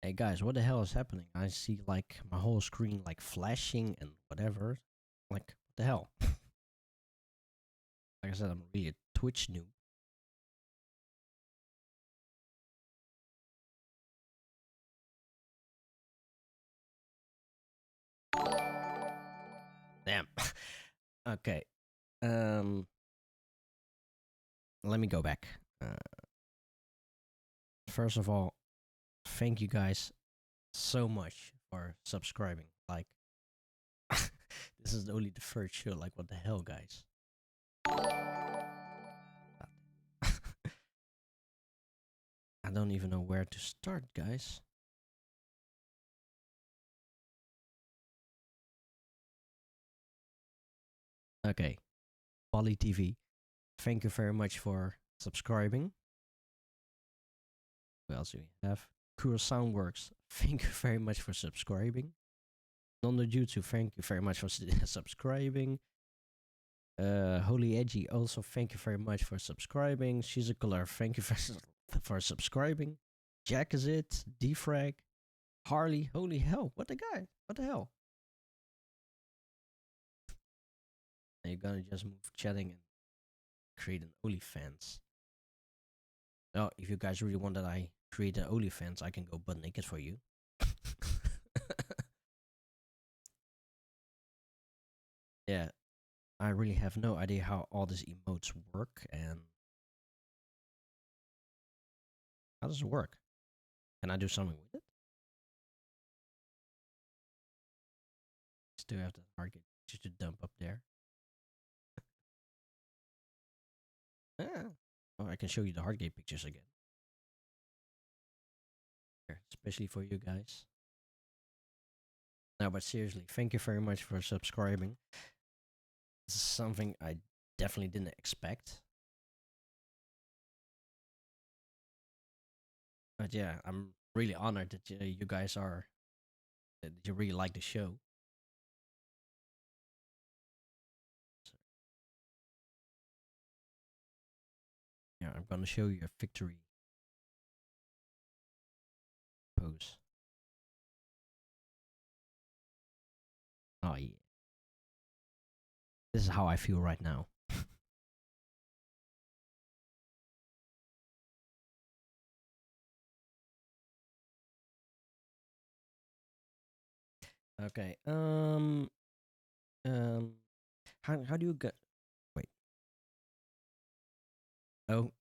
Hey guys, what the hell is happening? I see like my whole screen like flashing and whatever. Like, what the hell? Like I said, I'm really a Twitch noob. Damn. Okay. Let me go back. First of all, thank you guys so much for subscribing. Like, this is only the first show. Like, what the hell, guys? I don't even know where to start, guys. Okay. Poly TV, thank you very much for subscribing. What else do we have? Cool Soundworks, thank you very much for subscribing. Nondojutsu, thank you very much for subscribing. Holy Edgy, also thank you very much for subscribing. She's a color, thank you for subscribing. Jack is it, Defrag, Harley, holy hell, what the guy? What the hell? Now you're gonna just move chatting and create an OnlyFans. Oh, if you guys really want that I create an OnlyFans, I can go butt naked for you. Yeah, I really have no idea how all these emotes work and how does it work? Can I do something with it? Still have the target just to dump up there. Yeah. Oh, I can show you the Hardgate pictures again. Here, especially for you guys. No, but seriously, thank you very much for subscribing. This is something I definitely didn't expect. But yeah, I'm really honored that you guys are, that you really like the show. Yeah, I'm gonna show you a victory pose. Oh yeah. This is how I feel right now. Okay. How do you get? Wait. Oh,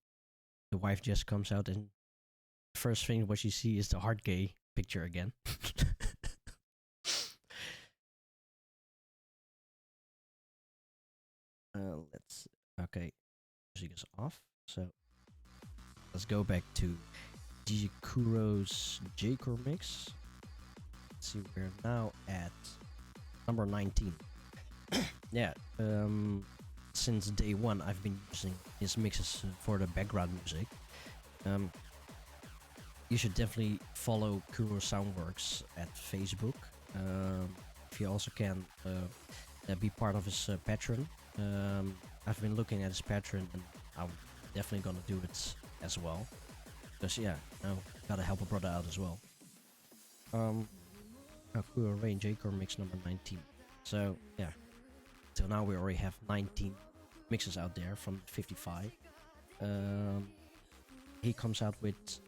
the wife just comes out and first thing what you see is the hard gay picture again. Let's. Okay, music is off. So let's go back to DJ Kuro's J-Core mix. Let's see, we're now at number 19. Yeah. Since day one, I've been using his mixes for the background music. You should definitely follow Kuro Soundworks at Facebook. If you also can be part of his Patreon. I've been looking at his Patreon and I'm definitely gonna do it as well. Because yeah, gotta help a brother out as well. Kuro Rain J-Core mix number 19. So yeah, till now we already have 19 mixes out there from 55. He comes out with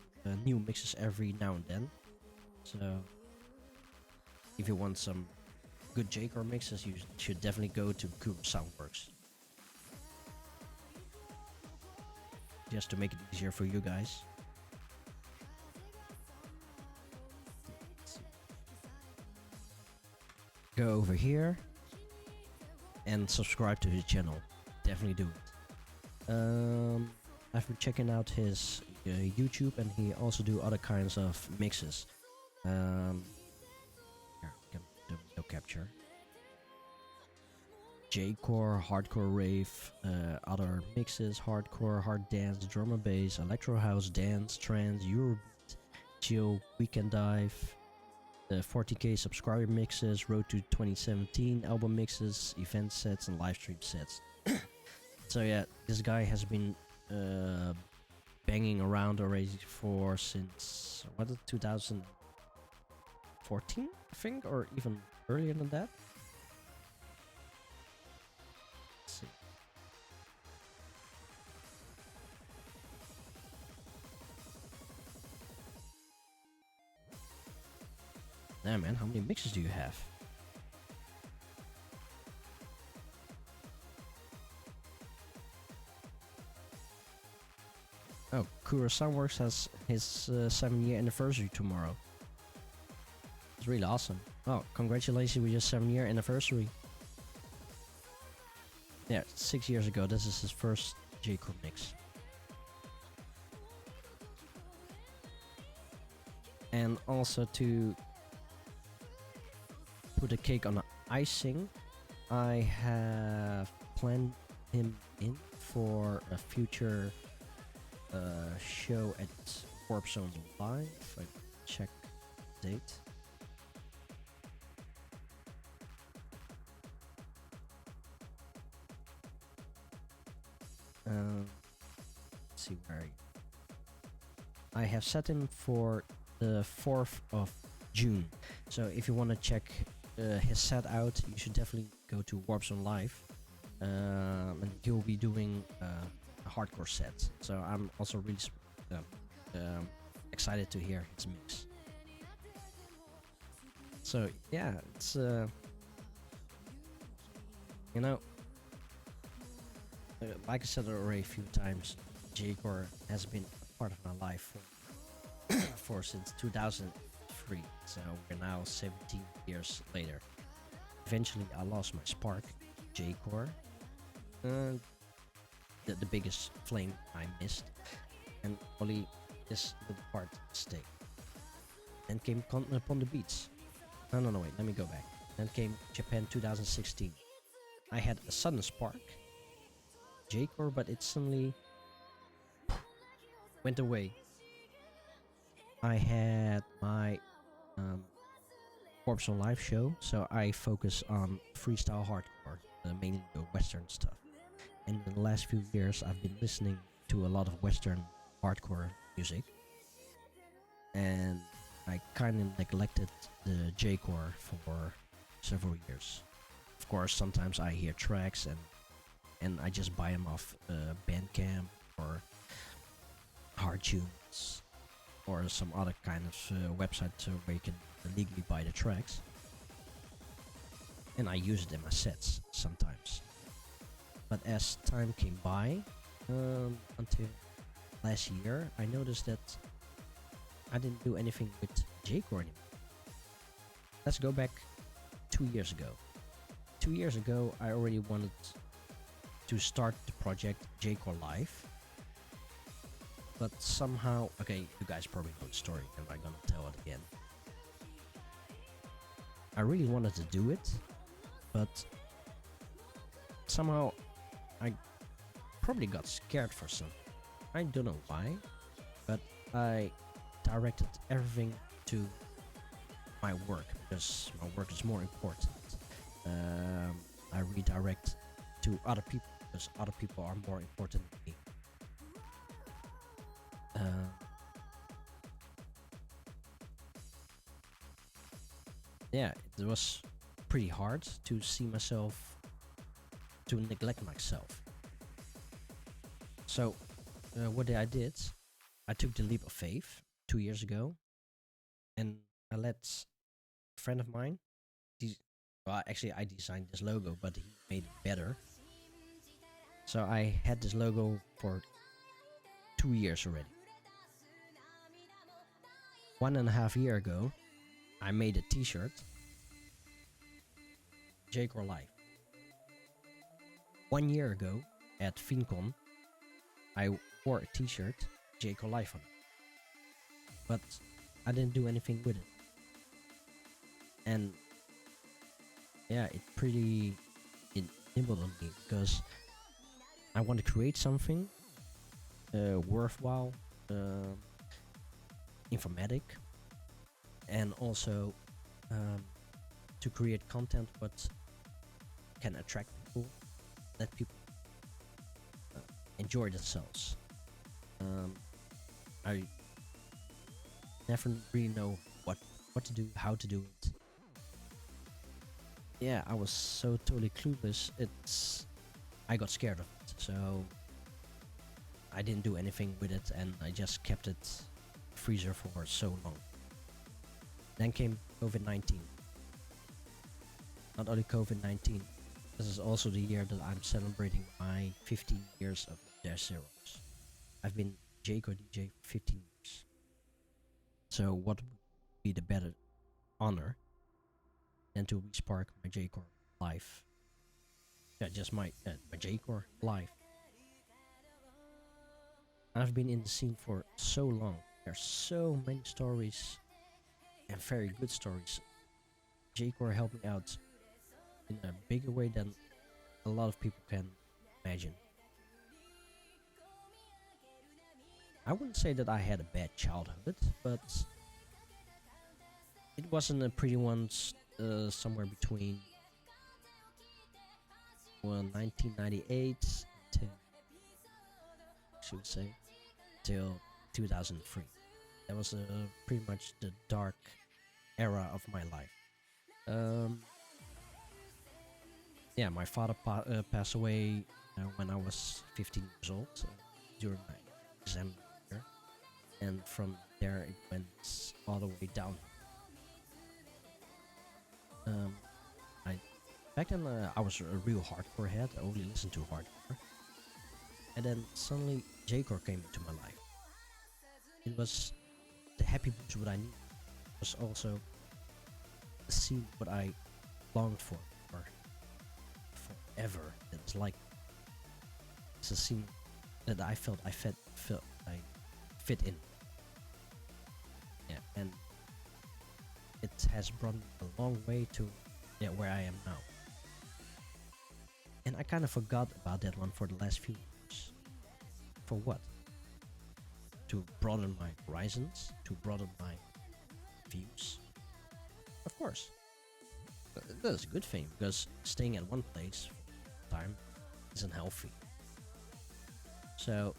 new mixes every now and then. So if you want some good J-Core mixes, you should definitely go to Kuro Soundworks. Just to make it easier for you guys. Go over here and subscribe to his channel. Definitely do it. I've been checking out his YouTube, and he also do other kinds of mixes. Here, we can do no capture. J-core, hardcore rave, other mixes, hardcore, hard dance, drum and bass, electro house, dance, trance, Eurobeat, chill, weekend dive, the 40k subscriber mixes, road to 2017 album mixes, event sets, and live stream sets. So yeah, this guy has been banging around already for since 2000 2014, I think, or even earlier than that. Let's see. Damn, man, how many mixes do you have? Oh, Kuro Soundworks has his 7-year anniversary tomorrow. It's really awesome. Oh, congratulations with your 7-year anniversary. Yeah, 6 years ago, this is his first J-Core mix. And also to put a cake on the icing, I have planned him in for a future show at Warp Zone Live. I check the date. Let's see where I have set him for the 4th of June. So if you want to check his set out, you should definitely go to Warp Zone Live. And he will be doing a hardcore set. So I'm also really excited to hear his mix. So yeah, it's you know, like I said already a few times, J-Core has been a part of my life for since 2003. So we're now 17 years later. Eventually, I lost my spark, J-Core. The biggest flame I missed, and only this little part stayed. Then came Pon de Beats. No, wait, let me go back. Then came Japan 2016. I had a sudden spark, J-Core, but it suddenly went away. I had my Warp Zone Live show, so I focus on freestyle hardcore, mainly the Western stuff. And in the last few years, I've been listening to a lot of Western hardcore music, and I kind of neglected the J-Core for several years. Of course, sometimes I hear tracks and I just buy them off Bandcamp or Hardtunes or some other kind of website where you can legally buy the tracks, and I use it in my sets sometimes. But as time came by, until last year, I noticed that I didn't do anything with J-Core anymore. Let's go back 2 years ago. 2 years ago, I already wanted to start the project J-Core Live. But somehow, okay, you guys probably know the story, am I gonna tell it again? I really wanted to do it, but somehow I probably got scared for something. I don't know why, but I directed everything to my work because my work is more important. I redirect to other people because other people are more important than me. Yeah, it was pretty hard to see myself, to neglect myself. So, what I did, I took the leap of faith 2 years ago, and I let a friend of mine, well, actually I designed this logo, but he made it better. So I had this logo for 2 years already. 1.5 years ago, I made a t-shirt, J-Core Live. 1 year ago, at FinCon, I wore a t-shirt, J-Core Live on it. But I didn't do anything with it. And yeah, it pretty nibbled on me because I want to create something worthwhile, informatic, and also to create content what can attract people, let people enjoy themselves. I never really know what what to do, how to do it. Yeah, I was so totally clueless. I got scared of it, so I didn't do anything with it, and I just kept it freezer for so long. Then came COVID-19. Not only COVID-19, this is also the year that I'm celebrating my 15 years of Zerox. I've been J-Core DJ for 15 years. So what would be the better honor than to respark my J-Core life? Yeah, just my J-Core life. I've been in the scene for so long. There's so many stories, and very good stories. J-Core helped me out in a bigger way than a lot of people can imagine. I wouldn't say that I had a bad childhood, but it wasn't a pretty one. Somewhere between 1998 till 2003. That was pretty much the dark era of my life. Yeah, my father passed away when I was 15 years old during my exam year, and from there it went all the way down. Back then I was a real hardcore head. I only listened to hardcore, and then suddenly J-Core came into my life. It was the happy boost what I needed. It was also the scene what I longed for forever. It's like it's a scene that I felt I fit in. Yeah, and it has brought me a long way to where I am now. And I kind of forgot about that one for the last few years. For what? To broaden my horizons, to broaden my views. Of course. That's a good thing, because staying at one place for time isn't healthy. So,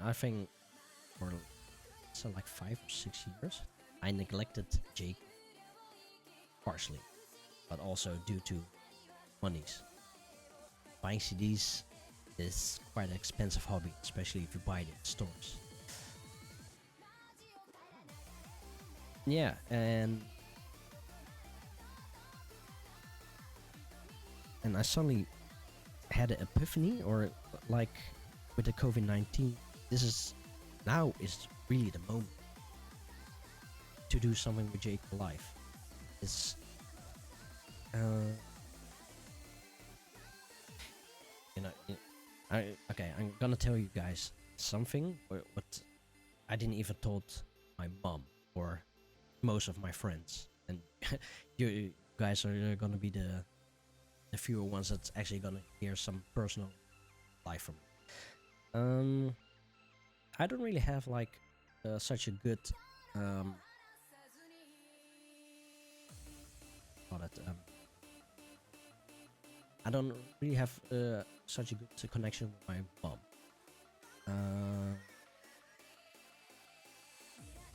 I think for like 5 or 6 years, I neglected Jake partially, but also due to monies. Buying CDs is quite an expensive hobby, especially if you buy it in stores. Yeah, and I suddenly had an epiphany, or like with the COVID-19, now is really the moment to do something with Jake life. It's I'm gonna tell you guys something what I didn't even told my mom or most of my friends, and you guys are gonna be the fewer ones that's actually gonna hear some personal life from me. I don't really have like such a good I don't really have such a good connection with my mom.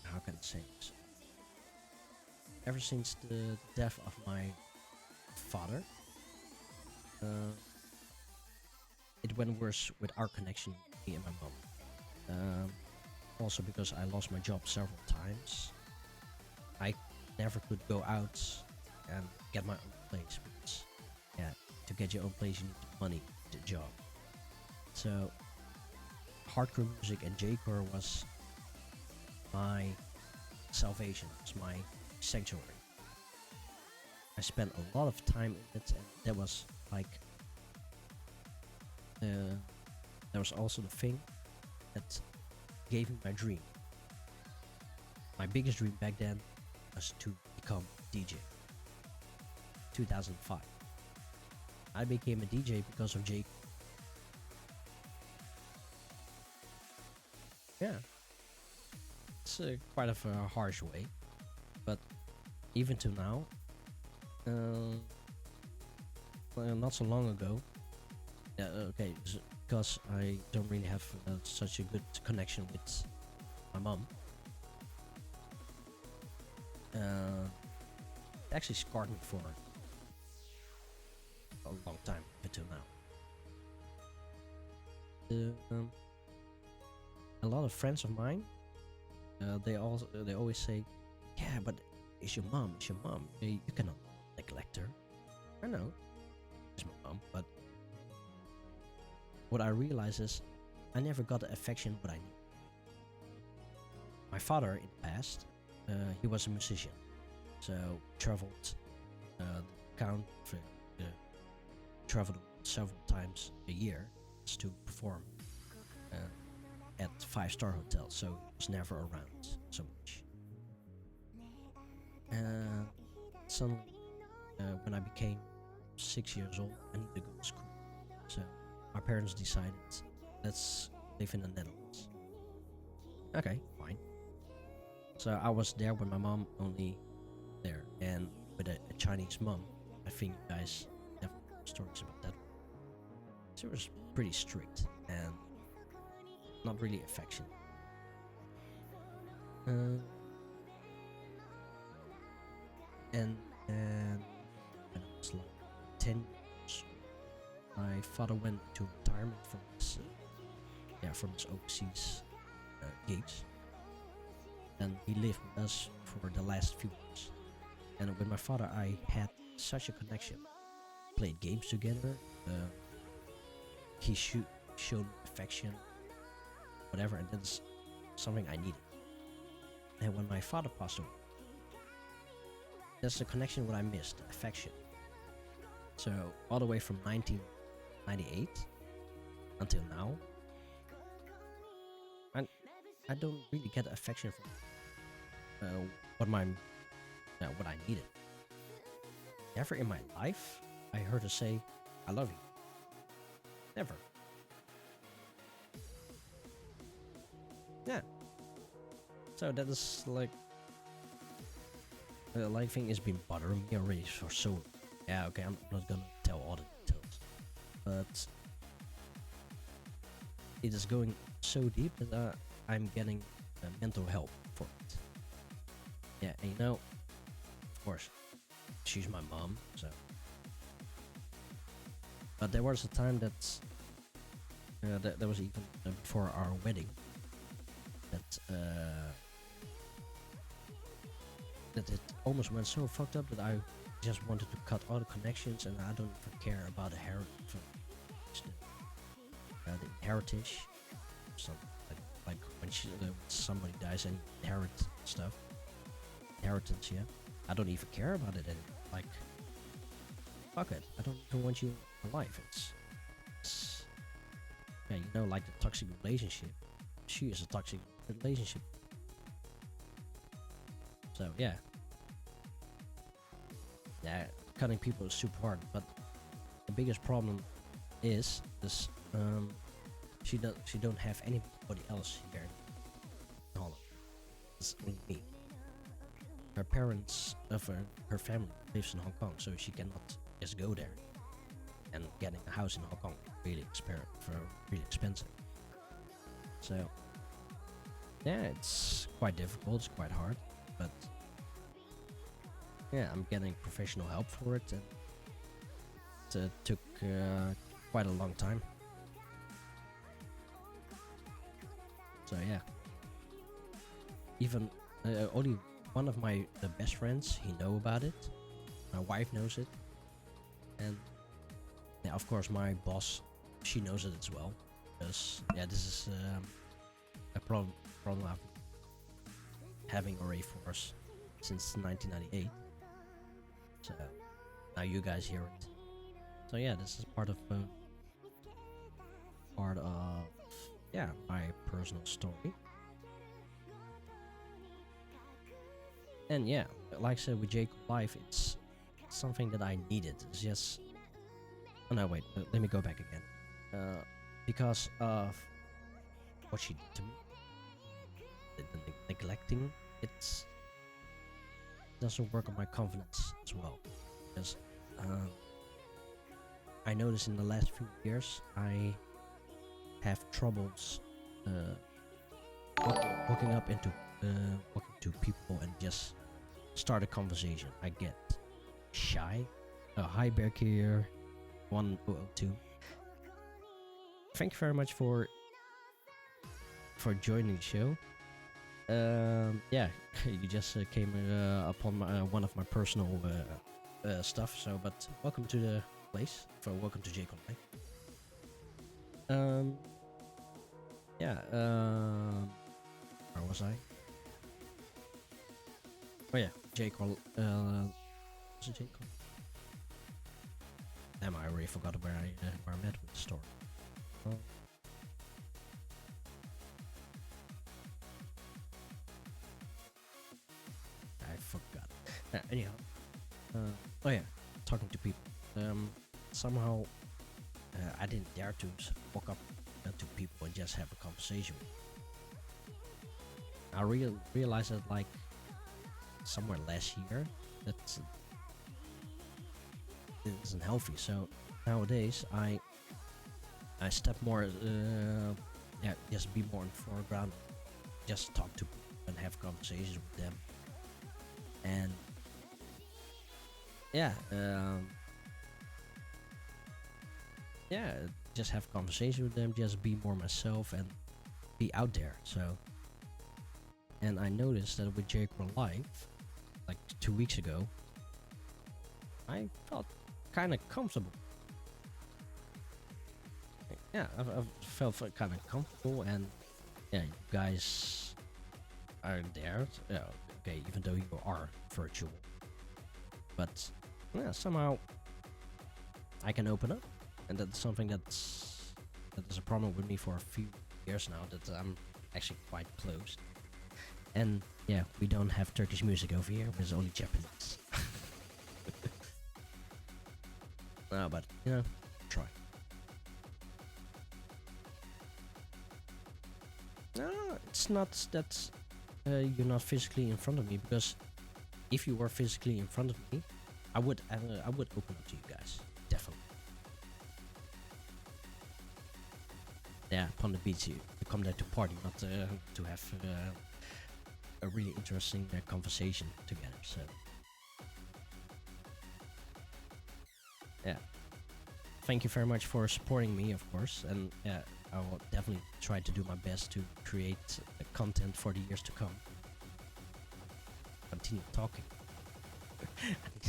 How can I say this? Ever since the death of my father, it went worse with our connection, me and my mom. Also because I lost my job several times. I never could go out and get my own place, because to get your own place you need money, the job. So hardcore music and J-Core was my salvation, was my sanctuary. I spent a lot of time in it, and that was like there was also the thing that gave me my dream. My biggest dream back then was to become a DJ. 2005. I became a DJ because of Jake. Yeah. It's quite of a harsh way, but even to now, not so long ago, because I don't really have such a good connection with my mom. actually scarred me for a long time until now. A lot of friends of mine, they always say, "Yeah, but it's your mom. It's your mom. You cannot neglect her." I know, it's my mom, but what I realize is I never got the affection what I need. My father in the past, he was a musician, so traveled traveled several times a year to perform at 5-star hotels, so he was never around so much. Suddenly, when I became 6 years old, I needed to go to school. So my parents decided, let's live in the Netherlands. Okay, fine. So I was there with my mom, only there, and with a Chinese mom. I think you guys have stories about that. She was pretty strict and not really affectionate. And when I was like 10 years, my father went to retirement from his overseas gigs, and he lived with us for the last few years. And with my father, I had such a connection. Played games together. He showed affection, whatever, and that's something I needed. And when my father passed away, that's the connection what I missed, the affection. So all the way from 1998 until now, I don't really get affection from what I needed. Never in my life I heard her say, "I love you." Never. Yeah. So that is like the life thing has been bothering me already for so. Yeah, okay, I'm not gonna tell all the details, but it is going so deep that I'm getting mental help for it. Yeah, and you know, of course, she's my mom, so. But there was a time that was even before our wedding that it almost went so fucked up that I just wanted to cut all the connections, and I don't even care about the heritage, something like when somebody dies and inherit stuff, inheritance. Yeah, I don't even care about it anymore. Like, fuck it, I don't even want you in my life. It's yeah, you know, like the toxic relationship. She is a toxic relationship. So yeah, cutting people is super hard. But the biggest problem is she don't have anybody else here in Holland. It's only me. Her parents, her family lives in Hong Kong, so she cannot just go there. And getting a house in Hong Kong really expensive. So yeah, it's quite difficult. It's quite hard, but yeah, I'm getting professional help for it, and it took quite a long time. So yeah, even only one of the best friends, he know about it. My wife knows it, and yeah, of course my boss, she knows it as well, because yeah, this is a problem I've been having already for us since 1998. So now you guys hear it. So yeah, this is part of yeah, my personal story. And yeah, like I said, with Jacob Life, it's something that I needed. It's just, oh no, wait, let me go back again. Because of what she did to me, the neglecting, it doesn't work on my confidence as well. Because I noticed in the last few years I have troubles walking to people and just start a conversation. I get Shy. Hi Bear here. 1002. Thank you very much for joining the show. Yeah, you just came upon one of my personal stuff. So, but welcome to the place. Welcome to Jake Online. Yeah. Where was I? Oh yeah, Jake. Was it Jake? Damn, I already forgot where I met with the story. I forgot. Anyhow, oh yeah, talking to people. Somehow, I didn't dare to walk up to people and just have a conversation. I realized that like somewhere last year that it isn't healthy. So nowadays I step more, yeah, just be more in the foreground, just talk to people and have conversations with them, and yeah, yeah, just have conversations with them, just be more myself and be out there. So, and I noticed that with Jake Live, like 2 weeks ago, I felt kind of comfortable. Yeah, I felt kind of comfortable, and yeah, you guys are there. Yeah, okay, even though you are virtual, but yeah, somehow I can open up, and that's something that is a problem with me for a few years now. That I'm actually quite closed, and yeah, we don't have Turkish music over here. It's only Japanese. No, but you know, try. No, it's not that you're not physically in front of me, because if you were physically in front of me, I would open up to you guys, definitely. Yeah, Pon de Beats, you come there to party, not to have a really interesting conversation together. So yeah, thank you very much for supporting me, of course, and yeah, I will definitely try to do my best to create content for the years to come. Continue talking.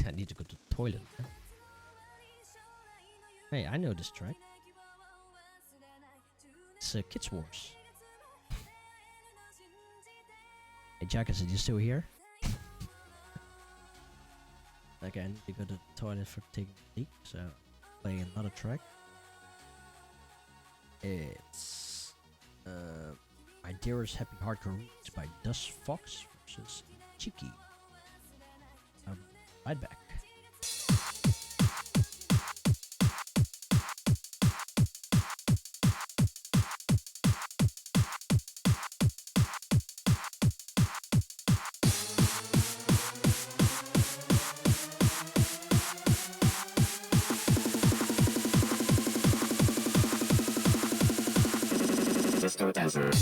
I need to go to the toilet. Hey, I know this track. It's Kids Wars. Hey, Jackass, are you still here? Okay, I need to go to the toilet for taking a leak, so playing another track. It's My Dearest Happy Hardcore Roots by Dust Fox versus Cheeky. Right back. Disco Desert.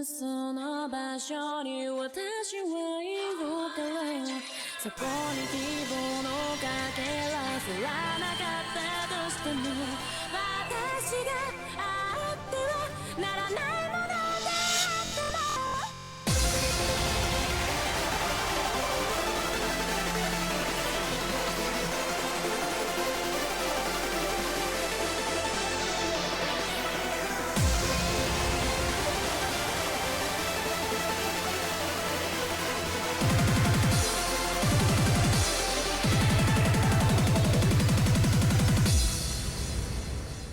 その場所に私はいるからそこに希望のかけらすらなかったとしても私があってはならないものであっても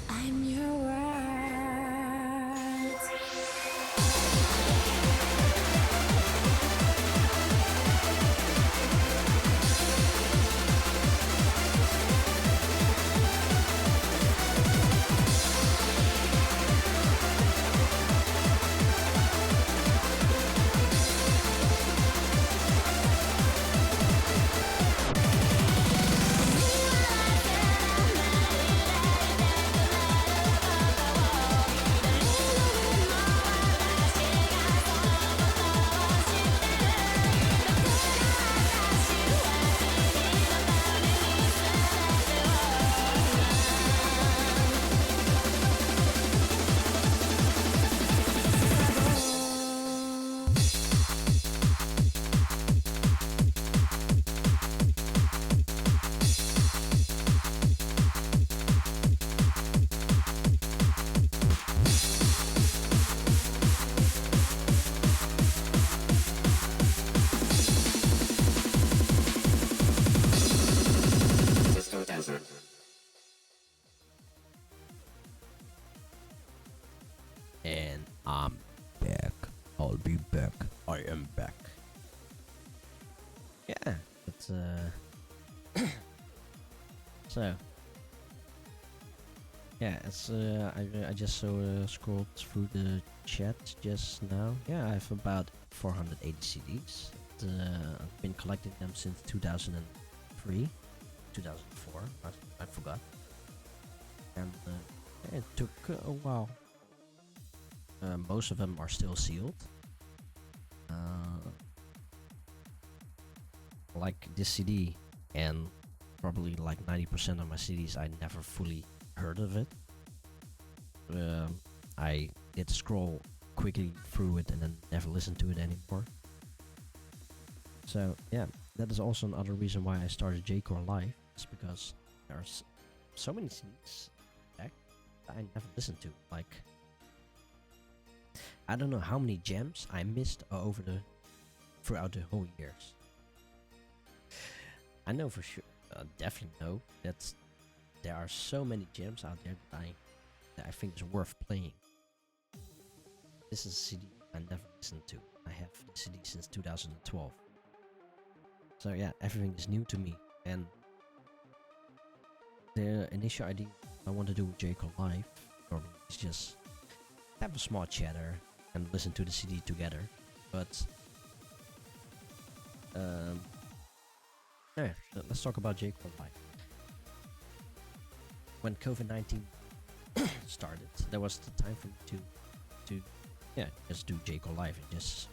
I'm your words. And I'm back. I'll be back. I am back. Yeah, it's so yeah, it's I just scrolled through the chat just now. Yeah, I have about 480 CDs. I've been collecting them since 2003, 2004. I forgot, and it took a while. Most of them are still sealed. Like this CD, and probably like 90% of my CDs, I never fully heard of it. I did scroll quickly through it and then never listened to it anymore. So yeah, that is also another reason why I started J-Core Live. It's because there's so many CDs back that I never listened to. Like, I don't know how many gems I missed throughout the whole years. I know for sure, definitely know that there are so many gems out there that I think is worth playing. This is a CD I never listened to. I have the CD since 2012. So yeah, everything is new to me, and the initial idea I want to do with J-Core Live is just have a small chatter and listen to the CD together. But yeah, let's talk about J-Core Live. When COVID-19 started, there was the time for me to just do J-Core Live and just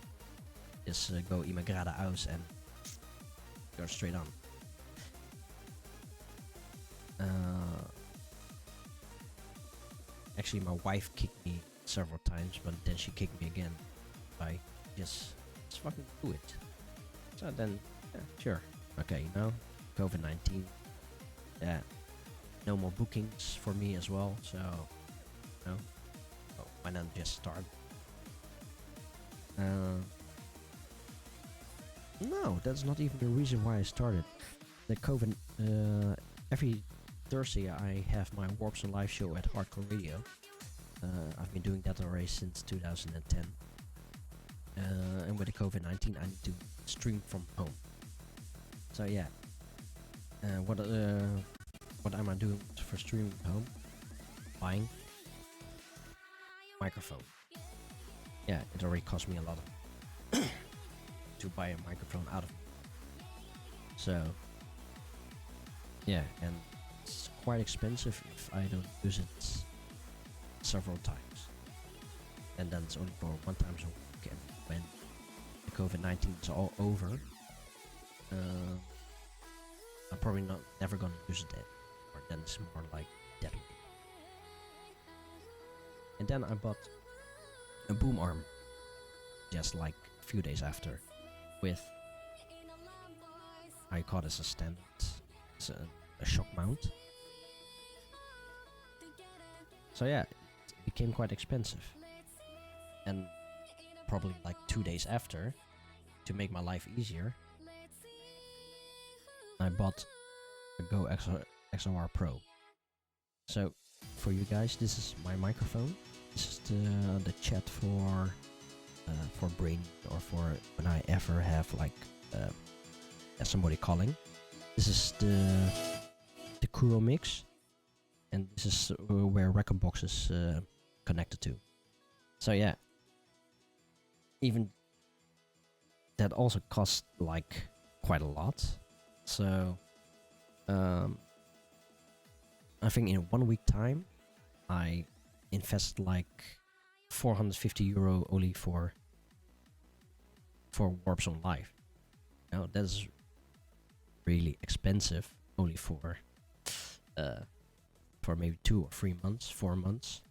go in my geradeaus and go straight on. Actually, my wife kicked me several times, but then she kicked me again by just fucking do it. So then, yeah, sure, okay, COVID-19, yeah, no more bookings for me as well, so why not just start? No, that's not even the reason why I started. The COVID, every Thursday I have my Warps and Live show at Hardcore Radio. I've been doing that already since 2010. And with the COVID-19, I need to stream from home. So yeah, what am I doing for streaming from home? Buying microphone. Yeah, it already cost me a lot to buy a microphone out of. So yeah, and it's quite expensive if I don't use it several times, and then it's only for one time a week. and when the COVID-19 is all over, I'm probably never gonna use it, or then it's more like that way. And then I bought a boom arm just like a few days after, with, I call this a standard, it's a shock mount. So yeah, it became quite expensive. And probably like 2 days after, to make my life easier, I bought a Go XLR Pro. So for you guys, this is my microphone. This is the chat for Brain, or for when I ever have like somebody calling. This is the Kuro mix, and this is where record box is connected to. So yeah, even that also cost like quite a lot. So I think in 1 week time I invested like €450 only for Warp Zone Live. Now that is really expensive, only for maybe 2 or 3 months, 4 months.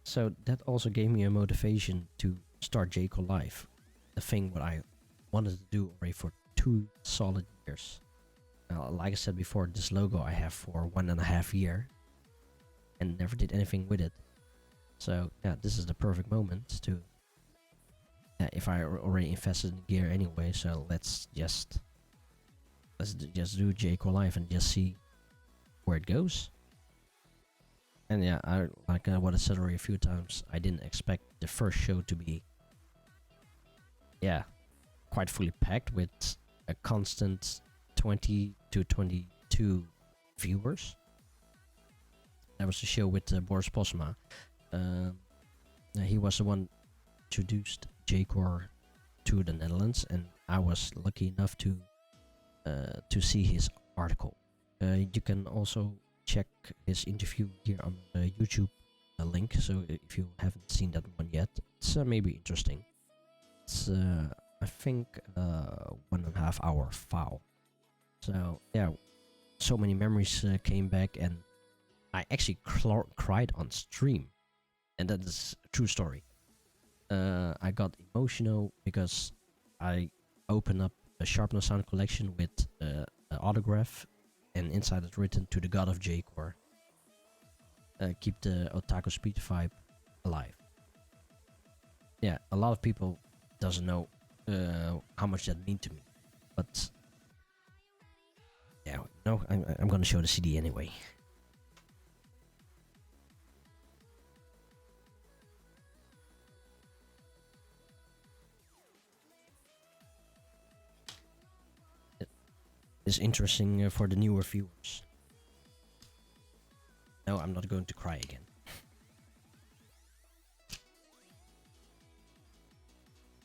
So that also gave me a motivation to start Jayco Live, the thing what I wanted to do already for 2 solid years. Now, like I said before, this logo I have for 1.5 years and never did anything with it. So yeah, this is the perfect moment to, if I already invested in gear anyway, so let's just do Jayco Live and just see where it goes. And yeah, like what I said already a few times, I didn't expect the first show to be, yeah, quite fully packed with a constant 20 to 22 viewers. That was the show with Boris Posma. He was the one introduced J-Core to the Netherlands, and I was lucky enough to see his article. You can also check his interview here on the YouTube link, so if you haven't seen that one yet, it's maybe interesting. It's I think 1.5 hour file. So yeah, so many memories came back, and I actually cried on stream, and that is a true story. I got emotional because I opened up a Sharpno Sound collection with an autograph, and inside it's written, "To the God of J-Core, keep the otaku speed vibe alive." Yeah, a lot of people doesn't know how much that means to me, but yeah, no, I'm gonna show the CD anyway. It's interesting for the newer viewers. No, I'm not going to cry again.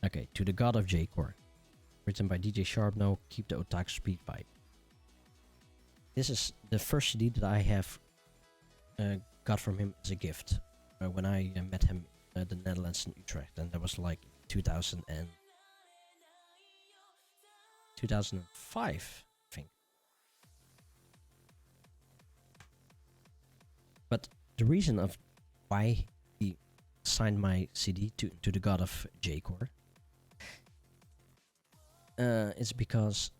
Okay, To the God of J-Core, written by DJ Sharpno, keep the otaku speed vibe. This is the first CD that I have got from him as a gift when I met him in the Netherlands in Utrecht, and that was like 2005, I think. But the reason of why he signed my CD to the God of J-Core is because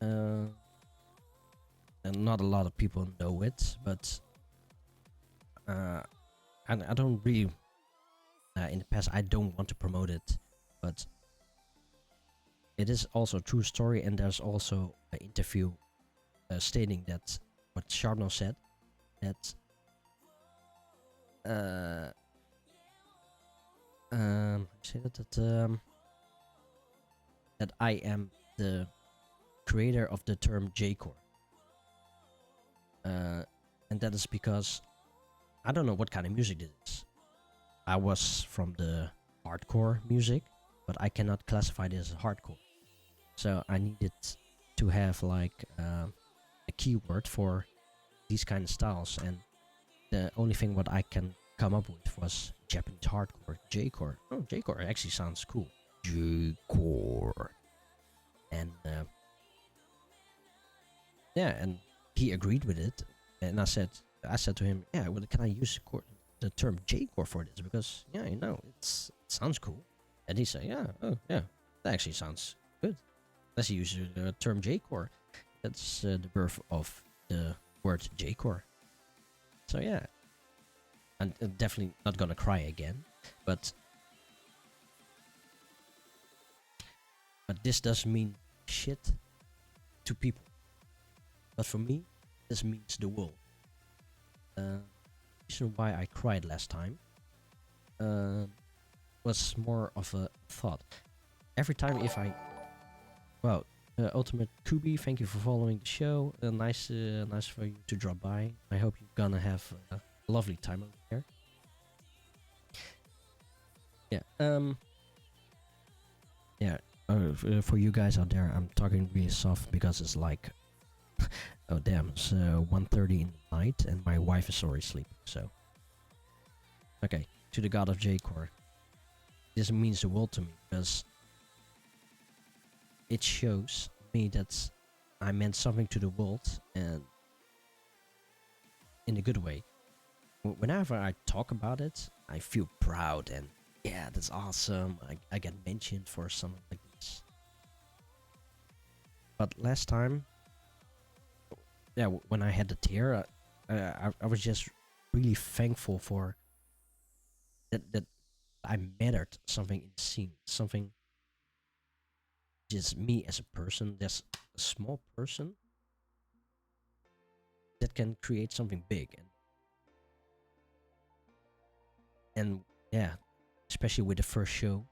and not a lot of people know it, but I don't really, in the past I don't want to promote it, but it is also a true story, and there's also an interview stating that what Sharpno said, that that I am the creator of the term J-Core. And that is because I don't know what kind of music it is. I was from the hardcore music, but I cannot classify this as hardcore. So I needed to have like a keyword for these kind of styles, and the only thing what I can come up with was Japanese hardcore, J-core. Oh, J-core actually sounds cool. J-core. And yeah, and he agreed with it. And I said to him, yeah, well, can I use the term J-core for this? Because yeah, you know, it sounds cool. And he said, yeah, oh yeah, that actually sounds good. Let's use the term J-core. That's the birth of the word J-core. So yeah, I'm definitely not gonna cry again, but this does mean shit to people. But for me, this means the world. Reason why I cried last time was more of a thought. Every time if I, well, Ultimate Kubi, thank you for following the show. Nice for you to drop by. I hope you're gonna have a lovely time over there. Yeah. Yeah. For you guys out there, I'm talking really soft because it's like, oh damn, it's 1:30 in the night and my wife is already sleeping. So, okay, to the God of J-core. This means the world to me because it shows me that I meant something to the world, and in a good way. Whenever I talk about it, I feel proud and yeah, that's awesome. I get mentioned for something like this. But last time, yeah, when I had the tear, I was just really thankful for that I mattered something in the scene, something. Just me as a person, just a small person that can create something big, and yeah, especially with the first show,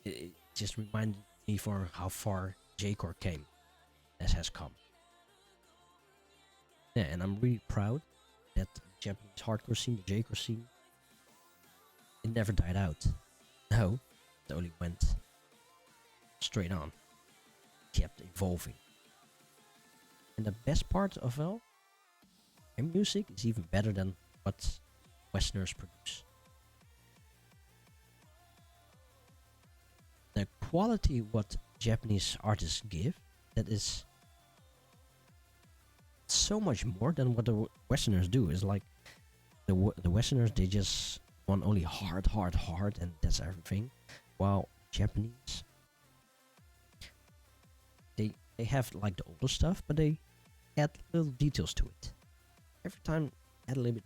it just reminded me for how far J-core came, as has come. Yeah, and I'm really proud that the Japanese hardcore scene, the J-core scene, it never died out. No. It only went straight on, kept evolving. And the best part of all, their music is even better than what Westerners produce. The quality what Japanese artists give, that is so much more than what the Westerners do. Is like the Westerners, they just want only hard, and that's everything. While Japanese, they have like the older stuff, but they add little details to it. Every time, add a little bit.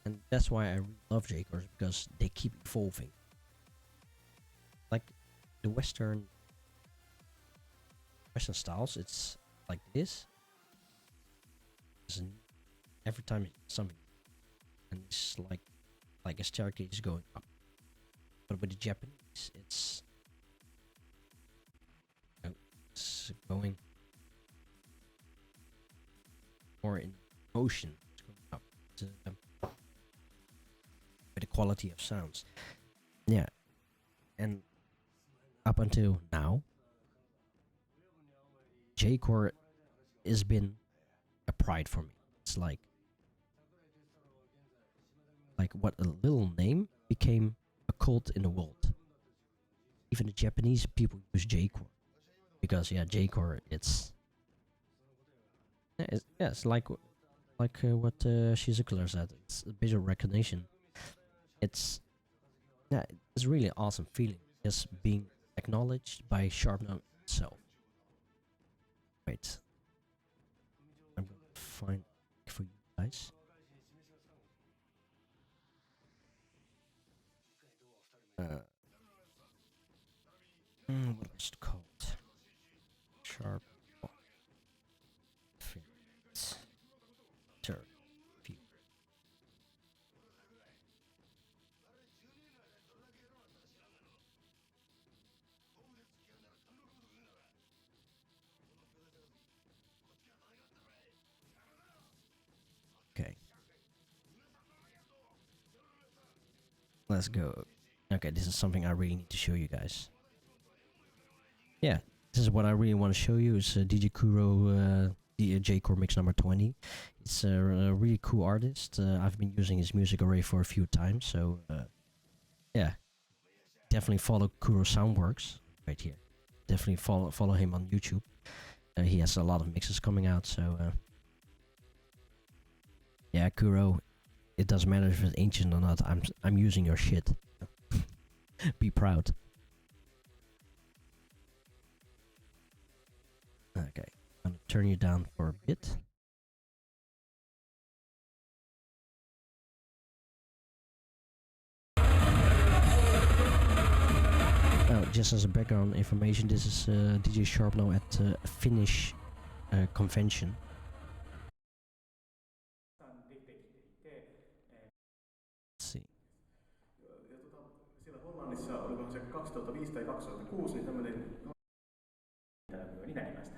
And that's why I really love J-core, because they keep evolving. Like the Western styles, it's like this. Every time something, and it's like a staircase going up. But with the Japanese, it's going more in motion. It's going up with the quality of sounds. Yeah, and up until now, J-core has been a pride for me. It's like what a little name became a cult in the world. Even the Japanese people use J-core because yeah, J-core it's like what Shizuka said. It's a visual recognition. It's really an awesome feeling just being acknowledged by Sharpnote itself. Wait, I'm gonna find for you guys. What was it called? Sharp. Okay. Let's go. Okay, this is something I really need to show you guys. Yeah, this is what I really want to show you. Is DJ Kuro J-core mix number 20. It's a really cool artist. I've been using his music already for a few times, so yeah, definitely follow Kuro Soundworks right here. Definitely follow him on YouTube. He has a lot of mixes coming out, so yeah, Kuro. It doesn't matter if it's ancient or not. I'm using your shit. Be proud. Okay, I'm gonna turn you down for a bit. Oh, just as a background information, this is DJ Sharp now at a Finnish convention. Let's see. Siellä Hollannissa, olikohan se 2005 tai 2006, niin tämmöinen ni näkemään sitä.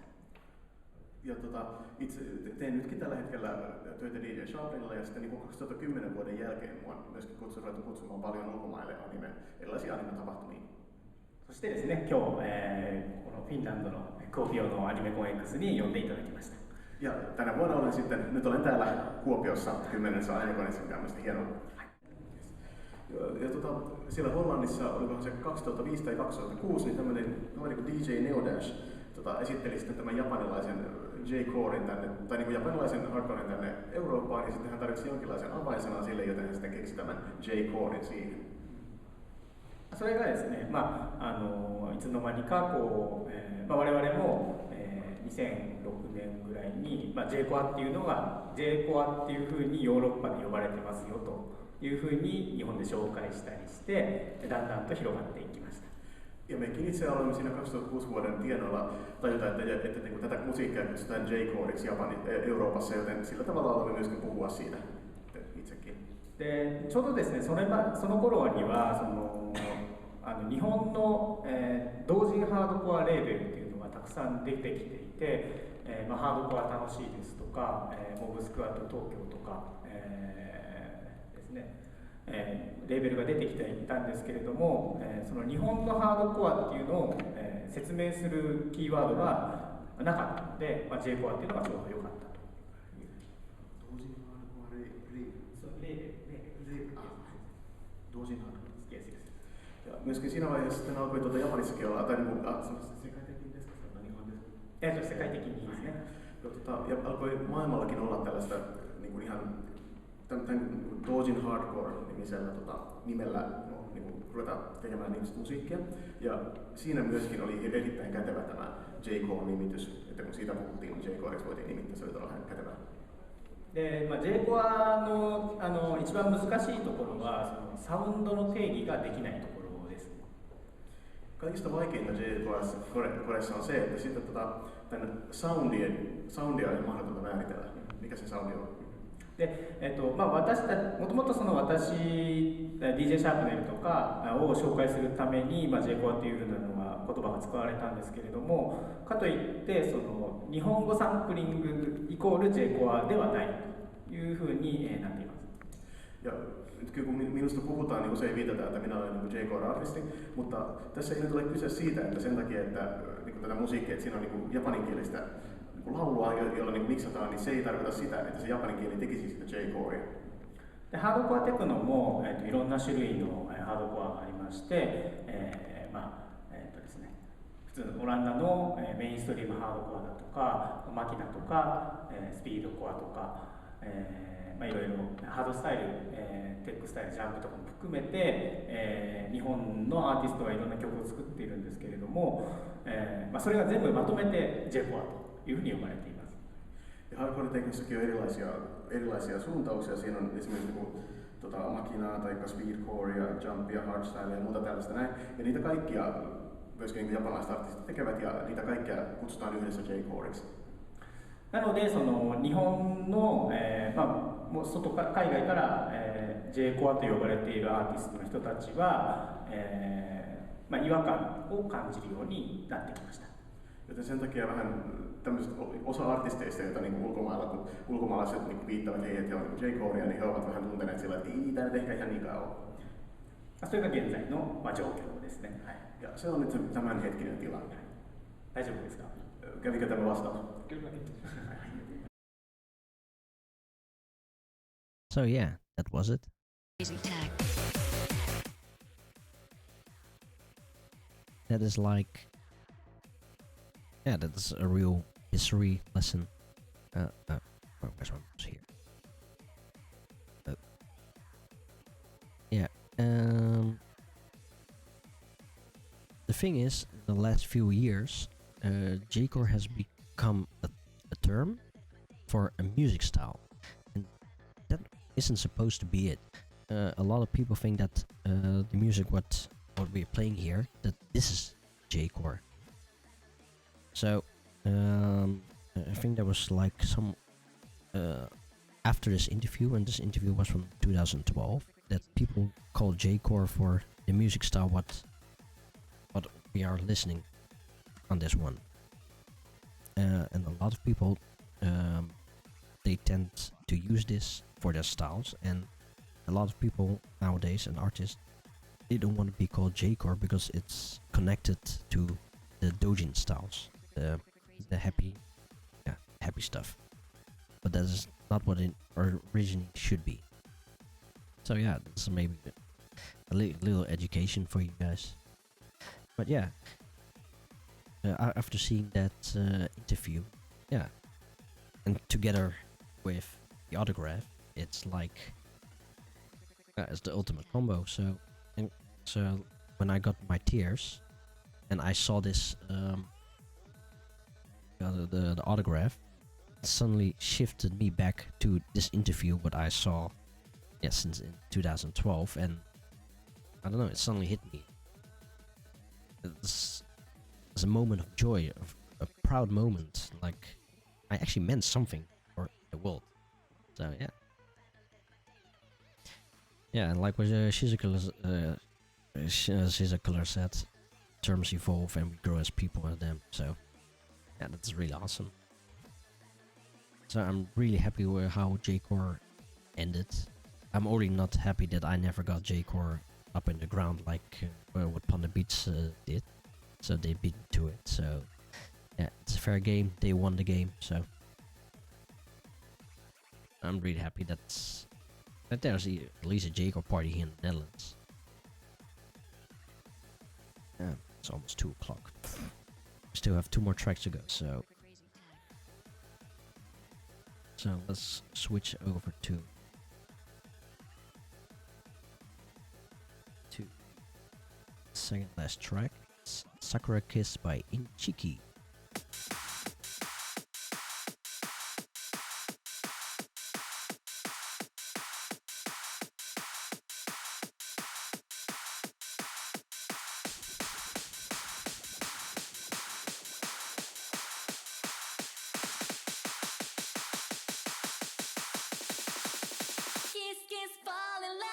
Ja itse teen nytkin tällä hetkellä töitä DJ Sharpilla ja sitten niin 2010 vuoden jälkeen mua on myöskin ruvettu kutsumaan paljon ulkomaille erilaisia anime-tapahtumia. そしてですね、今日、このフィンランドのコーピオのアニメコン X に呼んでいただきました。 Ja tänä vuonna olen sitten, nyt olen täällä Kuopiossa 10. Anime-konissa, mikä on mielestäni hienoa. Ja siellä Hollannissa, olikohan se 2005 tai 2006, niin tämmöinen niin DJ Neodash esitteli sitten tämän japanilaisen J-coren tänne, tai niin kuin japanilaisen hardcoren tänne Eurooppaan, ja sitten hän tarvitsi jonkinlaisen avainsanan sille, joten hän sitten keksi tämän J-coren siihen. それがですね、いつの間にかこう、我々も、2006年ぐらいに、J コアっていうのが J コアっていうふうにヨーロッパで呼ばれてますよというふうに日本で紹介したりしてだんだんと広がっていきました。 Ja mekin itse aloimme siinä 2006 vuoden tienoilla tajuta, että niin tätä musiikkia kutsutaan J-coreiksi Euroopassa, joten sillä tavalla aloimme myöskin puhua siitä itsekin. でちょうどですね、その頃には日本の、同人ハードコアレーベルっていうのがたくさん出てきていて、ハードコア楽しいですとか、モブスクワット東京とか、ですね、レーベルが出てきていたんですけれども、その日本のハードコアっていうのを、説明するキーワードがなかったので、J コアっていうのがちょうど良かったと。同人ハードコアレーベル。同人ハードコア。Ja myöskin siinä vaiheessa sitten alkoi Japanissakin olla, tai niin ja alkoi maailmallakin olla tällaista niin kuin ihan tämän Doujin Hardcore-nimisellä nimellä niin kuin ruveta tekemään ihmistä musiikkia. Ja siinä myöskin oli erittäin kätevä tämä J-Core-nimitys, että kun siitä puhuttiin, niin J-Coreiksi voitiin nimittää, se oli todella kätevää. でJ コアの一番難しいところはサウンドの定義ができないところです。 Kaikista vaikeinta J-Coressa on se, että sitten tämän soundia ei mahdotonta määritellä. Mikä se soundi on? でもともと私 DJ シャープネルとかを紹介するために、J コアというふうなのが言葉が使われたんですけれども、かといって日本語サンプリングイコール J コアではないというふうになっています。 Ja nyt kyllä kun minusta puhutaan, niin usein viitataan, että minä olen niin J-Core-artisti, mutta tässä ei nyt ole kyse siitä, että sen takia, että niin tätä musiikkia, että siinä on niin japaninkielistä niin laulua, jolla niin miksataan, niin se ei tarkoita sitä, että se japaninkieli tekisi sitä J-Corea. でハードコアテクノも、いろんな種類のハードコアがありまして、ですね、普通のオランダのメインストリームハードコアだとか、マキナとか、スピードコアとか、いろいろハードスタイル、テックスタイル、ジャンプとかも含めて、日本のアーティストがいろんな曲を作っているんですけれども、それが全部まとめて J コアというふうに呼ばれています。 Ja hardcore-teknissäkin on erilaisia suuntauksia. Siinä on esimerkiksi makinaa tai speedcorea, jumpia, hardstylea ja muuta tällaista näin. Ja niitä kaikkia myöskin niin japanilaiset artistit tekevät ja niitä kaikkia kutsutaan yhdessä J-Coreiksi. なので日本の、海外から、J コアと呼ばれているアーティストの人たちは、違和感を感じるようになってきました。 Joten sen takia vähän tämmöiset osa artisteista, joita niin kun ulkomaalaiset niin viittavat heihin, että he on J-Corea, niin he ovat vähän tunteneet sillä, että ei tämä nyt ehkä ihan niinkään ole. それが現在の、状況ですね。はい。 Ja se on nyt tämänhetkinen tilanne. 大丈夫ですか? Kävikö tämä vastaus? Kyllä. So yeah, that was it. That is like, yeah, that is a real history lesson. Where's my mouse here? Yeah. The thing is, in the last few years, J-core has become a term for a music style, and that isn't supposed to be it. A lot of people think that the music what we're playing here, that this is J-core. So I think there was like some after this interview, and this interview was from 2012, that people call J-core for the music style what we are listening on this one. And a lot of people they tend to use this for their styles, and a lot of people nowadays and artists, they don't want to be called J-core because it's connected to the doujin styles, the happy stuff. But that is not what it originally should be. So yeah, this is maybe a little education for you guys. But yeah, after seeing that interview, yeah, and together with the autograph, it's like it's the ultimate combo. So when I got my tears and I saw this the autograph, it suddenly shifted me back to this interview what I saw since in 2012, and I don't know, it suddenly hit me. It's a moment of joy, of a proud moment, like I actually meant something for the world. So yeah, and like what Shizuka said, terms evolve and we grow as people with them. So yeah, that's really awesome. So I'm really happy with how J-core ended. I'm already not happy that I never got J-core up in the ground like what Pon de Beats did. So they beat me to it. So yeah, it's a fair game. They won the game. So I'm really happy that there's at least a J-core party here in the Netherlands. Yeah, it's almost 2 o'clock. Still have 2 more tracks to go. So let's switch over to second last track. It's Sakura Kiss by Inchiki. Kiss, kiss, fall in love.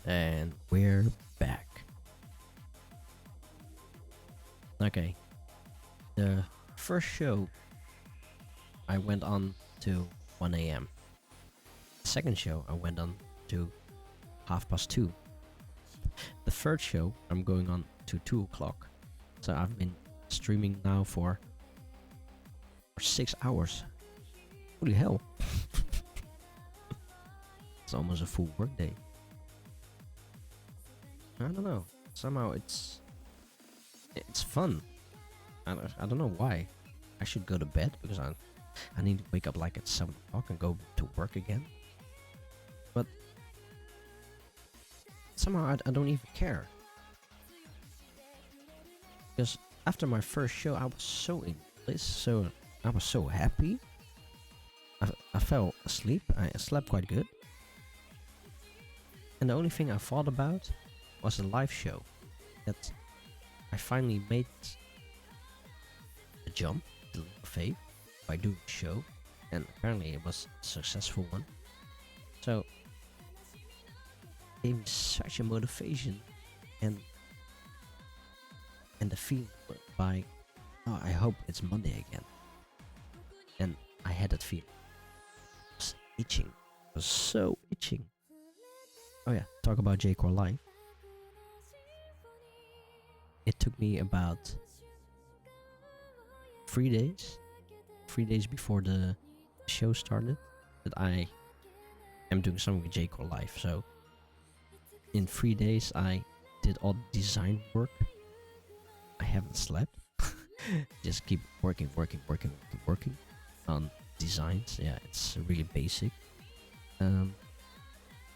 And we're back. Okay. The first show I went on to 1 a.m. The second show I went on to 2:30. The third show I'm going on to 2 o'clock. So I've been streaming now for 6 hours. Holy hell. It's almost a full work day. I don't know. Somehow it's fun. I don't know why. I should go to bed because I need to wake up like at 7 o'clock and go to work again. But somehow I don't even care. Because after my first show I was so in bliss, so I was so happy. I fell asleep. I slept quite good. And the only thing I thought about was a live show. That I finally made a jump, the leap of faith, by doing a show. And apparently it was a successful one. So it gave me such a motivation and the feeling by, oh, I hope it's Monday again. And I had that feeling. It was itching. It was so itching. Oh yeah, talk about J-Core Live. It took me about 3 days. 3 days before the show started that I am doing something with J-Core Live. So in 3 days I did all the design work. I haven't slept. Just keep working on designs. Yeah, it's really basic.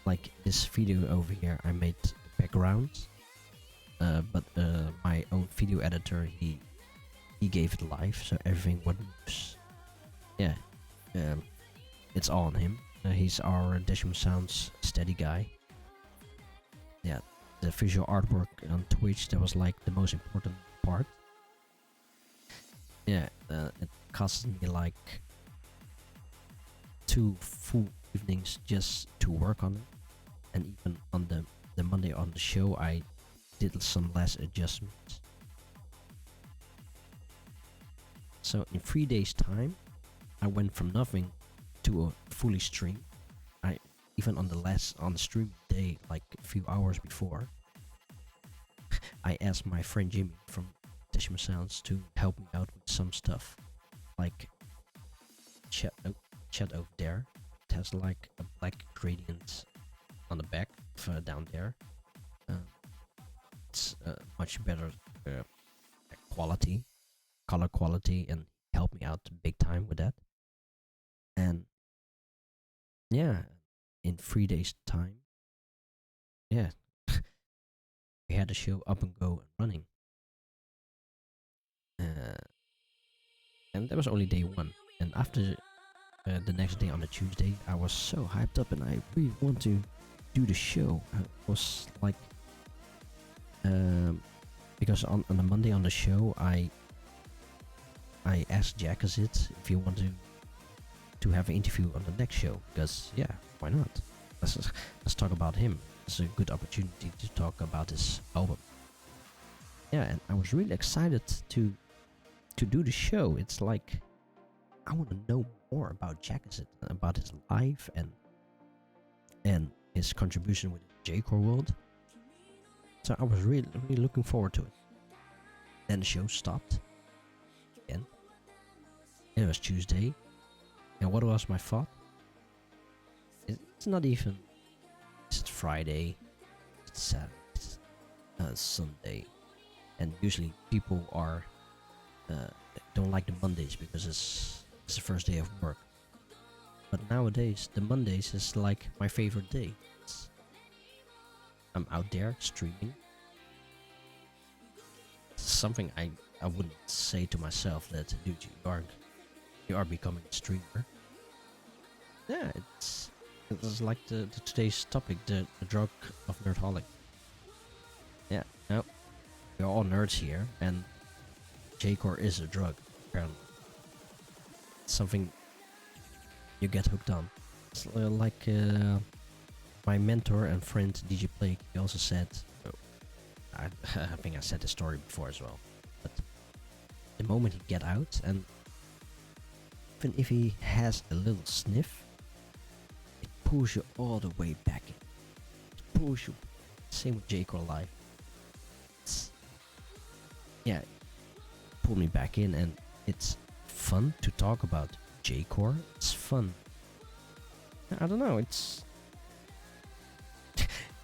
Like this video over here, I made backgrounds, but my own video editor, he gave it live, so everything was, yeah, it's all on him. He's our Decimal Sounds steady guy. Yeah, the visual artwork on Twitch, that was like the most important part. Yeah, it cost me like 2 full evenings just to work on it. And even on the Monday on the show I did some less adjustments. So in 3 days time I went from nothing to a fully stream. I even on the stream day, like a few hours before, I asked my friend Jimmy from Decimal Sounds to help me out with some stuff, like chat over there. It has like a black gradient on the back down there. It's much better quality, color quality, and helped me out big time with that. And yeah, in 3 days time, yeah, we had the show up and go and running. And that was only day 1. And after the next day on the Tuesday, I was so hyped up and I really want to do the show. I was like, because on the Monday on the show, I asked Jackazit if he wanted to have an interview on the next show, because yeah, why not? Let's talk about him. It's a good opportunity to talk about his album. Yeah, and I was really excited to do the show. It's like I want to know more about Jackazit, about his life and his contribution with the J-Core world. So I was really looking forward to it. Then the show stopped again. It was Tuesday. And what was my thought? It's not even. It's Friday. It's Saturday. It's Sunday. And usually people are don't like the Mondays because it's the first day of work. But nowadays the Mondays is like my favorite day. I'm out there streaming. It's something I wouldn't say to myself that, dude, you are becoming a streamer. Yeah, it's like the today's topic, the drug of nerdholic. Yeah, no, we're all nerds here, and J-Core is a drug, apparently. It's something you get hooked on. It's like my mentor and friend DJ Blake, he also said, I think I said the story before as well, but the moment he get out, and even if he has a little sniff, it pulls you all the way back in. It pulls you. Same with J-Core Live. Yeah, pull me back in, and it's fun to talk about J-Core. It's fun. I don't know, it's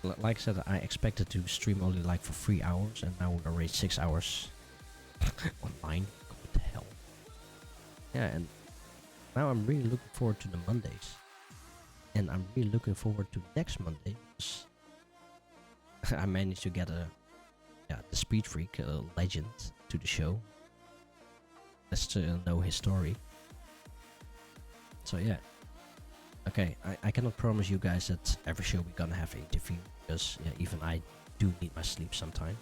like I said, I expected to stream only like for 3 hours, and now we're already 6 hours online. What the hell? Yeah, and now I'm really looking forward to the Mondays, and I'm really looking forward to next Monday, because I managed to get the Speed Freak legend to the show. Let's know his story. So yeah. Okay, I cannot promise you guys that every show we're gonna have an interview, because yeah, even I do need my sleep sometime.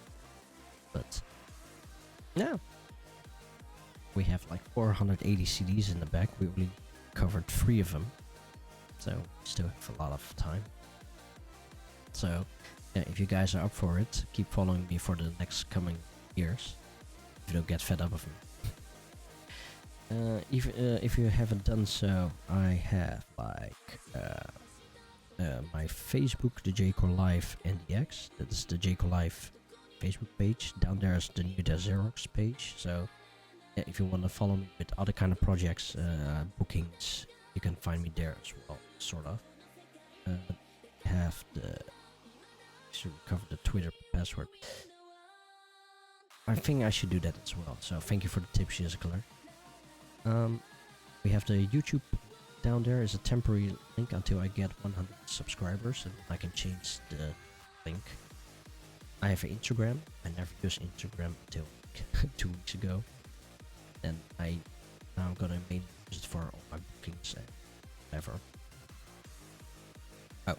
But yeah, we have like 480 CDs in the back. We only covered 3 of them, so we still have a lot of time. So yeah, if you guys are up for it, keep following me for the next coming years. If you don't get fed up of me. If you haven't done so, I have like my Facebook, the J-Core Live NDX. That is the J-Core Live Facebook page. Down there is the Neodash Zerox page. So yeah, if you want to follow me with other kind of projects, bookings, you can find me there as well, sort of. Have the should recover the Twitter password. I think I should do that as well. So thank you for the tip, Shizzler. We have the YouTube down there is a temporary link until I get 100 subscribers, and I can change the link. I have an Instagram. I never used Instagram until 2 weeks ago, and now I'm gonna mainly use it for all my bookings and whatever. Oh,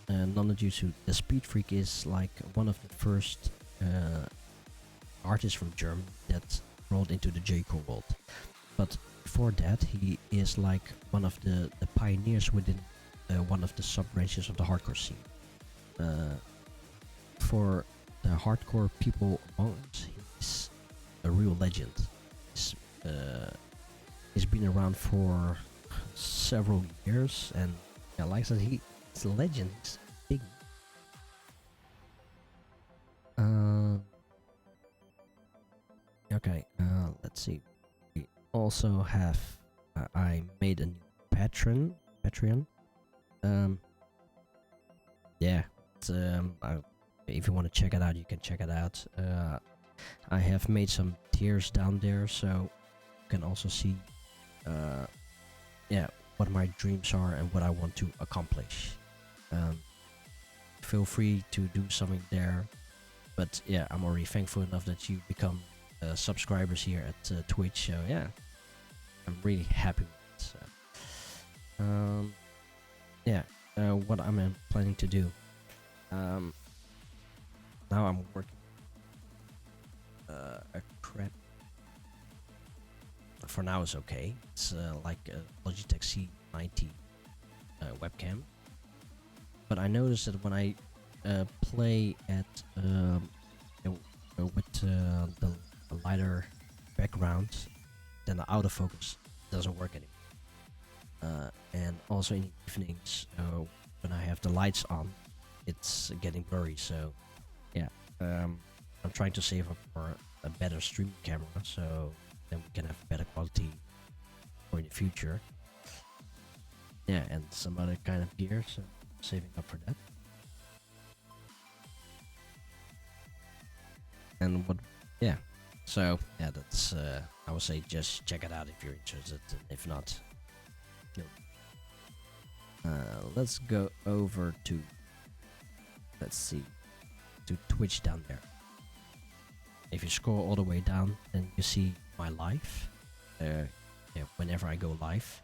none due to the Speed Freak is like one of the first artists from Germany that rolled into the J-Core world. But before that, he is like one of the pioneers within one of the sub-branches of the hardcore scene. For the hardcore people among us, he's a real legend. He's been around for several years, and yeah, like I said, he's a legend. He's big. Okay, let's see. Also have I made a new Patreon. Yeah, it's, if you want to check it out, you can check it out. I have made some tiers down there, so you can also see yeah, what my dreams are and what I want to accomplish. Feel free to do something there, but yeah, I'm already thankful enough that you become subscribers here at Twitch, so yeah, I'm really happy with it. So. Yeah, what I'm planning to do. Now I'm working a crap. For now it's okay. It's like a Logitech C90 webcam. But I noticed that when I play at with the lighter background, then the autofocus doesn't work anymore. And also in the evenings, when I have the lights on, it's getting blurry. So yeah, I'm trying to save up for a better streaming camera, so then we can have better quality for in the future. Yeah, and some other kind of gear, so saving up for that. And what, yeah, so yeah, that's I would say just check it out if you're interested, and if not, no. Let's go over to, let's see, to Twitch down there. If you scroll all the way down, then you see my live. Yeah, whenever I go live,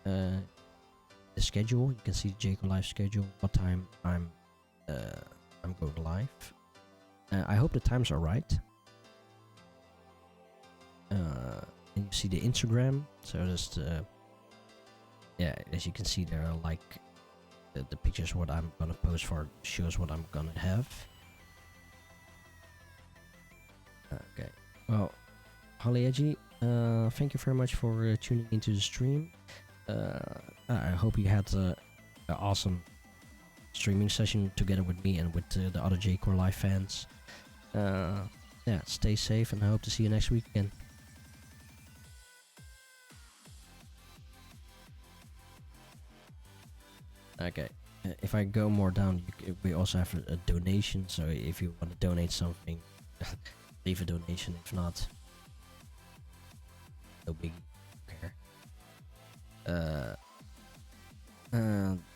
the schedule. You can see the J-Core live schedule. What time I'm going live. I hope the times are right. And you see the Instagram. So just yeah, as you can see, there are like the pictures what I'm gonna post for shows what I'm gonna have. Okay. Well, Holly thank you very much for tuning into the stream. I hope you had an awesome streaming session together with me and with the other J-Core Live fans. Yeah, stay safe and I hope to see you next week again. Okay, if I go more down, we also have a donation, so if you want to donate something, leave a donation. If not, no biggie.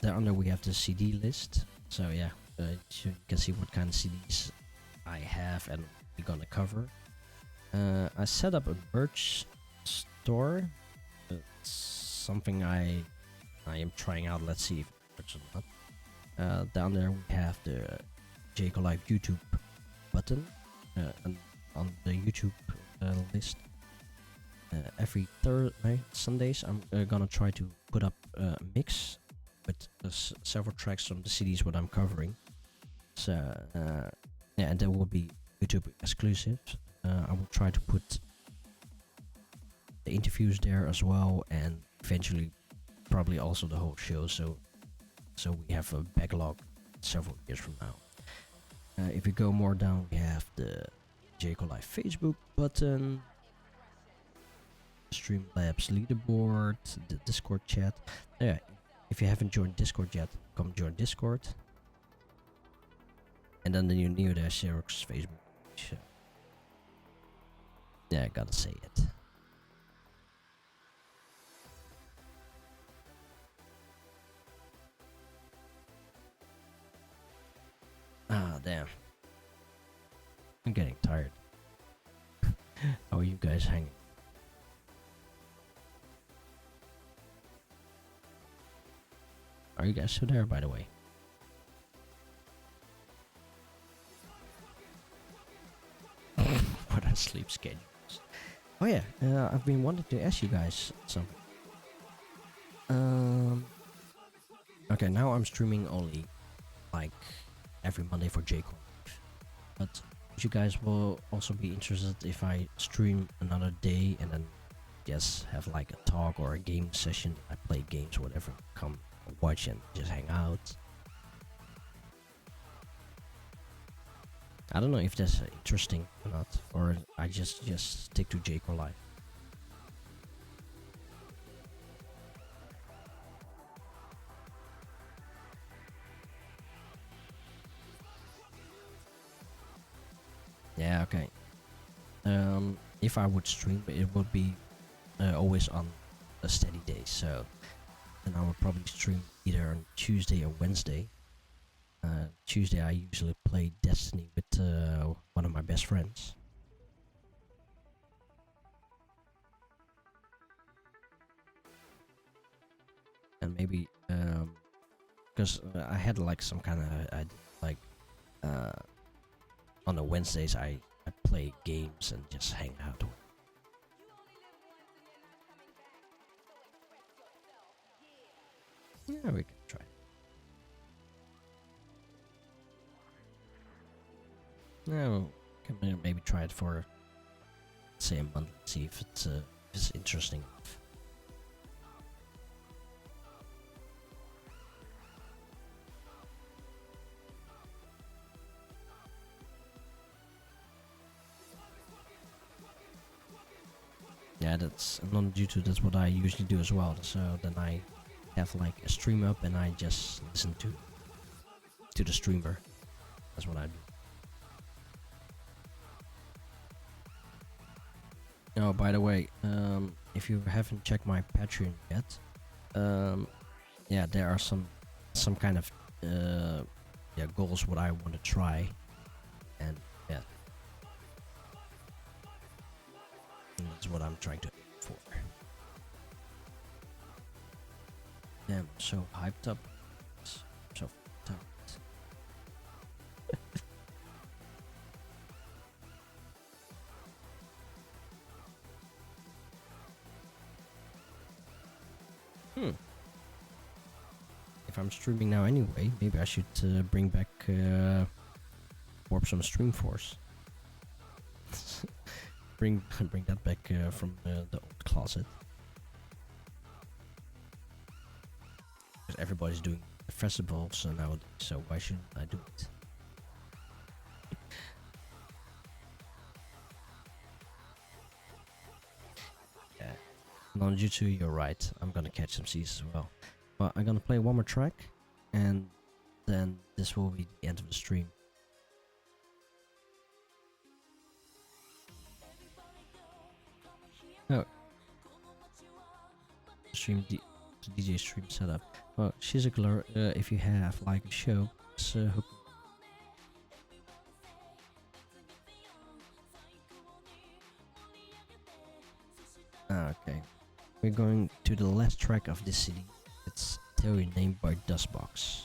There under we have the CD list, so yeah, you can see what kind of CDs I have and we're gonna cover. I set up a merch store. It's something I am trying out. Let's see if it works or not. Down there we have the J-Core Live YouTube button, and on the YouTube list. Every Sundays I'm gonna try to put up a mix with several tracks from the CDs what I'm covering. So yeah, and there will be YouTube exclusives. I will try to put the interviews there as well, and eventually probably also the whole show. So we have a backlog several years from now. If we go more down, we have the J-Core Live Facebook button, Streamlabs leaderboard, the Discord chat. Yeah, if you haven't joined Discord yet, come join Discord. And then the new Neodash Zerox Facebook page. Yeah, I gotta say it. Ah, damn. I'm getting tired. How are you guys hanging? Are you guys still there, by the way? What are sleep schedules? Oh yeah, I've been wanting to ask you guys something. Okay, now I'm streaming only like every Monday for J-Core, but you guys will also be interested if I stream another day and then just have like a talk or a game session. I play games, whatever. Come watch and just hang out. I don't know if that's interesting or not, or I just stick to J-Core Live. Yeah, okay. If I would stream, it would be always on a steady day, so then I would probably stream either on Tuesday or Wednesday. Tuesday I usually play Destiny with one of my best friends. And maybe because I had like some kind of like on the Wednesdays I play games and just hang out. Yeah, we can try. No, can maybe try it for, say, a month. See if it's interesting. Yeah, that's not due to that's what I usually do as well. So then I have like a stream up and I just listen to the streamer. That's what I do. Oh, by the way, if you haven't checked my Patreon yet, yeah, there are some kind of goals what I want to try, and yeah, and that's what I'm trying to aim for. Damn, I'm so hyped up, so hyped up. if I'm streaming now anyway, maybe I should bring back Warp some Stream Force. bring that back from the old closet. Because everybody's doing the festivals nowadays, so why shouldn't I do it? Yeah, non-jutsu, you're right. I'm gonna catch some C's as well. But I'm gonna play one more track, and then this will be the end of the stream. Oh, DJ stream setup. Well, Shizuka, if you have like a show, hook. Okay, we're going to the last track of this CD. It's Theory named by Dustbox.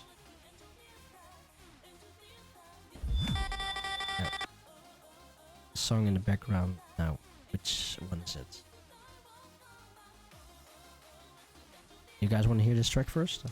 Song in the background now. Which one is it? You guys want to hear this track first?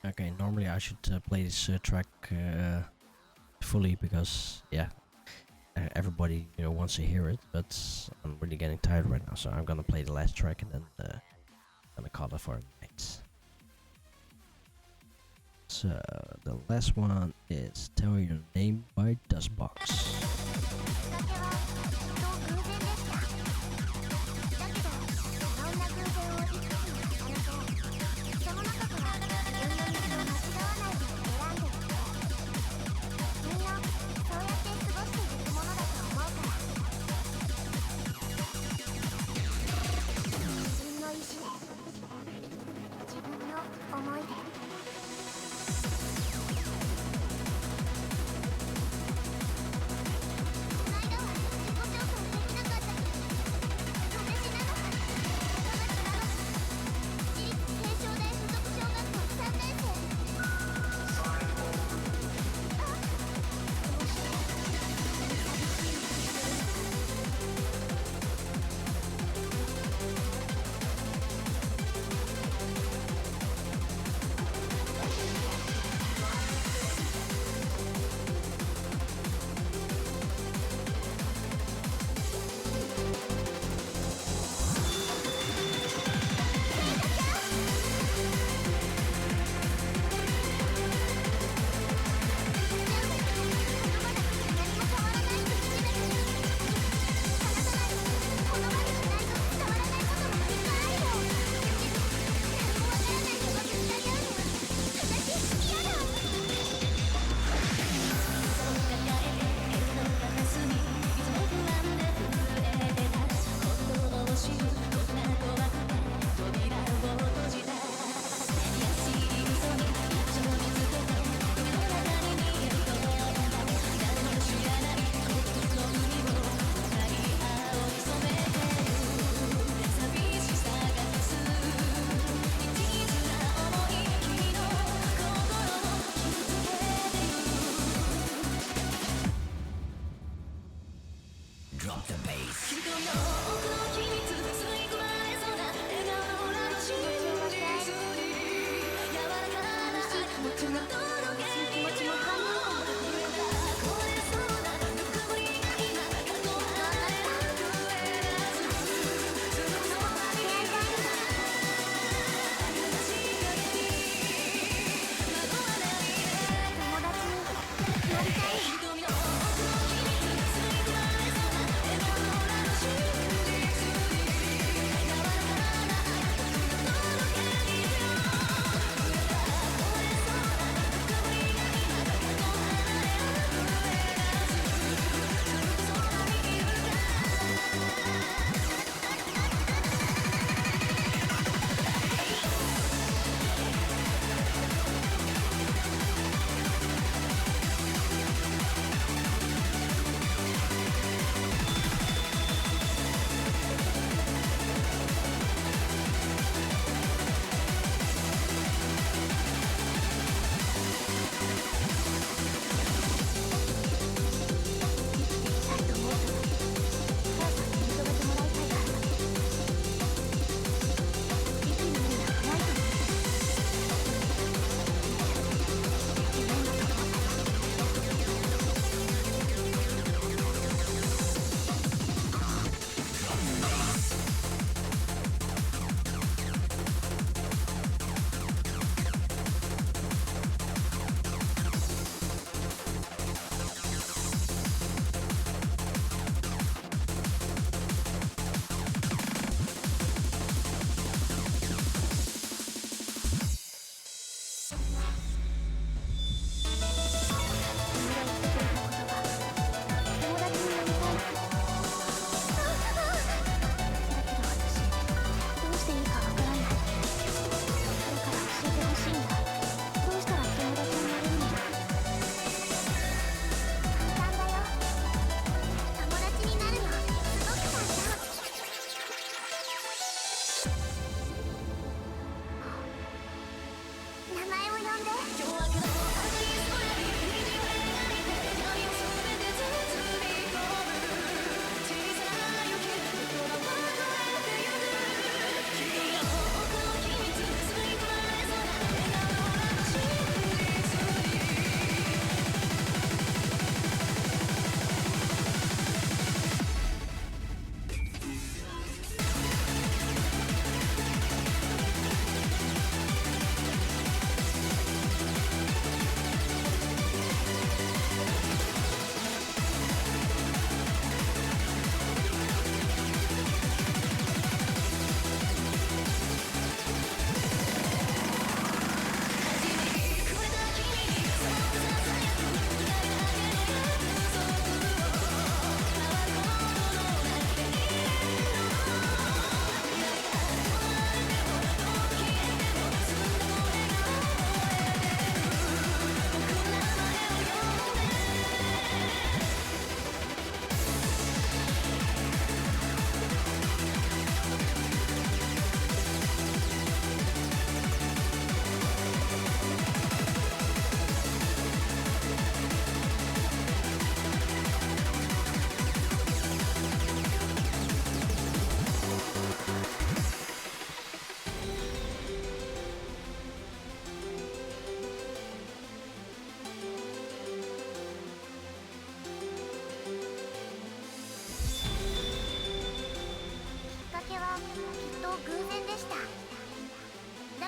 Okay, normally I should play this track fully because yeah, everybody wants to hear it, but I'm really getting tired right now, so I'm gonna play the last track and then I'm gonna call it for a night. So the last one is Tell Your Name by Dustbox.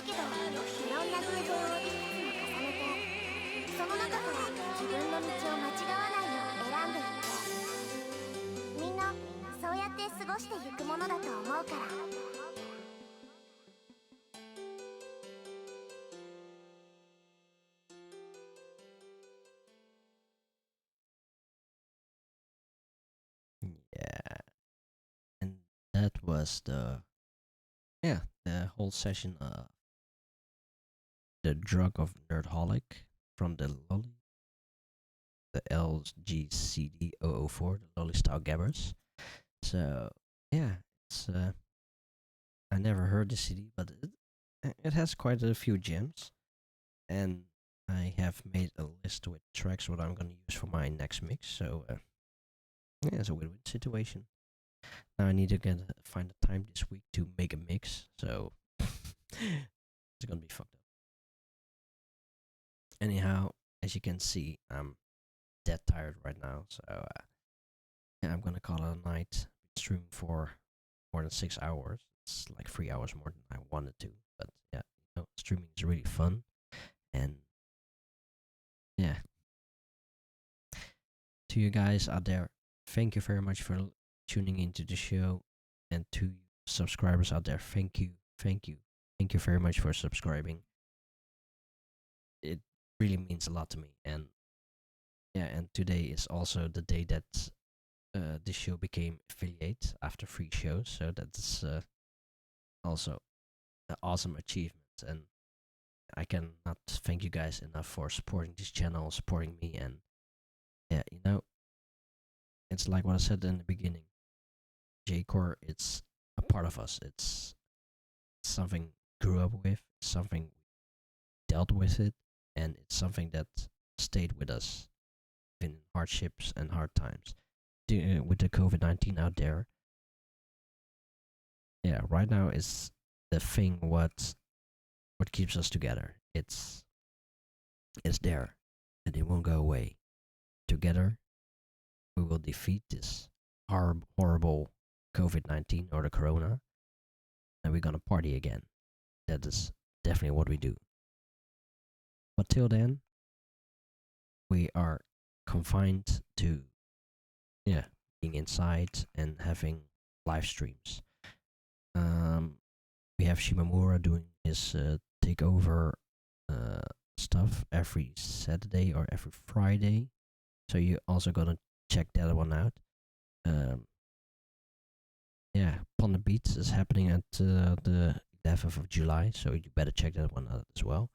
けどいろんな偶然をいくつも重ねてその中から自分の道を間違わないよう選んでいってみんなそうやって過ごしてゆくものだと思うから。Yeah, and that was the whole session of the Drug of Nerdholic from the LGCD 004, the Lolistyle Gabbers. So yeah, it's I never heard the CD, but it has quite a few gems, and I have made a list with tracks what I'm gonna use for my next mix. So yeah, it's a win-win situation. Now I need to find the time this week to make a mix, so it's gonna be fucked up. Anyhow, as you can see, I'm dead tired right now, so yeah, I'm gonna call it a night. Stream for more than 6 hours. It's like 3 hours more than I wanted to, but yeah, streaming is really fun, and yeah. To you guys out there, thank you very much for tuning into the show, and to subscribers out there, thank you very much for subscribing. It really means a lot to me, and yeah, and today is also the day that this show became affiliate after 3 shows, so that's also an awesome achievement, and I cannot thank you guys enough for supporting this channel, supporting me, and yeah, it's like what I said in the beginning. J-Core, it's a part of us. It's something we grew up with, something we dealt with it, and it's something that stayed with us in hardships and hard times. With the COVID-19 out there, yeah, right now is the thing what keeps us together. It's there, and it won't go away. Together, we will defeat this horrible COVID-19 or the Corona, and we're gonna party again. That is definitely what we do. But till then, we are confined to being inside and having live streams. We have Shimamura doing his takeover stuff every Saturday or every Friday, so you also gonna check that one out. Pon de Beats is happening at the 11th of July, so you better check that one out as well.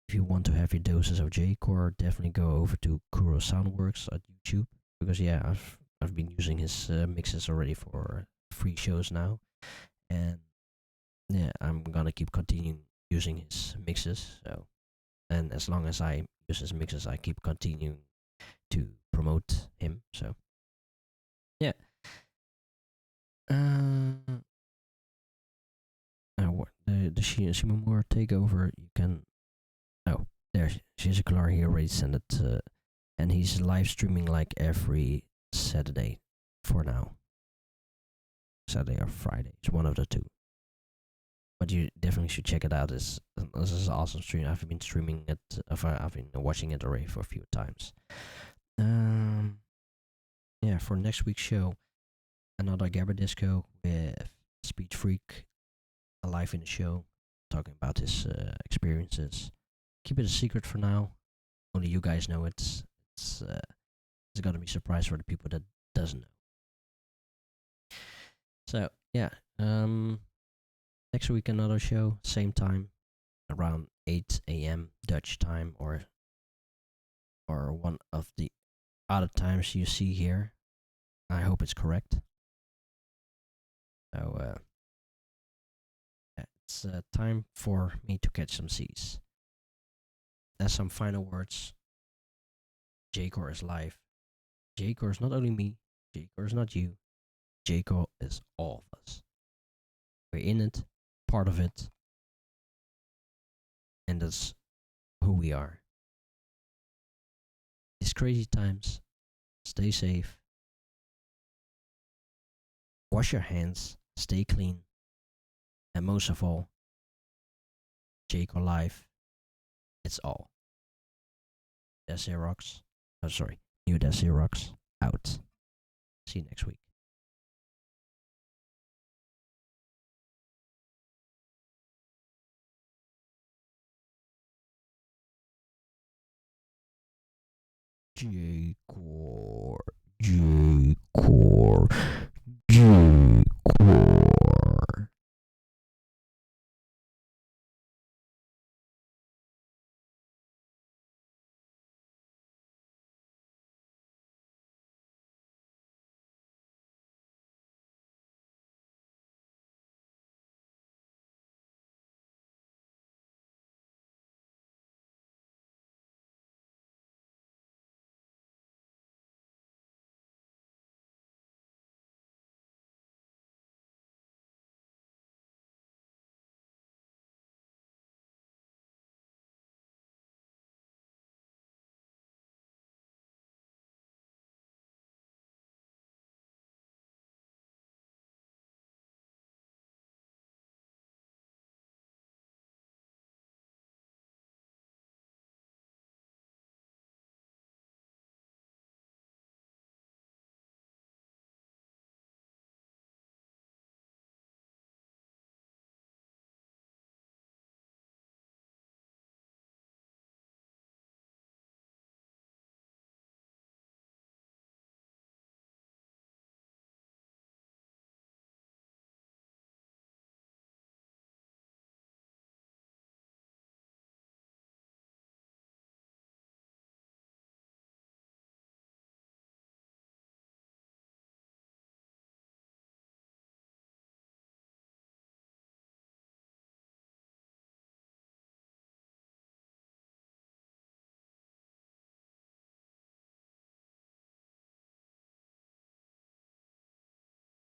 If you want to have your doses of J-Core, definitely go over to Kuro Soundworks at YouTube, because yeah, I've been using his mixes already for 3 shows now, and yeah, I'm gonna keep continuing using his mixes. So, and as long as I use his mixes, I keep continuing to promote him. So yeah. The Shimamura takeover, you can. Oh, there, Shizukular, he already sent it, and he's live streaming like every Saturday for now. Saturday or Friday, it's one of the two. But you definitely should check it out. This is an awesome stream. I've been streaming it. I've been watching it already for a few times. Yeah, for next week's show, another Gabber Disco with Speech Freak live in the show, talking about his experiences. Keep it a secret for now. Only you guys know it. It's gonna be a surprise for the people that doesn't know. So yeah, next week another show, same time, around 8 a.m. Dutch time, or one of the other times you see here. I hope it's correct. So it's time for me to catch some C's. As some final words, J-Core is live. J-Core is not only me, J-Core is not you, J-Core is all of us. We're in it, part of it, and that's who we are. These crazy times, stay safe, wash your hands, stay clean, and most of all, J-Core Live. It's all. That's Zerox. Oh, sorry. Neodash Zerox out. See you next week. J-Core.